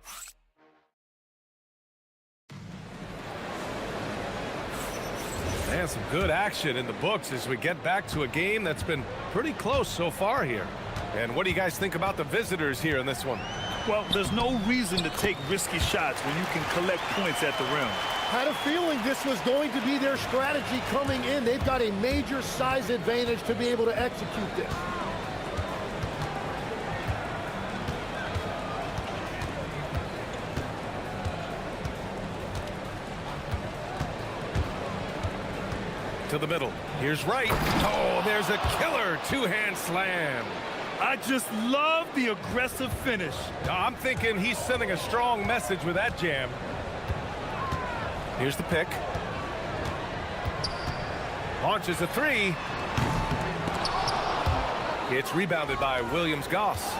And some good action in the books as we get back to a game that's been pretty close so far here. And what do you guys think about the visitors here in this one? Well, there's no reason to take risky shots when you can collect points at the rim. Had a feeling this was going to be their strategy coming in. They've got a major size advantage to be able to execute this. To the middle. Here's Wright. Oh, there's a killer two-hand slam. I just love the aggressive finish. I'm thinking he's sending a strong message with that jam. Here's the pick. Launches a 3. It's rebounded by Williams-Goss.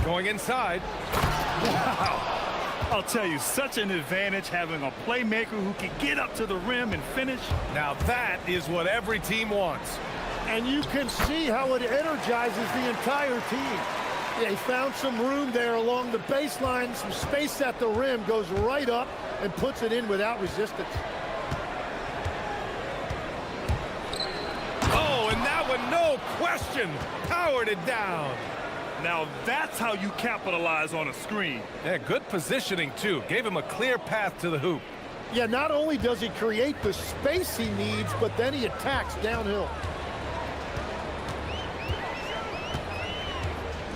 Going inside. Wow. I'll tell you, such an advantage having a playmaker who can get up to the rim and finish. Now that is what every team wants. And you can see how it energizes the entire team. They found some room there along the baseline, some space at the rim, goes right up and puts it in without resistance. Oh, and that one, no question, powered it down. Now that's how you capitalize on a screen. Yeah, good positioning, too. Gave him a clear path to the hoop. Yeah, not only does he create the space he needs, but then he attacks downhill.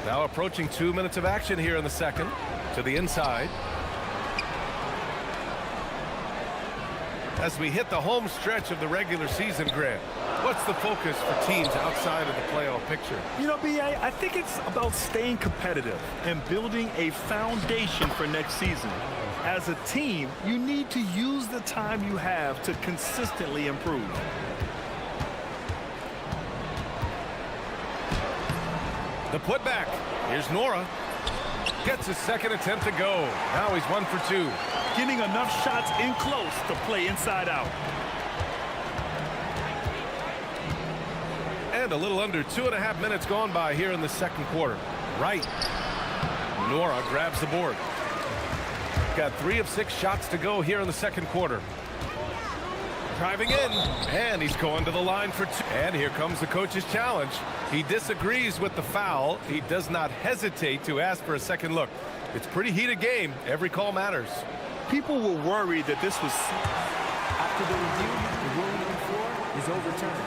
Now approaching 2 minutes of action here in the second. To the inside. As we hit the home stretch of the regular season, Grant, what's the focus for teams outside of the playoff picture? You know, B.A., I think it's about staying competitive and building a foundation for next season. As a team, you need to use the time you have to consistently improve. The putback. Here's Nora. Gets his second attempt to go. Now he's 1 for 2. Getting enough shots in close to play inside out. And a little under 2.5 minutes gone by here in the second quarter. Right. Nora grabs the board. Got 3 of 6 shots to go here in the second quarter. Driving in, and he's going to the line for 2. And here comes the coach's challenge. He disagrees with the foul. He does not hesitate to ask for a second look. It's a pretty heated game. Every call matters. People were worried that this was... After the review, the ruling on the floor is overturned.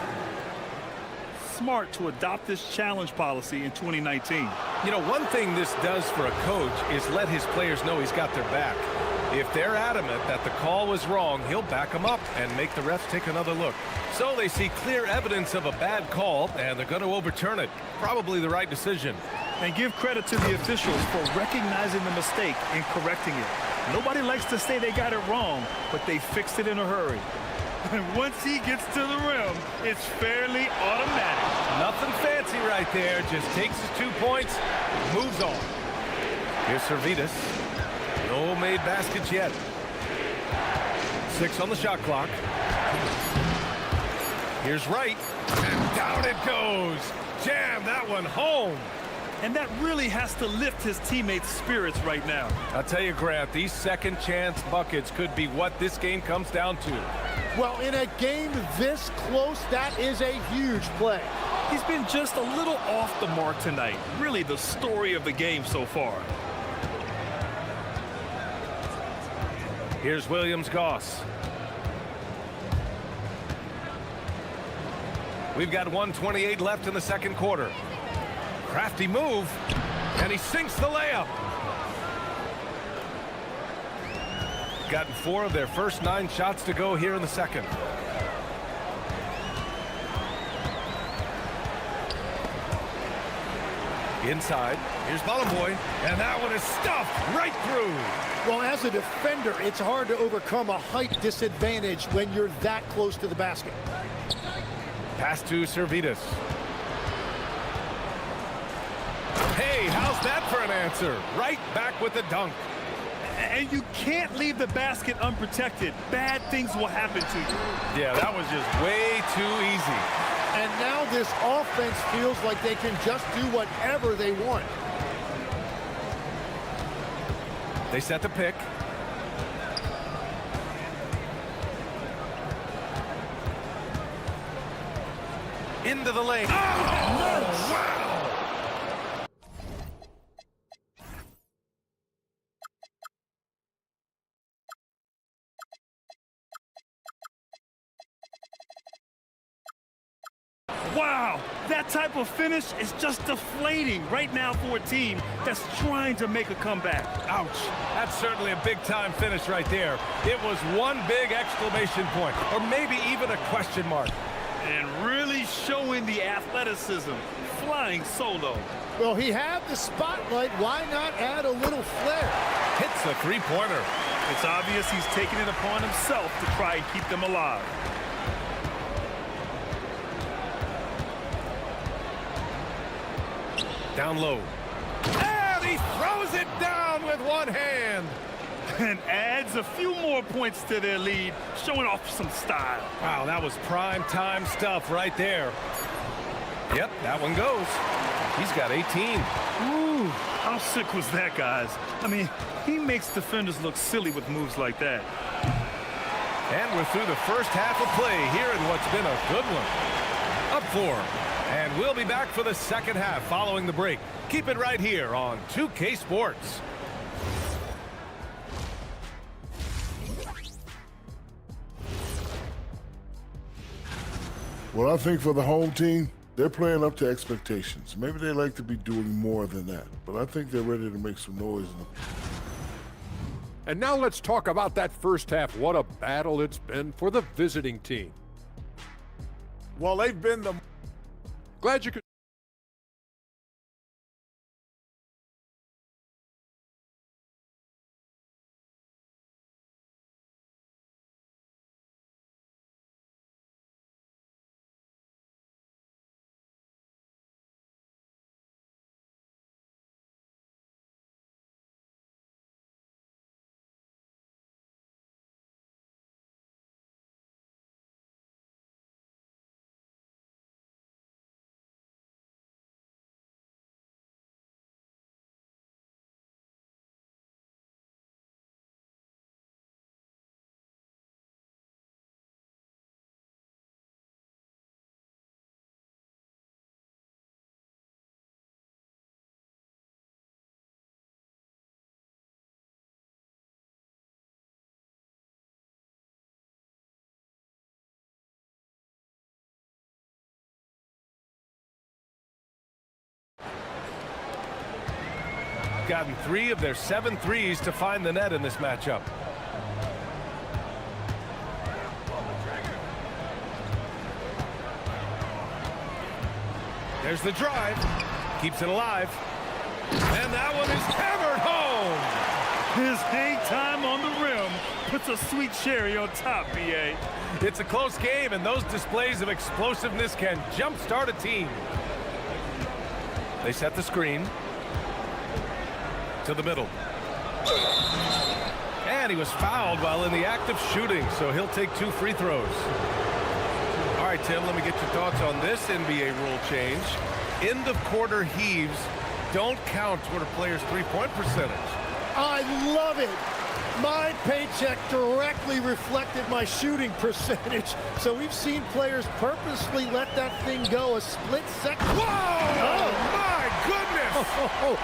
Smart to adopt this challenge policy in 2019. You know, one thing this does for a coach is let his players know he's got their back. If they're adamant that the call was wrong, he'll back them up and make the refs take another look. So they see clear evidence of a bad call, and they're going to overturn it. Probably the right decision. And give credit to the officials for recognizing the mistake and correcting it. Nobody likes to say they got it wrong, but they fixed it in a hurry. And once he gets to the rim, it's fairly automatic. Nothing fancy right there. Just takes his 2 points, moves on. Here's Servetus. No made baskets yet. 6 on the shot clock. Here's Wright. And down it goes. Jam that one home. And that really has to lift his teammates' spirits right now. I'll tell you, Grant, these second chance buckets could be what this game comes down to. Well, in a game this close, that is a huge play. He's been just a little off the mark tonight. Really the story of the game so far. Here's Williams-Goss. We've got 1:28 left in the second quarter. Crafty move, and he sinks the layup. Gotten 4 of their first 9 shots to go here in the second. Inside, here's Bolomboy, and that one is stuffed right through. Well, as a defender, it's hard to overcome a height disadvantage when you're that close to the basket. Pass to Servetus. Hey, how's that for an answer? Right back with the dunk. And you can't leave the basket unprotected. Bad things will happen to you. Yeah, that was just way too easy. And now this offense feels like they can just do whatever they want. They set the pick. Into the lane. Oh, wow! Wow, that type of finish is just deflating right now for a team that's trying to make a comeback. Ouch. That's certainly a big-time finish right there. It was one big exclamation point, or maybe even a question mark. And really showing the athleticism, flying solo. Well, he had the spotlight. Why not add a little flair? Hits a three-pointer. It's obvious he's taking it upon himself to try and keep them alive. Down low. And he throws it down with one hand. And adds a few more points to their lead, showing off some style. Wow, that was prime time stuff right there. Yep, that one goes. He's got 18. Ooh, how sick was that, guys? I mean, he makes defenders look silly with moves like that. And we're through the first half of play here in what's been a good one. Up 4. And we'll be back for the second half following the break. Keep it right here on 2K Sports. Well, I think for the home team, they're playing up to expectations. Maybe they like to be doing more than that, but I think they're ready to make some noise. And now let's talk about that first half. What a battle it's been for the visiting team. Well, they've been the... Glad you could... Gotten 3 of their 7 threes to find the net in this matchup. There's the drive. Keeps it alive. And that one is hammered home. His hang time on the rim puts a sweet cherry on top, B.A. It's a close game, and those displays of explosiveness can jumpstart a team. They set the screen to the middle. And he was fouled while in the act of shooting, so he'll take 2 free throws. All right, Tim, let me get your thoughts on this NBA rule change. End of quarter heaves don't count toward a player's three-point percentage. I love it. My paycheck directly reflected my shooting percentage. So we've seen players purposely let that thing go a split second. Whoa! Oh, my goodness!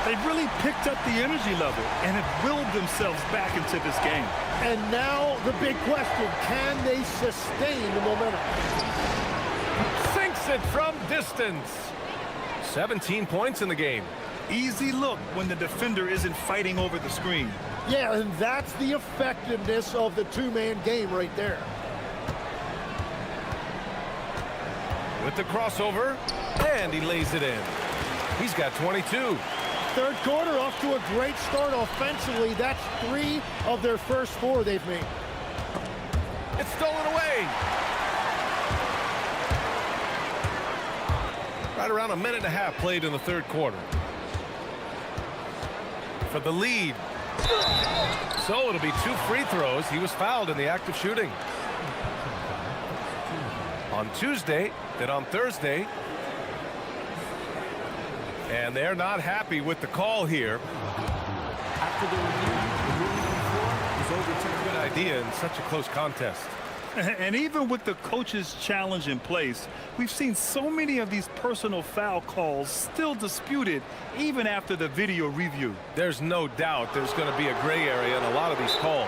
They've really picked up the energy level and have willed themselves back into this game. And now the big question, can they sustain the momentum? Sinks it from distance. 17 points in the game. Easy look when the defender isn't fighting over the screen. Yeah, and that's the effectiveness of the two-man game right there. With the crossover, and he lays it in. He's got 22. Third quarter off to a great start offensively. That's 3 of their first 4 they've made. It's stolen away. Right around a minute and a half played in the third quarter. For the lead. So it'll be 2 free throws. He was fouled in the act of shooting. On Tuesday, then on Thursday. And they're not happy with the call here. After the review, the ruling on the floor is overturned. Good idea in such a close contest. And even with the coach's challenge in place, we've seen so many of these personal foul calls still disputed even after the video review. There's no doubt there's going to be a gray area in a lot of these calls.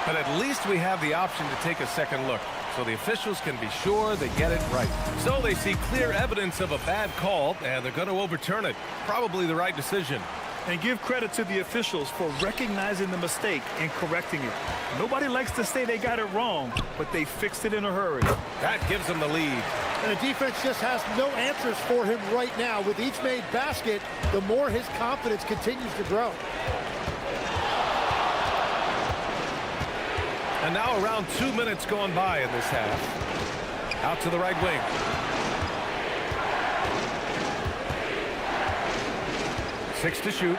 But at least we have the option to take a second look, so the officials can be sure they get it right. So they see clear evidence of a bad call, and they're going to overturn it. Probably the right decision. And give credit to the officials for recognizing the mistake and correcting it. Nobody likes to say they got it wrong, but they fixed it in a hurry. That gives them the lead. And the defense just has no answers for him right now. With each made basket, the more his confidence continues to grow. And now around 2 minutes going by in this half. Out to the right wing. Six to shoot.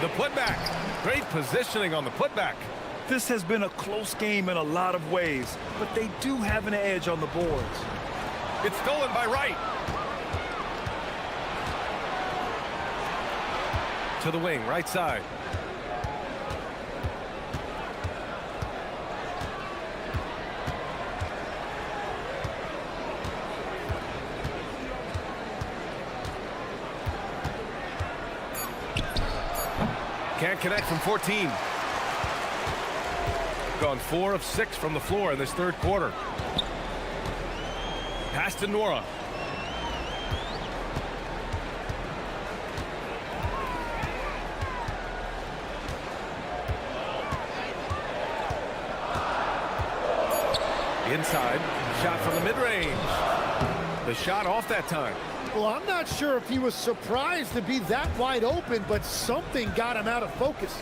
The putback. Great positioning on the putback. This has been a close game in a lot of ways, but they do have an edge on the boards. It's stolen by Wright. To the wing, right side. Can't connect from 14. Gone 4 of 6 from the floor in this third quarter. Pass to Nora. Inside, shot from the mid-range. The shot off that time. Well, I'm not sure if he was surprised to be that wide open, but something got him out of focus.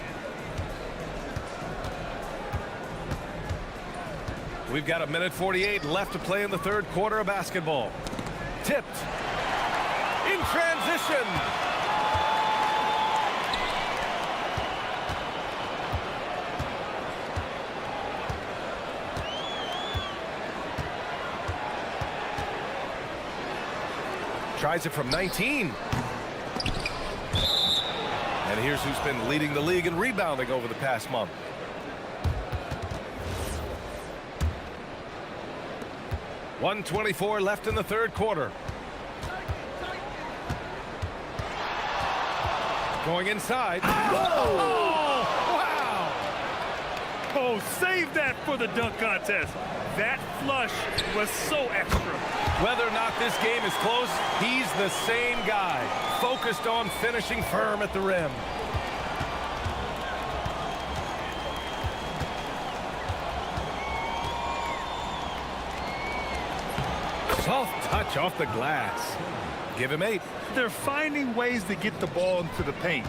We've got a minute 48 left to play in the third quarter of basketball. Tipped. In transition. Tries it from 19. And here's who's been leading the league in rebounding over the past month. .124 left in the third quarter. Going inside. Oh! Wow! Oh, save that for the dunk contest. That flush was so extra. Whether or not this game is close, he's the same guy, focused on finishing firm at the rim. Soft touch off the glass. Give him 8. They're finding ways to get the ball into the paint.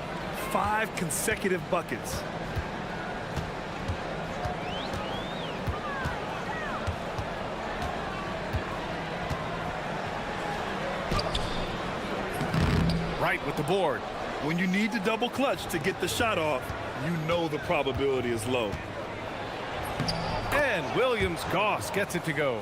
5 consecutive buckets. Right with the board. When you need to double clutch to get the shot off, you know the probability is low. And Williams-Goss gets it to go.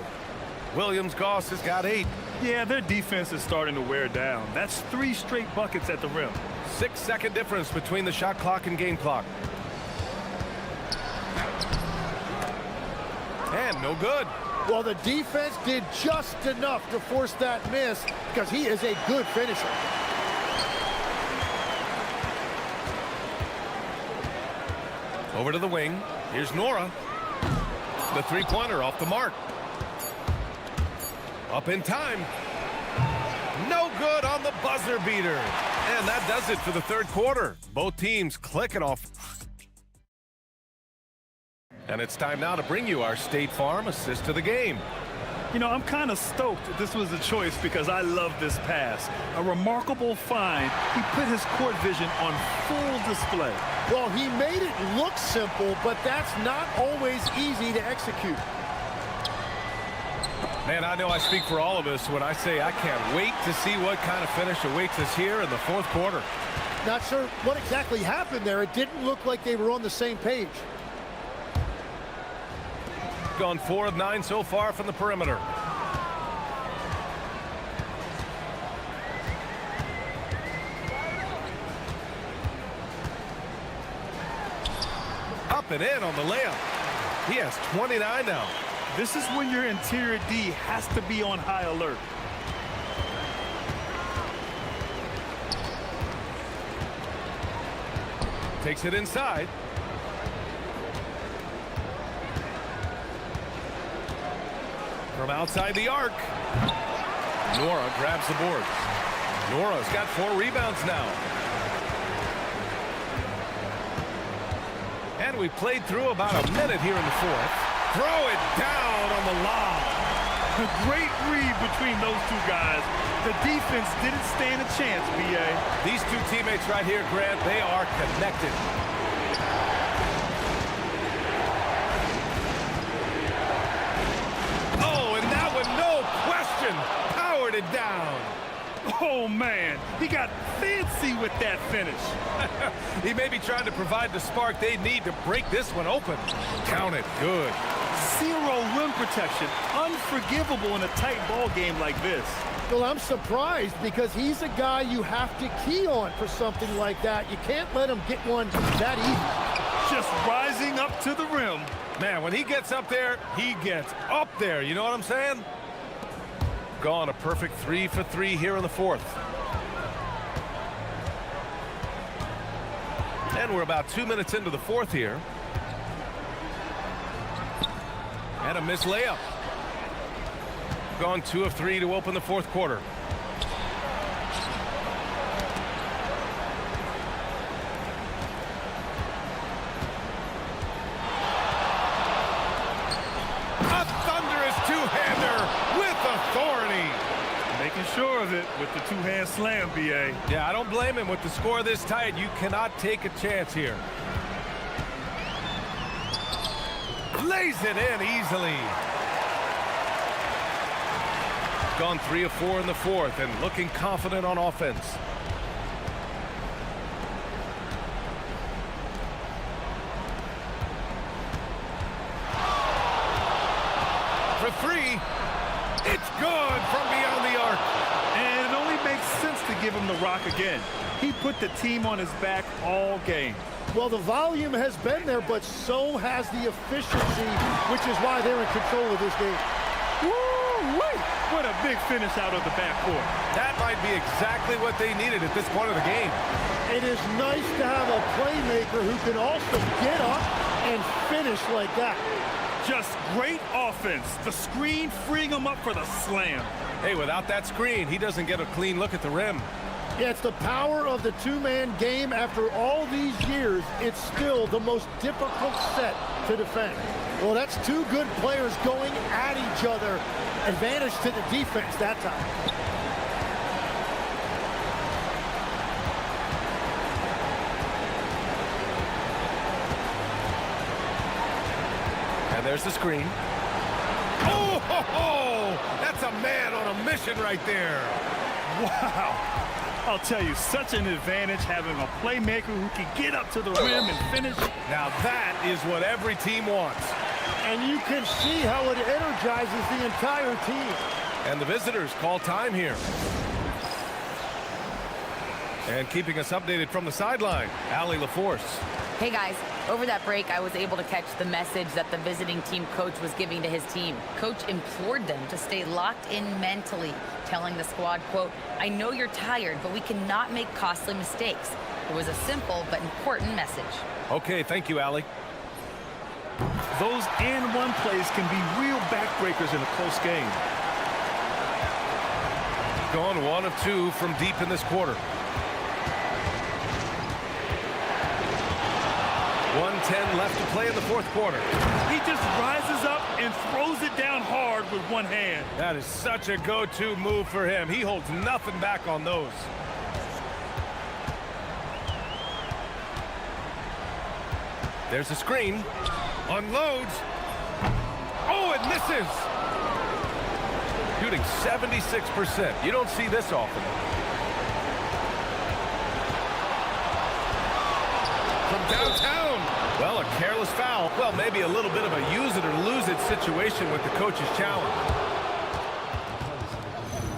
Williams-Goss has got 8. Yeah, their defense is starting to wear down. That's 3 straight buckets at the rim. 6-second difference between the shot clock and game clock. And no good. Well, the defense did just enough to force that miss because he is a good finisher. Over to the wing. Here's Nora. The three-pointer off the mark. Up in time. No good on the buzzer beater. And that does it for the third quarter. Both teams clicking off. And it's time now to bring you our State Farm assist to the game. You know, I'm kind of stoked that this was a choice because I love this pass. A remarkable find. He put his court vision on full display. Well, he made it look simple, but that's not always easy to execute. Man, I know I speak for all of us when I say I can't wait to see what kind of finish awaits us here in the fourth quarter. Not sure what exactly happened there. It didn't look like they were on the same page. Gone 4 of 9 so far from the perimeter. Up and in on the layup. He has 29 now. This is when your interior D has to be on high alert. Takes it inside. From outside the arc. Nora grabs the board. Nora's got 4 rebounds now. And we played through about a minute here in the fourth. Throw it down on the lob. A great read between those two guys. The defense didn't stand a chance, B.A. These two teammates right here, Grant, they are connected. Oh, and that one, no question, powered it down. Oh, man, he got fancy with that finish. He may be trying to provide the spark they need to break this one open. Count it, good. 0 rim protection, unforgivable in a tight ball game like this. Well, I'm surprised because he's a guy you have to key on for something like that. You can't let him get one that easy. Just rising up to the rim. Man, when he gets up there, he gets up there. You know what I'm saying? Gone a perfect 3 for 3 here in the fourth. And we're about 2 minutes into the fourth here. And a missed layup. Gone 2 of 3 to open the fourth quarter. A thunderous two-hander with authority. Making sure of it with the two-hand slam, B.A. Yeah, I don't blame him. With the score this tight, you cannot take a chance here. Lays it in easily. Gone 3 of 4 in the fourth and looking confident on offense. For 3, it's good from beyond the arc. And it only makes sense to give him the rock again. He put the team on his back all game. Well, the volume has been there, but so has the efficiency, which is why they're in control of this game. Woo-wee! What a big finish out of the backcourt. That might be exactly what they needed at this point of the game. It is nice to have a playmaker who can also get up and finish like that. Just great offense. The screen freeing him up for the slam. Hey, without that screen, he doesn't get a clean look at the rim. Yeah, it's the power of the two-man game. After all these years, it's still the most difficult set to defend. Well, that's 2 good players going at each other. Advantage to the defense that time. And there's the screen. Oh, ho, ho! That's a man on a mission right there. Wow. I'll tell you, such an advantage having a playmaker who can get up to the rim and finish. Now that is what every team wants. And you can see how it energizes the entire team. And the visitors call time here. And keeping us updated from the sideline, Allie LaForce. Hey guys, over that break, I was able to catch the message that the visiting team coach was giving to his team. Coach implored them to stay locked in mentally, telling the squad, quote, "I know you're tired, but we cannot make costly mistakes." It was a simple but important message. Okay, thank you, Allie. Those and-one plays can be real backbreakers in a close game. Gone 1 of 2 from deep in this quarter. 1:10 left to play in the fourth quarter. He just rises up and throws it down hard with one hand. That is such a go-to move for him. He holds nothing back on those. There's a screen. Unloads. Oh, it misses. Shooting 76%. You don't see this often. From downtown. Well, a careless foul. Well, maybe a little bit of a use it or lose it situation with the coach's challenge.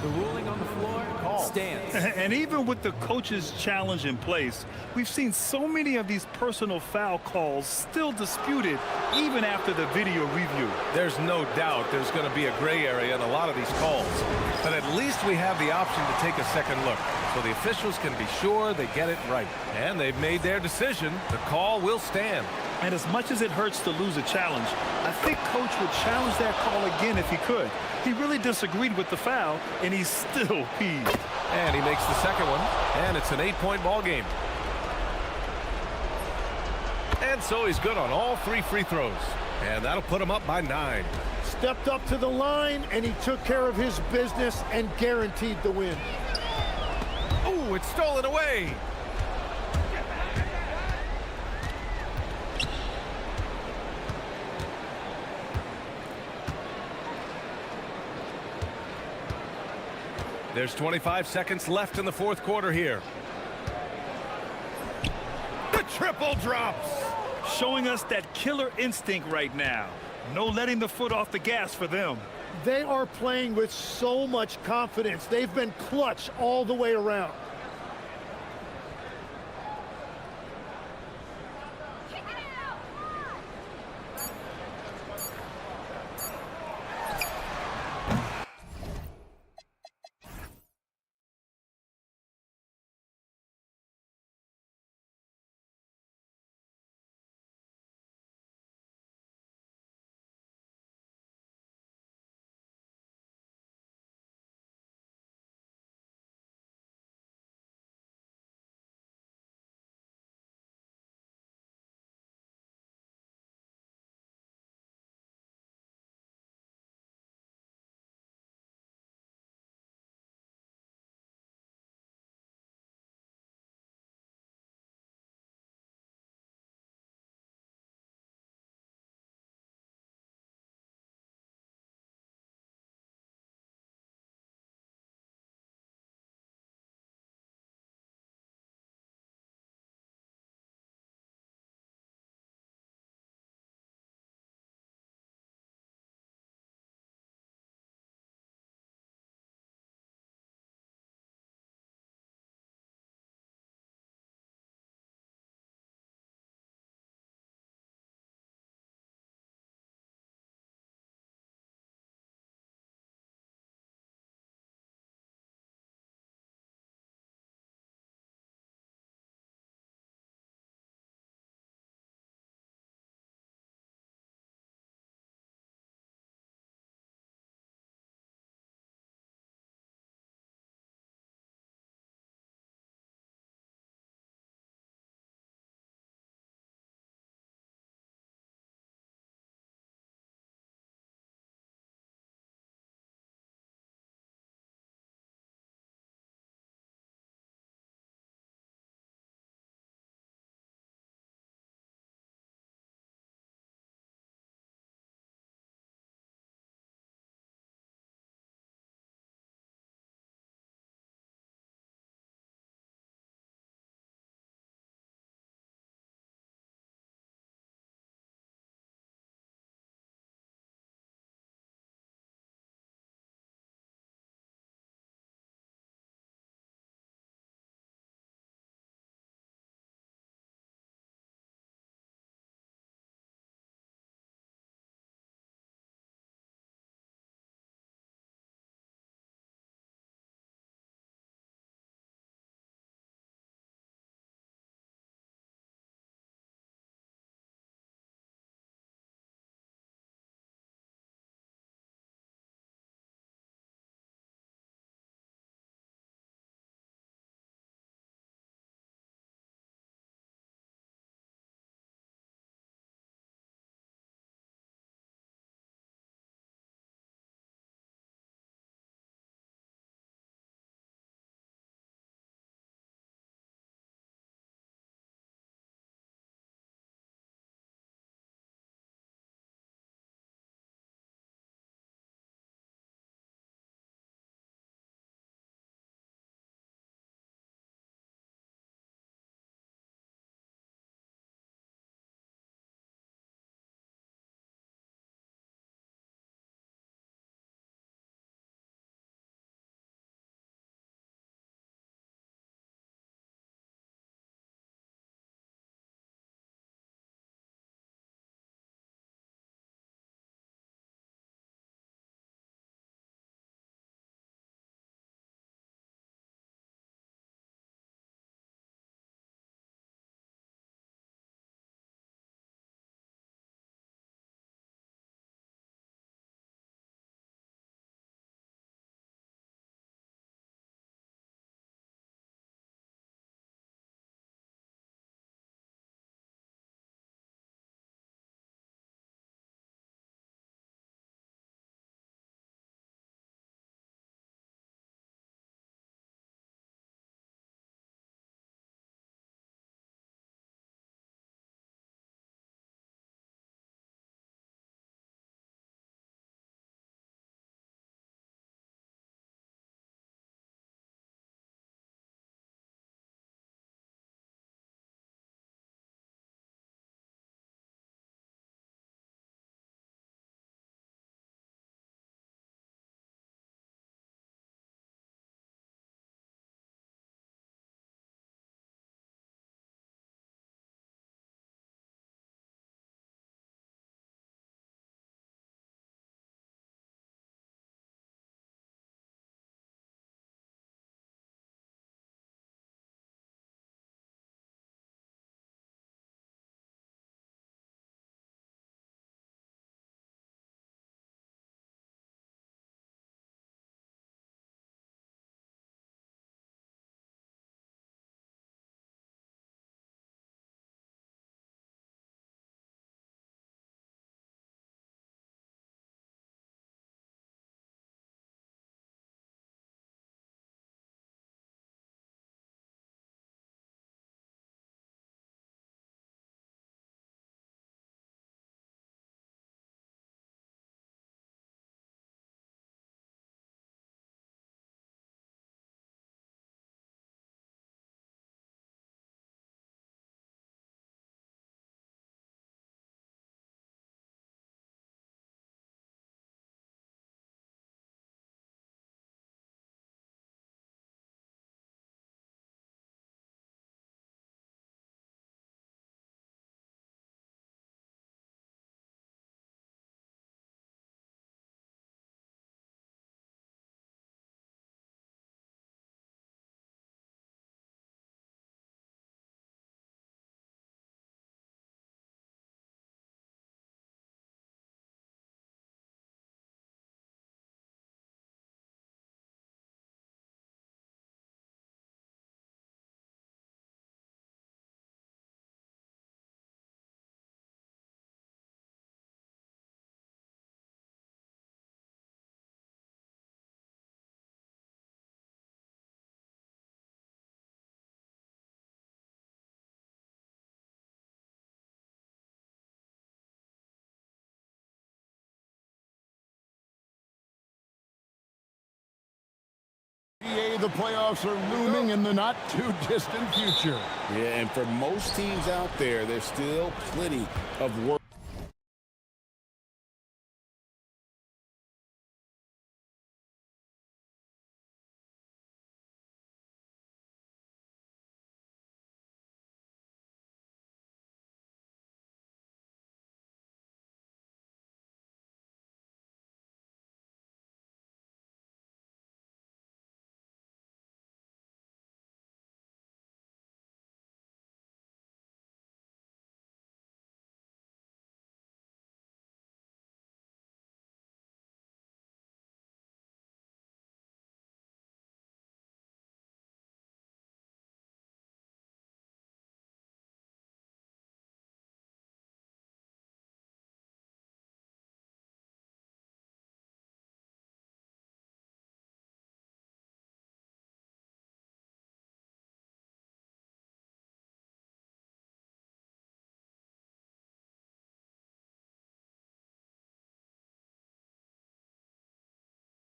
The ruling on the floor stands. And even with the coach's challenge in place, we've seen so many of these personal foul calls still disputed even after the video review. There's no doubt there's going to be a gray area in a lot of these calls. But at least we have the option to take a second look, so the officials can be sure they get it right. And they've made their decision. The call will stand. And as much as it hurts to lose a challenge, I think Coach would challenge that call again if he could. He really disagreed with the foul, and he's still peeved. And he makes the second one, and it's an 8-point ball game. And so he's good on all 3 free throws. And that'll put him up by 9. Stepped up to the line, and he took care of his business and guaranteed the win. Oh, it's stolen away. There's 25 seconds left in the fourth quarter here. The triple drops. Showing us that killer instinct right now. No letting the foot off the gas for them. They are playing with so much confidence. They've been clutch all the way around. the playoffs are looming in the not-too-distant future. Yeah, and for most teams out there, there's still plenty of work.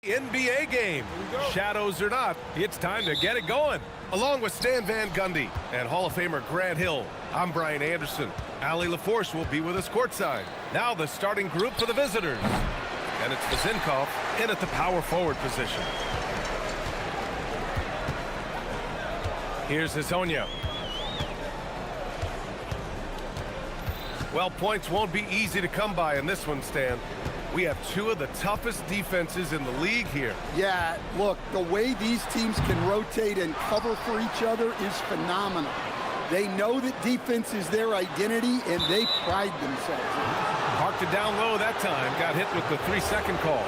NBA game. Shadows or not, it's time to get it going. Along with Stan Van Gundy and Hall of Famer Grant Hill, I'm Brian Anderson. Ali LaForce will be with us courtside. Now the starting group for the visitors. And it's Vazinkov in at the power forward position. Here's Hazonia. Well, points won't be easy to come by in this one, Stan. We have two of the toughest defenses in the league here. Yeah, look, the way these teams can rotate and cover for each other is phenomenal. They know that defense is their identity, and they pride themselves in it. Parked it down low that time. Got hit with the 3-second call.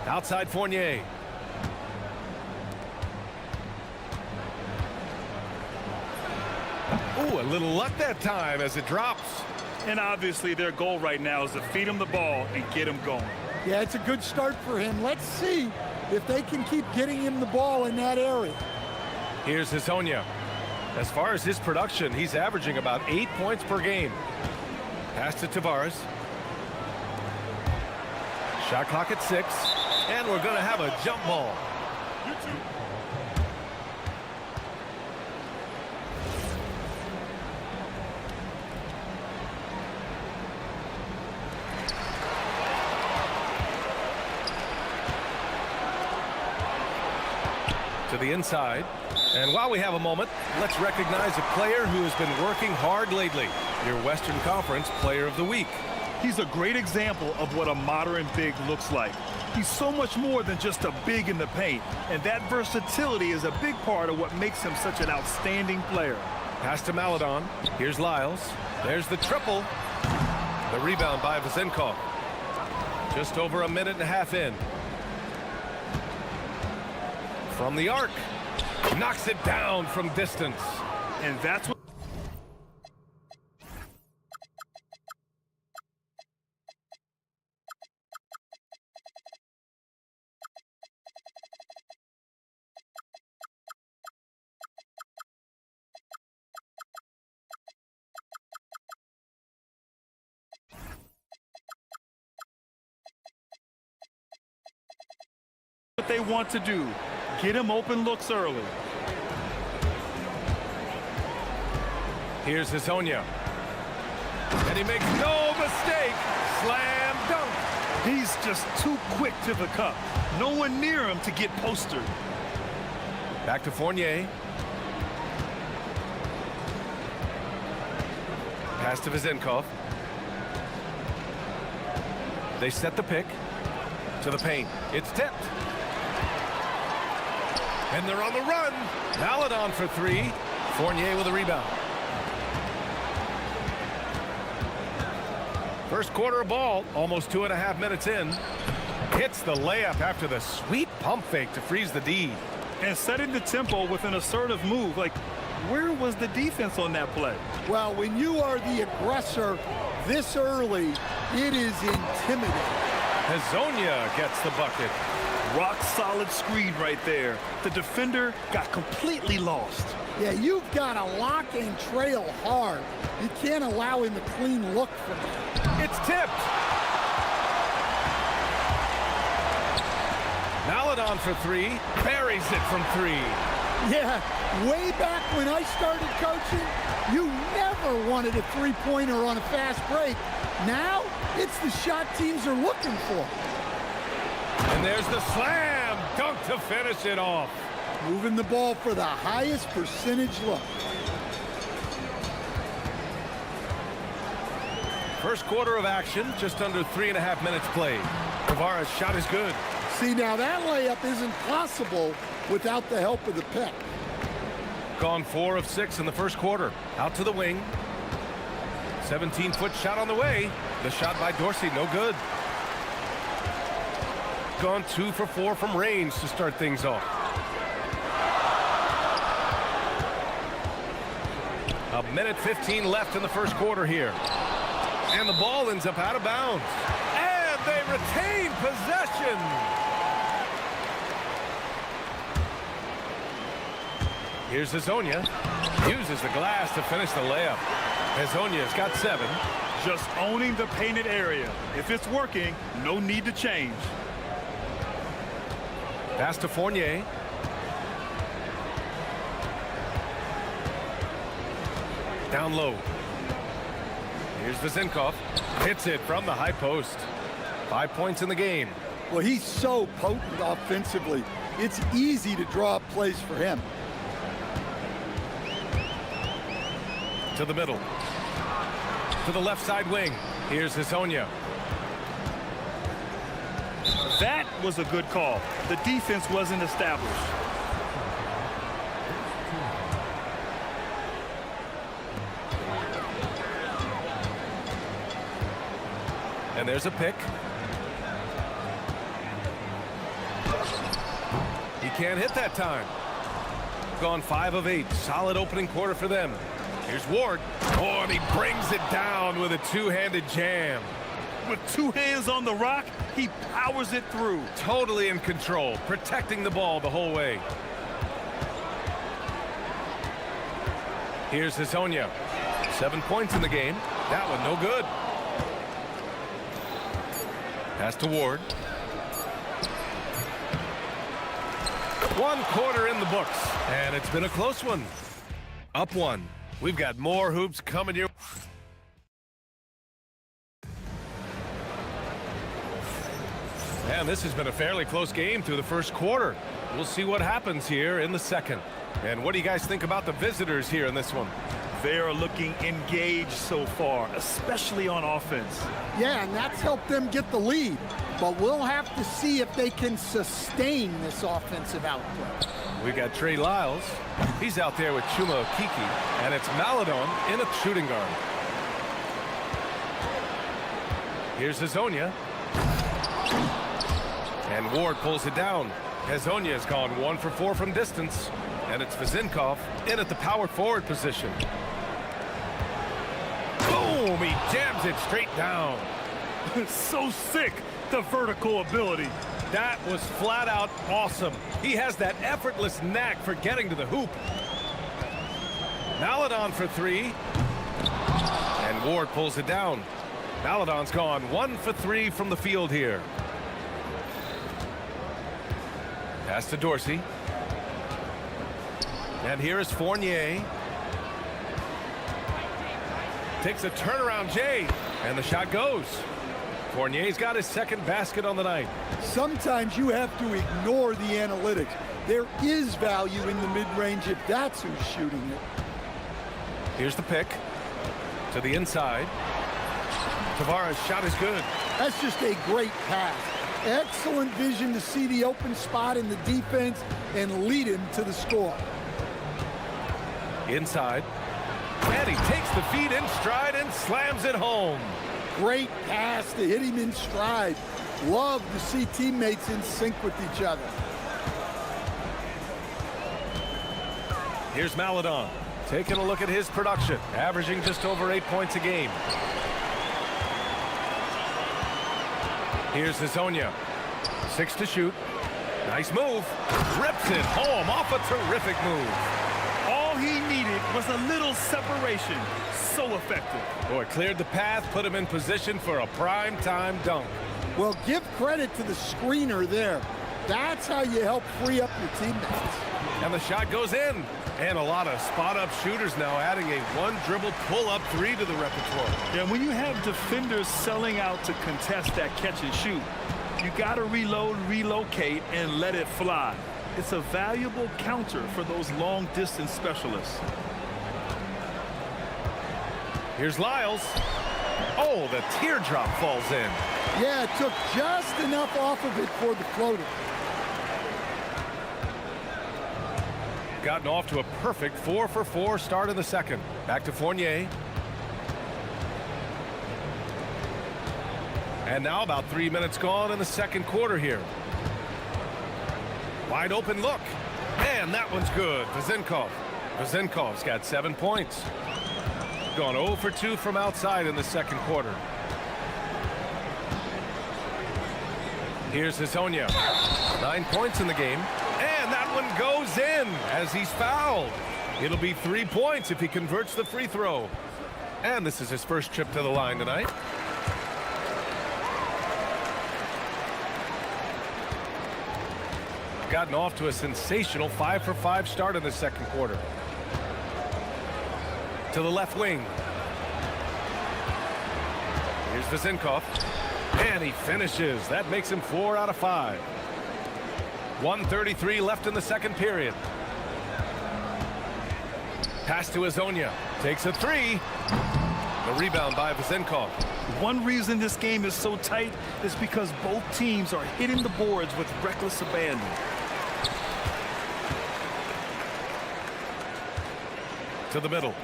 Outside Fournier. Ooh, a little luck that time as it drops. And obviously their goal right now is to feed him the ball and get him going. Yeah, it's a good start for him. Let's see if they can keep getting him the ball in that area. Here's Hazonia. As far as his production, he's averaging about 8 points per game. Pass to Tavares. Shot clock at 6. And we're going to have a jump ball. To the inside. And while we have a moment, let's recognize a player who has been working hard lately. Your Western Conference Player of the Week. He's a great example of what a modern big looks like. He's so much more than just a big in the paint, and that versatility is a big part of what makes him such an outstanding player. Pass to Maledon. Here's Lyles. There's the triple. The rebound by Vazinkov. Just over a minute and a half in. From the arc. Knocks it down from distance. And that's what... what they want to do. Get him open looks early. Here's Hazonia. And he makes no mistake. Slam dunk. He's just too quick to the cup. No one near him to get postered. Back to Fournier. Pass to Vazinkov. They set the pick. To the paint. It's tipped. And they're on the run. Maledon for 3. Fournier with a rebound. First quarter of ball, almost 2.5 minutes in. Hits the layup after the sweet pump fake to freeze the D. And setting the tempo with an assertive move. Like, where was the defense on that play? Well, when you are the aggressor this early, it is intimidating. Hazonia gets the bucket. Rock solid screen right there. The defender got completely lost. Yeah, you've got to lock and trail hard. You can't allow him a clean look from him. It's tipped. Maladon for three. Buries it from three. Yeah, way back when I started coaching, you never wanted a three-pointer on a fast break. Now, it's the shot teams are looking for. And there's the slam dunk to finish it off. Moving the ball for the highest percentage look. First quarter of action, just under 3.5 minutes played. Guevara's shot is good. See, now that layup isn't possible without the help of the pick. Gone 4 of 6 in the first quarter. Out to the wing. 17-foot shot on the way. The shot by Dorsey, no good. Gone 2 for 4 from range to start things off. A minute 15 left in the first quarter here. And the ball ends up out of bounds. And they retain possession. Here's Hezonja. Uses the glass to finish the layup. Hezonja's got 7. Just owning the painted area. If it's working, no need to change. Pass to Fournier. Down low. Here's Vezinkov. Hits it from the high post. 5 points in the game. Well, he's so potent offensively. It's easy to draw up plays for him. To the middle. To the left side wing. Here's Hezonja. That was a good call. The defense wasn't established. And there's a pick. He can't hit that time. Gone 5 of 8. Solid opening quarter for them. Here's Ward. Oh, and he brings it down with a two-handed jam. With 2 hands on the rock, he powers it through. Totally in control, protecting the ball the whole way. Here's Hezonja. 7 points in the game. That one no good. Pass to Ward. 1 quarter in the books, and it's been a close one. Up 1. We've got more hoops coming your way. And this has been a fairly close game through the first quarter. We'll see what happens here in the second. And what do you guys think about the visitors here in this one? They are looking engaged so far, especially on offense. Yeah, and that's helped them get the lead. But we'll have to see if they can sustain this offensive output. We've got Trey Lyles. He's out there with Chuma Okeke. And it's Maladon in a shooting guard. Here's Hezonja. And Ward pulls it down. Hezonja has gone 1 for 4 from distance. And it's Vezinkov in at the power forward position. Boom! He jams it straight down. So sick, the vertical ability. That was flat out awesome. He has that effortless knack for getting to the hoop. Maladon for 3. And Ward pulls it down. Maladon's gone 1 for 3 from the field here. Pass to Dorsey. And here is Fournier. Takes a turnaround Jay. And the shot goes. Fournier's got his second basket on the night. Sometimes you have to ignore the analytics. There is value in the mid-range if that's who's shooting it. Here's the pick. To the inside. Tavares' shot is good. That's just a great pass. Excellent vision to see the open spot in the defense and lead him to the score. Inside. And he takes the feed in stride and slams it home. Great pass to hit him in stride. Love to see teammates in sync with each other. Here's Maladon. Taking a look at his production. Averaging just over 8 points a game. Here's Hezonja. 6 to shoot. Nice move. Rips it home off a terrific move. All he needed was a little separation. So effective. Boy, cleared the path, put him in position for a prime-time dunk. Well, give credit to the screener there. That's how you help free up your teammates. And the shot goes in. And a lot of spot-up shooters now adding a one-dribble pull-up three to the repertoire. Yeah, when you have defenders selling out to contest that catch and shoot, you got to reload, relocate, and let it fly. It's a valuable counter for those long-distance specialists. Here's Lyles. Oh, the teardrop falls in. Yeah, it took just enough off of it for the floater. Gotten off to a perfect 4-for-4 start in the second. Back to Fournier. And now about 3 minutes gone in the second quarter here. Wide open look. And that one's good. Vezenkov. Vezenkov's got 7 points. Gone 0 for 2 from outside in the second quarter. Here's Hezonja. 9 points in the game. And that one goes in as he's fouled. It'll be 3 points if he converts the free throw. And this is his first trip to the line tonight. Gotten off to a sensational 5-for-5 start in the second quarter. To the left wing. Here's Vezenkov. And he finishes. That makes him 4 out of 5. 1:33 left in the second period. Pass to Hezonja. Takes a three. The rebound by Vezenkov. One reason this game is so tight is because both teams are hitting the boards with reckless abandon. To the middle.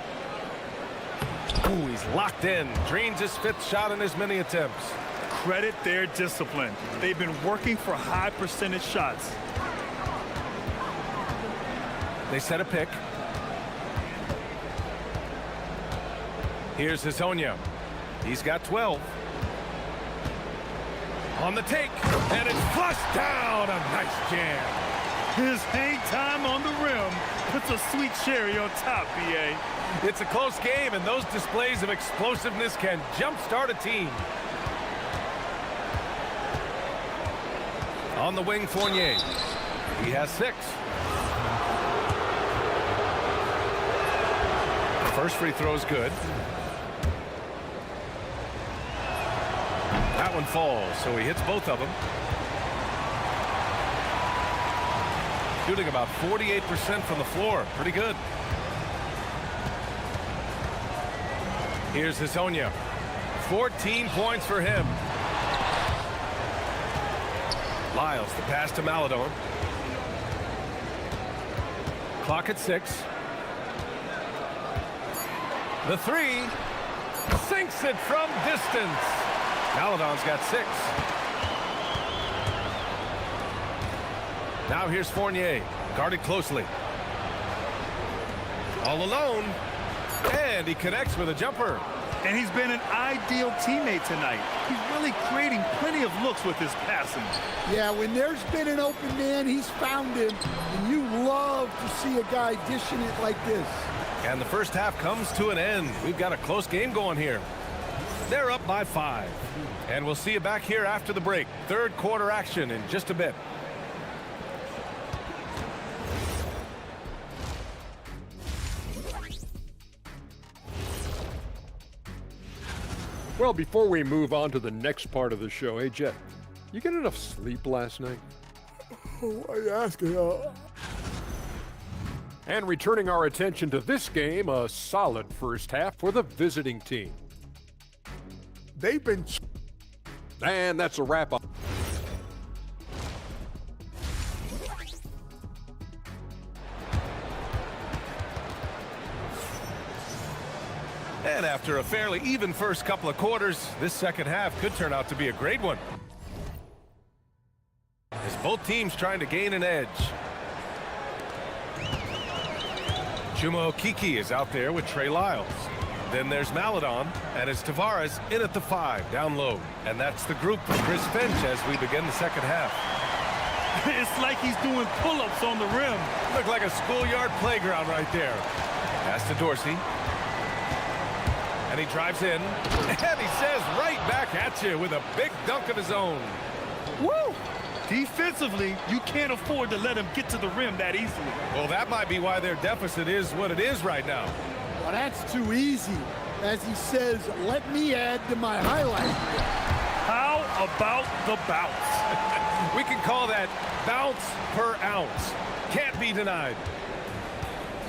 Ooh, he's locked in. Drains his 5th shot in as many attempts. Credit their discipline. They've been working for high percentage shots. They set a pick. Here's Hezonja. He's got 12. On the take. And it's flushed down. A nice jam. His hang time on the rim puts a sweet cherry on top, BA. It's a close game, and those displays of explosiveness can jumpstart a team. On the wing, Fournier. He has 6. First free throw is good. That one falls, so he hits both of them. Shooting about 48% from the floor. Pretty good. Here's Hezonja. 14 points for him. Lyles, the pass to Maledon. Clock at 6. The three. Sinks it from distance. Maledon's got 6. Now here's Fournier. Guarded closely. All alone. And he connects with a jumper. And he's been an ideal teammate tonight. He's really creating plenty of looks with his passing. Yeah, when there's been an open man, he's found him. And you love to see a guy dishing it like this. And the first half comes to an end. We've got a close game going here. They're up by 5. And we'll see you back here after the break. Third quarter action in just a bit. Well, before we move on to the next part of the show, hey, Jet, you get enough sleep last night? Why are you asking? And returning our attention to this game, a solid first half for the visiting team. They've been... And that's a wrap-up. And after a fairly even first couple of quarters, this second half could turn out to be a great one. As both teams trying to gain an edge. Chuma Okeke is out there with Trey Lyles. Then there's Maledon, and it's Tavares in at the 5, down low. And that's the group for Chris Finch as we begin the second half. It's like he's doing pull-ups on the rim. Looked like a schoolyard playground right there. Pass to Dorsey. And he drives in. And he says right back at you with a big dunk of his own. Woo! Defensively, you can't afford to let him get to the rim that easily. Well, that might be why their deficit is what it is right now. Well, that's too easy. As he says, let me add to my highlight reel. How about the bounce? We can call that bounce per ounce. Can't be denied.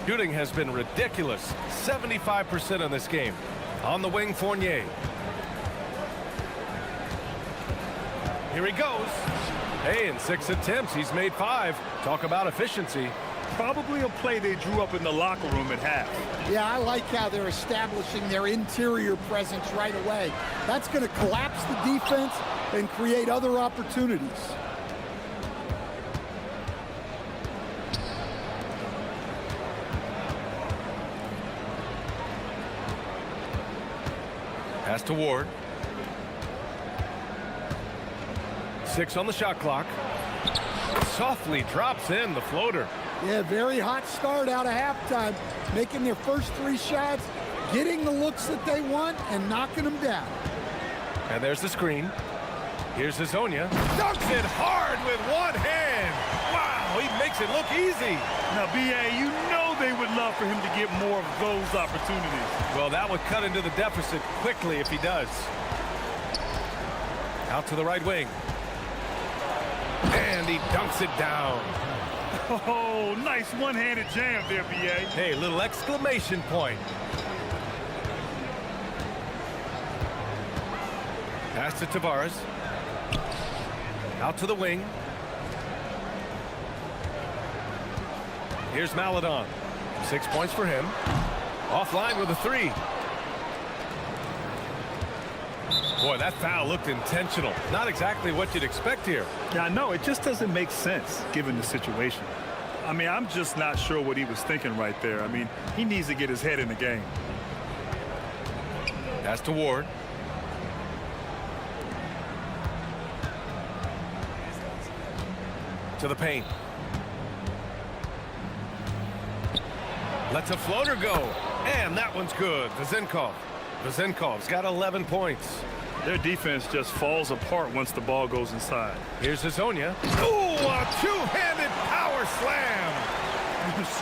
Shooting has been ridiculous. 75% in this game. On the wing, Fournier. Here he goes. Hey, in 6 attempts, he's made 5. Talk about efficiency. Probably a play they drew up in the locker room at half. Yeah, I like how they're establishing their interior presence right away. That's going to collapse the defense and create other opportunities. Pass to Ward. 6 on the shot clock. Softly drops in the floater. Yeah, very hot start out of halftime. Making their first 3 shots, getting the looks that they want, and knocking them down. And there's the screen. Here's Hazonia. Dunks it hard with one hand. Wow, he makes it look easy. Now, B.A., you know they would love for him to get more of those opportunities. Well, that would cut into the deficit quickly if he does. Out to the right wing. And he dunks it down. Oh, nice one-handed jam there, B.A. Hey, little exclamation point. Pass to Tavares. Out to the wing. Here's Maladon. 6 points for him. Offline with a 3. Boy, that foul looked intentional. Not exactly what you'd expect here. Yeah, I know. It just doesn't make sense given the situation. I mean, I'm just not sure what he was thinking right there. I mean, he needs to get his head in the game. Pass to Ward. To the paint. Lets a floater go. And that one's good. Vazenkov's got 11 points. Their defense just falls apart once the ball goes inside. Here's Hazonia. Ooh, a two-handed power slam.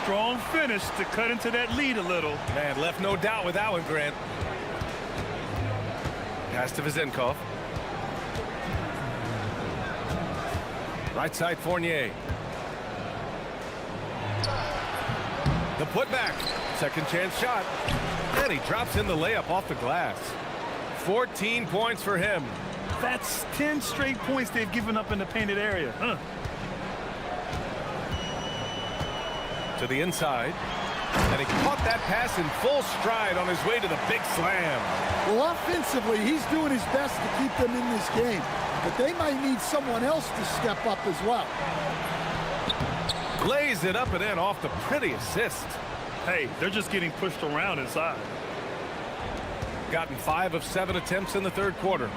Strong finish to cut into that lead a little. Man, left no doubt with that one, Grant. Pass to Vazenkov. Right side, Fournier. The putback. Second chance shot. And he drops in the layup off the glass. 14 points for him. That's 10 straight points they've given up in the painted area. To the inside. And he caught that pass in full stride on his way to the big slam. Well, offensively, he's doing his best to keep them in this game. But they might need someone else to step up as well. Lays it up and in off the pretty assist. Hey, they're just getting pushed around inside. Gotten 5 of 7 attempts in the third quarter.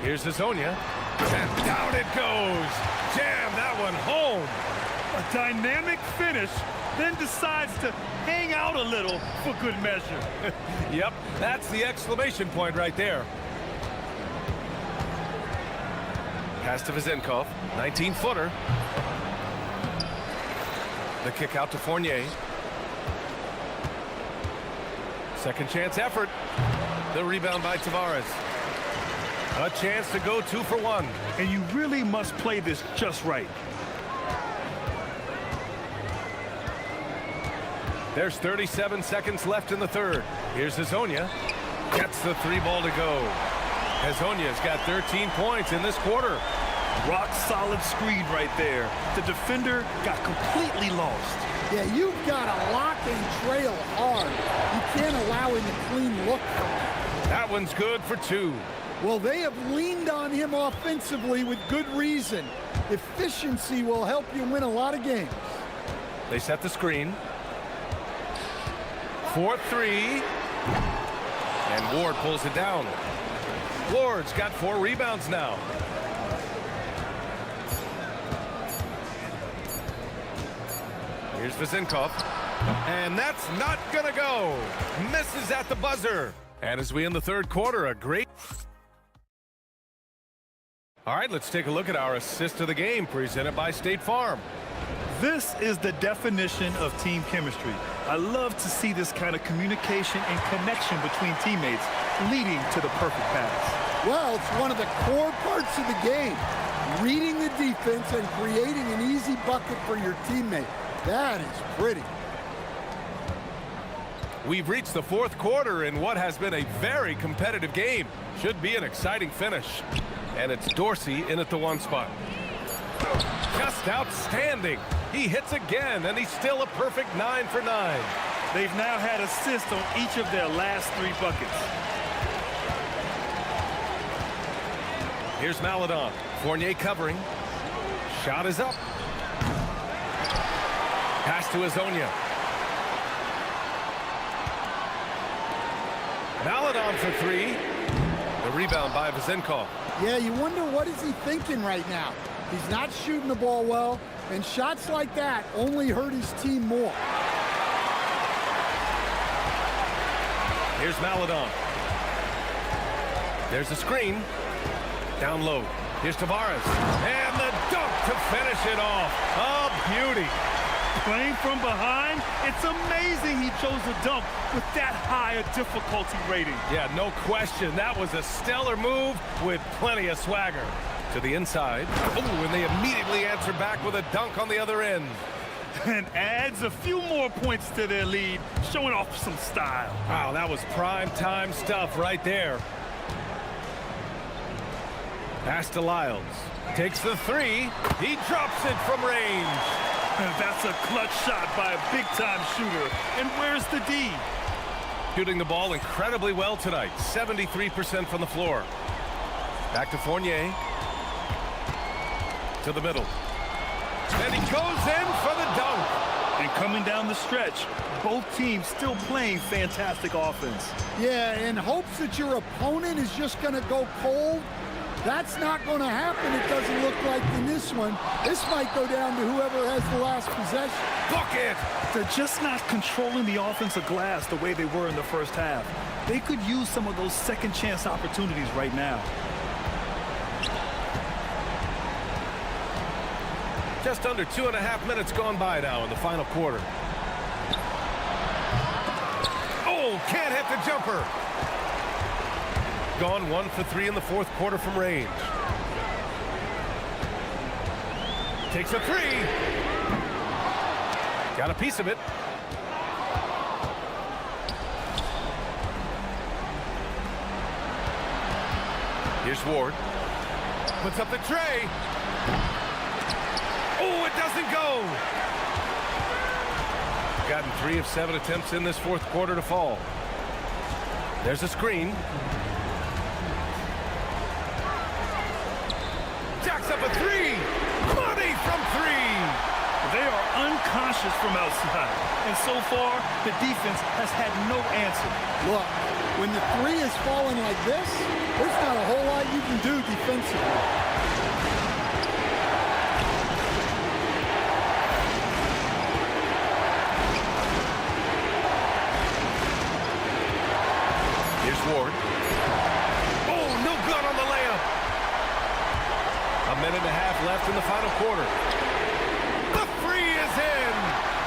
Here's Hazonia. And down it goes. Jam that one home. A dynamic finish, then decides to hang out a little for good measure. Yep, that's the exclamation point right there. Pass to Vazenkov. 19-footer. The kick out to Fournier. Second chance effort. The rebound by Tavares. A chance to go 2 for 1. And you really must play this just right. There's 37 seconds left in the third. Here's Hazonia. Gets the 3 ball to go. Hazonia's got 13 points in this quarter. Rock solid screen right there. The defender got completely lost. Yeah, you've got to lock and trail hard. You can't allow him a clean look from that. That one's good for 2. Well, they have leaned on him offensively with good reason. Efficiency will help you win a lot of games. They set the screen. 4-3. And Ward pulls it down. Ward's got 4 rebounds now. Here's Vazenkov. And that's not gonna go. Misses at the buzzer. And as we end the third quarter, a great... All right, let's take a look at our assist of the game presented by State Farm. This is the definition of team chemistry. I love to see this kind of communication and connection between teammates leading to the perfect pass. Well, it's one of the core parts of the game. Reading the defense and creating an easy bucket for your teammate. That is pretty. We've reached the fourth quarter in what has been a very competitive game. Should be an exciting finish. And it's Dorsey in at the one spot. Just outstanding. He hits again, and he's still a perfect 9 for 9. They've now had assists on each of their last 3 buckets. Here's Maladon. Fournier covering. Shot is up. Pass to Azonia. Maladon for 3. The rebound by Vazenkov. Yeah, you wonder what is he thinking right now. He's not shooting the ball well, and shots like that only hurt his team more. Here's Maladon. There's a screen. Down low. Here's Tavares. And the dunk to finish it off. A beauty. Playing from behind, it's amazing he chose a dunk with that high a difficulty rating. Yeah, no question. That was a stellar move with plenty of swagger. To the inside. Oh, and they immediately answer back with a dunk on the other end. And adds a few more points to their lead, showing off some style. Wow, that was prime time stuff right there. Pass to Lyles. Takes the 3. He drops it from range. And that's a clutch shot by a big-time shooter. And where's the D? Shooting the ball incredibly well tonight. 73% from the floor. Back to Fournier. To the middle. And he goes in for the dunk. And coming down the stretch, both teams still playing fantastic offense. Yeah, in hopes that your opponent is just going to go cold. That's not going to happen, it doesn't look like in this one. This might go down to whoever has the last possession. Bucket! They're just not controlling the offensive glass the way they were in the first half. They could use some of those second chance opportunities right now. Just under 2.5 minutes gone by now in the final quarter. Oh, can't hit the jumper. Gone 1 for 3 in the fourth quarter from range. Takes a 3. Got a piece of it. Here's Ward. Puts up the tray. Oh, it doesn't go. Gotten 3 of 7 attempts in this fourth quarter to fall. There's a screen. Jacks up a 3. Money from 3. They are unconscious from outside. And so far, the defense has had no answer. Look, when the 3 is falling like this, there's not a whole lot you can do defensively. Ward. Oh, no good on the layup. A minute and a half left in the final quarter. The 3 is in.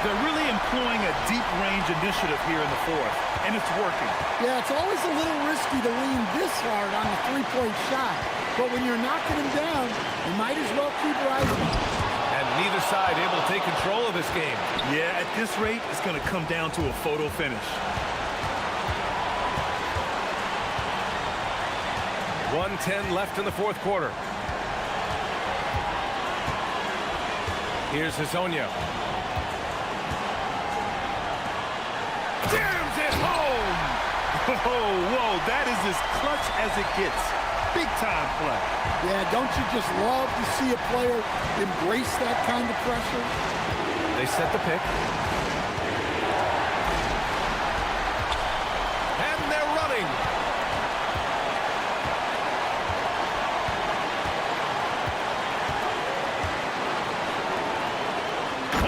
They're really employing a deep range initiative here in the fourth, and it's working. Yeah, it's always a little risky to lean this hard on the three-point shot, but when you're knocking him down, you might as well keep rising. And neither side able to take control of this game. Yeah, at this rate, it's going to come down to a photo finish. 1:10 left in the fourth quarter. Here's Azonia. Jams it home! Oh, whoa, that is as clutch as it gets. Big time play. Yeah, don't you just love to see a player embrace that kind of pressure? They set the pick. And they're running.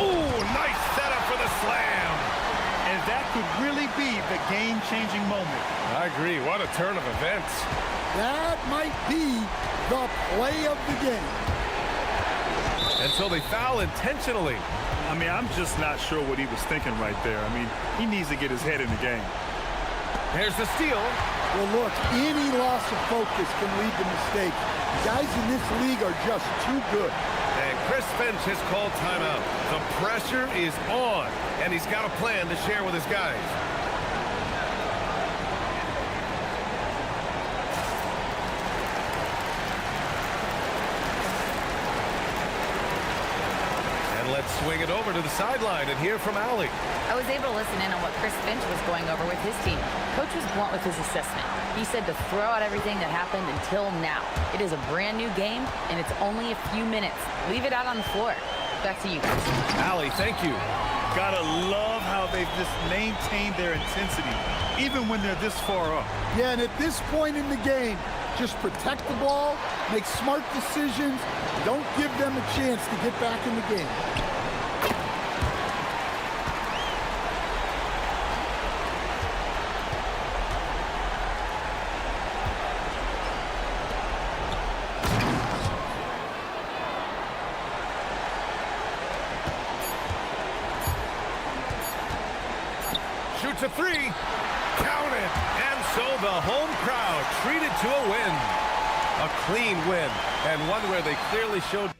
Oh, nice setup for the slam. could really be the game-changing moment. I agree. What a turn of events. That might be the play of the game. And so they foul intentionally. I mean, I'm just not sure what he was thinking right there. I mean, he needs to get his head in the game. Here's the steal. Well, look, any loss of focus can lead to mistakes. Guys in this league are just too good. And Chris Finch has called timeout. The pressure is on, and he's got a plan to share with his guys. And let's swing it over to the sideline and hear from Allie. I was able to listen in on what Chris Finch was going over with his team. Coach was blunt with his assessment. He said to throw out everything that happened until now. It is a brand new game, and it's only a few minutes. Leave it out on the floor. Back to you guys. Allie, thank you. Gotta love how they've just maintained their intensity, even when they're this far up. Yeah, and at this point in the game, just protect the ball, make smart decisions, don't give them a chance to get back in the game. Shoots a three. Count it. And so the home crowd treated to a win. A clean win, and one where they clearly showed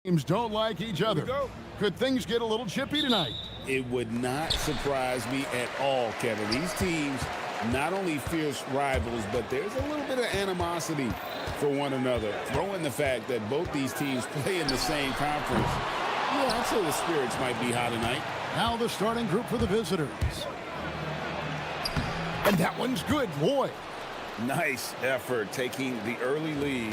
Teams don't like each other. Could things get a little chippy tonight? It would not surprise me at all, Kevin. These teams, not only fierce rivals, but there's a little bit of animosity for one another. Throw in the fact that both these teams play in the same conference. Yeah, I'd say the spirits might be high tonight. Now the starting group for the visitors. And that one's good, Lloyd. Nice effort taking the early lead.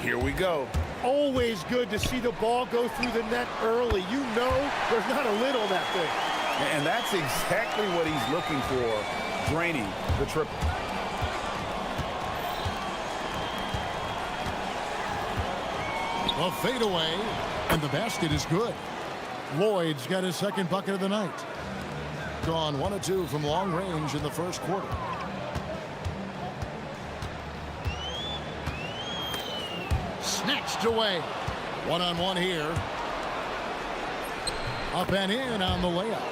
Here we go. Always good to see the ball go through the net early. You know there's not a lid on that thing. And that's exactly what he's looking for, draining the triple. A fadeaway, and the basket is good. Lloyd's got his second bucket of the night. Gone 1 of 2 from long range in the first quarter. Snatched away. One-on-one here. Up and in on the layup.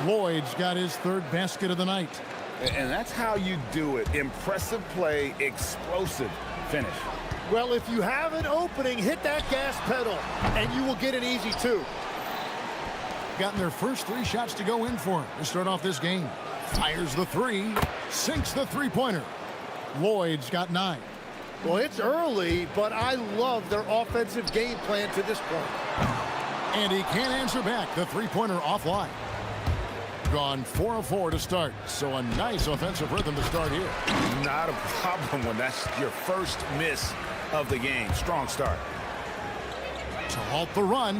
Lloyd's got his third basket of the night. And that's how you do it. Impressive play, explosive finish. Well, if you have an opening, hit that gas pedal, and you will get an easy 2. Gotten their first 3 shots to go in for him to start off this game. Fires the 3, sinks the three-pointer. Lloyd's got 9. Well, it's early, but I love their offensive game plan to this point. And he can't answer back. The three-pointer offline. Gone 4 of 4 to start. So a nice offensive rhythm to start here. Not a problem when that's your first miss of the game. Strong start. To halt the run.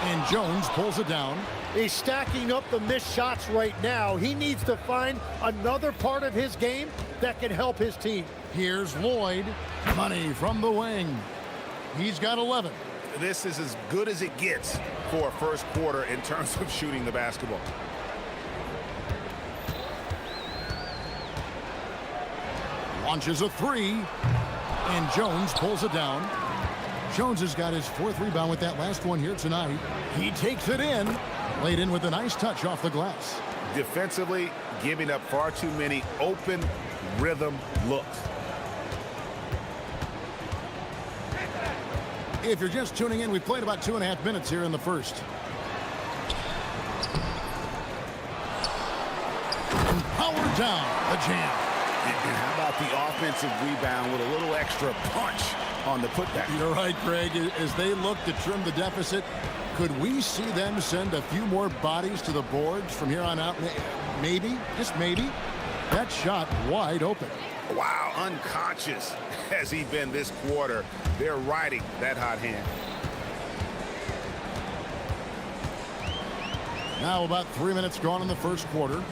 And Jones pulls it down. He's stacking up the missed shots right now. He needs to find another part of his game that can help his team. Here's Lloyd. Money from the wing. He's got 11. This is as good as it gets for a first quarter in terms of shooting the basketball. Launches a 3. And Jones pulls it down. Jones has got his 4th rebound with that last one here tonight. He takes it in. Laid in with a nice touch off the glass. Defensively, giving up far too many open rhythm looks. If you're just tuning in, we played about 2.5 minutes here in the first. And powered down the jam. And how about the offensive rebound with a little extra punch on the putback? You're right, Greg. As they look to trim the deficit, could we see them send a few more bodies to the boards from here on out? Maybe, just maybe. That shot wide open. Wow, unconscious has he been this quarter. They're riding that hot hand. Now about 3 minutes gone in the first quarter.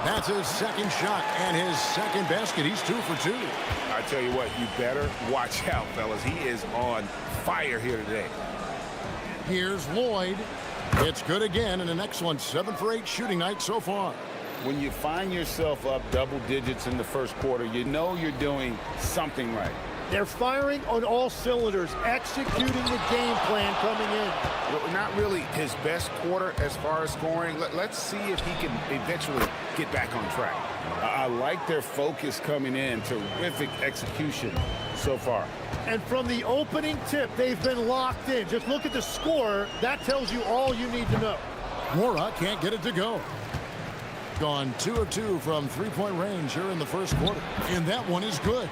That's his second shot and his second basket. He's 2 for 2. I tell you what, you better watch out, fellas. He is on fire here today. Here's Lloyd. It's good again, and an excellent 7 for 8 shooting night so far. When you find yourself up double digits in the first quarter, you know you're doing something right. They're firing on all cylinders, executing the game plan coming in. Well, not really his best quarter as far as scoring. Let's see if he can eventually get back on track. I like their focus coming in. Terrific execution so far. And from the opening tip, they've been locked in. Just look at the score. That tells you all you need to know. Mora can't get it to go. Gone 2 of 2 from three-point range here in the first quarter. And that one is good.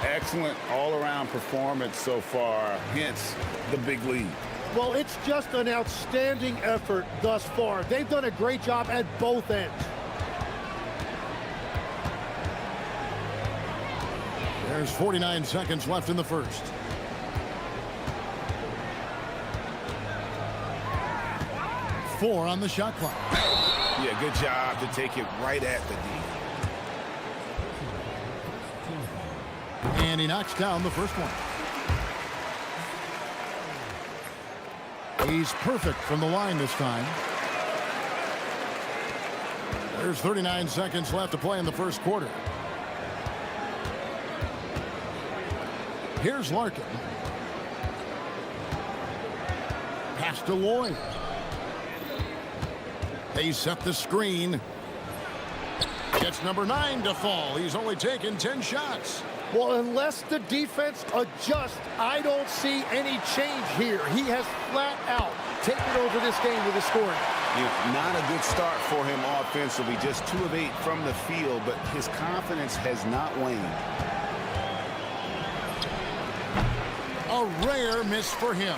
Excellent all-around performance so far, hence the big lead. Well, it's just an outstanding effort thus far. They've done a great job at both ends. There's 49 seconds left in the first. Four on the shot clock. Yeah, good job to take it right at the D. And he knocks down the first one. He's perfect from the line this time. There's 39 seconds left to play in the first quarter. Here's Larkin. Pass to Lloyd. They set the screen. Gets number 9 to fall. He's only taken 10 shots. Well, unless the defense adjusts, I don't see any change here. He has flat out taken over this game with his scoring. Not a good start for him offensively. Just 2 of 8 from the field, but his confidence has not waned. A rare miss for him.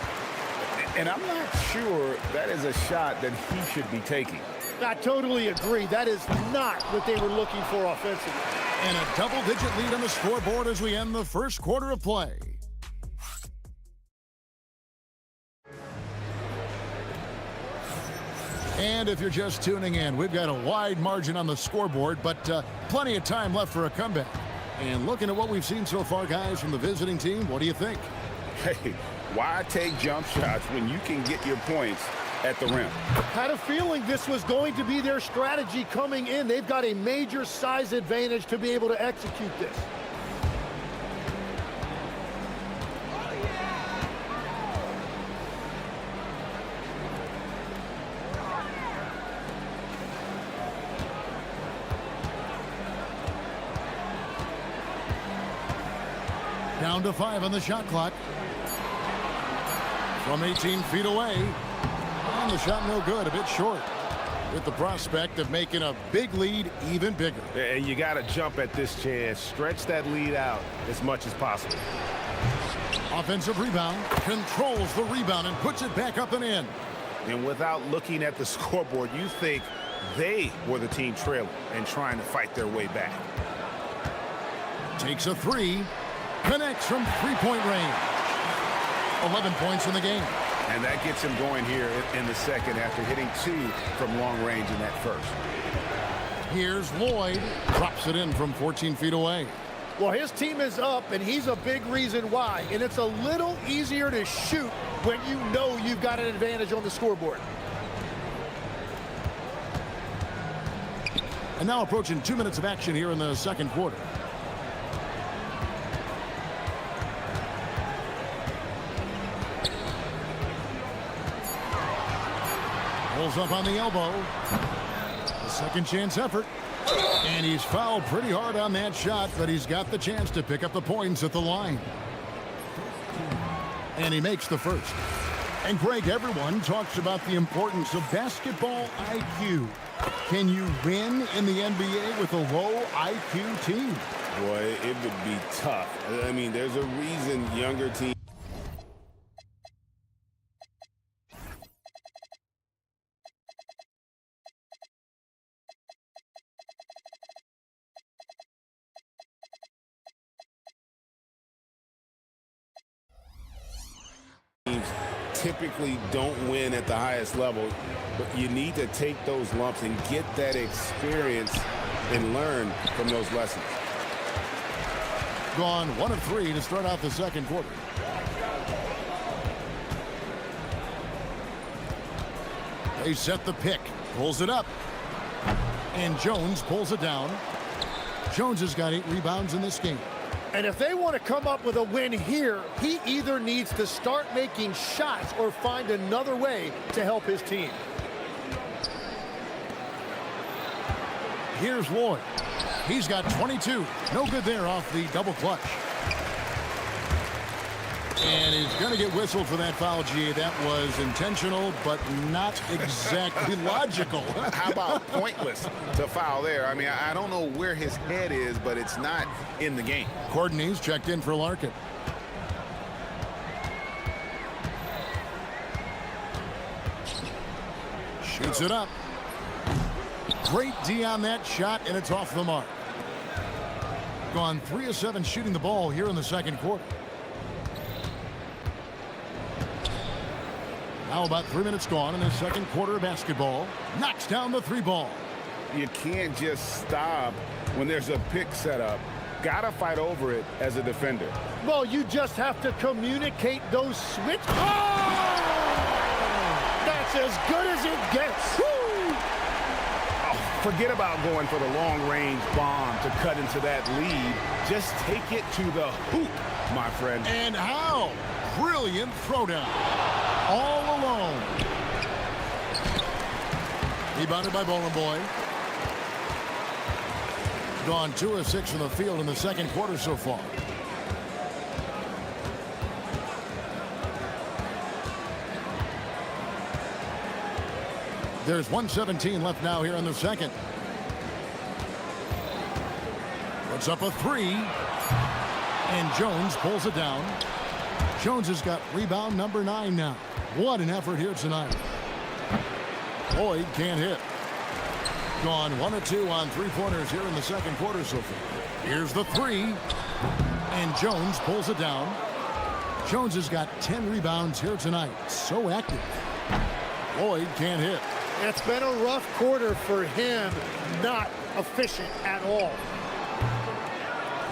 And I'm not sure that is a shot that he should be taking. I totally agree. That is not what they were looking for offensively. And a double-digit lead on the scoreboard as we end the first quarter of play. And if you're just tuning in, we've got a wide margin on the scoreboard, but plenty of time left for a comeback. And looking at what we've seen so far, guys, from the visiting team, what do you think? Hey, why take jump shots when you can get your points at the rim? Had a feeling this was going to be their strategy coming in. They've got a major size advantage to be able to execute this. Down to 5 on the shot clock. From 18 feet away. And the shot no good, a bit short. With the prospect of making a big lead even bigger. And you got to jump at this chance. Stretch that lead out as much as possible. Offensive rebound. Controls the rebound and puts it back up and in. And without looking at the scoreboard, you think they were the team trailing and trying to fight their way back. Takes a 3. Connects from three-point range. 11 points in the game. And that gets him going here in the second after hitting 2 from long range in that first. Here's Lloyd. Drops it in from 14 feet away. Well, his team is up, and he's a big reason why. And it's a little easier to shoot when you know you've got an advantage on the scoreboard. And now approaching 2 minutes of action here in the second quarter. Pulls up on the elbow. A second chance effort. And he's fouled pretty hard on that shot, but he's got the chance to pick up the points at the line. And he makes the first. And Greg, everyone talks about the importance of basketball IQ. Can you win in the NBA with a low IQ team? Boy, it would be tough. I mean, there's a reason younger teams typically don't win at the highest level, but you need to take those lumps and get that experience and learn from those lessons. Gone 1 of 3 to start out the second quarter. They set the pick, pulls it up, and Jones pulls it down. Jones has got 8 rebounds in this game. And if they want to come up with a win here, he either needs to start making shots or find another way to help his team. Here's Lloyd. He's got 22. No good there off the double clutch. And he's going to get whistled for that foul, G. That was intentional, but not exactly logical. How about pointless to foul there? I mean, I don't know where his head is, but it's not in the game. Courtney's checked in for Larkin. Shoots it up. Great D on that shot, and it's off the mark. Gone 3 of 7 shooting the ball here in the second quarter. Now about 3 minutes gone in the second quarter of basketball. Knocks down the 3 ball. You can't just stop when there's a pick set up. Gotta fight over it as a defender. Well, you just have to communicate those switch. Oh! That's as good as it gets. Woo! Oh, forget about going for the long-range bomb to cut into that lead. Just take it to the hoop, my friend. And how? Brilliant throwdown. All alone. Rebounded by Bowling Boy. Gone 2 of 6 from the field in the second quarter so far. There's 1:17 left now here in the second. Puts up a three. And Jones pulls it down. Jones has got rebound number 9 now. What an effort here tonight. Lloyd can't hit. Gone 1 of 2 on three-pointers here in the second quarter so far. Here's the three. And Jones pulls it down. Jones has got 10 rebounds here tonight. So active. Lloyd can't hit. It's been a rough quarter for him. Not efficient at all.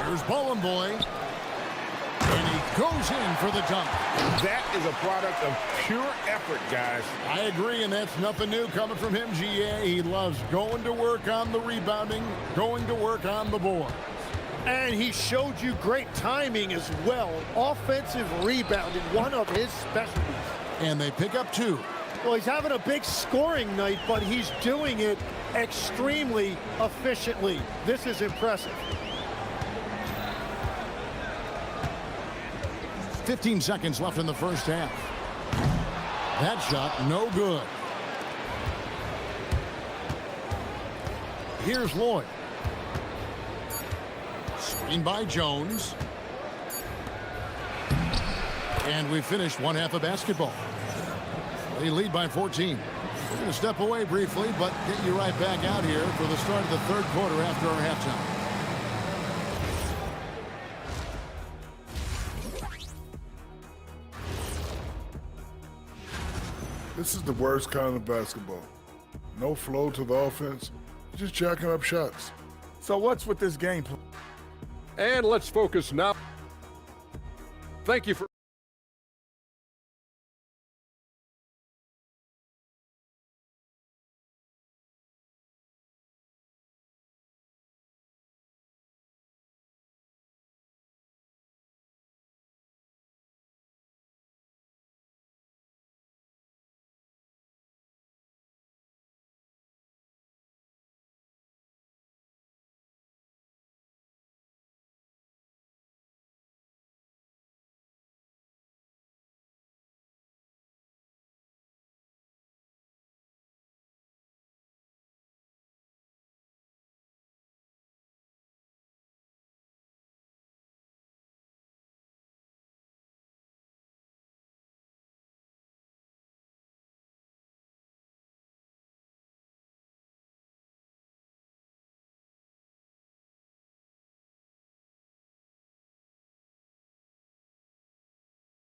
Here's Bowling Boy. And he goes in for the dunk. That is a product of pure effort, guys. I agree, and that's nothing new coming from him, GA. He loves going to work on the rebounding, going to work on the board. And he showed you great timing as well. Offensive rebounding, one of his specialties. And they pick up 2. Well, he's having a big scoring night, but he's doing it extremely efficiently. This is impressive. 15 seconds left in the first half. That shot, no good. Here's Lloyd. Screen by Jones. And we finished one half of basketball. They lead by 14. We're going to step away briefly, but get you right back out here for the start of the third quarter after our halftime. This is the worst kind of basketball. No flow to the offense, just jacking up shots. So what's with this game plan? And let's focus now. Thank you for...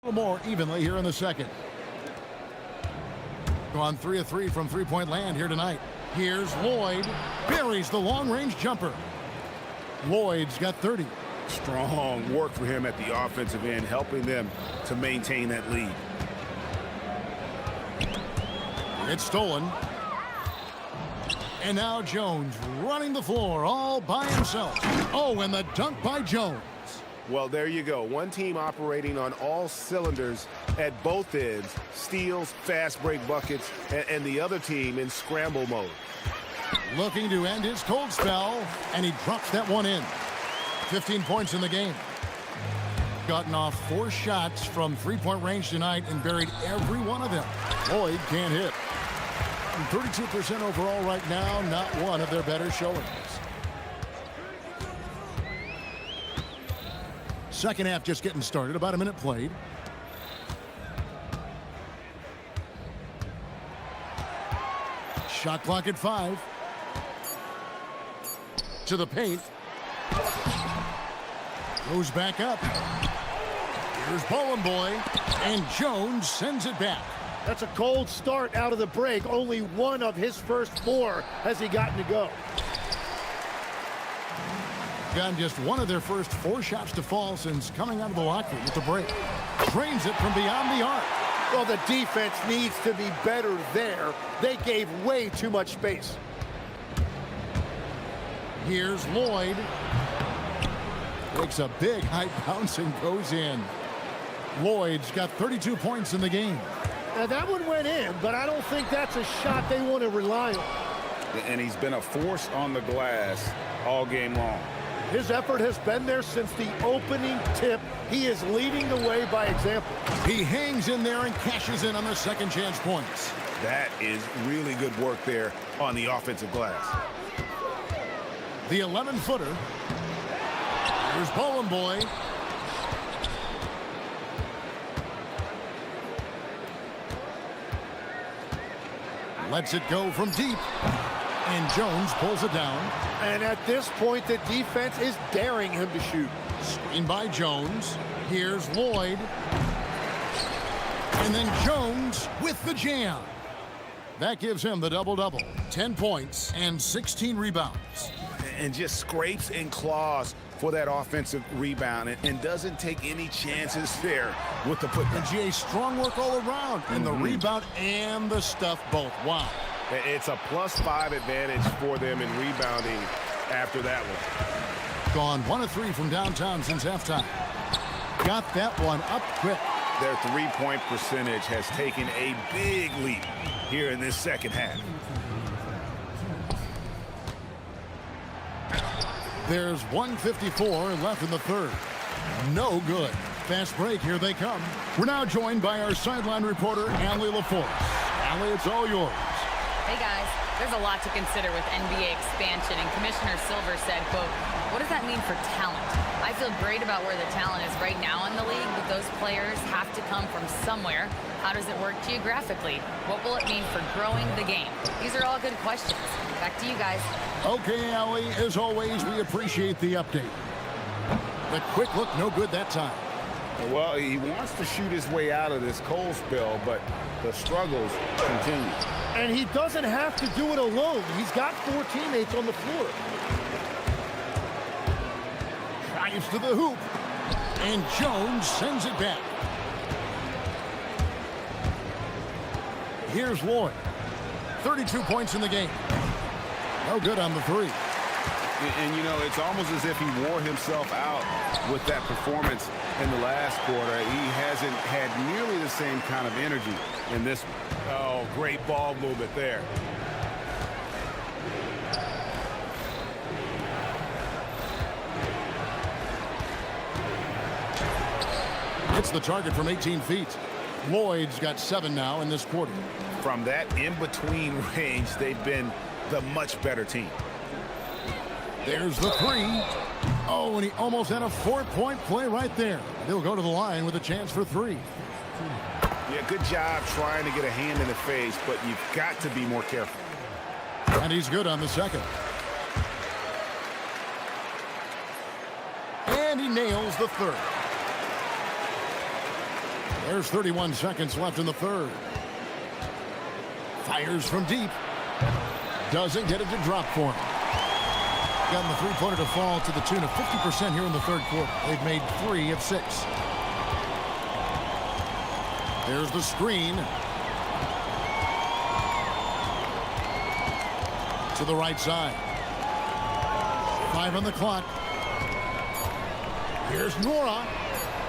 A little more evenly here in the second. Gone 3 of 3 from three-point land here tonight. Here's Lloyd. Buries the long-range jumper. Lloyd's got 30. Strong work for him at the offensive end, helping them to maintain that lead. It's stolen. And now Jones running the floor all by himself. Oh, and the dunk by Jones. Well, there you go. One team operating on all cylinders at both ends. Steals, fast break buckets, and the other team in scramble mode. Looking to end his cold spell, and he drops that one in. 15 points in the game. Gotten off 4 shots from three-point range tonight and buried every one of them. Lloyd can't hit. 32% overall right now, not one of their better showings. Second half just getting started, about a minute played. Shot clock at 5. To the paint. Goes back up. Here's Bowling Boy, and Jones sends it back. That's a cold start out of the break. Only one of his first 4 has he gotten to go. Gotten just one of their first 4 shots to fall since coming out of the locker room with the break. Drains it from beyond the arc. Well, the defense needs to be better there. They gave way too much space. Here's Lloyd. Takes a big high bounce and goes in. Lloyd's got 32 points in the game. Now that one went in, but I don't think that's a shot they want to rely on. And he's been a force on the glass all game long. His effort has been there since the opening tip. He is leading the way by example. He hangs in there and cashes in on the second chance points. That is really good work there on the offensive glass. The 11-footer. Here's Bowling Boy. Lets it go from deep. And Jones pulls it down. And at this point, the defense is daring him to shoot. Screen by Jones. Here's Lloyd. And then Jones with the jam. That gives him the double-double. 10 points and 16 rebounds. And just scrapes and claws for that offensive rebound and doesn't take any chances there with the putback. And GA, strong work all around. And the rebound and the stuff both. Wow. It's a +5 advantage for them in rebounding after that one. Gone 1 of 3 from downtown since halftime. Got that one up quick. Their three-point percentage has taken a big leap here in this second half. There's 1:54 left in the third. No good. Fast break, here they come. We're now joined by our sideline reporter, Allie LaForce. Allie, it's all yours. Hey guys, there's a lot to consider with NBA expansion, and Commissioner Silver said, quote, "What does that mean for talent? I feel great about where the talent is right now in the league, but those players have to come from somewhere. How does it work geographically? What will it mean for growing the game?" These are all good questions. Back to you guys. Okay, Allie, as always, we appreciate the update. The quick look, no good that time. Well, he wants to shoot his way out of this cold spell, but the struggles continue. And he doesn't have to do it alone. He's got 4 teammates on the floor. Drives to the hoop. And Jones sends it back. Here's Lloyd. 32 points in the game. No good on the three. And, you know, it's almost as if he wore himself out with that performance in the last quarter. He hasn't had nearly the same kind of energy in this one. Oh, great ball movement there. Hits the target from 18 feet. Lloyd's got 7 now in this quarter. From that in-between range, they've been the much better team. There's the three. Oh, and he almost had a 4-point play right there. He'll go to the line with a chance for 3. Yeah, good job trying to get a hand in the face, but you've got to be more careful. And he's good on the second. And he nails the third. There's 31 seconds left in the third. Fires from deep. Doesn't get it to drop for him. Gotten the three-pointer to fall to the tune of 50% here in the third quarter. They've made 3 of 6. There's the screen. To the right side. 5 on the clock. Here's Nora.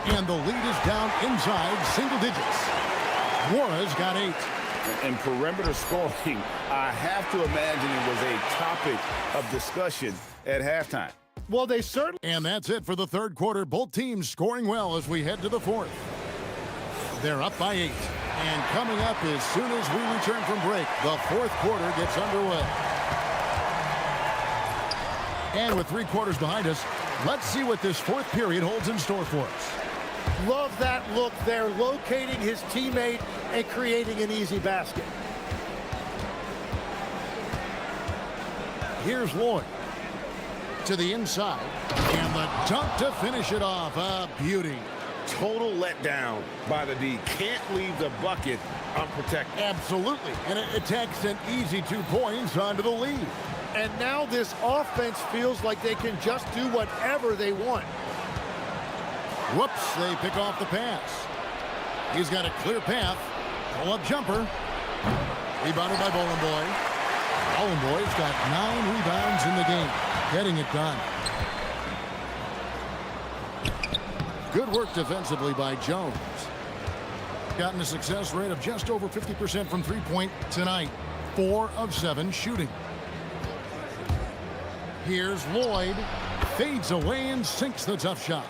And the lead is down inside single digits. Nora's got 8. And perimeter scoring, I have to imagine it was a topic of discussion at halftime. Well, they certainly... And that's it for the third quarter. Both teams scoring well as we head to the fourth. They're up by 8. And coming up as soon as we return from break, the fourth quarter gets underway. And with 3 quarters behind us, let's see what this fourth period holds in store for us. Love that look there, locating his teammate and creating an easy basket. Here's Lloyd. To the inside. And the dunk to finish it off. A beauty. Total letdown by the D. Can't leave the bucket unprotected. Absolutely. And it takes an easy 2 points onto the lead. And now this offense feels like they can just do whatever they want. Whoops, they pick off the pass. He's got a clear path. Pull-up jumper. Rebounded by Bowling Boy. Bowling Boy's got 9 rebounds in the game. Getting it done. Good work defensively by Jones. Gotten a success rate of just over 50% from three-point tonight. 4 of 7 shooting. Here's Lloyd. Fades away and sinks the tough shot.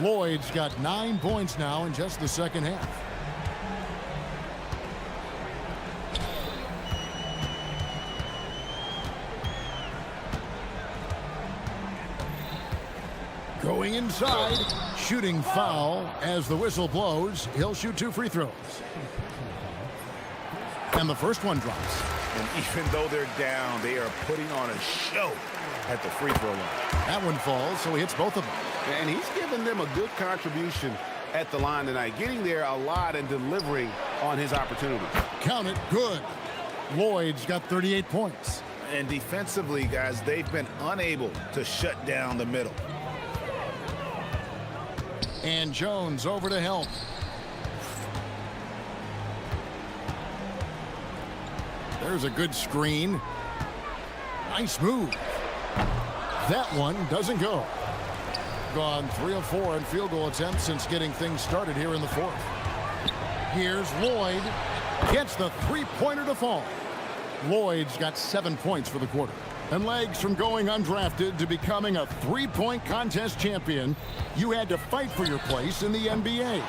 Lloyd's got 9 points now in just the second half. Going inside, shooting foul as the whistle blows. He'll shoot 2 free throws. And the first one drops. And even though they're down, they are putting on a show at the free throw line. That one falls, so he hits both of them. And he's given them a good contribution at the line tonight, getting there a lot and delivering on his opportunities. Count it, good. Lloyd's got 38 points. And defensively, guys, they've been unable to shut down the middle. And Jones over to help. There's a good screen. Nice move. That one doesn't go. Gone 3 of 4 in field goal attempts since getting things started here in the fourth. Here's Lloyd. Gets the three-pointer to fall. Lloyd's got 7 points for the quarter. And legs from going undrafted to becoming a three-point contest champion, you had to fight for your place in the NBA.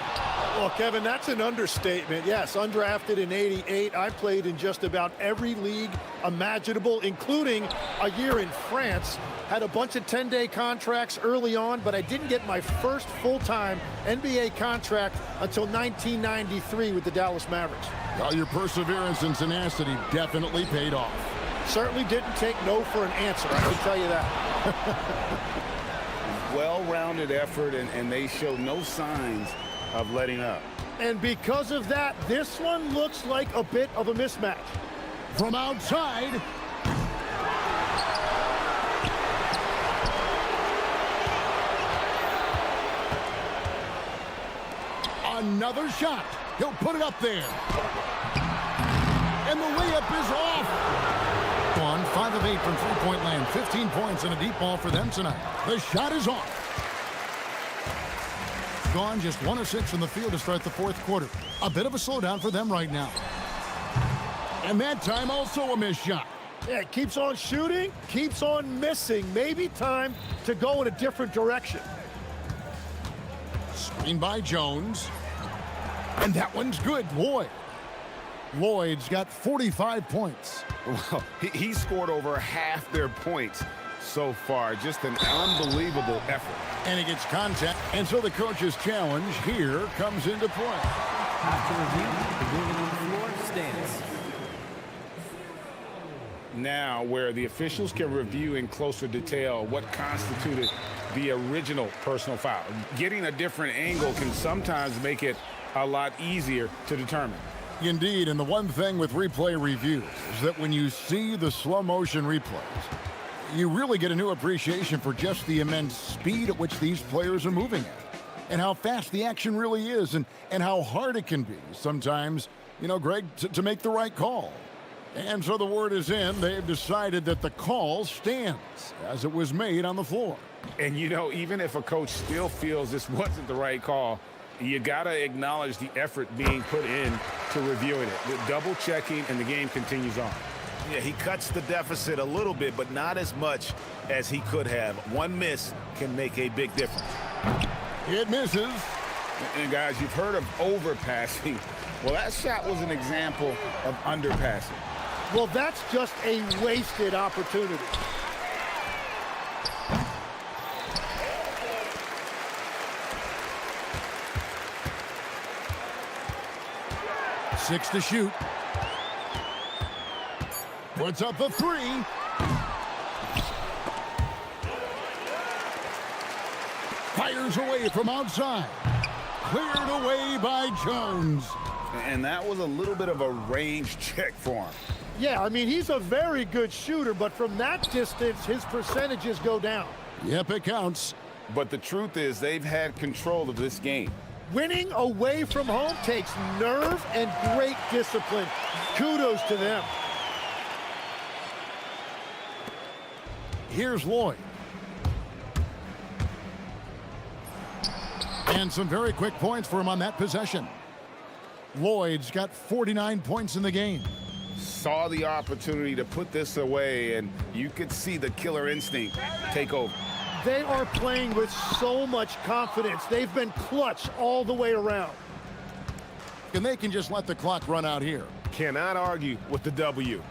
Well, Kevin, that's an understatement. Yes, undrafted in '88. I played in just about every league imaginable, including a year in France. Had a bunch of 10-day contracts early on, but I didn't get my first full-time NBA contract until 1993 with the Dallas Mavericks. Well, your perseverance and tenacity definitely paid off. Certainly didn't take no for an answer, I can tell you that. Well-rounded effort, and they show no signs of letting up. And because of that, this one looks like a bit of a mismatch. From outside. Another shot. He'll put it up there. And the layup is off. On 5 of 8 from three-point land. 15 points and a deep ball for them tonight. The shot is off. Gone just 1 of 6 from the field to start the fourth quarter. A bit of a slowdown for them right now. And that time also a missed shot. Yeah, it keeps on shooting, keeps on missing. Maybe time to go in a different direction. Screen by Jones. And that one's good. Lloyd's got 45 points. Well, he scored over half their points so far. Just an unbelievable effort. And he gets contact. And so the coach's challenge here comes into play. After review, the ruling on the floor stands. Now, where the officials can review in closer detail what constituted the original personal foul. Getting a different angle can sometimes make it a lot easier to determine. Indeed, and the one thing with replay reviews is that when you see the slow motion replays, you really get a new appreciation for just the immense speed at which these players are moving at, and how fast the action really is, and how hard it can be sometimes, you know, Greg, to make the right call. And so the word is in. They've decided that the call stands as it was made on the floor. And, you know, even if a coach still feels this wasn't the right call, you got to acknowledge the effort being put in to reviewing it. The double checking, and the game continues on. Yeah, he cuts the deficit a little bit, but not as much as he could have. One miss can make a big difference. It misses. And guys, you've heard of overpassing. Well, that shot was an example of underpassing. Well, that's just a wasted opportunity. Six to shoot. Puts up the three. Fires away from outside. Cleared away by Jones. And that was a little bit of a range check for him. Yeah, I mean, he's a very good shooter, but from that distance, his percentages go down. Yep, it counts. But the truth is, they've had control of this game. Winning away from home takes nerve and great discipline. Kudos to them. Here's Lloyd. And some very quick points for him on that possession. Lloyd's got 49 points in the game. saw the opportunity to put this away, and you could see the killer instinct take over. They are playing with so much confidence. They've been clutch all the way around. And they can just let the clock run out here. Cannot argue with the W.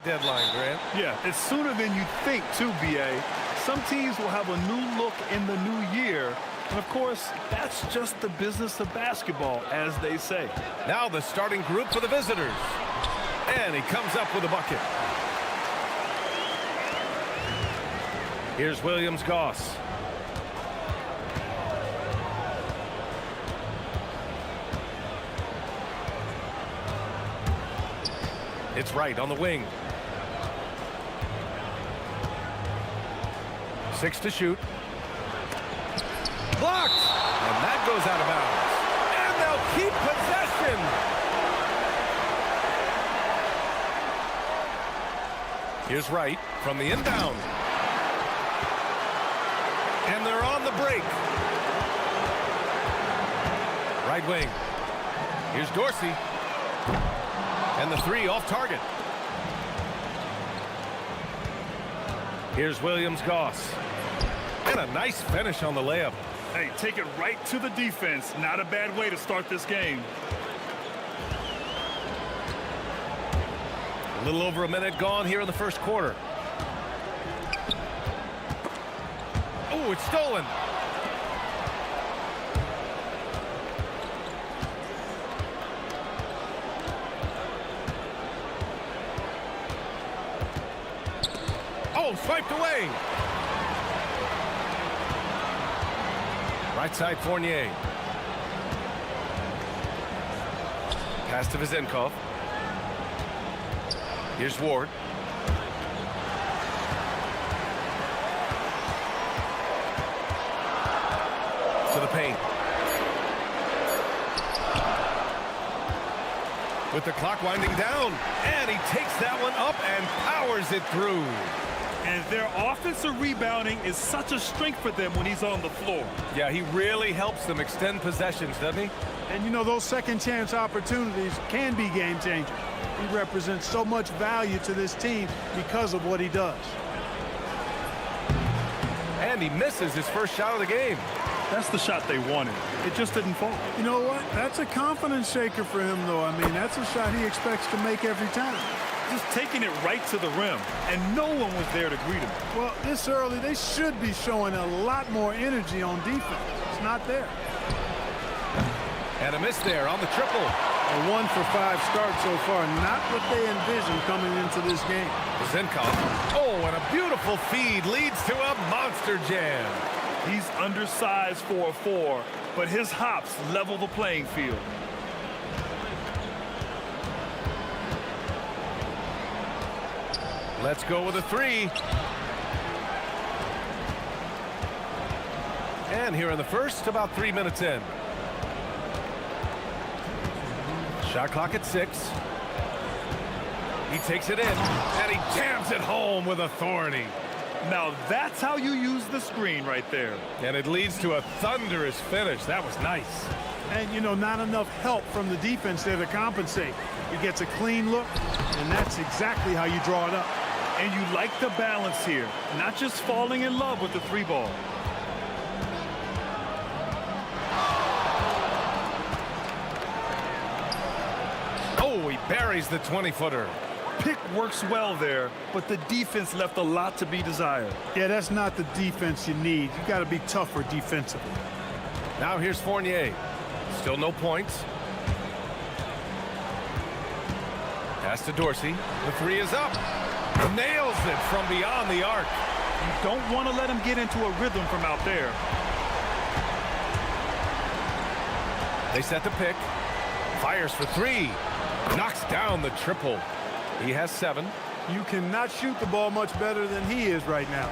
deadline, Grant. Yeah, it's sooner than you think, too, BA. Some teams will have a new look in the new year. And, of course, that's just the business of basketball, as they say. Now the starting group for the visitors. And he comes up with a bucket. Here's Williams-Goss. It's right on the wing. 6 to shoot. Blocked! And that goes out of bounds. And they'll keep possession. Here's Wright from the inbound. And they're on the break. Right wing. Here's Dorsey. And the 3 off target. Here's Williams-Goss. And a nice finish on the layup. Hey, take it right to the defense. Not a bad way to start this game. A little over a minute gone here in the first quarter. Oh, it's stolen. Oh, swiped away. Right side, Fournier. Pass to Vizenkov. Here's Ward. To the paint. With the clock winding down. And he takes that one up and powers it through. And their offensive rebounding is such a strength for them when he's on the floor. Yeah, he really helps them extend possessions, doesn't he? And, you know, those second chance opportunities can be game changers. He represents so much value to this team because of what he does. And he misses his first shot of the game. That's the shot they wanted. It just didn't fall. You know what? That's a confidence shaker for him, though. I mean, that's a shot he expects to make every time. Just taking it right to the rim, and no one was there to greet him. Well, this early, they should be showing a lot more energy on defense. It's not there. And a miss there on the triple. A 1-for-5 start so far. Not what they envisioned coming into this game. Zinkov. Oh, and a beautiful feed leads to a monster jam. He's undersized for a 4, but his hops level the playing field. Let's go with a 3. And here in the first, about 3 minutes in. Shot clock at 6. He takes it in, and he jams it home with authority. Now that's how you use the screen right there. And it leads to a thunderous finish. That was nice. And, you know, not enough help from the defense there to compensate. He gets a clean look, and that's exactly how you draw it up. And you like the balance here, not just falling in love with the 3 ball. Oh, he buries the 20-footer. Pick works well there, but the defense left a lot to be desired. Yeah, that's not the defense you need. You got to be tougher defensively. Now here's Fournier. Still no points. Pass to Dorsey. The 3 is up. Nails it from beyond the arc. You don't want to let him get into a rhythm from out there. They set the pick. Fires for 3. Knocks down the triple. He has 7. You cannot shoot the ball much better than he is right now.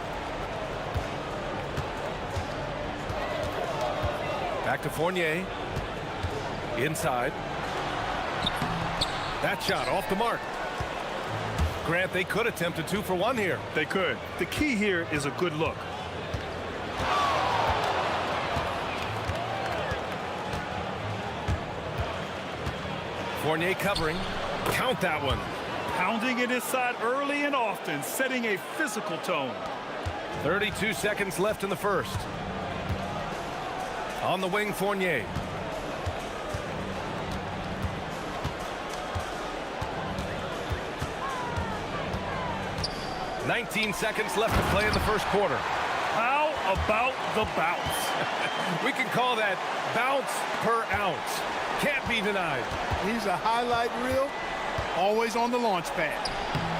Back to Fournier. Inside. That shot off the mark. Grant, they could attempt a 2-for-1 here. They could. The key here is a good look. Fournier covering. Count that one. Pounding it inside early and often, setting a physical tone. 32 seconds left in the first. On the wing, Fournier. 19 seconds left to play in the first quarter. How about the bounce? We can call that bounce per ounce. Can't be denied. He's a highlight reel, always on the launch pad.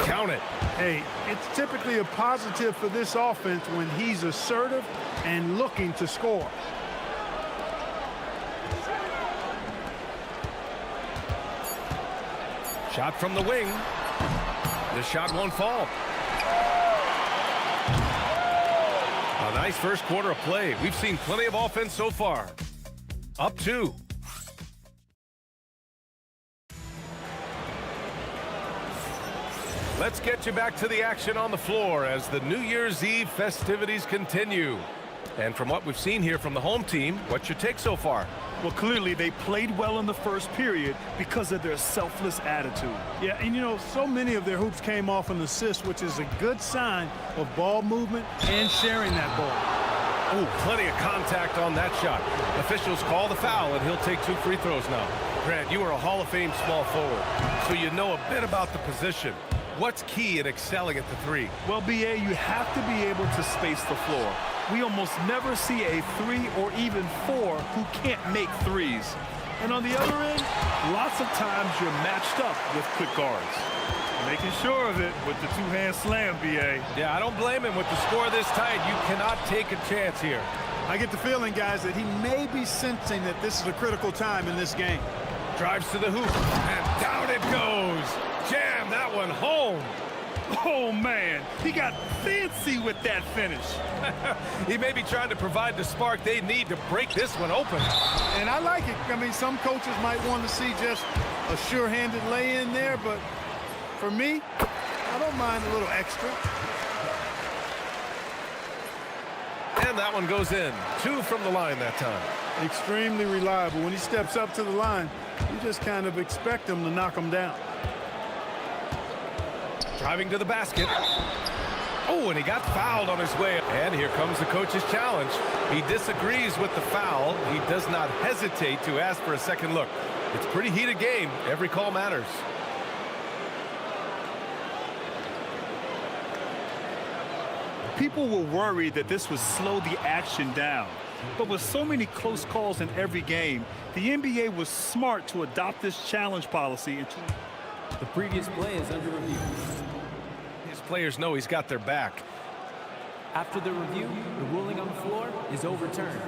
Count it. Hey, it's typically a positive for this offense when he's assertive and looking to score. Shot from the wing. The shot won't fall. A nice first quarter of play. We've seen plenty of offense so far. Up 2. Let's get you back to the action on the floor as the New Year's Eve festivities continue. And from what we've seen here from the home team, what's your take so far? Well, clearly they played well in the first period because of their selfless attitude. Yeah, and you know, so many of their hoops came off an assist, which is a good sign of ball movement and sharing that ball. Oh, plenty of contact on that shot. Officials call the foul, and he'll take 2 free throws now. Grant, you are a Hall of Fame small forward, so you know a bit about the position. What's key in excelling at the 3? Well, BA, you have to be able to space the floor. We almost never see a 3 or even 4 who can't make threes. And on the other end, lots of times you're matched up with quick guards. Making sure of it with the 2-hand slam, BA. Yeah, I don't blame him. With the score this tight, you cannot take a chance here. I get the feeling, guys, that he may be sensing that this is a critical time in this game. Drives to the hoop, and down it goes. Jam that one home. Oh, man, he got fancy with that finish. He may be trying to provide the spark they need to break this one open. And I like it. I mean, some coaches might want to see just a sure-handed lay-in there, but for me, I don't mind a little extra. And that one goes in. 2 from the line that time. Extremely reliable. When he steps up to the line, you just kind of expect him to knock him down. Driving to the basket. Oh, and he got fouled on his way. And here comes the coach's challenge. He disagrees with the foul. He does not hesitate to ask for a second look. It's a pretty heated game. Every call matters. People were worried that this would slow the action down. But with so many close calls in every game, the NBA was smart to adopt this challenge policy. The previous play is under review. His players know he's got their back. After the review, the ruling on the floor is overturned.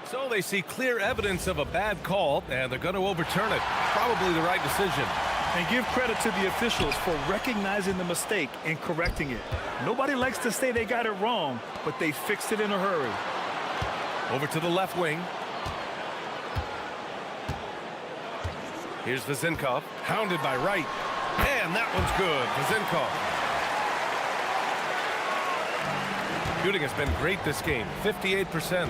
So they see clear evidence of a bad call, and they're going to overturn it. Probably the right decision. And give credit to the officials for recognizing the mistake and correcting it. Nobody likes to say they got it wrong, but they fixed it in a hurry. Over to the left wing. Here's Vezinkov, hounded by Wright. And that one's good. Vezinkov. Shooting has been great this game, 58%.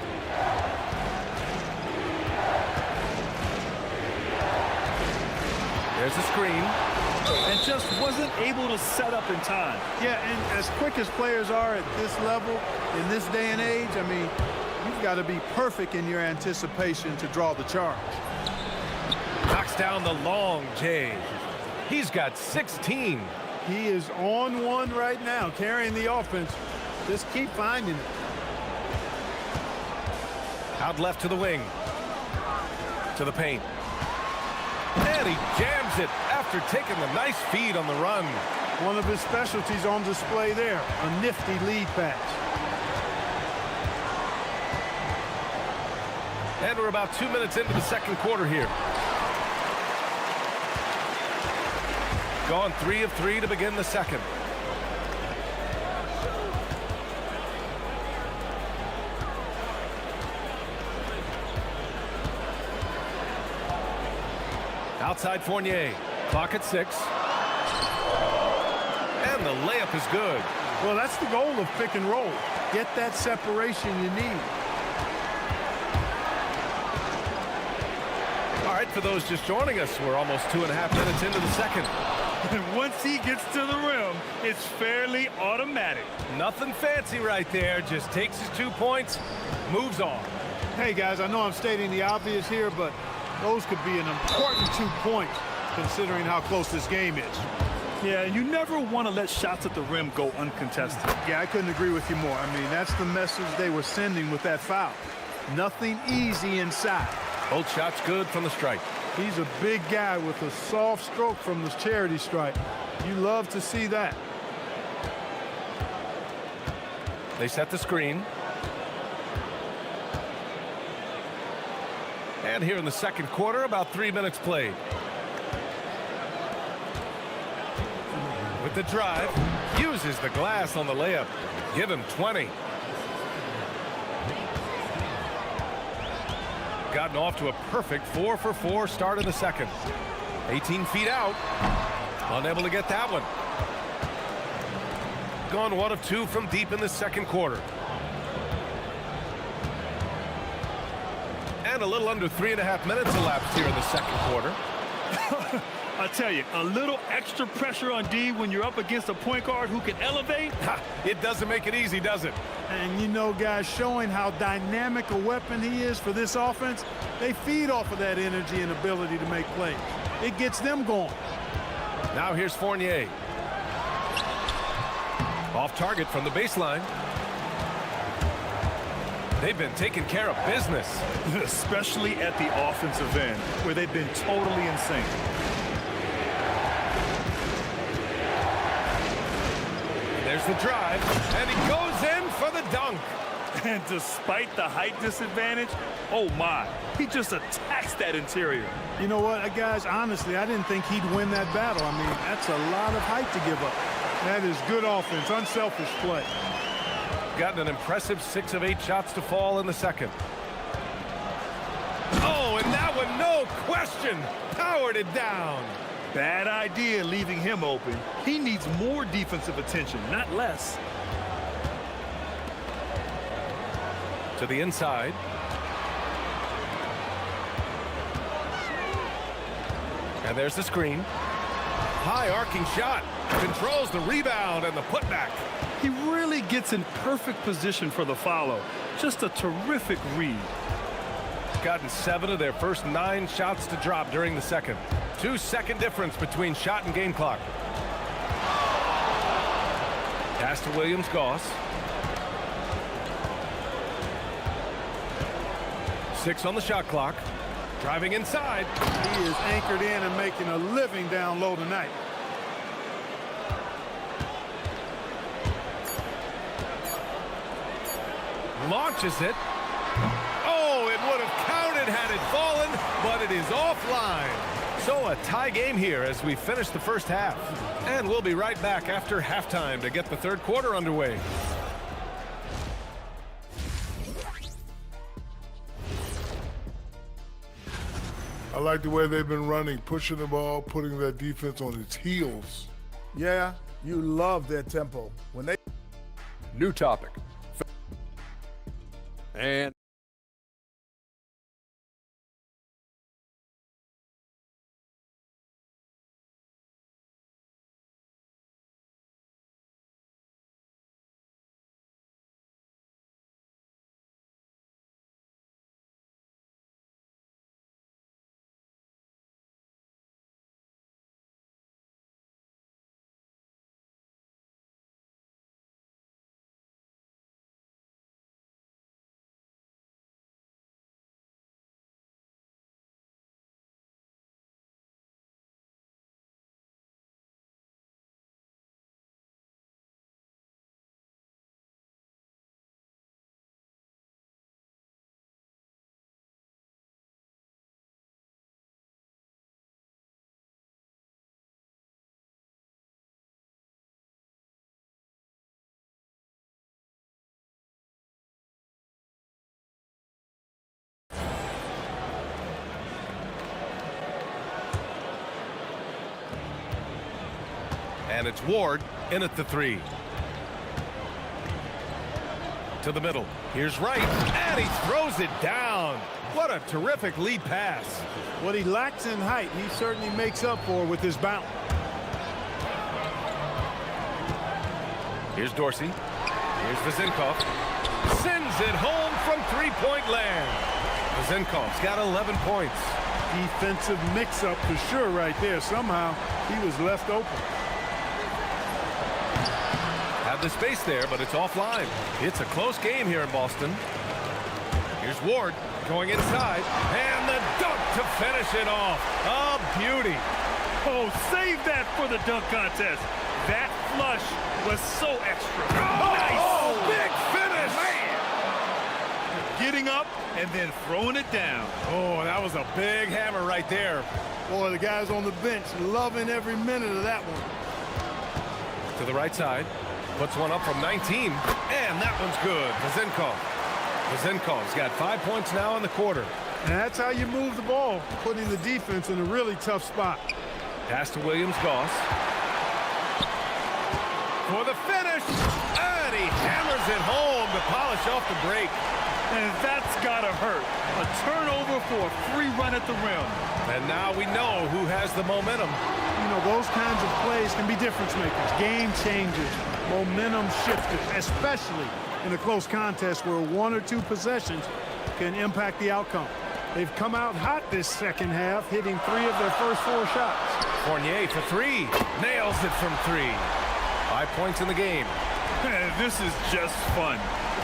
There's a screen. And just wasn't able to set up in time. Yeah, and as quick as players are at this level, in this day and age, I mean, you've got to be perfect in your anticipation to draw the charge. Knocks down the long J. He's got 16. He is on one right now, carrying the offense. Just keep finding it. Out left to the wing. To the paint. And he jams it after taking the nice feed on the run. One of his specialties on display there, a nifty lead pass. And we're about 2 minutes into the second quarter here. Gone 3 of 3 to begin the second. Outside Fournier. Clock at 6. And the layup is good. Well, that's the goal of pick and roll. Get that separation you need. All right, for those just joining us, we're almost 2.5 minutes into the second. And once he gets to the rim, it's fairly automatic. Nothing fancy right there. Just takes his 2 points, moves on. Hey, guys, I know I'm stating the obvious here, but those could be an important 2 points considering how close this game is. Yeah, and you never want to let shots at the rim go uncontested. Yeah, I couldn't agree with you more. I mean, that's the message they were sending with that foul. Nothing easy inside. Both shots good from the strike. He's a big guy with a soft stroke from the charity stripe. You love to see that. They set the screen. And here in the second quarter, about 3 minutes played. With the drive, uses the glass on the layup. Give him 20. Gotten off to a perfect 4-for-4 start in the second. 18 feet out. Unable to get that one. Gone 1 of 2 from deep in the second quarter. And a little under 3.5 minutes elapsed here in the second quarter. I tell you, a little extra pressure on D when you're up against a point guard who can elevate. It doesn't make it easy, does it? And you know, guys, showing how dynamic a weapon he is for this offense, they feed off of that energy and ability to make plays. It gets them going. Now here's Fournier. Off target from the baseline. They've been taking care of business. Especially at the offensive end, where they've been totally insane. There's the drive, and he goes in for the dunk. And despite the height disadvantage, oh my, he just attacks that interior. You know what, guys, honestly, I didn't think he'd win that battle. I mean, that's a lot of height to give up. That is good offense, unselfish play. Gotten an impressive 6 of 8 shots to fall in the second. Oh, and that one, no question, powered it down. Bad idea leaving him open. He needs more defensive attention, not less. To the inside. And there's the screen. High arcing shot. Controls the rebound and the putback. He really gets in perfect position for the follow. Just a terrific read. Gotten 7 of their first 9 shots to drop during the second. 2-second difference between shot and game clock. Pass to Williams-Goss. 6 on the shot clock. Driving inside. He is anchored in and making a living down low tonight. Launches it. Oh, it would have counted had it fallen, but it is offline. So a tie game here as we finish the first half. And we'll be right back after halftime to get the third quarter underway. I like the way they've been running, pushing the ball, putting their defense on its heels. Yeah, you love their tempo. When they New topic. And And it's Ward in at the 3. To the middle. Here's Wright, and he throws it down. What a terrific lead pass. What he lacks in height, he certainly makes up for with his bounce. Here's Dorsey. Here's Vezenkov. Sends it home from three-point land. Vezenkov's got 11 points. Defensive mix-up for sure right there. Somehow he was left open. the space there, but it's offline. It's a close game here in Boston. Here's Ward going inside, and the dunk to finish it off. A beauty. Oh, save that for the dunk contest. That flush was so extra. Nice. Oh, big finish. Man. Getting up and then throwing it down. Oh, that was a big hammer right there. Boy, the guys on the bench loving every minute of that one. To the right side. Puts one up from 19. And that one's good. Vazenkov's got 5 points now in the quarter. And that's how you move the ball, putting the defense in a really tough spot. Pass to Williams-Goss. For the finish. And he hammers it home to polish off the break. And that's gotta hurt. A turnover for a free run at the rim. And now we know who has the momentum. You know, those kinds of plays can be difference makers, game changers, momentum shifters, especially in a close contest where 1 or 2 possessions can impact the outcome. They've come out hot this second half, hitting 3 of their first 4 shots. Fournier for 3. Nails it from 3. 5 points in the game. This is just fun.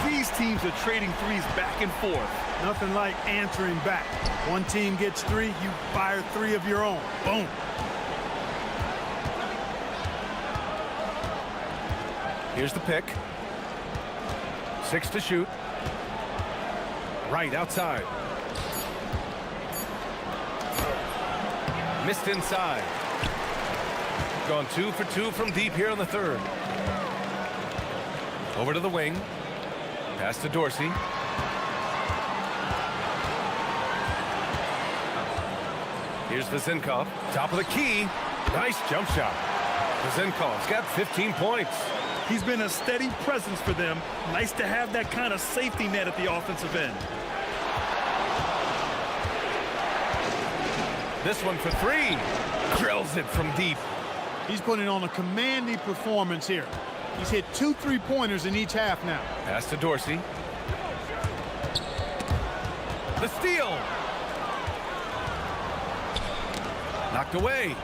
These teams are trading threes back and forth. Nothing like answering back. One team gets 3, you fire 3 of your own. Boom. Here's the pick. 6 to shoot. Right outside. Missed inside. Gone 2 for 2 from deep here in the third. Over to the wing. Pass to Dorsey. Here's Vazenkov. Top of the key. Nice jump shot. Vazenkov's got 15 points. He's been a steady presence for them. Nice to have that kind of safety net at the offensive end. This one for 3. Drills it from deep. He's putting on a commanding performance here. He's hit 2 3-pointers in each half now. Pass to Dorsey. The steal. Knocked away.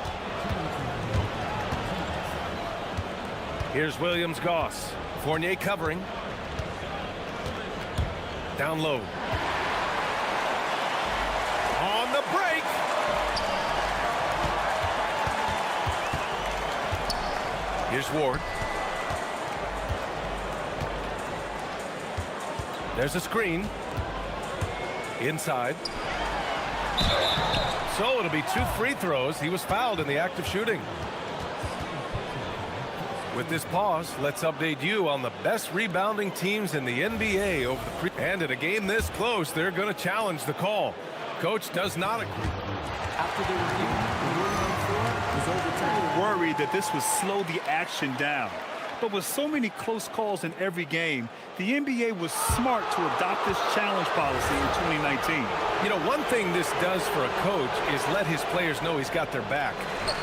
Here's Williams-Goss. Fournier covering. Down low. On the break. Here's Ward. There's a screen. Inside. So it'll be 2 free throws. He was fouled in the act of shooting. With this pause, let's update you on the best rebounding teams in the NBA over the and in a game this close, they're going to challenge the call. Coach does not agree. After the review, the ruling on the floor is overturned. Worried that this would slow the action down. But with so many close calls in every game, the NBA was smart to adopt this challenge policy in 2019. You know, one thing this does for a coach is let his players know he's got their back.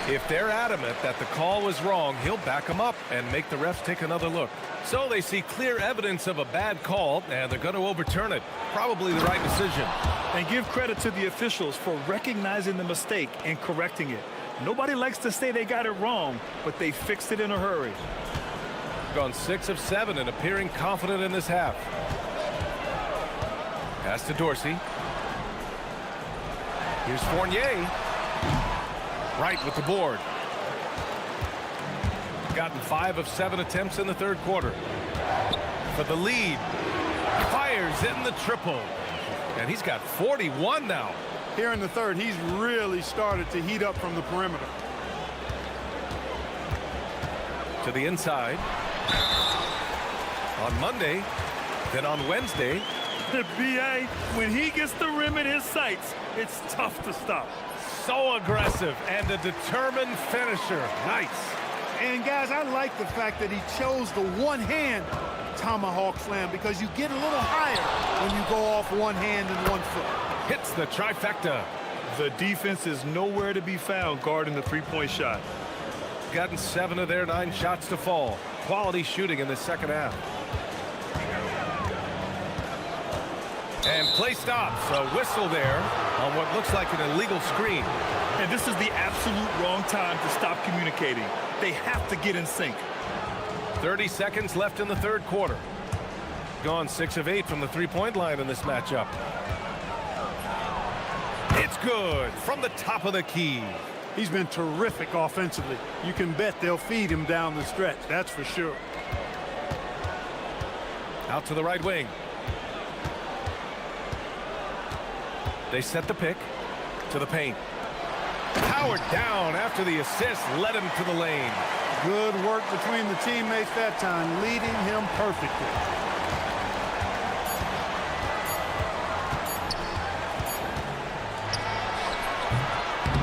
If they're adamant that the call was wrong, he'll back them up and make the refs take another look. So they see clear evidence of a bad call, and they're going to overturn it. Probably the right decision. And give credit to the officials for recognizing the mistake and correcting it. Nobody likes to say they got it wrong, but they fixed it in a hurry. Gone 6 of 7 and appearing confident in this half. Pass to Dorsey. Here's Fournier. Right with the board. Gotten 5 of 7 attempts in the third quarter. For the lead. Fires in the triple. And he's got 41 now. Here in the third, he's really started to heat up from the perimeter. To the inside. On Monday, then on Wednesday. The BA, when he gets the rim in his sights, it's tough to stop. So aggressive and a determined finisher. Nice. And guys, I like the fact that he chose the one-hand tomahawk slam because you get a little higher when you go off one hand and 1 foot. Hits the trifecta. The defense is nowhere to be found guarding the three-point shot. Gotten 7 of their 9 shots to fall. Quality shooting in the second half. And play stops. A whistle there on what looks like an illegal screen. And this is the absolute wrong time to stop communicating. They have to get in sync. 30 seconds left in the third quarter. Gone 6 of 8 from the three-point line in this matchup. It's good from the top of the key. He's been terrific offensively. You can bet they'll feed him down the stretch, that's for sure. Out to the right wing. They set the pick to the paint. Powered down after the assist led him to the lane. Good work between the teammates that time, leading him perfectly.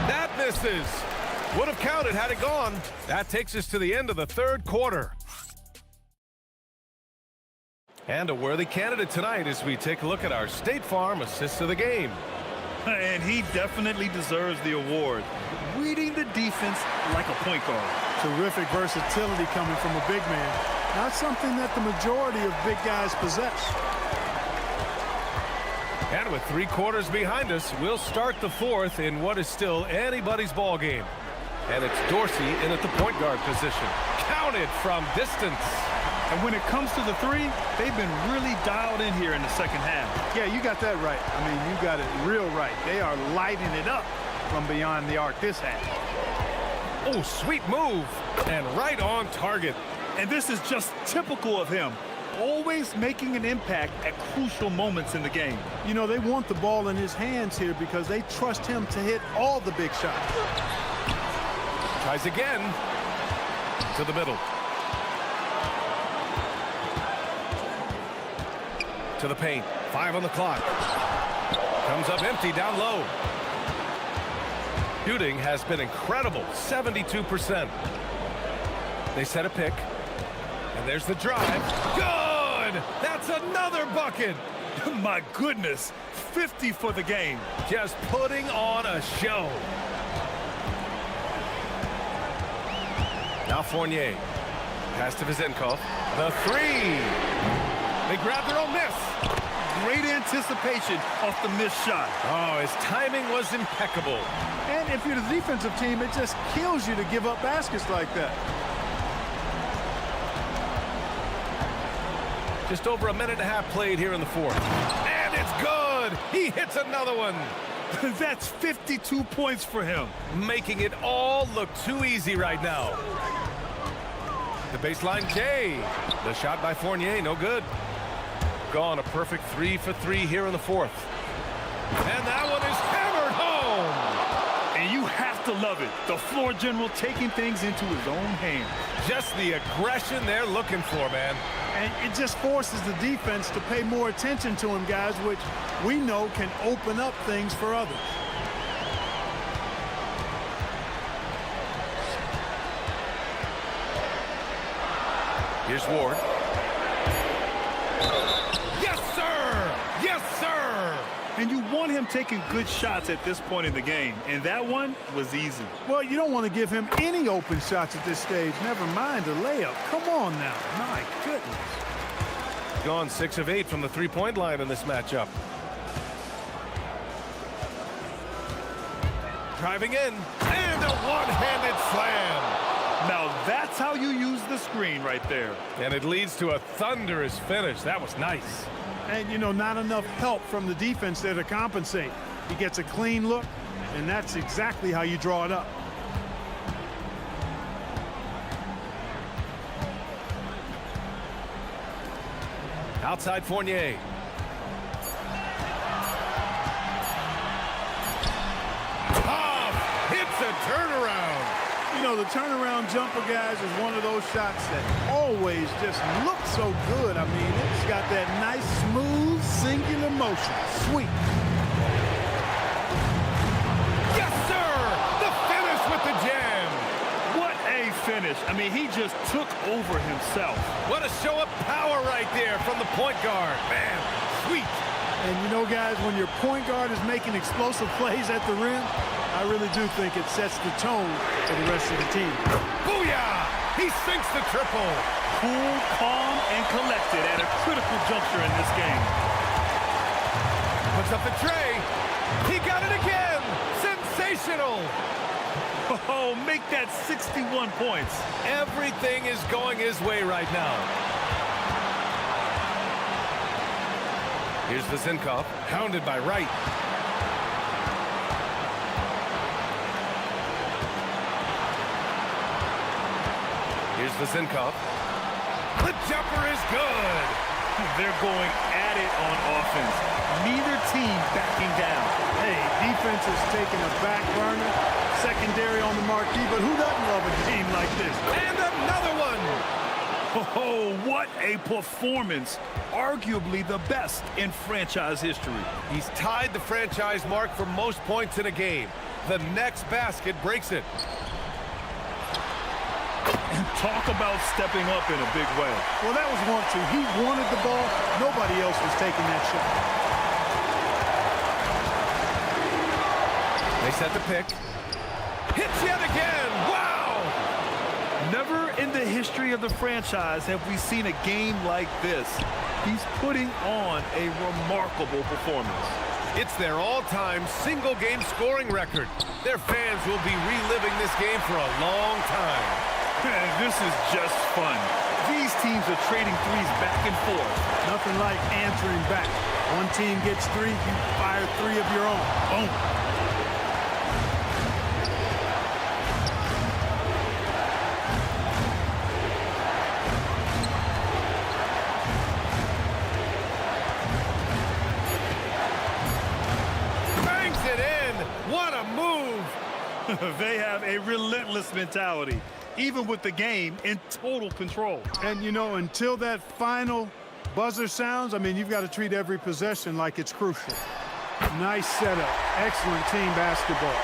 That misses. Would have counted had it gone. That takes us to the end of the third quarter. And a worthy candidate tonight as we take a look at our State Farm assist of the game. And he definitely deserves the award. Reading the defense like a point guard. Terrific versatility coming from a big man. Not something that the majority of big guys possess. And with 3 quarters behind us, we'll start the fourth in what is still anybody's ball game. And it's Dorsey in at the point guard position. Counted from distance. And when it comes to the three, they've been really dialed in here in the second half. Yeah, you got that right. I mean, you got it real right. They are lighting it up from beyond the arc this half. Oh, sweet move. And right on target. And this is just typical of him. Always making an impact at crucial moments in the game. You know, they want the ball in his hands here because they trust him to hit all the big shots. Tries again. To the middle. To the paint. 5 on the clock. Comes up empty down low. Shooting has been incredible. 72%. They set a pick. And there's the drive. Good! That's another bucket. My goodness. 50 for the game. Just putting on a show. Now Fournier. Pass to Vizenkov. The three. They grab their own miss. Great anticipation off the missed shot. Oh, his timing was impeccable. And if you're the defensive team, it just kills you to give up baskets like that. Just over a minute and a half played here in the fourth. And it's good. He hits another one. That's 52 points for him. Making it all look too easy right now. The baseline K. The shot by Fournier, no good. Gone a perfect 3 for 3 here in the fourth. And that one is hammered home. And you have to love it. The floor general taking things into his own hands. Just the aggression they're looking for, man. And it just forces the defense to pay more attention to him, guys, which we know can open up things for others. Here's Ward. Yes, sir! Yes, sir! And you want him taking good shots at this point in the game. And that one was easy. Well, you don't want to give him any open shots at this stage. Never mind a layup. Come on now. My goodness. Gone 6 of 8 from the three-point line in this matchup. Driving in. And a one-handed slam. Now that's how you use the screen right there. And it leads to a thunderous finish. That was nice. And, you know, not enough help from the defense there to compensate. He gets a clean look, and that's exactly how you draw it up. Outside Fournier. Tough! Hits a turnaround. You know, the turnaround jumper, guys, is one of those shots that always just look so good. I mean, it's got that nice, smooth, singular motion. Sweet. Yes, sir! The finish with the jam. What a finish. I mean, he just took over himself. What a show of power right there from the point guard. Man, sweet. And, you know, guys, when your point guard is making explosive plays at the rim, I really do think it sets the tone for the rest of the team. Booyah! He sinks the triple. Cool, calm, and collected at a critical juncture in this game. Puts up the tray. He got it again. Sensational. Oh, Oh, make that 61 points. Everything is going his way right now. Here's the Zinkov, hounded by Wright. Here's the Zinkov. The jumper is good. They're going at it on offense. Neither team backing down. Hey, defense is taking a back burner, secondary on the marquee, but who doesn't love a game like this? And another one. Oh, what a performance. Arguably the best in franchise history. He's tied the franchise mark for most points in a game. The next basket breaks it. And talk about stepping up in a big way. Well, that was want to. He wanted the ball. Nobody else was taking that shot. They set the pick. Hits yet again. Wow! Never in the history of the franchise have we seen a game like this. He's putting on a remarkable performance. It's their all-time single-game scoring record. Their fans will be reliving this game for a long time. This is just fun. These teams are trading threes back and forth. Nothing like answering back. One team gets three, you fire three of your own. Boom. Bangs it in. What a move. They have a relentless mentality, even with the game in total control. And, you know, until that final buzzer sounds, I mean, you've got to treat every possession like it's crucial. Nice setup. Excellent team basketball.